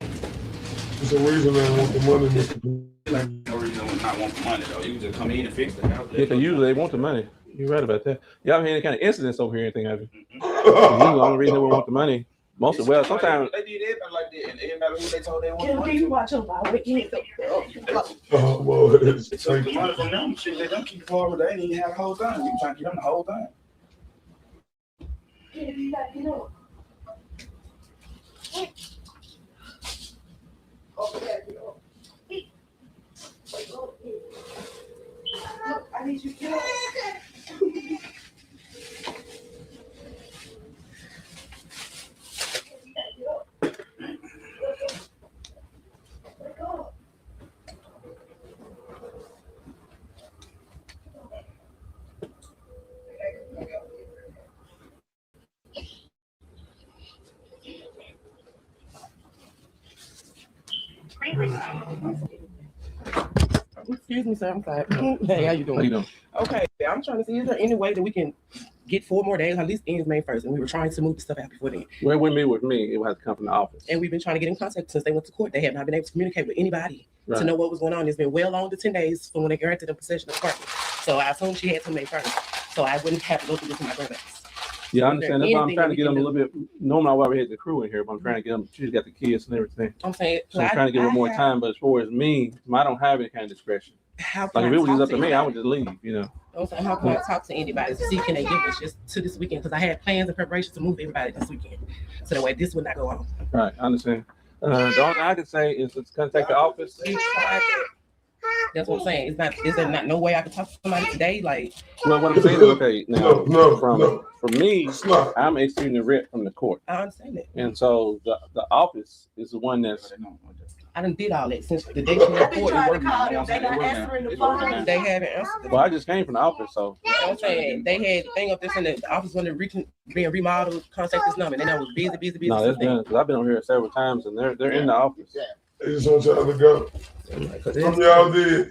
There's a reason they want the money, Mr. Like no reason to not want the money though. You just come in and fix the house. Yeah, usually they want the money. You're right about that. Y'all have any kind of incidents over here, anything, have you? Usually the only reason they would want the money. Most of sometimes they did everybody like that, and everybody who they told they want Can money. you watch your mouth? Well, it's They took the money from them. Shit, they don't keep it forward. They didn't even have the whole time. We were trying to keep them the whole time. I need you to get up. Excuse me, sir. I'm sorry. Hey, how you doing? How you doing? Okay, I'm trying to see, is there any way that we can get 4 more days, at least ends May 1st? And we were trying to move the stuff out before then. Well, it wouldn't be with me. It would have to come from the office. And we've been trying to get in contact since they went to court. They have not been able to communicate with anybody Right. to know what was going on. It's been well on to 10 days from when they granted the possession of the apartment. So I assumed she had to May 1st. So I wouldn't have to go through this with my grandparents. Yeah, I Is there understand. That's why I'm anything trying that to we get them can a little bit. Normally, I would have had the crew in here, but I'm trying to get them. She's got the kids and everything. I'm saying, So I'm trying to give her more time. But as far as me, I don't have any kind of discretion. How Like can if I it was just talk up to to me, I anybody? would just leave. You know. I'm saying, how can I talk to anybody to see can they give us just to this weekend? Because I had plans and preparations to move everybody this weekend, so that way this would not go on. Right. I understand. The only thing I can say is let's contact the office. You tried that. That's what I'm saying. It's not. Is there not no way I can talk to somebody today? Like, Well, what I'm saying is, okay, now No. for me, I'm executing the writ from the court, I understand that. and so the office is the one that's. I done did all that since the day she left court. They haven't answered. Well, I just came from the office, so. I'm saying they had the thing up there saying that the office when being remodeled, contact this number, and then I was busy. No, that's done because I've been over here several times, and they're in the office. They just want y'all to go. Some y'all did.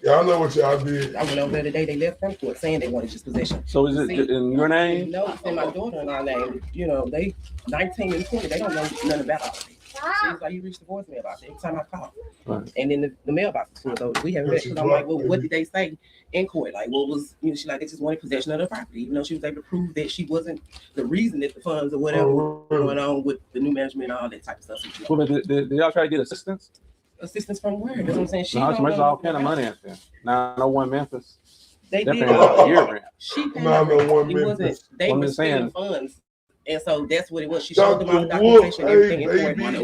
Y'all know what y'all did. I went over there the day they left from court saying they wanted just possession. So is it in your name? No, it's in my daughter and our name. You know, they 19 and 20. They don't know nothing about all of it. Seems like you reached the voicemail about it every time I call. Right. And then the mailbox too. So we haven't read because I'm like, well, what did they say in court? Like, what was, you know, she like, they just wanted possession of the property, even though she was able to prove that she wasn't the reason that the funds or whatever was going on with the new management and all that type of stuff. Well, but did y'all try to get assistance? Assistance from where? That's what I'm saying. She No, she don't makes know all kind of money out there. 901 Memphis. They They're did paying all a year rent. She paid 901 it wasn't. Memphis. They I'm were just spending saying. funds. And so that's what it was. She showed them all the Dr. Wolf, documentation, everything in hey, court, baby.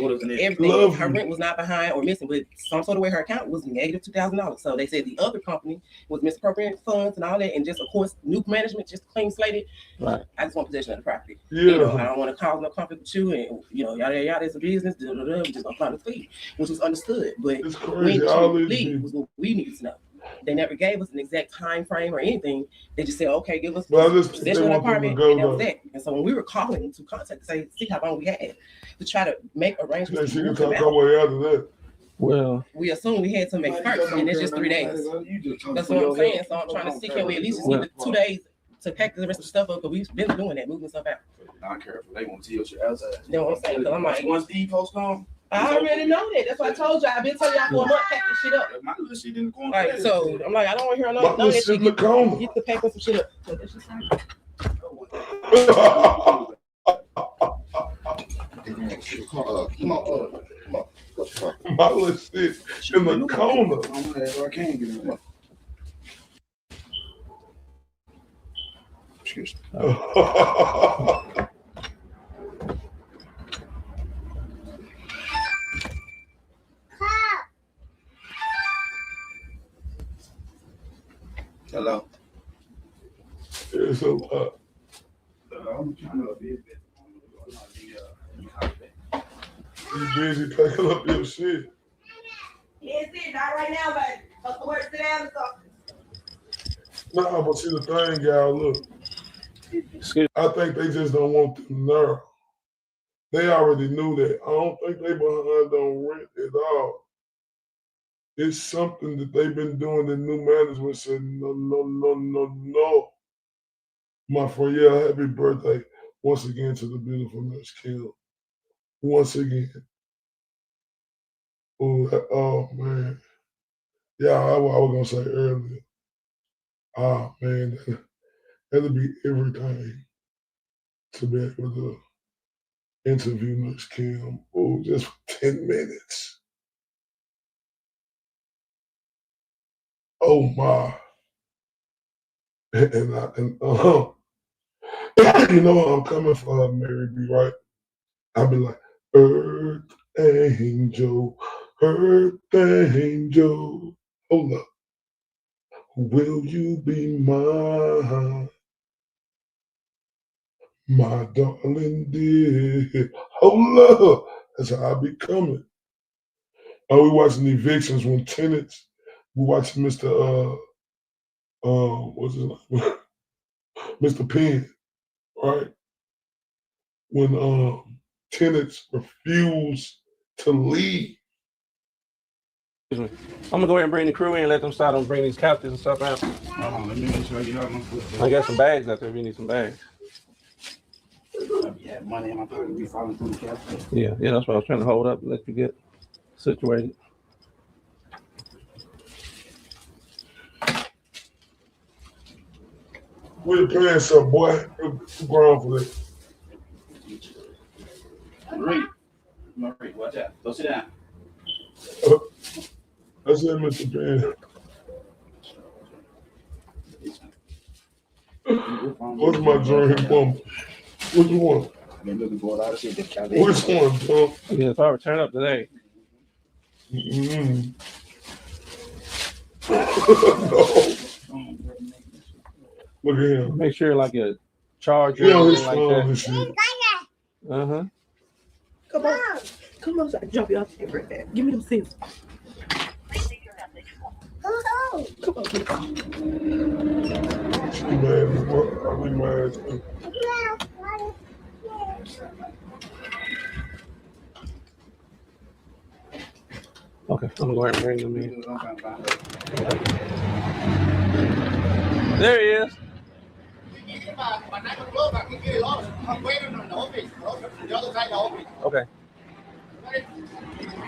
everything. Love Her you. rent was not behind or missing, but some sort of way her account was negative $2,000. So they said the other company was misappropriating funds and all that, and just of course new management just clean slated. Right. I just want possession of the property. Yeah. You know, I don't want to cause no conflict with you, and you know, yada yada. It's a business. We just gonna find a fee, which was understood. But It's when crazy. All she these leave people. was what we needed to know. They never gave us an exact time frame or anything. They just said, okay, give us Well, this- possession they of the want them to apartment, go, and that was though. it. And so when we were calling to contact to say, see how long we had to try to make Yeah, arrangements she to can move them talk out. her way out of that. Well, We assumed we had to make first, and it's just 3 days. That's what I'm saying. So I'm trying to see, can we at least just give it 2 days to pack the rest of the stuff up? Because we've been doing that, moving stuff out. Not careful. They want to see your shit outside. You know what I'm saying? Because I'm like, once these folks come, I already know that. That's what I told you. I've been telling y'all for a month, pack this shit up. my little shit didn't go on. Like, so I'm like, I don't want to hear My none of little that shit shit. look on. Get the packing some shit up. So that's just fine. My little shit in the corner. I can't get in. excuse me. Hello. It's a lot. I'm trying to be You busy packing up your shit. Yes, it, not right now, but of course, sit down and talk. Nah, but see the thing, y'all, look. I think they just don't want them there. They already knew that. I don't think they behind on rent at all. It's something that they've been doing. The new management said, no. My friend, yeah, happy birthday once again to the beautiful Miss Kim. Once again. Oh man. Yeah, I was gonna say earlier. Oh man, that'll be everything to be able to interview Miss Kim. Oh, just for 10 minutes. Oh my. And you know I'm coming for her, Mary B, right? I'll be like, Earth Angel, Hold up. Will you be mine? My darling dear. Hold up. That's how I be coming. Oh, we watching evictions when tenants, we watching Mr. What's his name? Mr. Penn, right? When tenants refuse to leave. I'm gonna go ahead and bring the crew in and let them start on bring these captives and stuff out. Let me make sure you have my foot. I got some bags out there if you need some bags. Yeah, money in my pocket. Be falling through the cap. Yeah, that's what I was trying to hold up and let you get situated. Where your pants up, boy? You're grown for that. Marie, watch out. Go sit down. I said, Mr. Pan. What's my dream bump? Which one? Which one, bro? Yeah, if I return up today. No. Look at him. Make sure like a charger or anything like that. Uh-huh. Come on, so I can drop you off here right there. Give me them scissors. Come on. Okay, I'm gonna go ahead and bring them in. There he is. Okay.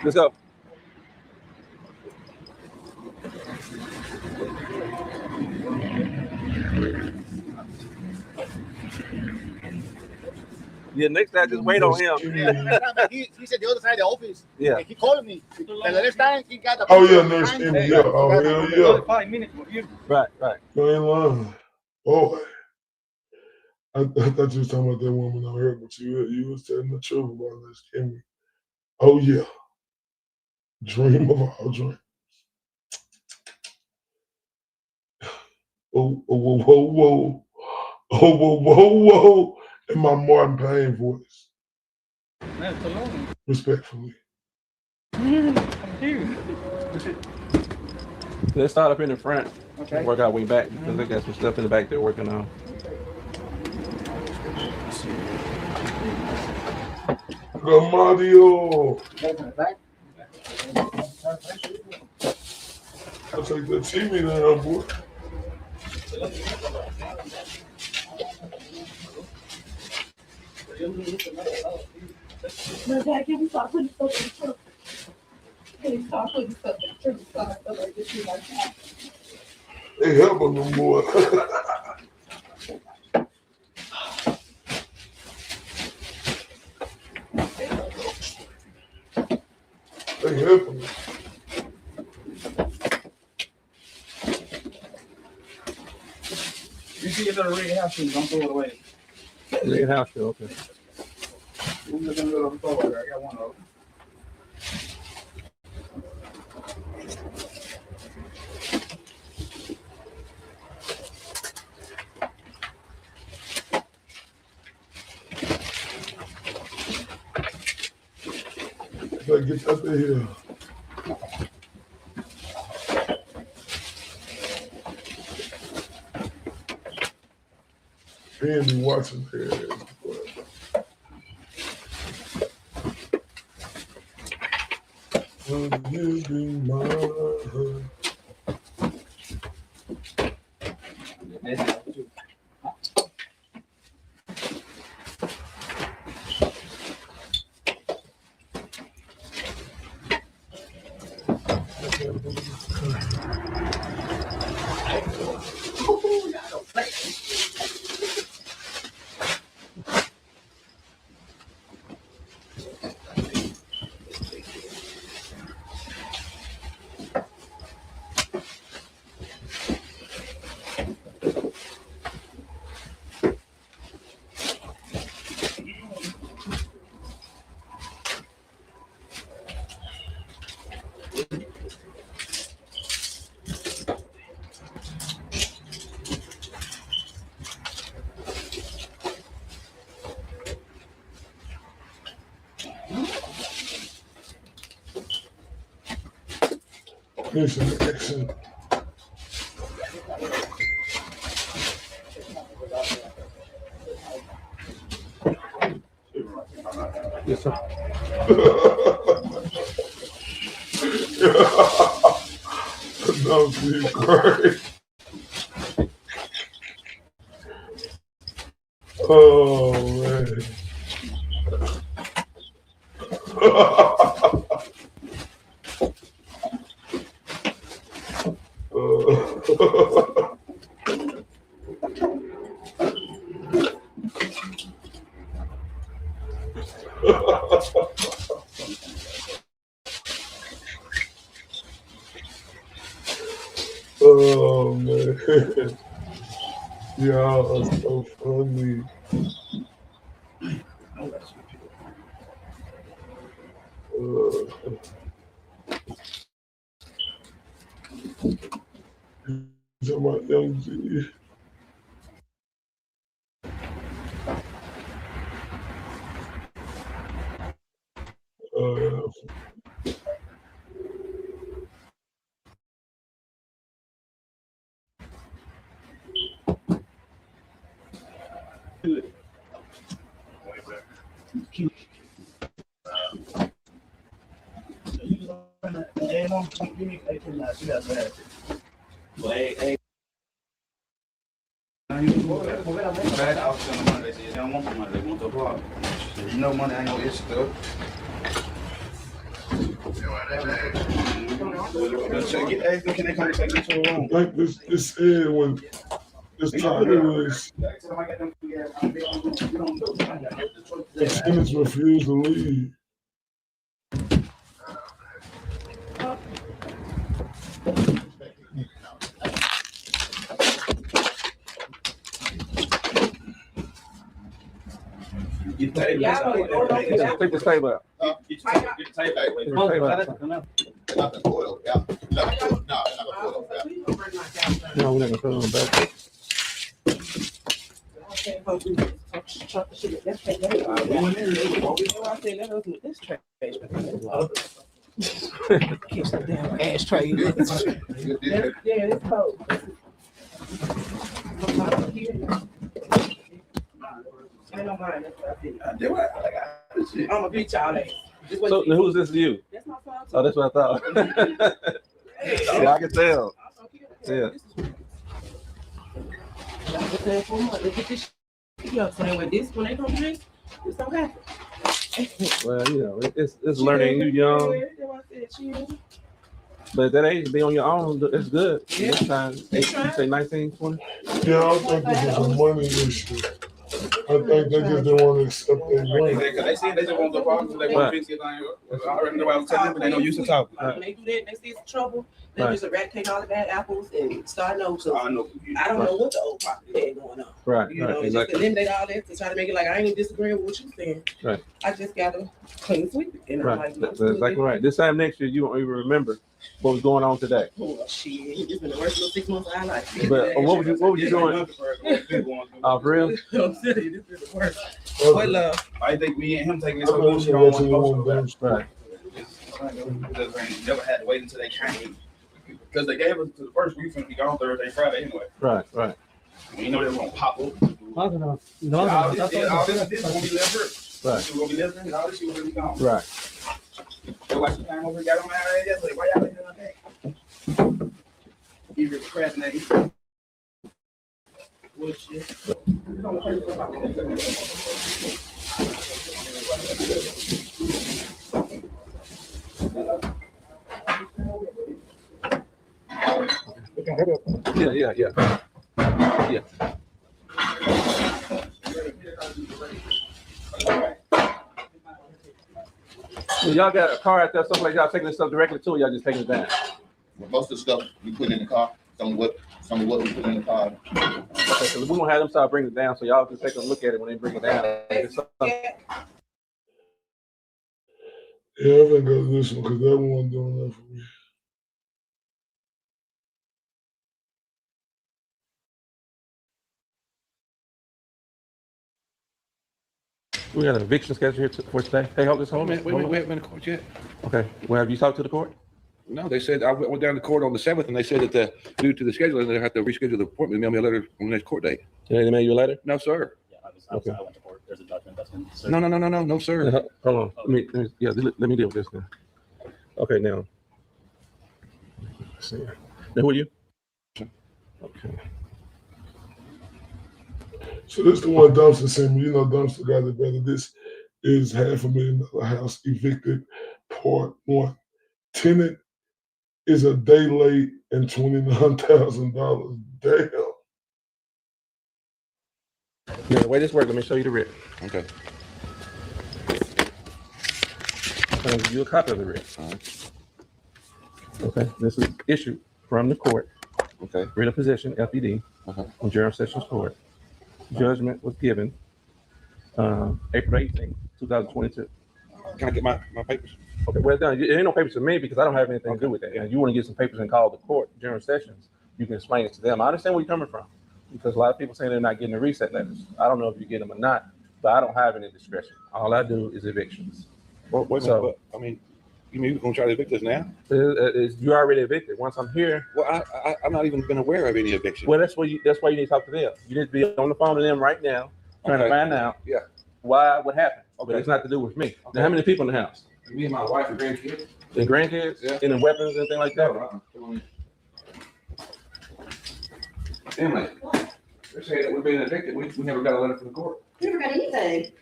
Let's go. Yeah, next time just wait on him. He said the other side of the office. Yeah. He called me. The next time he got the. Oh yeah, next time. Yeah. Oh hell yeah. 5 minutes for you. Right. You ain't lying. Oh, I thought you was talking about that woman I heard, but you was telling the truth about this, Kimmy. Oh yeah. Dream of all dreams. Whoa. In my Martin Payne voice. Respectfully. Let's start up in the front. Okay. Work our way back because they got some stuff in the back they're working on. Mario. I'll take that TV down, boy. No, Dad, can we start putting stuff in the truck? Can we start putting stuff in the truck? Stuff like this, like that. They helping them, boy. They helping them. You see it's a red house shoes, don't throw it away. Red house shoe, okay. I'm just gonna go to the store. I got one of them. Better get up in here. Andy watching here. Will you be mine? Listen. Yes, sir. Something great. Oh man. Oh man. Y'all are so funny. To my young G. No money, I know this stuff. Can they come take me to a room? Like this is when this title is the tenants refuse to leave. You take the table out. Get the table out. Not the coil, yeah. No, we're not gonna put it on the back. Keeps the damn ashtray. Yeah, it's cold. I don't mind. I'm gonna beat y'all ass. So now who's this to you? That's my phone. Oh, that's what I thought. Yeah, I can tell. Yeah. Let's get this shit up. So with this, when they come drink, it's okay. Well, you know, it's learning. You young. But at that age, to be on your own, it's good. Yeah. This time, you say 19, 20? Yeah, I think this is a money issue. I think they just didn't want to accept their money. Because they see they just want the problem, they want to fix it. I already know what I was telling them, but they don't use to talk. When they do that, they see it's trouble. They just eradicate all the bad apples and start over. So I don't know what the old property had going on. Right, You know, exactly. just eliminate all that to try to make it like I ain't even disagreeing with what you're saying. Right. I just gotta clean sweep it. And I'm Right. like, That's exactly right. This time next year, you won't even remember what was going on today. oh shit, it's been the worst little 6 months of our life. But what was you doing? Oh, for real? I'm telling you, this is the worst. What love? I think me and him taking this whole shit on one post. Right. Never had to wait until they came. Because they gave us to the first week, finna be gone Thursday, Friday anyway. Right. You know they were gonna pop up. Right. All this gonna be left here. Right. She gonna be left here, and all this shit gonna be gone. Right. So why she came over and got on my ass yesterday? Why y'all ain't doing that? You procrastinating. Bullshit. Yeah. So y'all got a car out there, someplace y'all taking this stuff directly to, or y'all just taking it down? Most of the stuff we put in the car, some of what we put in the car. Okay, so we won't have them start bringing it down, so y'all can take a look at it when they bring it down. Yeah, I think go to this one because that one wasn't doing that for me. We got an eviction schedule here for today. Hey, hold this hold. We haven't been to court yet. Okay. Well, have you talked to the court? No, they said I went down to court on the 7th, and they said that due to the scheduling, they have to reschedule the appointment. Mail me a letter on the next court date. Did they mail you a letter? No, sir. Okay. I went to court. There's a judgment that's been No, no, sir. Hold on. Let me deal with this now. Okay, now. Let's see. Who are you? So this the one Dumpster sent me. You know, Dumpster got it better. This is $500,000 house evicted, part 1. Tenant is a day late and $29,000. Damn. Yeah, the way this works, let me show you the writ. Okay. I'm going to give you a copy of the writ. Okay, this is issued from the court. Okay. Writ of possession, LPD, on General Sessions Court. Judgment was given April 18, 2022. Can I get my papers? Okay, well done. There ain't no papers for me because I don't have anything to do with that. And you want to get some papers and call the court, General Sessions, you can explain it to them. I understand where you're coming from because a lot of people say they're not getting the reset letters. I don't know if you get them or not, but I don't have any discretion. All I do is evictions. Well, wait a minute, but, I mean, you mean you're going to try to evict us now? You're already evicted. Once I'm here. Well, I'm not even been aware of any eviction. Well, that's why you need to talk to them. You need to be on the phone to them right now, trying to find out what happened. But it's not to do with me. Now, how many people in the house? Me and my wife and grandkids. The grandkids? Yeah. Any weapons, anything like that? Emily, they're saying that we're being evicted. We never got a letter from the court. We never got anything.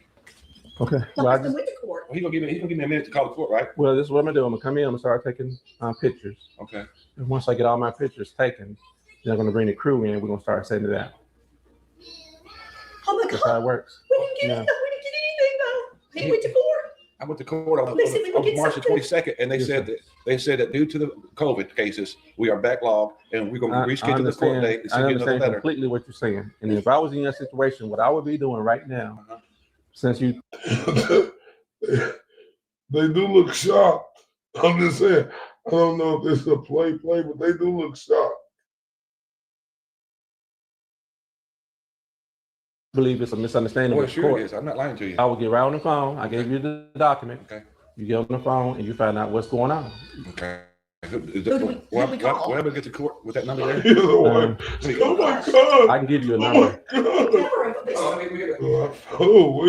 Okay. Well, I went to court. Well, he's gonna give me a minute to call the court, right? Well, this is what I'm gonna do. I'm gonna come in. I'm gonna start taking pictures. Okay. And once I get all my pictures taken, then I'm gonna bring the crew in. We're gonna start sending it out. Oh my God. That's how it works. We didn't get anything. We didn't get anything though. He went to court. I went to court on March the 22nd, and they said that due to the COVID cases, we are backlogged, and we're going to reschedule the court date. I understand completely what you're saying. And if I was in your situation, what I would be doing right now, since you, they do look shocked. I'm just saying. I don't know if it's a play, but they do look shocked. believe it's a misunderstanding. Well, sure it is. I'm not lying to you. I will get right on the phone. I gave you the document. Okay. You get on the phone and you find out what's going on. Okay. What happened to get to court with that number there? Oh my God! I can give you a number. Oh,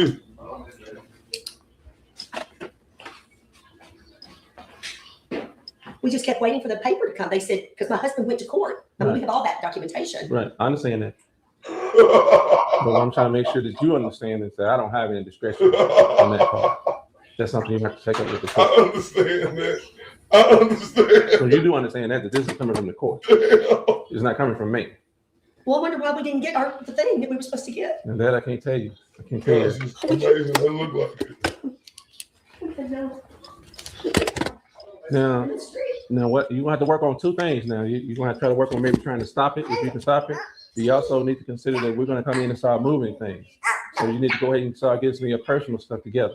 we just kept waiting for the paper to come. They said, because my husband went to court. I mean, we have all that documentation. Right. I understand that. But I'm trying to make sure that you understand that I don't have any discretion on that part. That's something you have to take up with the court. I understand that. I understand. So you do understand that this is coming from the court. It's not coming from me. Well, I wonder why we didn't get the thing that we were supposed to get. And that I can't tell you. I can't tell you. It's amazing. It look like it. Now what you have to work on two things now. You're gonna have to try to work on maybe trying to stop it if you can stop it. You also need to consider that we're gonna come in and start moving things. So you need to go ahead and start getting some of your personal stuff together.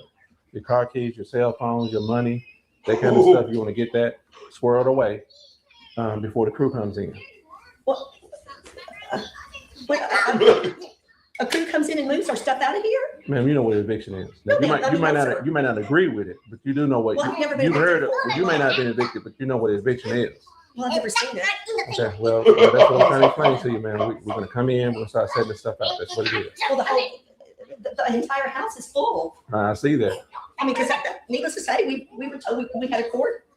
Your car keys, your cell phones, your money, that kind of stuff. You want to get that squirreled away before the crew comes in. Well, a crew comes in and moves our stuff out of here? Man, you know what eviction is. Now, you might not agree with it, but you do know what you heard. You may not have been evicted, but you know what eviction is. Well, I've never seen it. Okay, well, that's what I'm trying to explain to you, man. We're gonna come in, we're gonna start setting this stuff out. That's what it is. Well, the entire house is full. I see that. I mean, because needless to say, we were told we had a court.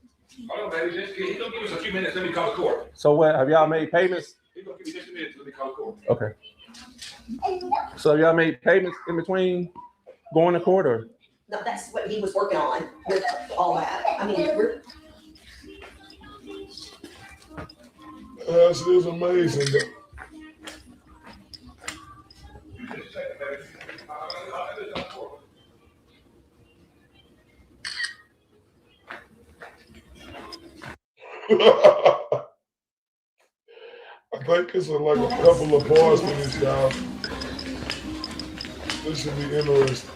Hold on, baby. He's gonna give us a few minutes. Let me call the court. So what? Have y'all made payments? He's gonna give me just a minute. Let me call the court. Okay. So y'all made payments in between going to court, or? No, that's what he was working on with all that. I mean, This is amazing. I think it's like a couple of bars for this guy. This should be interesting.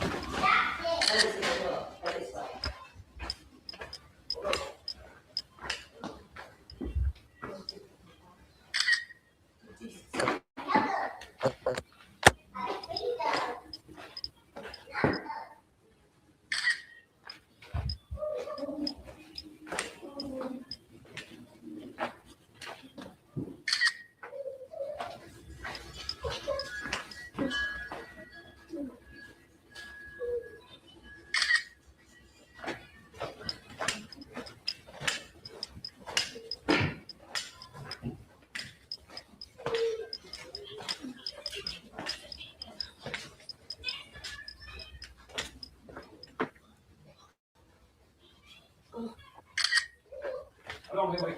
Come on, baby,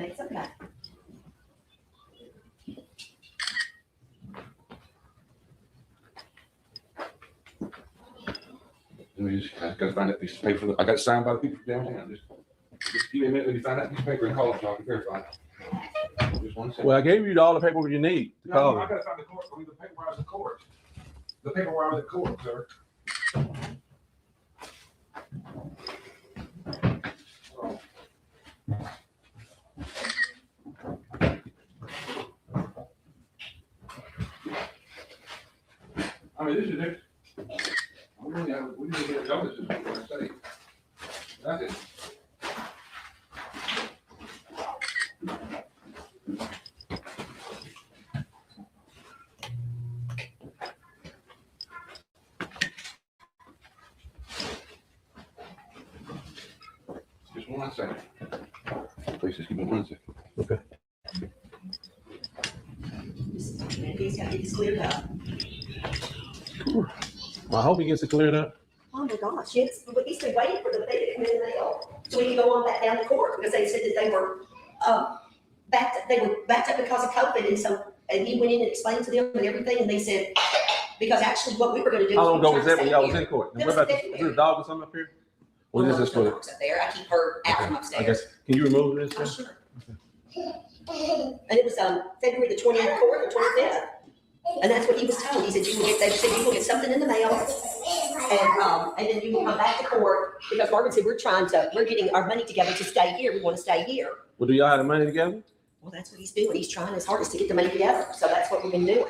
it's okay. I gotta find that piece of paper. I got signed by the people downtown. Just give me a minute when you find that piece of paper and call it so I can verify it. Just 1 second. Well, I gave you all the paperwork you need to No, call I it. gotta find the court. I mean, the paper where I was in court. The paper where I was in court, sir. I mean, this is it. We need to get notices before I say. That's it. Just 1 second. Please just give me 1 second. Okay. He's got to get this cleared up. Well, I hope he gets it cleared up. Oh my gosh, he's been waiting for the thing to come in the mail so we can go on back down to court because they said that they were backed up because of COVID, and he went in and explained to them and everything, and they said because actually what we were going to do. How long ago was that when y'all was in court? And what about is there a dog or something up here? What is this for? Up there, I keep her out from upstairs. I guess. Can you remove this? Oh, sure. And it was February the 24th or 25th. And that's what he was told. He said, they said you will get something in the mail, and then you will come back to court because Marvin said we're getting our money together to stay here. We want to stay here. Well, do y'all have the money together? Well, that's what he's doing. He's trying his hardest to get the money together. So that's what we've been doing.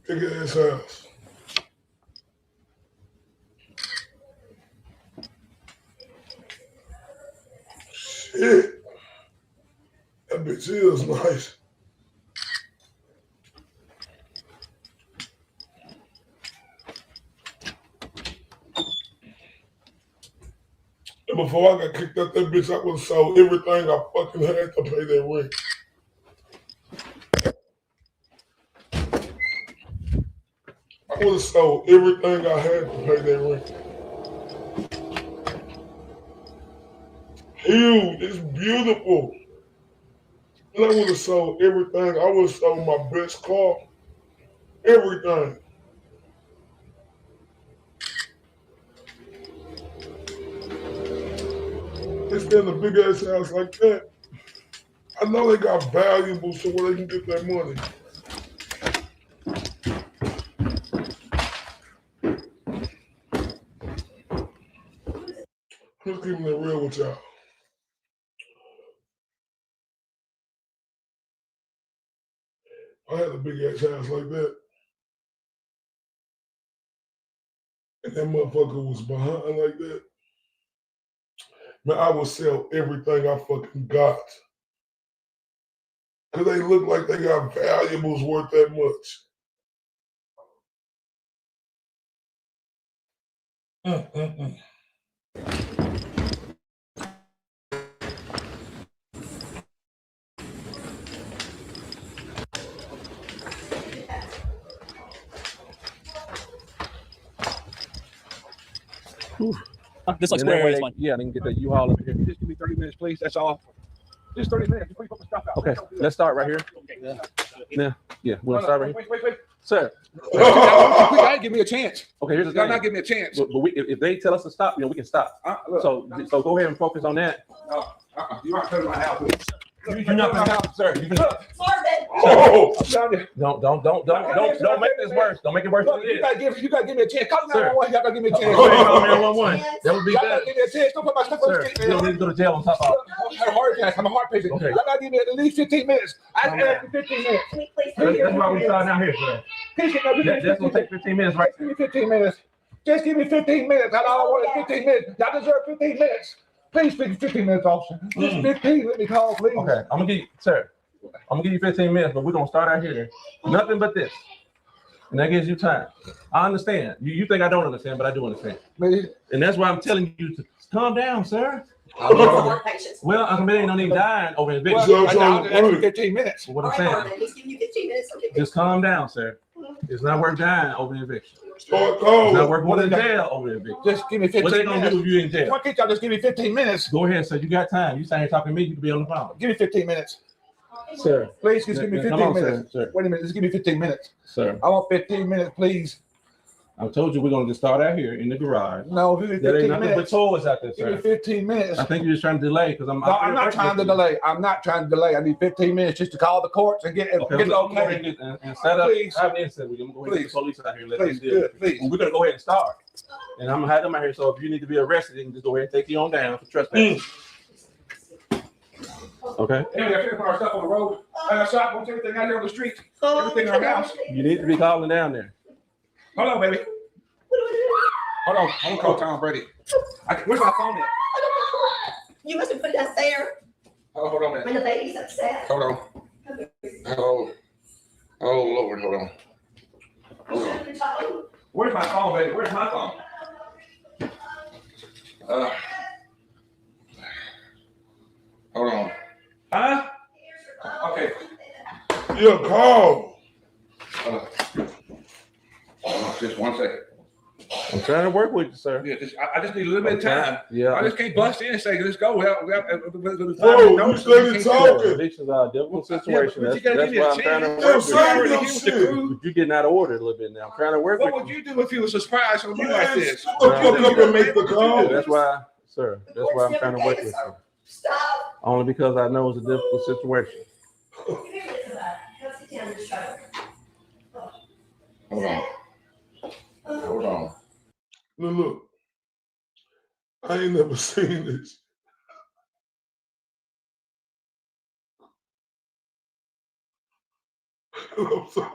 Big ass house. Shit. That bitch is nice. And before I got kicked out that bitch, I would have sold everything I fucking had to pay that rent. I would have sold everything I had to pay that rent. Huge, it's beautiful. And I would have sold everything. I would have sold my best car, everything. It's in a big ass house like that. I know they got valuables so where they can get their money. Just keeping it real with y'all. I had a big ass house like that. And that motherfucker was behind like that. Man, I would sell everything I fucking got. Cause they look like they got valuables worth that much. This looks square. Yeah, they can get the U-Haul up here. Just give me 30 minutes, please. That's all. Just 30 minutes before you put the stuff out. Okay, let's start right here. Yeah. Yeah, we'll start right here. Wait. Sir, Y'all give me a chance. Okay, here's the Y'all thing. not give me a chance. But if they tell us to stop, we can stop. So go ahead and focus on that. You aren't coming to my house. You're not going to help, sir. Don't make this worse. Don't make it worse. You gotta give me a chance. Call 911. Y'all gotta give me a chance. That would be Y'all bad. gotta give me a chance. Don't put my stuff on the street, You don't need to go to jail on top of it. I had a heart attack. I'm a heart patient. Okay. Y'all gotta give me at least 15 minutes. I asked for 15 minutes. That's why we starting out here, sir. That's going to take 15 minutes, right? Give me 15 minutes. Just give me 15 minutes. That's all I want is 15 minutes. Y'all deserve 15 minutes. Please, 15 minutes, officer. Just 15. Let me call, please. Okay, I'm gonna give you, sir. I'm gonna give you 15 minutes, but we're gonna start out here. Nothing but this, and that gives you time. I understand. You think I don't understand, but I do understand. And that's why I'm telling you to calm down, sir. Well, I mean, ain't no need dying over in Well, I 15 minutes. What I'm saying, just calm down, sir. It's not worth dying over an eviction. It's not worth going to jail over an eviction. Just give me 15 minutes. What they gonna do if you in jail? Why can't y'all just give me 15 minutes? Go ahead, sir. You got time. You saying talking to me, you can be on the phone. Give me 15 minutes. Sir. Please, just give me 15 on, minutes. Sir. Wait a minute, just give me 15 minutes. Sir. I want 15 minutes, please. I told you we're gonna just start out here in the garage. No, give me 15 there ain't nothing minutes. but toys out there, sir. Give me 15 minutes. I think you're just trying to delay because I'm. No, I'm not trying to delay. I'm not trying to delay. I need 15 minutes just to call the courts and get it okay. And set up. Please. Have an incident. We're gonna go ahead and get the police out here. And let Please, them deal. please. Well, we're gonna go ahead and start. And I'm gonna have them out here. So if you need to be arrested, you can just go ahead and take you on down for trespassing. Okay. Anyway, I figured our stuff on the road. I got shotguns, everything out here on the street. Everything in our house. You need to be calling down there. Hold on, baby. Hold on. I'm gonna call Tom Brady. Where's my phone at? You must have put it out there. Oh, hold on a minute. When the baby's upset. Hold on. Oh, Lord, hold on. Where's my phone, baby? Where's my phone? Hold on. Huh? Okay. Yeah, call. Just 1 second. I'm trying to work with you, sir. Yeah, I just need a little bit of time. Yeah. I just can't bust in and say, let's go. Bro, you started talking. This is a difficult situation. But you gotta That's give me why a I'm trying to chance. work Yo, with say you. your shit. But you're getting out of order a little bit now. I'm trying to work What with would you. you do if you was a surprise on me like this? Shut the fuck up and make the call. That's why, sir. That's why I'm trying to work with you. Stop. Only because I know it's a difficult situation. Hold on. Hold on. Look, I ain't never seen this. I'm sorry.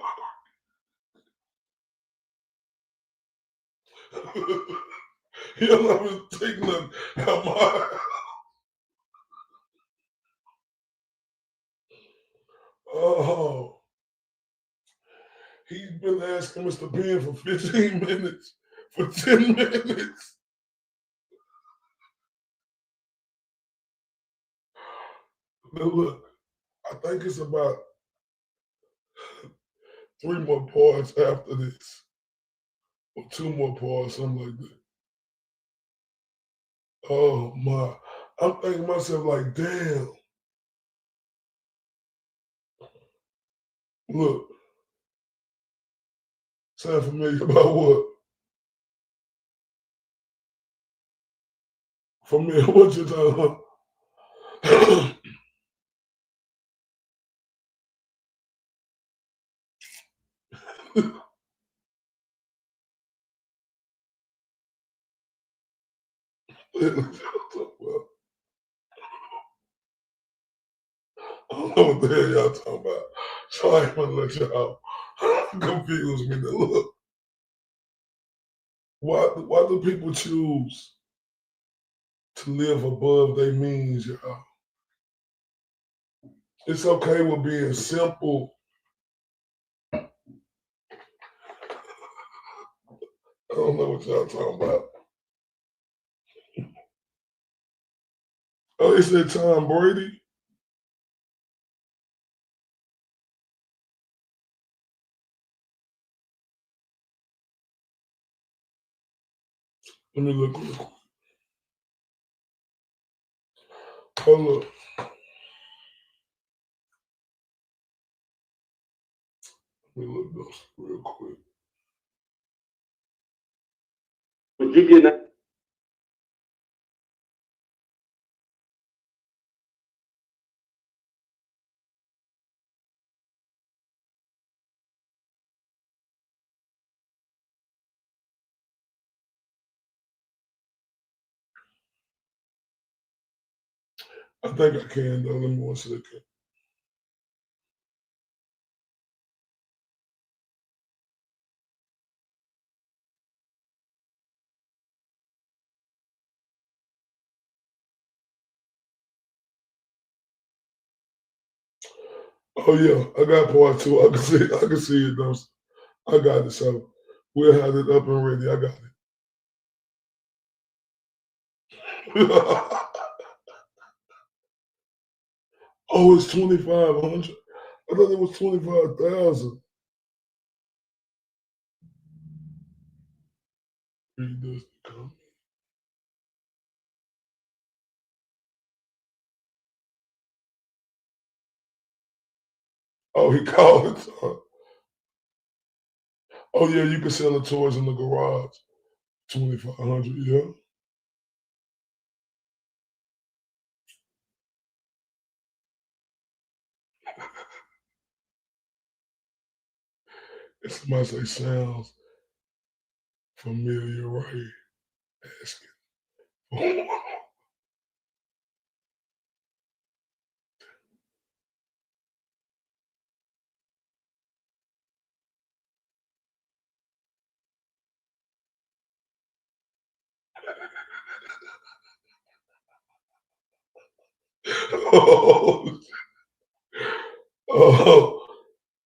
You'll never take nothing out my. Oh, he's been asking Mr. Ben for 15 minutes, for 10 minutes. Now look, I think it's about 3 more parts after this, or 2 more parts, something like that. Oh my, I'm thinking to myself like, damn. Look, sound familiar about what? Familiar, what you talking about? I don't know what the hell y'all talking about. So I ain't gonna let y'all confuse me. Now look, why do people choose to live above their means, y'all? It's okay with being simple. I don't know what y'all talking about. Oh, they said Tom Brady? Let me look real quick. Hold up. Let me look this real quick. Keep getting that. I think I can though. Let me 1 second. Oh yeah, I got part 2. I can see it though. I got it. So we'll have it up and ready. I got it. Oh, it's 2,500. I thought it was 25,000. Oh, he called it. Oh yeah, you can sell the toys in the garage. 2,500. Yeah. If somebody say sounds familiar, right? Asking.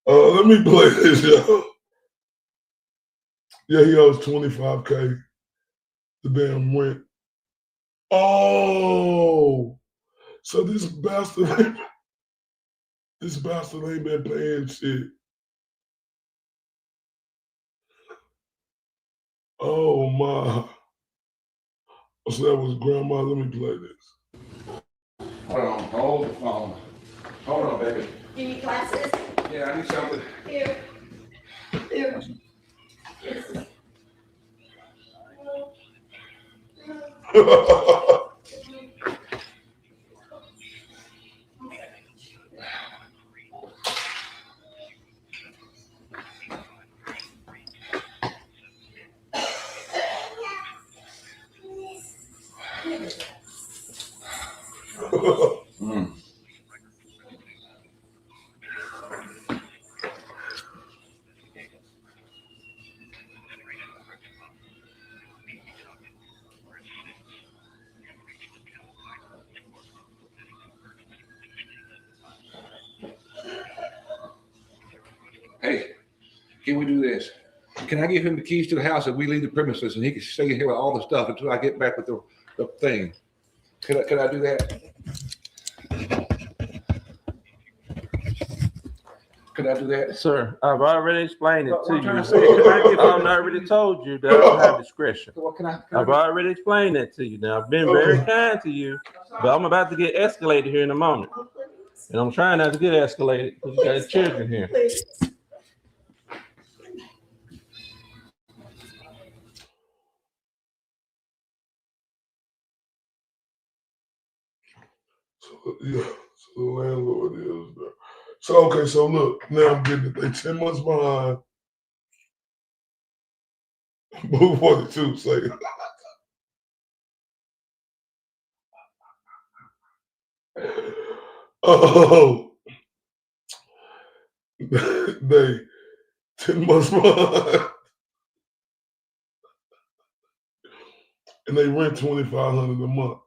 Let me play this, y'all. Yeah, he owes 25K. The damn rent. Oh, so this bastard ain't been paying shit. Oh my. So that was grandma. Let me play this. Hold on, hold the phone. Hold on, baby. You need glasses? Yeah, I need something. Here. Here. Hey, can we do this? Can I give him the keys to the house and we leave the premises and he can stay here with all the stuff until I get back with the thing? Can I do that? Could I do that? Sir, I've already explained it to I'm trying you. to say, can I give I've already told you that I don't have discretion. Well, can I I've already explained that to you. Now, I've been very kind to you, but I'm about to get escalated here in a moment. And I'm trying not to get escalated because you got children here. So, yeah, so the landlord is there. So, okay, so look, now I'm getting it. They 10 months behind. Move 42, say. Oh, they 10 months behind. And they rent $2,500 a month.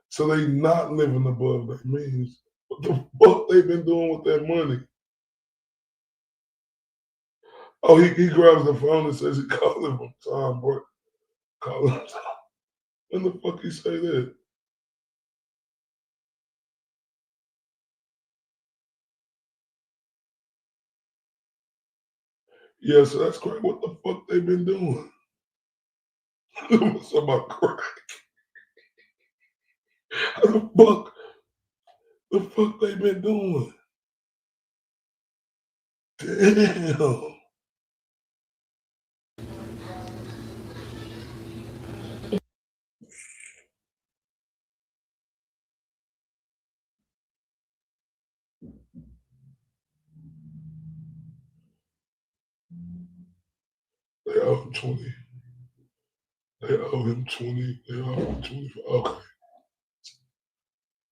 So they not living above their means. What the fuck they been doing with that money? Oh, he grabs the phone and says he called him from Tom, bro. Call him Tom. When the fuck he say that? Yeah, so that's great. What the fuck they been doing? What's about crack? How the fuck they been doing? Damn. They owe him 20. They owe him 20. They owe him 20. Okay.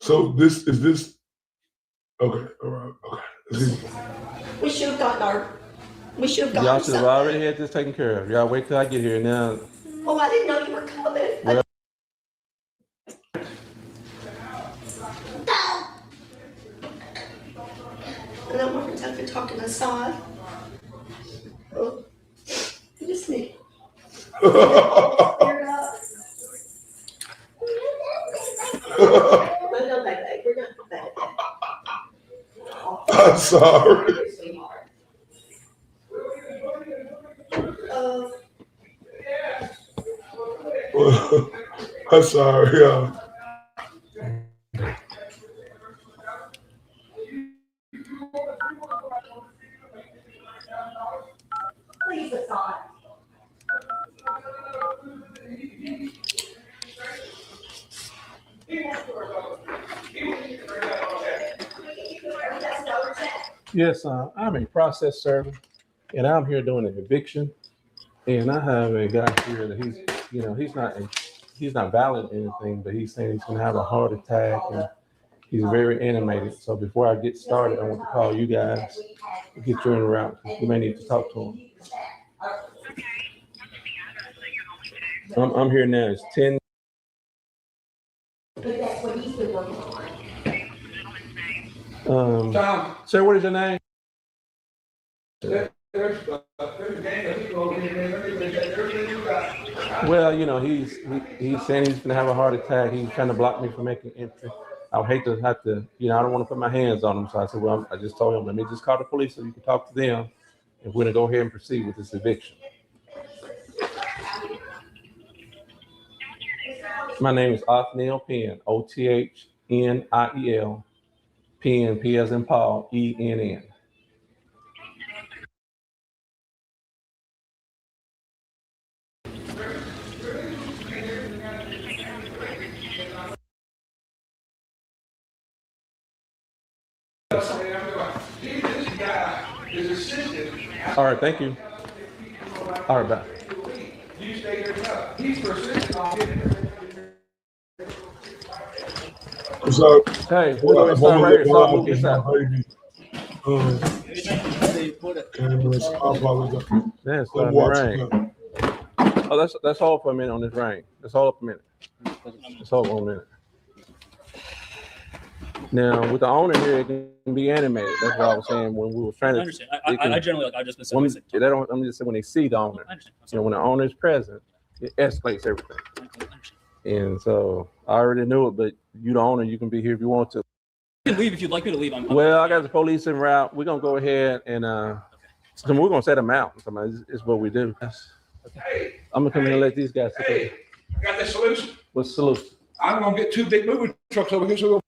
So this is this. Okay. All right. Okay. We should have gotten our. We should have gotten Y'all should have something. already had this taken care of. Y'all wait till I get here now. Oh, I didn't know you were coming. Well, And I'm working tough and talking aside. Oh, just me. I'm sorry. I'm sorry, y'all. Please, aside. yes, I'm a process server, and I'm here doing an eviction. And I have a guy here that he's not violent or anything, but he's saying he's gonna have a heart attack, and he's very animated. So before I get started, I want to call you guys to get you in the route. We may need to talk to him. I'm here now. It's 10. Tom, Sir, what is your name? Well, he's saying he's gonna have a heart attack. He's trying to block me from making entry. I would hate to have to, I don't want to put my hands on him. So I said, well, I just told him, let me just call the police so you can talk to them. And we're gonna go ahead and proceed with this eviction. My name is Othniel Penn, Othnniel, Penn, P as in Paul, ENN. All right, thank you. All right, bye. you stay here tough. He's persistent on getting it. So, hey, we're going to start right here. Start with this out. Cameras, I apologize. That's starting to rain. Oh, that's all for a minute on this rain. That's all for a minute. That's all for a minute. Now, with the owner here, it can be animated. That's what I was saying when we were trying to. I understand. I generally, I just been saying. They don't. I'm just saying when they see the owner. When the owner is present, it escalates everything. And so I already knew it, but you the owner, you can be here if you want to. You can leave if you'd like me to leave. Well, I got the police en route. We're gonna go ahead and so we're gonna set them out. It's what we do. Hey, I'm gonna come here and let these guys take it. I got the solution. What's the solution? I'm gonna get 2 big moving trucks over here so we'll.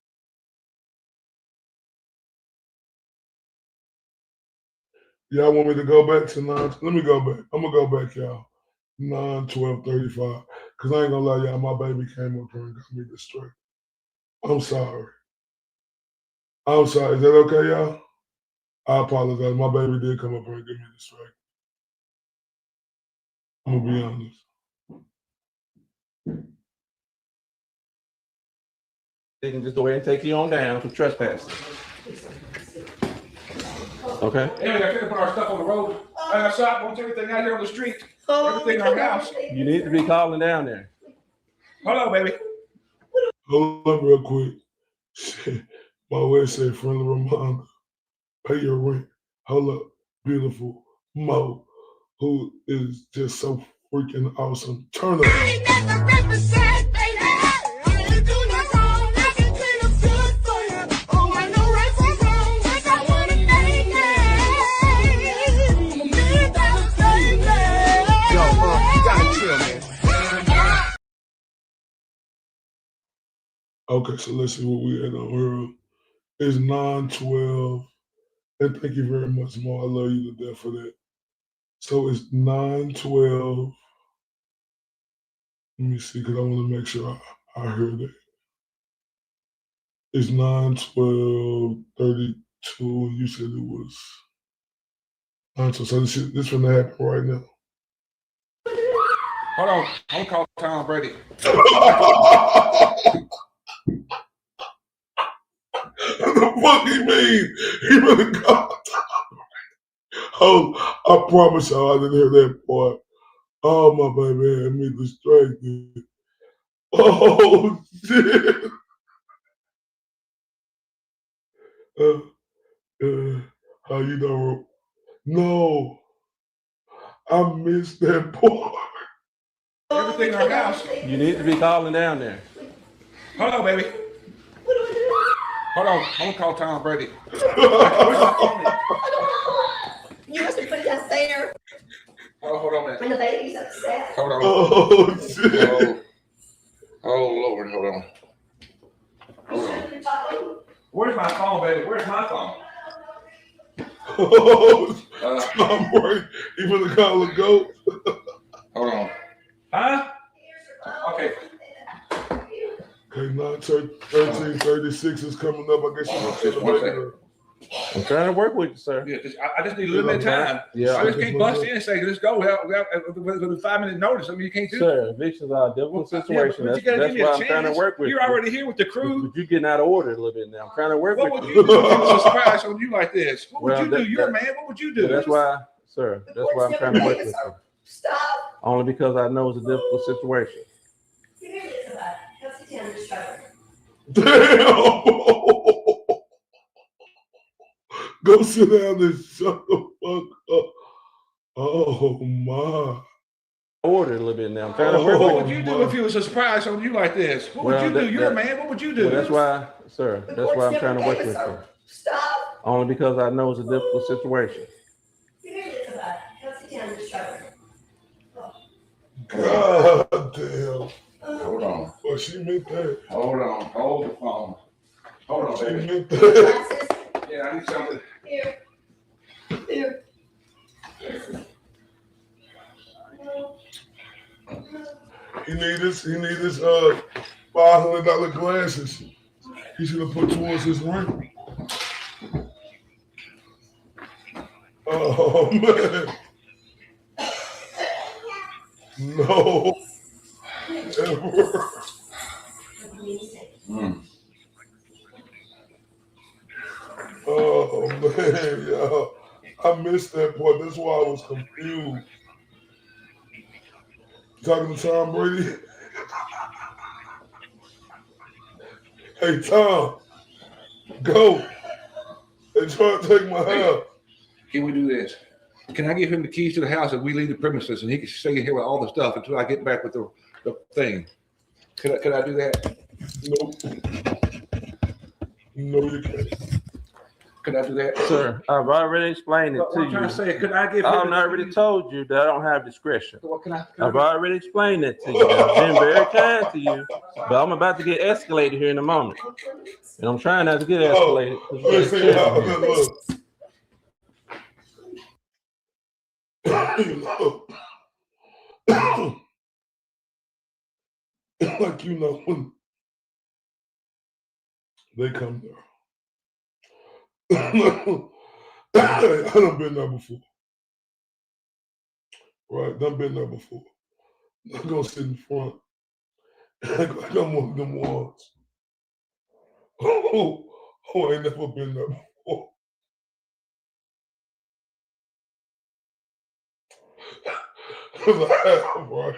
Y'all want me to go back to 9? Let me go back. I'm gonna go back, y'all. 9/12/35. Cause I ain't gonna lie, y'all. My baby came up here and got me distracted. I'm sorry. I'm sorry. Is that okay, y'all? I apologize. My baby did come up here and get me distracted. I'm gonna be honest. They can just go ahead and take you on down for trespassing. Okay. Anyway, I gotta put our stuff on the road. I shot, wants everything out here on the street. Everything in our house. You need to be calling down there. Hello, baby. Hold up real quick. My way said friendly reminder. Pay your rent. Hold up. Beautiful Mo, who is just so freaking awesome. Turn up. Okay, so let's see what we had on here. It's 9/12. And thank you very much, Mo. I love you to death for that. So it's 9/12. Let me see, because I want to make sure I heard that. It's 9/12/32, and you said it was 9/12. So this is going to happen right now. Hold on. I'm gonna call Tom Brady. What the fuck he mean? He really called Tom Brady. Oh, I promise y'all I didn't hear that part. Oh, my baby had me distracted. Oh, shit. How you doing? No, I missed that part. Everything in our house. You need to be calling down there. Hold on, baby. Hold on. I'm gonna call Tom Brady. You must have put it out there. Hold on, man. When the baby's upset. Hold on. Oh, shit. Oh, Lord, hold on. Hold on. Where's my phone, baby? Where's my phone? Oh, Tom Brady. You gonna call a goat? Hold on. Huh? Okay. Okay, 1336 is coming up. I guess you're gonna Just one second. I'm trying to work with you, sir. Yeah, I just need a little bit of time. Yeah. I just can't bust in and say, let's go with a 5-minute notice. I mean, you can't do Sir, evictions are a difficult situation. But you gotta That's give me why a I'm trying to chance. work with you. You're already here with the crew. But you're getting out of order a little bit now. I'm trying to work What with would you. you do if it was a surprise on you like this? What would you do? You're a man. What would you do? That's why, sir, that's why I'm trying to work with you. Stop. Only because I know it's a difficult situation. Here it is about. Come sit down and struggle. Damn! Go sit down and shut the fuck up. Oh, my. Order a little bit now. I'm trying to work What with would you. you do if it was a surprise on you like this? What would you do? You're a man. What would you do? Well, that's why, sir, that's why I'm trying to work with you. Stop. Only because I know it's a difficult situation. Here it is about. Come sit down and struggle. God damn. Hold on. Well, she meant that. Hold on. Hold the phone. Hold on, She baby. meant that. Yeah, I need something. Here. Here. He need his $500 glasses. He should have put towards his rent. Oh, man. No. Ever. Oh, man, y'all. I missed that part. That's why I was confused. Talking to Tom Brady? Hey, Tom, go. They trying to take my house. Can we do this? Can I give him the keys to the house and we leave the premises and he can stay here with all the stuff until I get back with the thing? Could I do that? Nope. No, you can't. Could I do that? Sir, I've already explained it to you. I'm trying to say, could I give him I've already told you that I don't have discretion. What can I I've already explained that to you. I've been very kind to you, but I'm about to get escalated here in a moment. And I'm trying not to get escalated. Like, you know, when they come there. I done been there before. Right, done been there before. I'm gonna sit in front. Like I'm one of them ones. Oh, I ain't never been there before. Cause I have, right?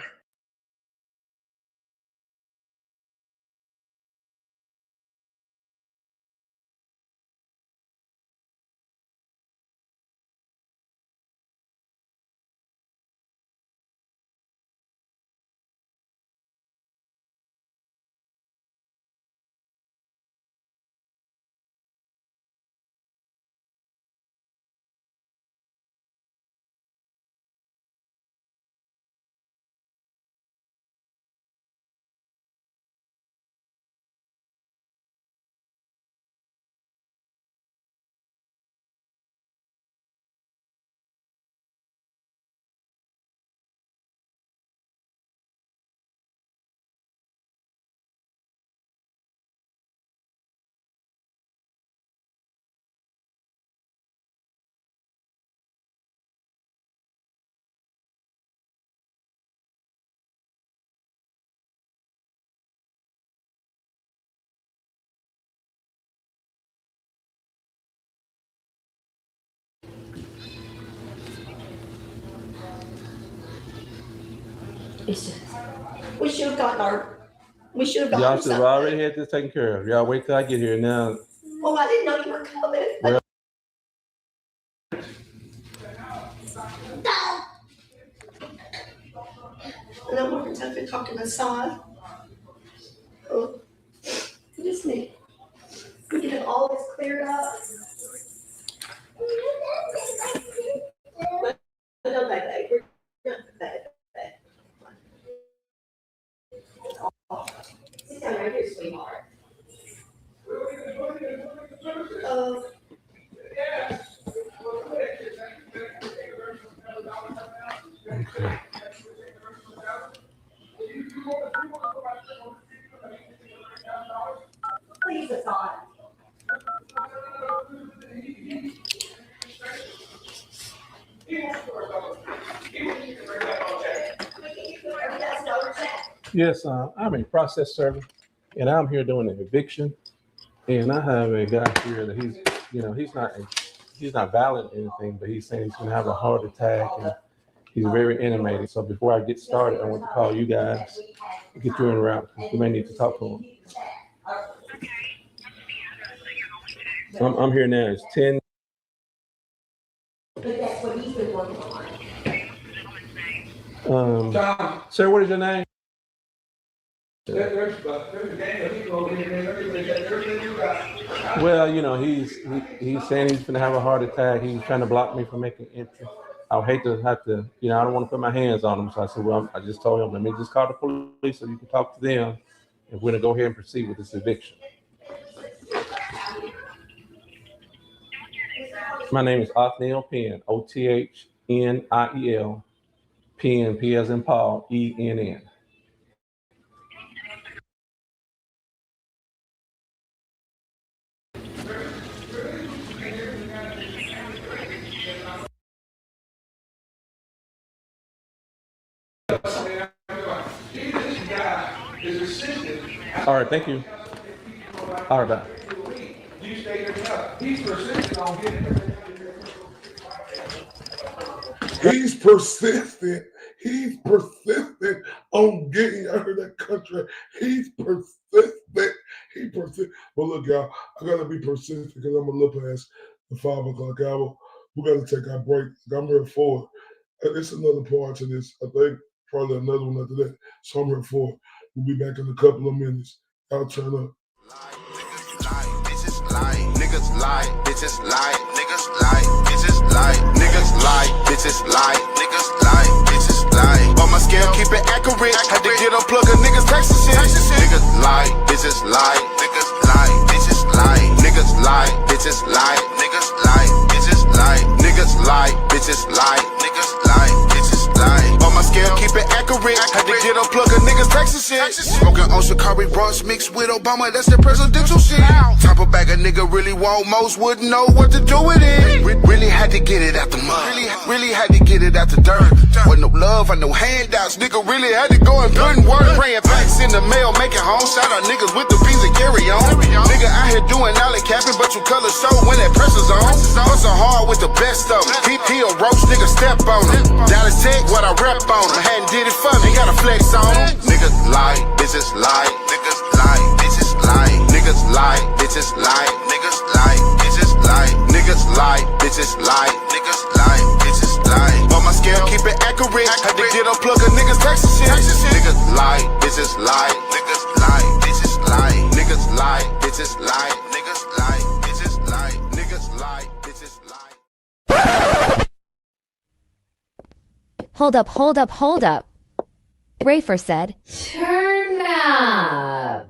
It's just, we should have gotten Y'all gotten should have already had this taken care of. Y'all wait till I get here now. Oh, I didn't know you were coming. Well, And I'm working to talk to my son. Oh, just me. We get all this cleared up. No, baby, we're not baby. Sit down right here, sweetheart. okay. Please, Hassan. Yes, I'm a process server, and I'm here doing an eviction. And I have a guy here that he's not violent or anything, but he's saying he's gonna have a heart attack, and he's very animated. So before I get started, I want to call you guys and get you en route. You may need to talk to him. I'm here now. It's 10. But that's what he's been working on. Sir, what is your name? Well, he's saying he's gonna have a heart attack. He's trying to block me from making entry. I would hate to have to, I don't want to put my hands on him. So I said, well, I just told him, let me just call the police so you can talk to them. And we're gonna go ahead and proceed with this eviction. My name is Othniel Penn, Othnniel Penn, P as in Paul, ENN. All right, thank you. All right, bye. He's persistent on getting her. He's persistent. He's persistent on getting out of that country. He's persistent. He persistent. But look, y'all, I gotta be persistent because I'm a little past the 5 o'clock hour. We gotta take our break. I'm here for it. It's another part to this. I think probably another one after that. So I'm here for it. We'll be back in a couple of minutes. Y'all turn up. Niggas lie, bitches lie, niggas lie, bitches lie, niggas lie, bitches lie, niggas lie, bitches lie. On my scale, keep it accurate. Had to get unplug a niggas Texas shit. Niggas lie, bitches lie, niggas lie, bitches lie, niggas lie, bitches lie, niggas lie, bitches lie, niggas lie, bitches lie, niggas lie, bitches lie. On my scale, keep it accurate. Had to get unplug a niggas Texas shit. Smoking on Shikari Bronx mixed with Obama, that's the presidential shit. Top of bag a nigga really want, most wouldn't know what to do with it. Really had to get it out the mud. Really had to get it out the dirt. With no love and no handouts, nigga really had to go and put in work. Praying packs in the mail, making home. Shout out niggas with the beans and carry on. Nigga out here doing alley capping, but you color show when that pressure's on. Hustle hard with the best of them. He a roach, nigga step on him. Dallas Tech, what I rep on him. Hadn't did it for me, gotta flex on him. Niggas lie, bitches lie, niggas lie, bitches lie, niggas lie, bitches lie, niggas lie, bitches lie, niggas lie, bitches lie, niggas lie, bitches lie. On my scale, keep it accurate. Had to get unplug a niggas Texas shit. Niggas lie, bitches lie, niggas lie, bitches lie, niggas lie, bitches lie, niggas lie, bitches lie, niggas lie, bitches lie. Hold up, hold up, hold up. Rafer said, turn up.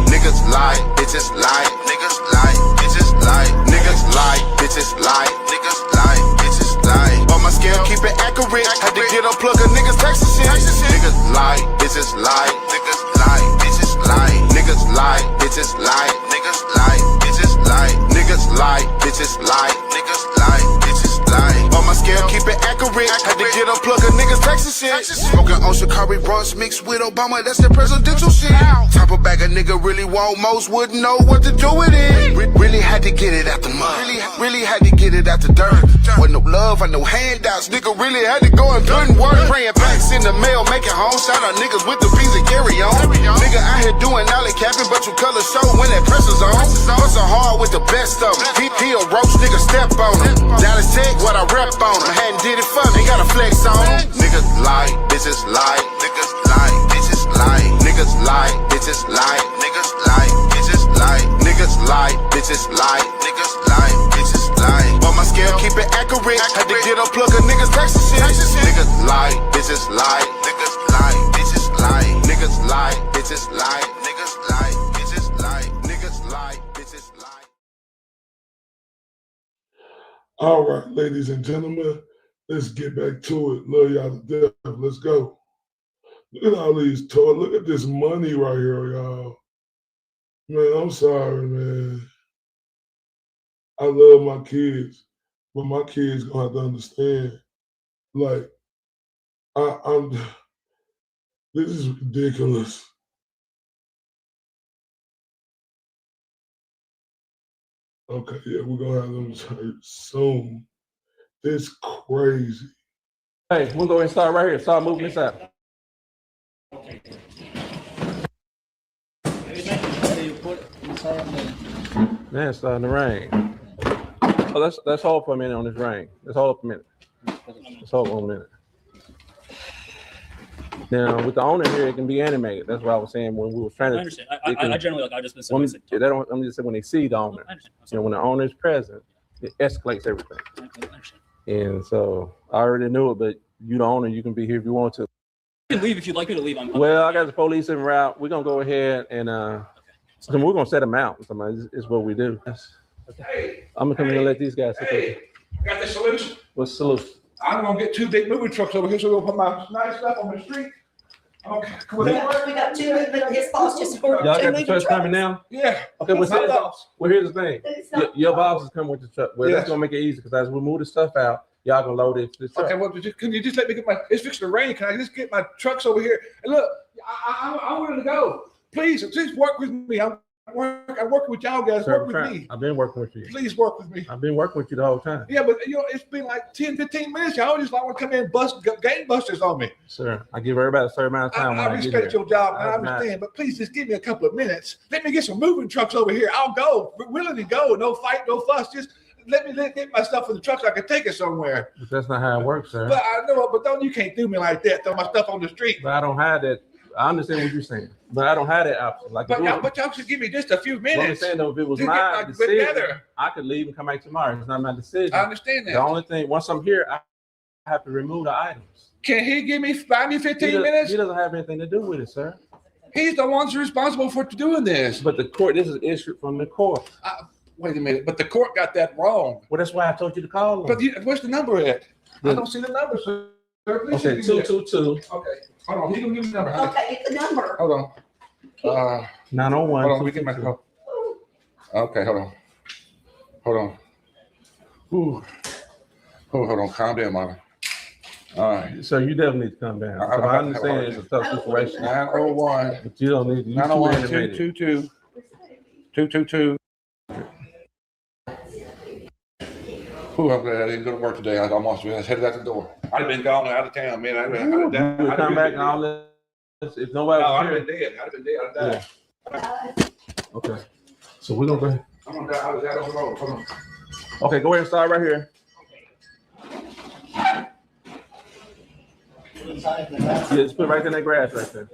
Niggas lie, bitches lie, niggas lie, bitches lie, niggas lie, bitches lie, niggas lie, bitches lie. On my scale, keep it accurate. Had to get unplug a niggas Texas shit. Niggas lie, bitches lie, niggas lie, bitches lie, niggas lie, bitches lie, niggas lie, bitches lie, niggas lie, bitches lie, niggas lie, bitches lie. On But my scale keep it accurate. Had to get unplug a nigga's Texas shit. Smoking on Shikari blunts mixed with Obama, that's the presidential shit. Top of bag a nigga really want, most wouldn't know what to do with it. Really had to get it out the mud. Really had to get it out the dirt. With no love and no handouts, nigga really had to go and put in work. Praying packs in the mail, making home. Shout out niggas with the P's and carry on. Nigga out here doing alley capping, but you color show when that pressure's on. Hustle hard with the best of them. He a roach, nigga step on him. Dallas Tech, what I rep on him. Hadn't did it for me, got a flex on him. Niggas lie, bitches lie, niggas lie, bitches lie, niggas lie, bitches lie, niggas lie, bitches lie, niggas lie, bitches lie, niggas lie, bitches lie. But my scale keep it accurate. Had to get unplug a nigga's Texas shit. Niggas lie, bitches lie, niggas lie, bitches lie, niggas lie, bitches lie, niggas lie, bitches lie, niggas lie, bitches lie. All right, ladies and gentlemen, let's get back to it. Love y'all to death. Let's go. Look at all these toys. Look at this money right here, y'all. Man, I'm sorry, man. I love my kids, but my kids gonna have to understand. Like, I'm. This is ridiculous. Okay, yeah, we're gonna have them turn soon. This crazy. Hey, we'll go ahead and start right here. Start moving this out. Man, it's starting to rain. Oh, let's hold for a minute on this rain. Let's hold for a minute. Let's hold for a minute. Now, with the owner here, it can be animated. That's what I was saying when we were trying to. I understand. I generally like. I just been submissive. I'm just saying when they see the owner. You know, when the owner is present, it escalates everything. And so I already knew it, but you the owner, you can be here if you want to. You can leave if you'd like me to leave. Well, I got the police en route. We're gonna go ahead and so we're gonna set them out. Somebody is what we do. Hey, I'm gonna come in and let these guys sit there. hey, got the solution. What's the solution? I'm gonna get 2 big moving trucks over here, so we'll put my nice stuff on the street. Okay, cool. We got two moving, his boss just ordered Y'all two got the moving trucks trucks. coming now? Yeah. Okay, well, My boss. well, here's the thing. Your boss is coming with the truck. Well, Yes. that's gonna make it easy because as we move the stuff out, y'all gonna load it to the truck. Okay, well, can you just let me get my? It's fixing to rain. Can I just get my trucks over here? And look, I wanted to go. Please work with me. I'm working with y'all guys. Sir, Work with me. I've been working with you. Please work with me. I've been working with you the whole time. Yeah, but it's been like 10, 15 minutes. Y'all just like want to come in and bust gangbusters on me. Sir, I give everybody a certain amount of time. I respect your job, and I understand, but please just give me a couple of minutes. Let me get some moving trucks over here. I'll go. We're willing to go. No fight, no fuss. Just let me get my stuff in the truck so I can take it somewhere. But that's not how it works, sir. But I know, but you can't do me like that. Throw my stuff on the street. But I don't have that. I understand what you're saying, but I don't have that option. Like, but y'all should give me just a few minutes. What I'm saying though, if it was to my get decision, together. I could leave and come back tomorrow. It's not my decision. I understand that. The only thing, once I'm here, I have to remove the items. Can he buy me 15 minutes? He doesn't have anything to do with it, sir. He's the one who's responsible for doing this. But the court, this is issued from the court. Wait a minute, but the court got that wrong. Well, that's why I told you to call them. But where's the number at? I don't see the number, sir. Please Okay, 222. Okay, hold on. He can give me the number. Okay, get the number. Hold on. 901. Hold on, let me get my call. Okay, hold on. Hold on. Ooh. Oh, hold on. Calm down, Mama. All right. So you definitely need to come down. I understand it's a tough situation. 901. But you don't need to. 901 222 222. Ooh, I'm glad I didn't go to work today. I almost headed out the door. I'd have been gone out of town, man. You would come back and all this. If nobody was I'd here. have been dead. I'd have been dead. I'd have died. Okay. So we're gonna go ahead. I'm gonna die. I was out on the road. Hold on. Okay, go ahead and start right here. Yeah, just put it right in that grass right there.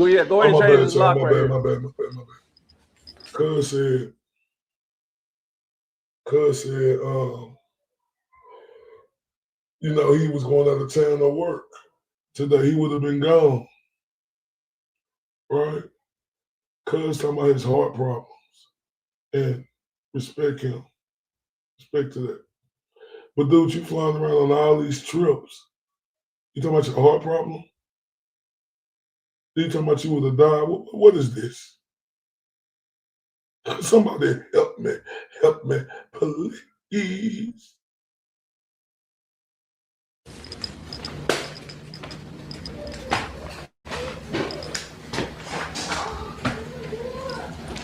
Go ahead Oh, and my change bad, this sir. lock My right bad, here. my bad. Cuz said, you know, he was going out of town to work. Today he would have been gone. Right? Cuz talking about his heart problems. And respect him. Respect to that. But dude, you flying around on all these trips. You talking about your heart problem? You talking about you would have died? What is this? Somebody help me, please.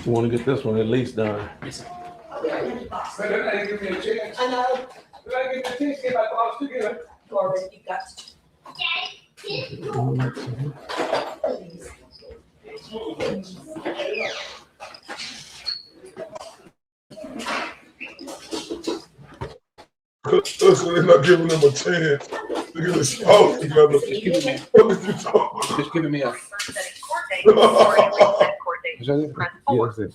You want to get this one at least done. They're not giving me a chance. I know. They're not giving me a chance to get my thoughts together. Corbin, you got That's why they're not giving them a chance to get this house together. What is you talking about? Just giving me a. Is that it? Yeah, that's it.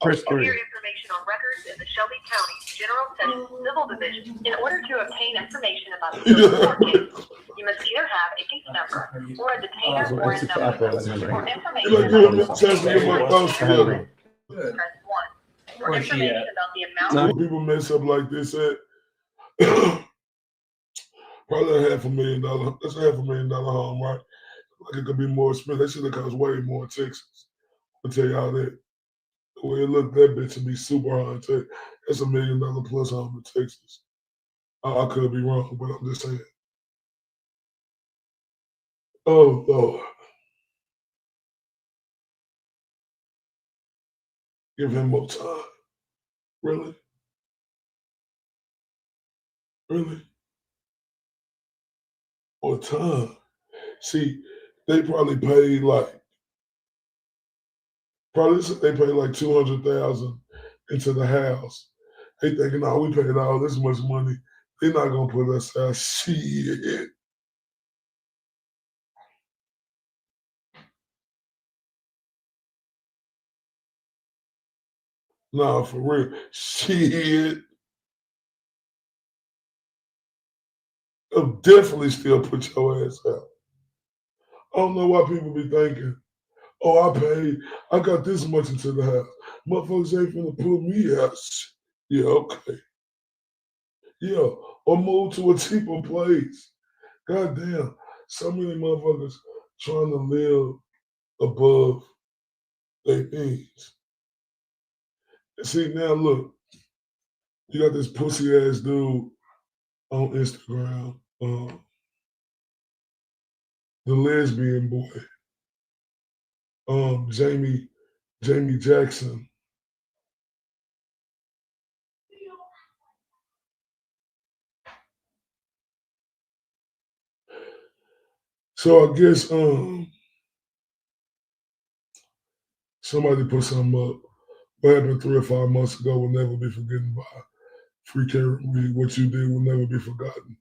Press 3. Information on records in the Shelby County General Sessions Civil Division. In order to obtain information about the civil court case, you must either have a case number or a detainer warrant number. For information press 1. For information about the amount. People mess up like this at probably $500,000. That's $500,000 home, right? Like it could be more expensive. That should have cost way more in Texas. I'll tell y'all that. The way it looked, that bitch would be super high in Texas. That's $1 million plus home in Texas. I could be wrong, but I'm just saying. Oh, Lord. Give him more time. Really? Really? More time. See, they probably paid like $200,000 into the house. They thinking, oh, we paid all this much money. They're not gonna put us out. Shit. Nah, for real. Shit. They'll definitely still put your ass out. I don't know why people be thinking, oh, I got this much into the house. Motherfuckers ain't finna put me out. Yeah, okay. Yeah, or move to a cheaper place. Goddamn, so many motherfuckers trying to live above their means. See, now look, you got this pussy ass dude on Instagram, the lesbian boy, Jamie Jackson. So I guess somebody put something up. What happened 3 or 5 months ago will never be forgotten by Free Karen Reed. What you did will never be forgotten.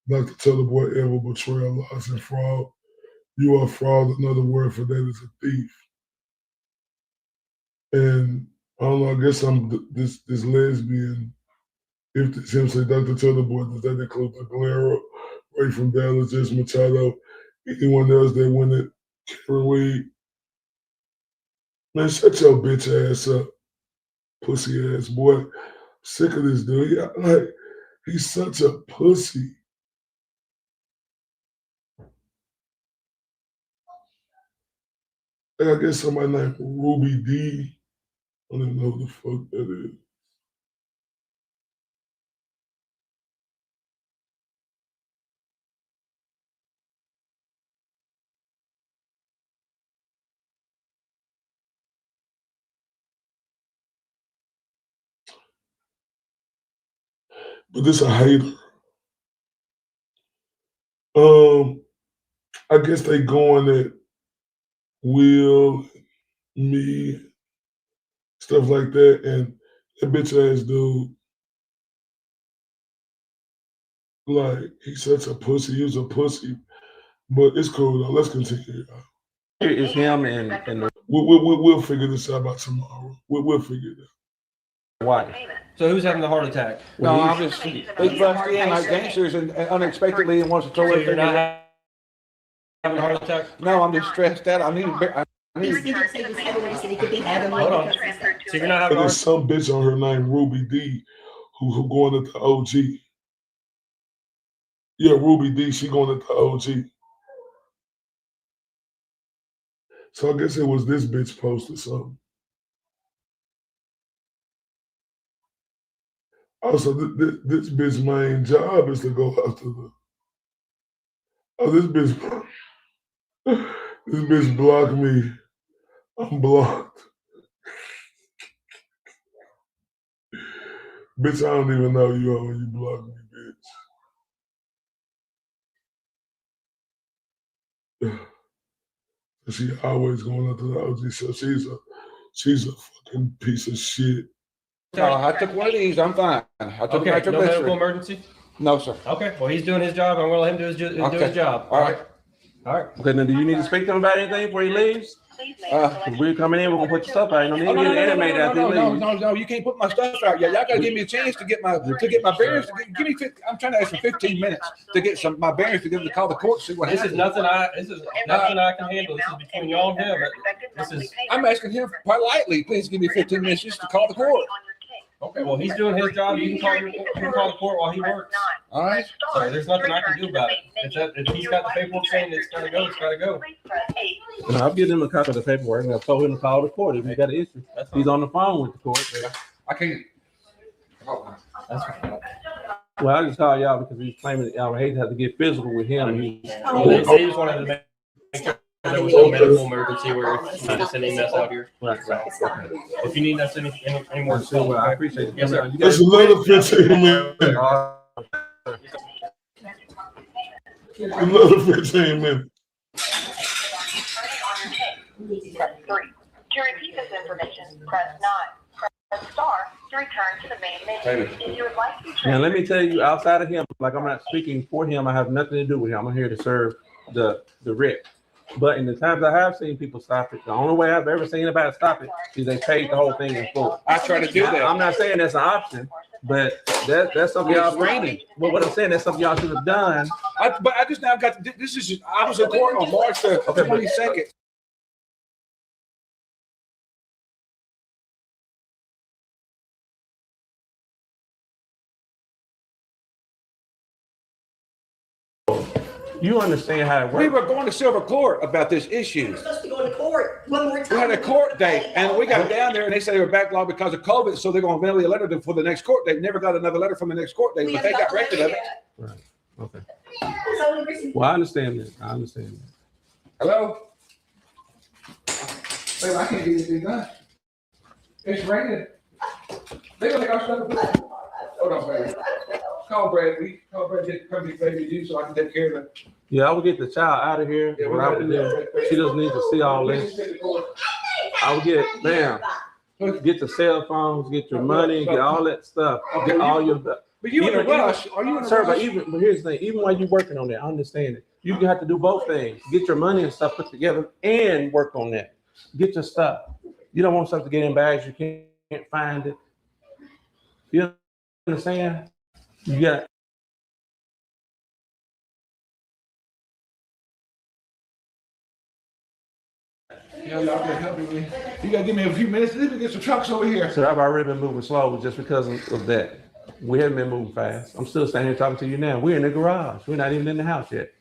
Dr. Teller Boy ever betrayal, lies, and fraud. You are fraud. Another word for that is a thief. And I don't know, I guess I'm this lesbian. If it's him say Dr. Teller Boy, does that include the Galera, Ray from Dallas, Jess Machado, anyone else that went at Karen Reed? Man, shut your bitch ass up, pussy ass boy. Sick of this dude. Yeah, like, he's such a pussy. I guess somebody named Ruby D. I don't even know who the fuck that is. But this a hater. I guess they going at Will, me, stuff like that, and that bitch ass dude, like, he's such a pussy. He was a pussy But it's cool though. Let's continue. It's him and the we'll figure this out by tomorrow. We'll figure it out. wife. So who's having the heart attack? No, I'm just, they bust in like gangsters and unexpectedly and wants to throw So everything. you're not having a heart attack? No, I'm just stressed out. I need. Hold on. So you're not having And there's some bitch on her name Ruby D who going at the OG. Yeah, Ruby D, she going at the OG. So I guess it was this bitch posted something. Also, this bitch's main job is to go after the. Oh, this bitch blocked me. I'm blocked. Bitch, I don't even know you when you block me, bitch. She always going after the OG, so she's a fucking piece of shit. I took one of these. I'm fine. I took okay, no medical emergency? No, sir. Okay, well, he's doing his job. I'm going to let him do his job. All right. All right. Okay, now do you need to speak to him about anything before he leaves? We're coming in, we're going to put your stuff out. You don't need to get animated after he leaves. No, you can't put my stuff out yet. Y'all got to give me a chance to get my bearings. Give me 50, I'm trying to ask for 15 minutes to get my bearings to give to call the court, see what happens. This is nothing I can handle. This is between y'all and him. I'm asking him politely, please give me 15 minutes just to call the court. Okay, well, he's doing his job. You can call the court while he works. All right. So there's nothing I can do about it. If he's got the paperwork saying it's got to go, it's got to go. I'll give him a copy of the paperwork and I've told him to call the court if he's got an issue. He's on the phone with the court. I can't. That's fine. Well, I just called y'all because he's claiming that y'all hate to have to get physical with him. They just wanted to make sure there was no medical emergency where you just send any mess out here. Right. If you need us any more, well, I appreciate it. Yes, sir. It's another 15 minutes. Another 15 minutes. Press 3. To repeat this information, press 9. Press star to return to the main menu. If you would like to be Now, let me tell you, outside of him, like I'm not speaking for him, I have nothing to do with him. I'm here to serve the writ. But in the times I have seen people stop it, the only way I've ever seen anybody stop it is they paid the whole thing in full. I try to do that. I'm not saying that's an option, but that's something y'all raining. Well, what I'm saying, that's something y'all should have done. But I just now got this is I was in court on March the 22nd. You understand how it works. We were going to Silver Court about this issue. We're supposed to be going to court one more time. We had a court date, and we got down there, and they said they were backlogged because of COVID, so they're going to mail you a letter for the next court date. Never got another letter from the next court date, but they got record of it. Right. Okay. Well, I understand that. Hello? Babe, I can't get anything done. It's raining. They're going to take our stuff. Hold on, baby. Call Bradley. Call Bradley to come get baby you so I can take care of it. Yeah, I will get the child out of here. Yeah, what I would do, she doesn't need to see all this. I would get the cell phones, get your money, get all that stuff, get all your. But you in a rush? Are you in a rush? But here's the thing. Even while you're working on that, I understand it. You have to do both things: get your money and stuff put together, and work on that. Get your stuff. You don't want stuff to get in bags you can't find it. You understand? You got. Yeah, y'all gotta help me. You gotta give me a few minutes. Let me get some trucks over here. So I've already been moving slow just because of that. We haven't been moving fast. I'm still standing here talking to you now. We're in the garage. We're not even in the house yet.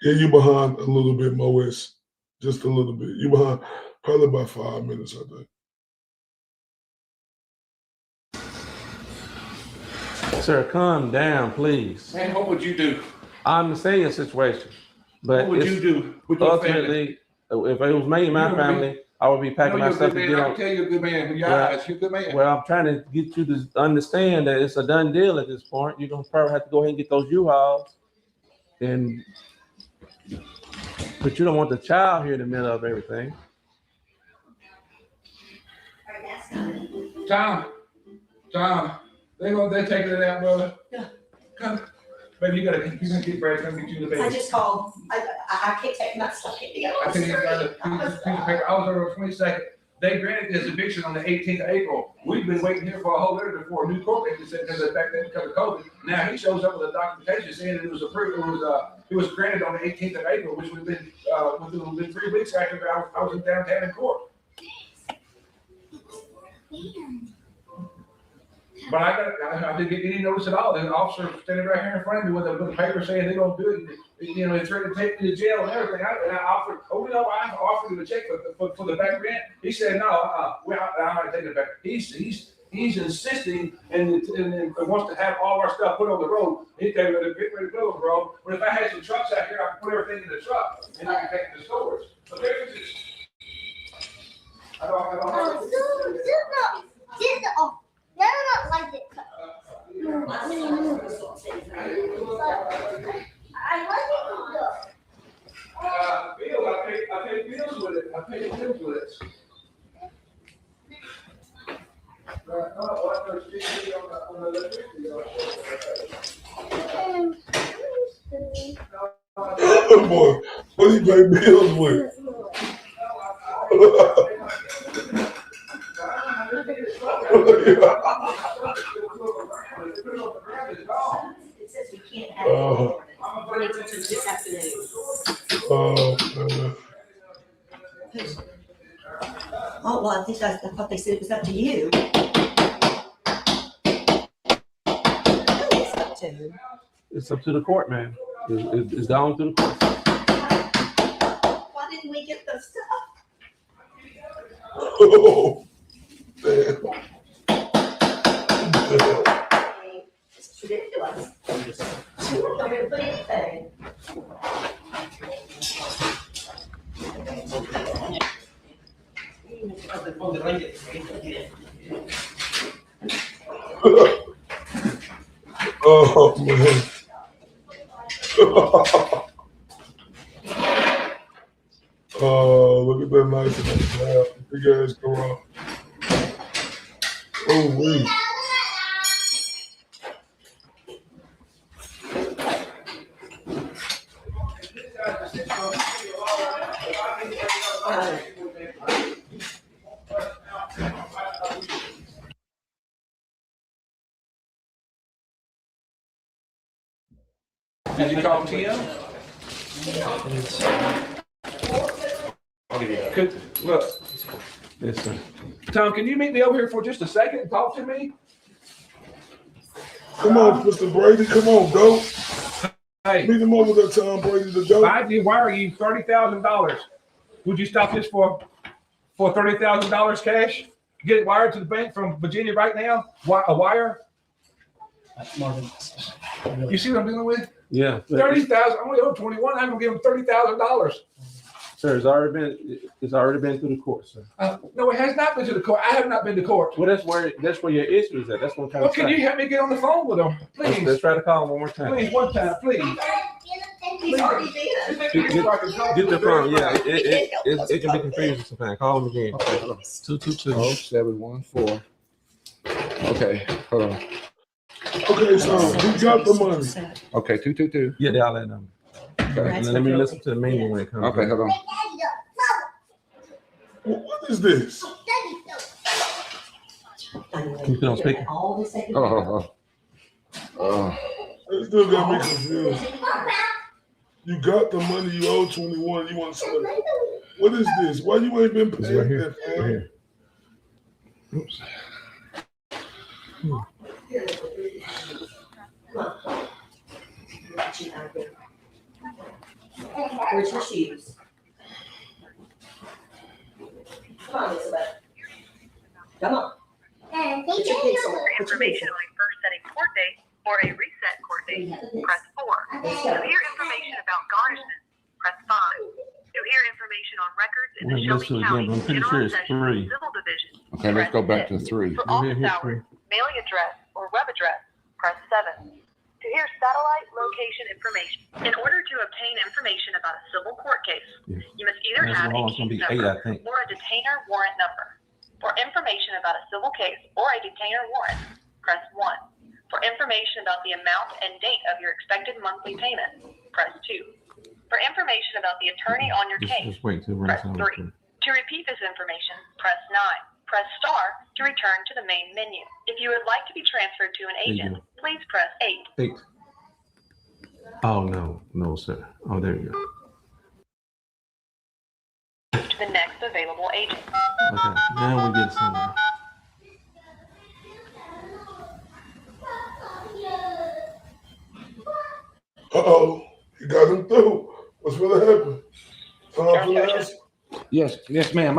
Yeah, you behind a little bit, Moes. Just a little bit. You behind probably about 5 minutes, I think. Sir, calm down, please. Man, what would you do? I understand your situation, but What would you do with your ultimately, if it was me and my family, I would be packing my stuff to get I on. can tell you're a good man. With your eyes, you're a good man. Well, I'm trying to get you to understand that it's a done deal at this point. You're gonna probably have to go ahead and get those U-Hauls, but you don't want the child here in the middle of everything. Tom, They're taking it out, brother. Yeah. Come. Baby, you gotta keep Brad, come get you the baby. I just called, I can't take my stuff, can't be I think it's got a piece of paper. I was there on the 22nd. They granted this eviction on the 18th of April. We've been waiting here for a whole letter before a new court case said because of back then because of COVID. Now he shows up with a documentation saying that it was approved. It was granted on the 18th of April, which would have been 3 weeks after I was in downtown in court. But I didn't get any notice at all. There's an officer standing right here in front of me with a paper saying they don't do it. You know, they're trying to take me to jail and everything. I offered, I offered him a check for the back rent. He said, no, I'm not taking it back. He's insisting and wants to have all our stuff put on the road. He said, get ready to go on the road. But if I had some trucks out here, I could put everything in the truck and I can take it to stores. So there's this. I don't not like it. I like it. Bill, I pay bills with it. I pay bills with it. Oh boy, what do you pay bills with? It says we can't have it this afternoon. Oh, well, I thought they said it was up to you. It's up to the court, man. It's down to the court. Why didn't we get the stuff? Oh, man. It's ridiculous. She won't go here and put anything. Oh, man. Oh, look at that nice one. Big ass garage. Oh, wait. Did you call Tim? Look, Yes, sir. Tom, can you meet me over here for just a second and talk to me? Come on, Mr. Brady. Come on, go. Hey. Meet him over there, Tom Brady, the dope. I did wire you $30,000. Would you stop this for $30,000 cash? Get it wired to the bank from Virginia right now? A wire? That's Marvin. You see what I'm dealing with? Yeah. 30,000. I'm only owed 21. I'm gonna give him $30,000. Sir, it's already been through the court, sir. No, it has not been to the court. I have not been to court. Well, that's where your issue is at. That's what I'm trying Well, to say. can you help me get on the phone with him, please? Let's try to call him one more time. Please, one time, please. He's already did. Get the phone. Yeah, it can be confusing sometimes. Call him again. Okay, hold on. 222-0714. Okay, hold on. Okay, so we got the money. Okay, 222. Yeah, they all that number. Okay. And let me listen to the menu when it comes. Okay, hold on. What is this? You put on speaker. It still got me confused. You got the money you owe 21. You want to split it. What is this? Why you ain't been paying right here. that, man? Right here. Oops. Where's your shoes? Come on, Elizabeth. Come on. Put your pencil. For information on a first setting court date or a reset court date, press 4. To hear information about garnishment, press 5. To hear information on records in the Shelby County General Sessions Civil Division, Okay, let's go back to 3. for office hours, mailing address, or web address, press 7. To hear satellite location information, in order to obtain information about a civil court case, you must either That's have a all it's gonna case be 8, I number think. or a detainer warrant number. For information about a civil case or a detainer warrant, press 1. For information about the amount and date of your expected monthly payment, press 2. For information about the attorney on your case, Just wait till we're press 3. To repeat this information, press 9. Press star to return to the main menu. If you would like to be transferred to an agent, please press 8. 8. Oh, no, no, sir. Oh, there you go. To the next available agent. Okay, now we get somewhere. Uh-oh, you got him through. What's gonna happen? Time for the answer. Yes, ma'am.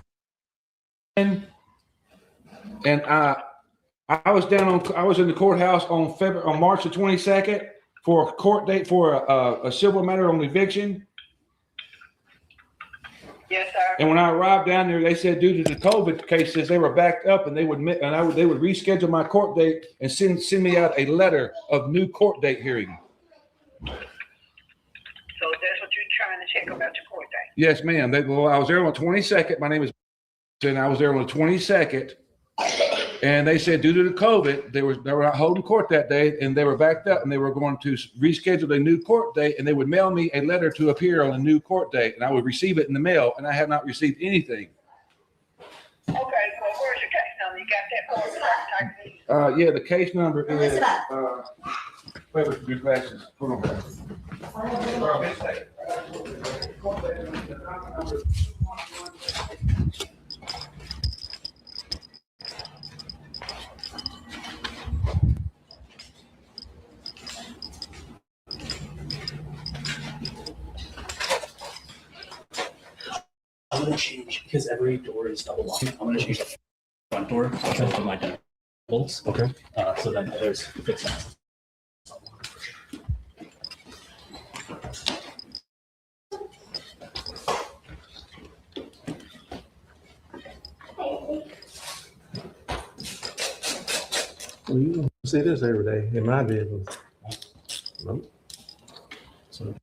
And I was in the courthouse on March the 22nd for a court date for a civil matter on eviction. Yes, sir. And when I arrived down there, they said due to the COVID cases, they were backed up, and they would reschedule my court date and send me out a letter of new court date hearing. So that's what you're trying to check about your court date? Yes, ma'am. I was there on the 22nd. My name is, and I was there on the 22nd. And they said due to the COVID, they were not holding court that day, and they were backed up, and they were going to reschedule a new court date, and they would mail me a letter to appear on a new court date, and I would receive it in the mail, and I have not received anything. Okay, well, where's your case number? You got that for me? Yeah, the case number is. Wait with your glasses. Hold on. I'm gonna change because every door is double locked. I'm gonna change the front door to open my deck bolts. Okay. So that others fix that. Well, you don't see this every day in my business. Nope. So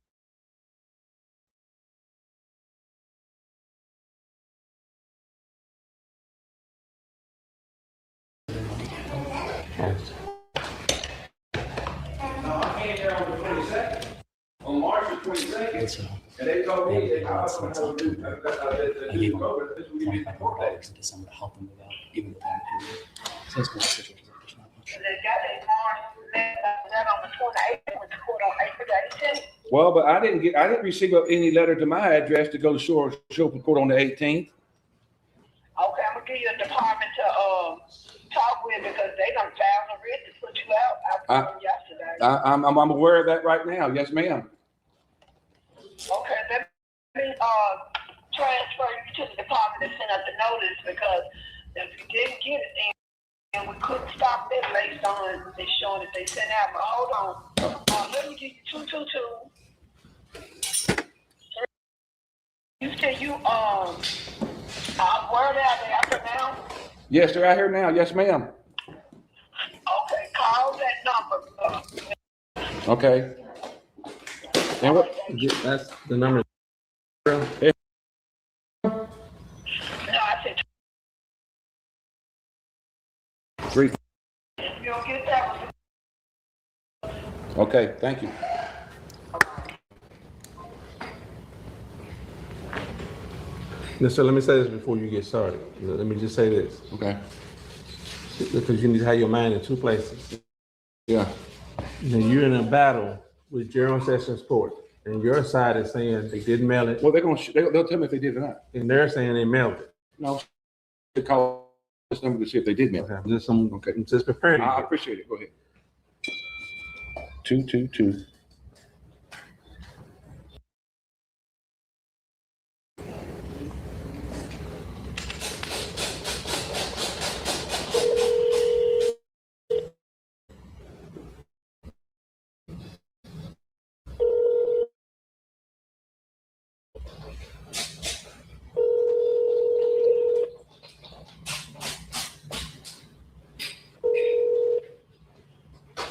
On March the 22nd, and they told me they I gave them $2,500 in December to help them with that, even with that. So it's been a situation. Well, but I didn't receive any letter to my address to go to Shore Court on the 18th. Okay, I'm gonna give you a department to talk with because they done found a writ to put you out after yesterday. I'm aware of that right now. Yes, ma'am. Okay, let me transfer you to the department that sent out the notice because if you didn't get it, then we couldn't stop it based on it showing that they sent out. But hold on, let me give you 222. You said you where are they after now? Yes, they're out here now. Yes, ma'am. Okay, call that number. Okay. And what? That's the number. No, I said 3. you don't get that one. Okay, thank you. Now, so let me say this before you get started. Let me just say this. Okay. Because you need to have your mind in two places. Yeah. Now, you're in a battle with General Sessions Court, and your side is saying they didn't mail it. Well, they'll tell me if they did or not. And they're saying they mailed it. No, they call this number to see if they did mail it. Okay, just prepare. I appreciate it. Go ahead. 222.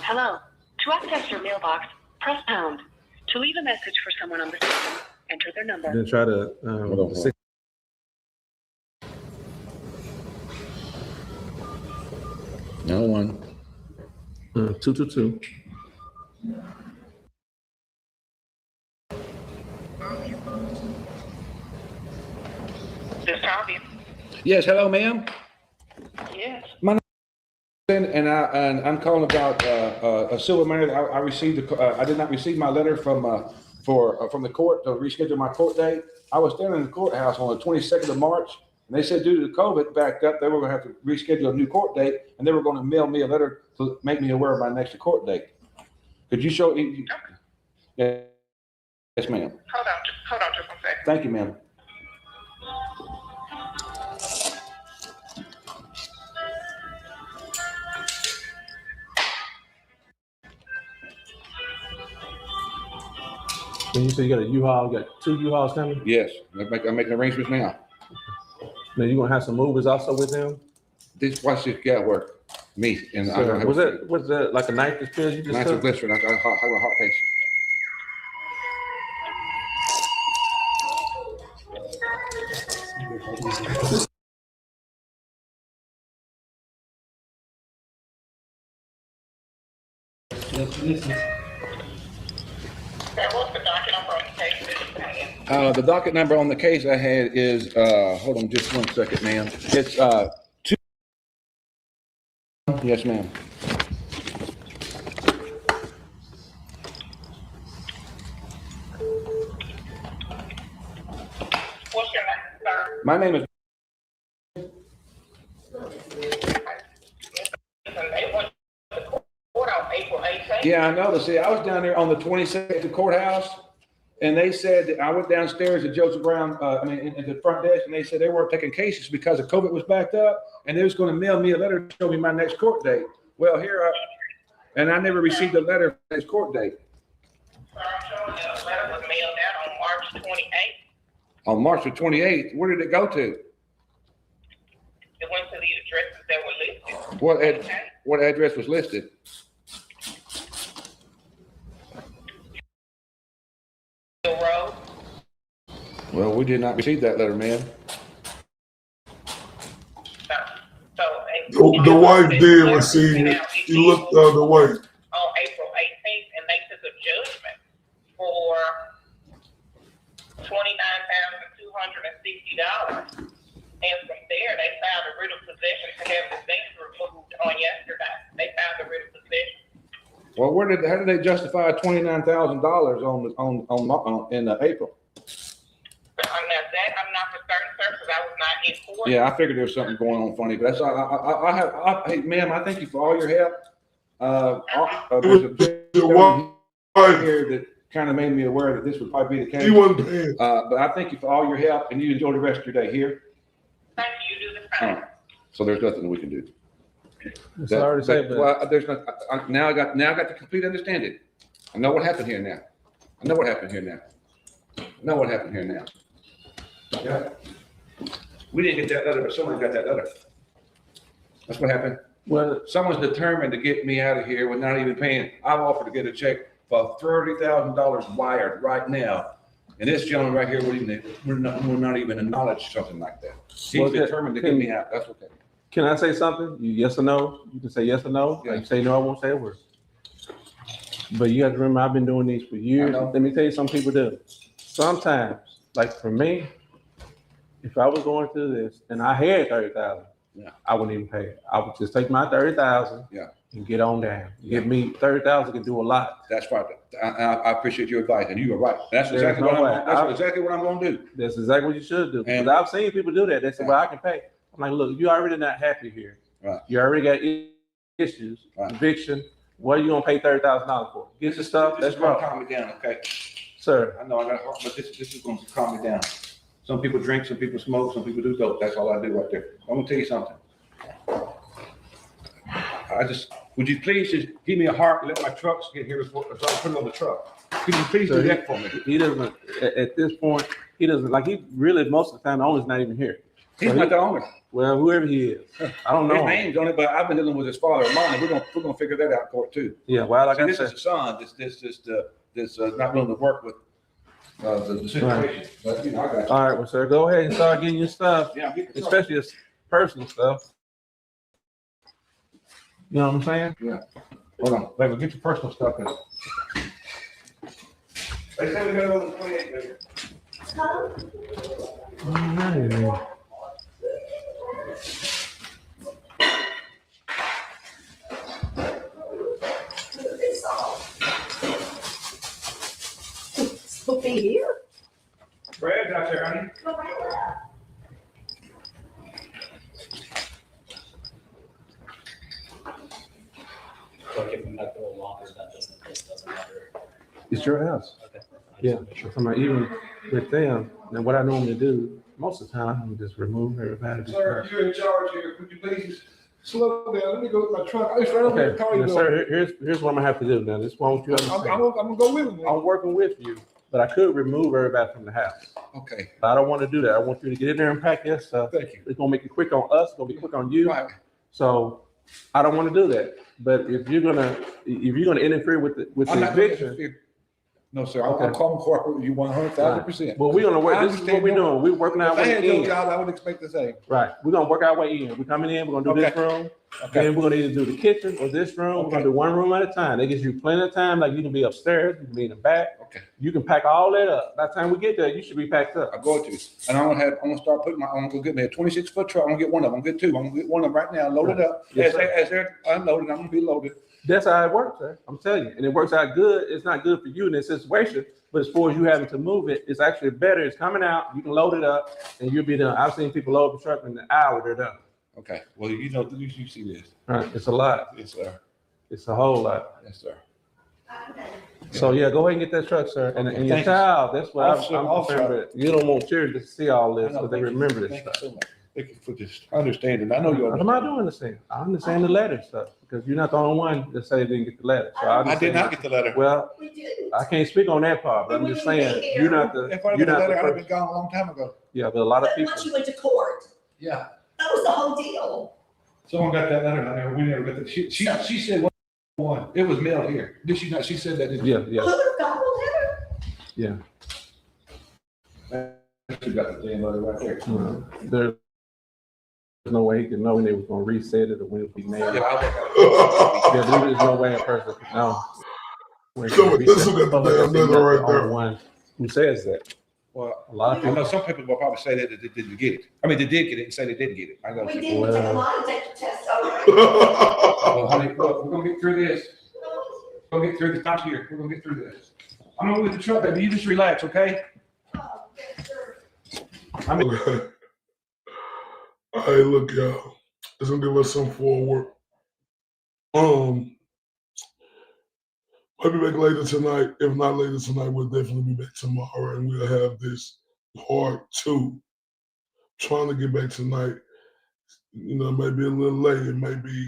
Hello. To access your mailbox, press pound. To leave a message for someone on the system, enter their number. Then try to No one. 222. This copy. Yes, hello, ma'am. Yes. My name is I'm calling about a civil matter. I received. I did not receive my letter from the court to reschedule my court date. I was standing in the courthouse on the 22nd of March, and they said due to the COVID backed up, they were going to have to reschedule a new court date, and they were going to mail me a letter to make me aware of my next court date. Could you show? Okay. Yes, ma'am. Hold on just one second. Thank you, ma'am. And you say you got a U-Haul, you got 2 U-Hauls coming? Yes, I'm making arrangements now. Now you gonna have some movers also with them? Watch this guy work. Me and So, I don't have was that like a nitrous pill you just nitrous took? glycerin. I got a heart patient. What's the docket number on the case that you had? The docket number on the case I had is, hold on just one second, ma'am. It's 2. Yes, ma'am. What's your name, sir? My name is. They went to court on April 18th. Yeah, I know. See, I was down there on the 22nd at the courthouse, and they said that I went downstairs to Joseph Brown, in the front desk, and they said they weren't taking cases because the COVID was backed up, and they was going to mail me a letter to show me my next court date. Well, and I never received a letter for this court date. Sir, I'm showing you a letter was mailed out on March 28th. On March the 28th, where did it go to? It went to the addresses that were listed. What address was listed? Road. Well, we did not receive that letter, ma'am. The wife did receive it. She looked the other way. On April 18th, and they took a judgment for $29,260. And from there, they found a writ of possession to have the things removed on yesterday. They found the writ of possession. Well, how did they justify $29,000 in April? Now that I'm not for certain, sir, because I was not in court. Yeah, I figured there was something going on funny, but that's all. Hey, ma'am, I thank you for all your help. There's a here that kind of made me aware that this would probably be the case. He wasn't paying. But I thank you for all your help, and you enjoy the rest of your day here. Thank you. You do the same. So there's nothing that we can do. Sorry to say, but Well, there's not. Now I got the complete understanding. I know what happened here now. Yeah. We didn't get that letter, but someone got that letter. That's what happened. Well, someone's determined to get me out of here with not even paying. I've offered to get a check for $30,000 wired right now, and this gentleman right here will not even acknowledge something like that. He's determined to get me out. That's okay. Can I say something? Yes or no? You can say yes or no. Yeah. Like say no, I won't say a word. But you have to remember, I've been doing these for years. Let me tell you, some people do. Sometimes, like for me, if I was going through this and I had 30,000, I wouldn't even pay it. I would just take my 30,000 and get on down. Give me 30,000 can do a lot. That's right. I appreciate your advice, and you are right. That's exactly what I'm going to do. That's exactly what you should do. Because I've seen people do that. They say, "Well, I can pay." I'm like, "Look, you already not happy here. Right. You already got issues, eviction. What are you gonna pay $30,000 for? Get your stuff. That's going to calm me down, okay, sir. I know I got a heart, but this is going to calm me down. Some people drink, some people smoke, some people do dope. That's all I do right there. I'm going to tell you something. Would you please just give me a heart and let my trucks get here before I put it on the truck? Could you please do that for me? He doesn't, at this point, he doesn't, like he really, most of the time, the owner's not even here. He's not the owner. Well, whoever he is. I don't know. His name's on it, but I've been dealing with his father and mine, and we're gonna figure that out in court too. Yeah, well, like I this said, is the son, this not willing to work with the situation. Right. But you know, I got you. All right, well, sir, go ahead and start getting your stuff. Yeah, get the especially this personal stuff. You know what I'm saying? Yeah. Hold on, baby, get your personal stuff in. They said we gotta go to the 28, baby. So be here. Brad's out there, honey. Like if we have to go longer, this doesn't matter. It's your house. Okay. Yeah, so even with them, and what I normally do, most of the time, I'm just remove everybody. Sir, you're in charge here. Could you please slow down? Let me go with my truck. I just ran over Okay, the car. now, sir, here's what I'm gonna have to do now. This won't you understand. I'm gonna go with him. I'm working with you, but I could remove everybody from the house. Okay. But I don't want to do that. I want you to get in there and pack your stuff. Thank you. It's gonna make it quick on us. It's gonna be quick on you. Right. So I don't want to do that. But if you're gonna interfere with the I'm not gonna eviction, interfere. No, sir, Okay. I'm calling corporate with you 100,000%. well, we're gonna work. I This is what we're understand doing. We're working our If I way had your in. job, I would expect the same. Right. We're gonna work our way in. We're coming in. We're gonna do this room. Okay. Then we're gonna either do the kitchen or this room. We're gonna do one room at a time. That gives you plenty of time. Like you can be upstairs, you can be in the back. Okay. You can pack all that up. By the time we get there, you should be packed up. I'm going to. And I'm gonna start putting I'm gonna go get me a 26-foot truck. I'm gonna get one of them. I'm gonna get two. I'm gonna get one of them right now, load it up. Yes, As they're unloaded, I'm gonna be loaded. That's how it works, sir. I'm telling you. And it works out good. It's not good for you in this situation, but as far as you having to move it, it's actually better. It's coming out. You can load it up and you'll be done. I've seen people load the truck in an hour, they're done. Okay. Well, you see this. Right. It's a lot. Yes, sir. It's a whole lot. Yes, sir. So yeah, go ahead and get that truck, sir. And your Thank you. child, that's what Officer, I'm officer. concerned with. You don't want children to see all I this, know, so they thank you. remember this Thank you stuff. so much. Thank you for this understanding. I know you I'm not doing the same. I understand the letter stuff because you're not the only one that say they didn't get the letter. So I did not get the letter. Well, I can't speak on that part, but I'm just saying you're not the. If I You're got the not letter, the I'd have first. been gone a long time ago. Yeah, but a lot of But people. once you went to court, Yeah. that was the whole deal. Someone got that letter down there. We never got it. She said one. It was mailed here. Did she not? She said that. Didn't she? Yeah, yeah, Who would have got the letter? yeah. She got the damn letter right there. There's no way he could know when they was gonna reset it or when it would be mailed. Yeah, Yeah, there's no way a person could know. when So it this reset. is got the damn That's letter right the only there. one who says that. Well, A lot of I know people. some people will probably say that they didn't get it. I mean, they did get it and say they didn't get it. I know. We some- didn't take a lie detector test already. Well, honey, look, we're gonna get through this. We're gonna get through this. Stop here. We're gonna get through this. I'm gonna with the truck, baby. You just relax, okay? I mean, All right, look, y'all. It's gonna give us some forward. We'll be back later tonight. If not later tonight, we'll definitely be back tomorrow, and we'll have this part 2. Trying to get back tonight. You know, maybe a little late. It may be,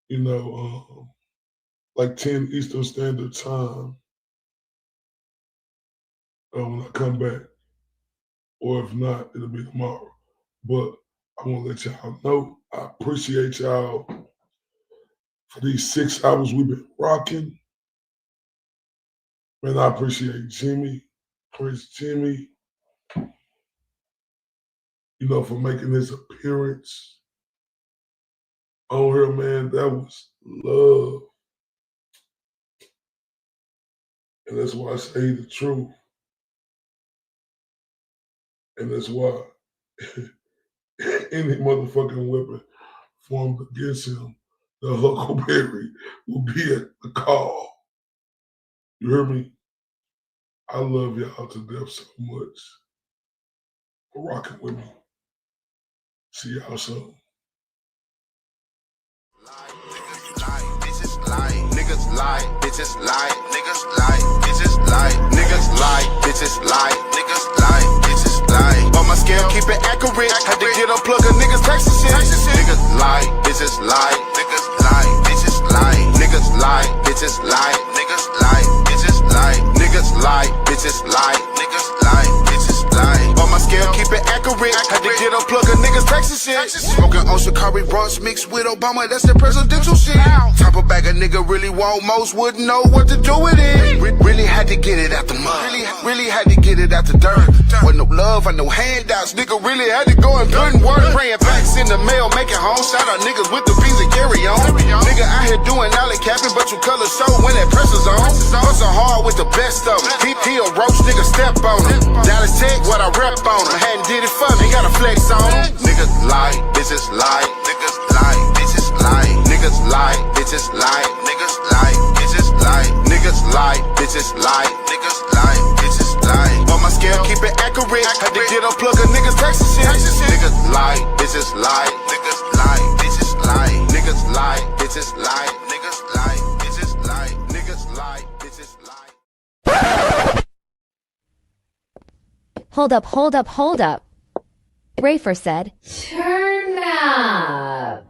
you know, like 10 Eastern Standard Time when I come back. Or if not, it'll be tomorrow. But I want to let y'all know I appreciate y'all for these 6 hours we've been rocking. Man, I appreciate Jimmy, Prince Jimmy, you know, for making his appearance on here, man. That was love. And that's why I say the truth. And that's why any motherfucking weapon formed against him, the Huckleberry will be at the call. You hear me? I love y'all to death so much for rocking with me. See y'all soon. Bitches lie, niggas lie, bitches lie, niggas lie, bitches lie, niggas lie, bitches lie, niggas lie, bitches lie. On my scale, keep it accurate. Had to get unplug a niggas texting shit. Niggas lie, bitches lie, niggas lie, bitches lie, niggas lie, bitches lie, niggas lie, bitches lie, niggas lie, bitches lie, niggas lie, bitches lie. On my scale, keep it accurate. Had to get unplug a niggas texting shit. Smoking on Shikari Bronx mixed with Obama, that's the presidential shit. Type of bag a nigga really want, most wouldn't know what to do with it. Really had to get it out the mud. Really had to get it out the dirt. With no love and no handouts, nigga really had to go and put in work. Praying Praying backs in the mail, making home. Shout out niggas with the beans and carry on. Nigga out here doing alley capping, but you color show when that pressure's on. Hustle hard with the best of them. He a roach, nigga step on him. Dallas Tech, what I rep on him. Hadn't did it for me, gotta flex on him. Niggas lie, bitches lie. Niggas lie, bitches lie. Niggas lie, bitches lie. Niggas lie, bitches lie. Niggas lie, bitches lie. Niggas lie, bitches lie. On my scale, keep it accurate. Had to get a plug of niggas Texas shit. Niggas lie, bitches lie. Niggas lie, bitches lie. Niggas lie, bitches lie. Niggas lie, bitches lie. Niggas lie, bitches lie. Hold up, hold up, hold up. Rafer said, turn up.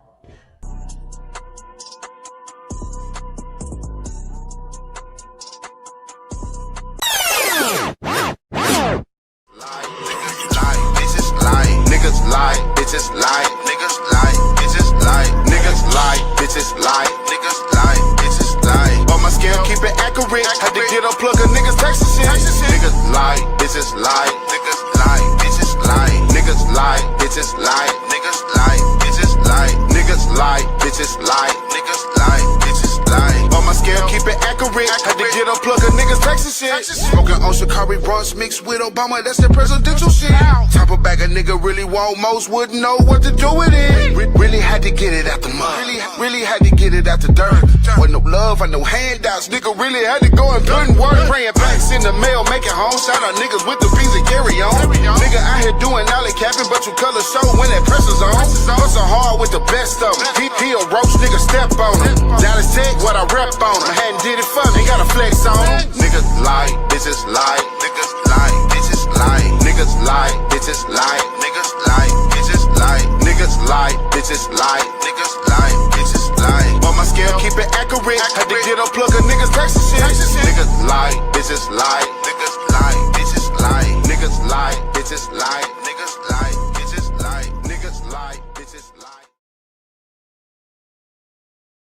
Niggas lie, bitches lie, niggas lie, bitches lie, niggas lie, bitches lie, niggas lie, bitches lie. On my scale, keep it accurate. Had to get a plug of niggas Texas shit. Niggas lie, bitches lie, niggas lie, bitches lie, niggas lie, bitches lie, niggas lie, bitches lie, niggas lie, bitches lie, niggas lie, bitches lie. On my scale, keep it accurate. Had to get a plug of niggas Texas shit. Smoking on Shikari Bronx mixed with Obama, that's the presidential shit. Top of bag a nigga really want, most wouldn't know what to do with it. Really had to get it out the mud. Really had to get it out the dirt. With no love and no handouts, nigga really had to go and put in work. Praying backs in the mail, making home. Shout out niggas with the beans and carry on. Nigga out here doing alley capping, but you color show when that pressure's on. Hustle hard with the best of them. He a roach, nigga step on him. Dallas Tech, what I rep on him. Hadn't did it for me, gotta flex on him. Niggas lie, bitches lie. Niggas lie, bitches lie. Niggas lie, bitches lie. Niggas lie, bitches lie. Niggas lie, bitches lie. Niggas lie, bitches lie. On my scale, keep it accurate. Had to get a plug of niggas Texas shit. Niggas lie, bitches lie.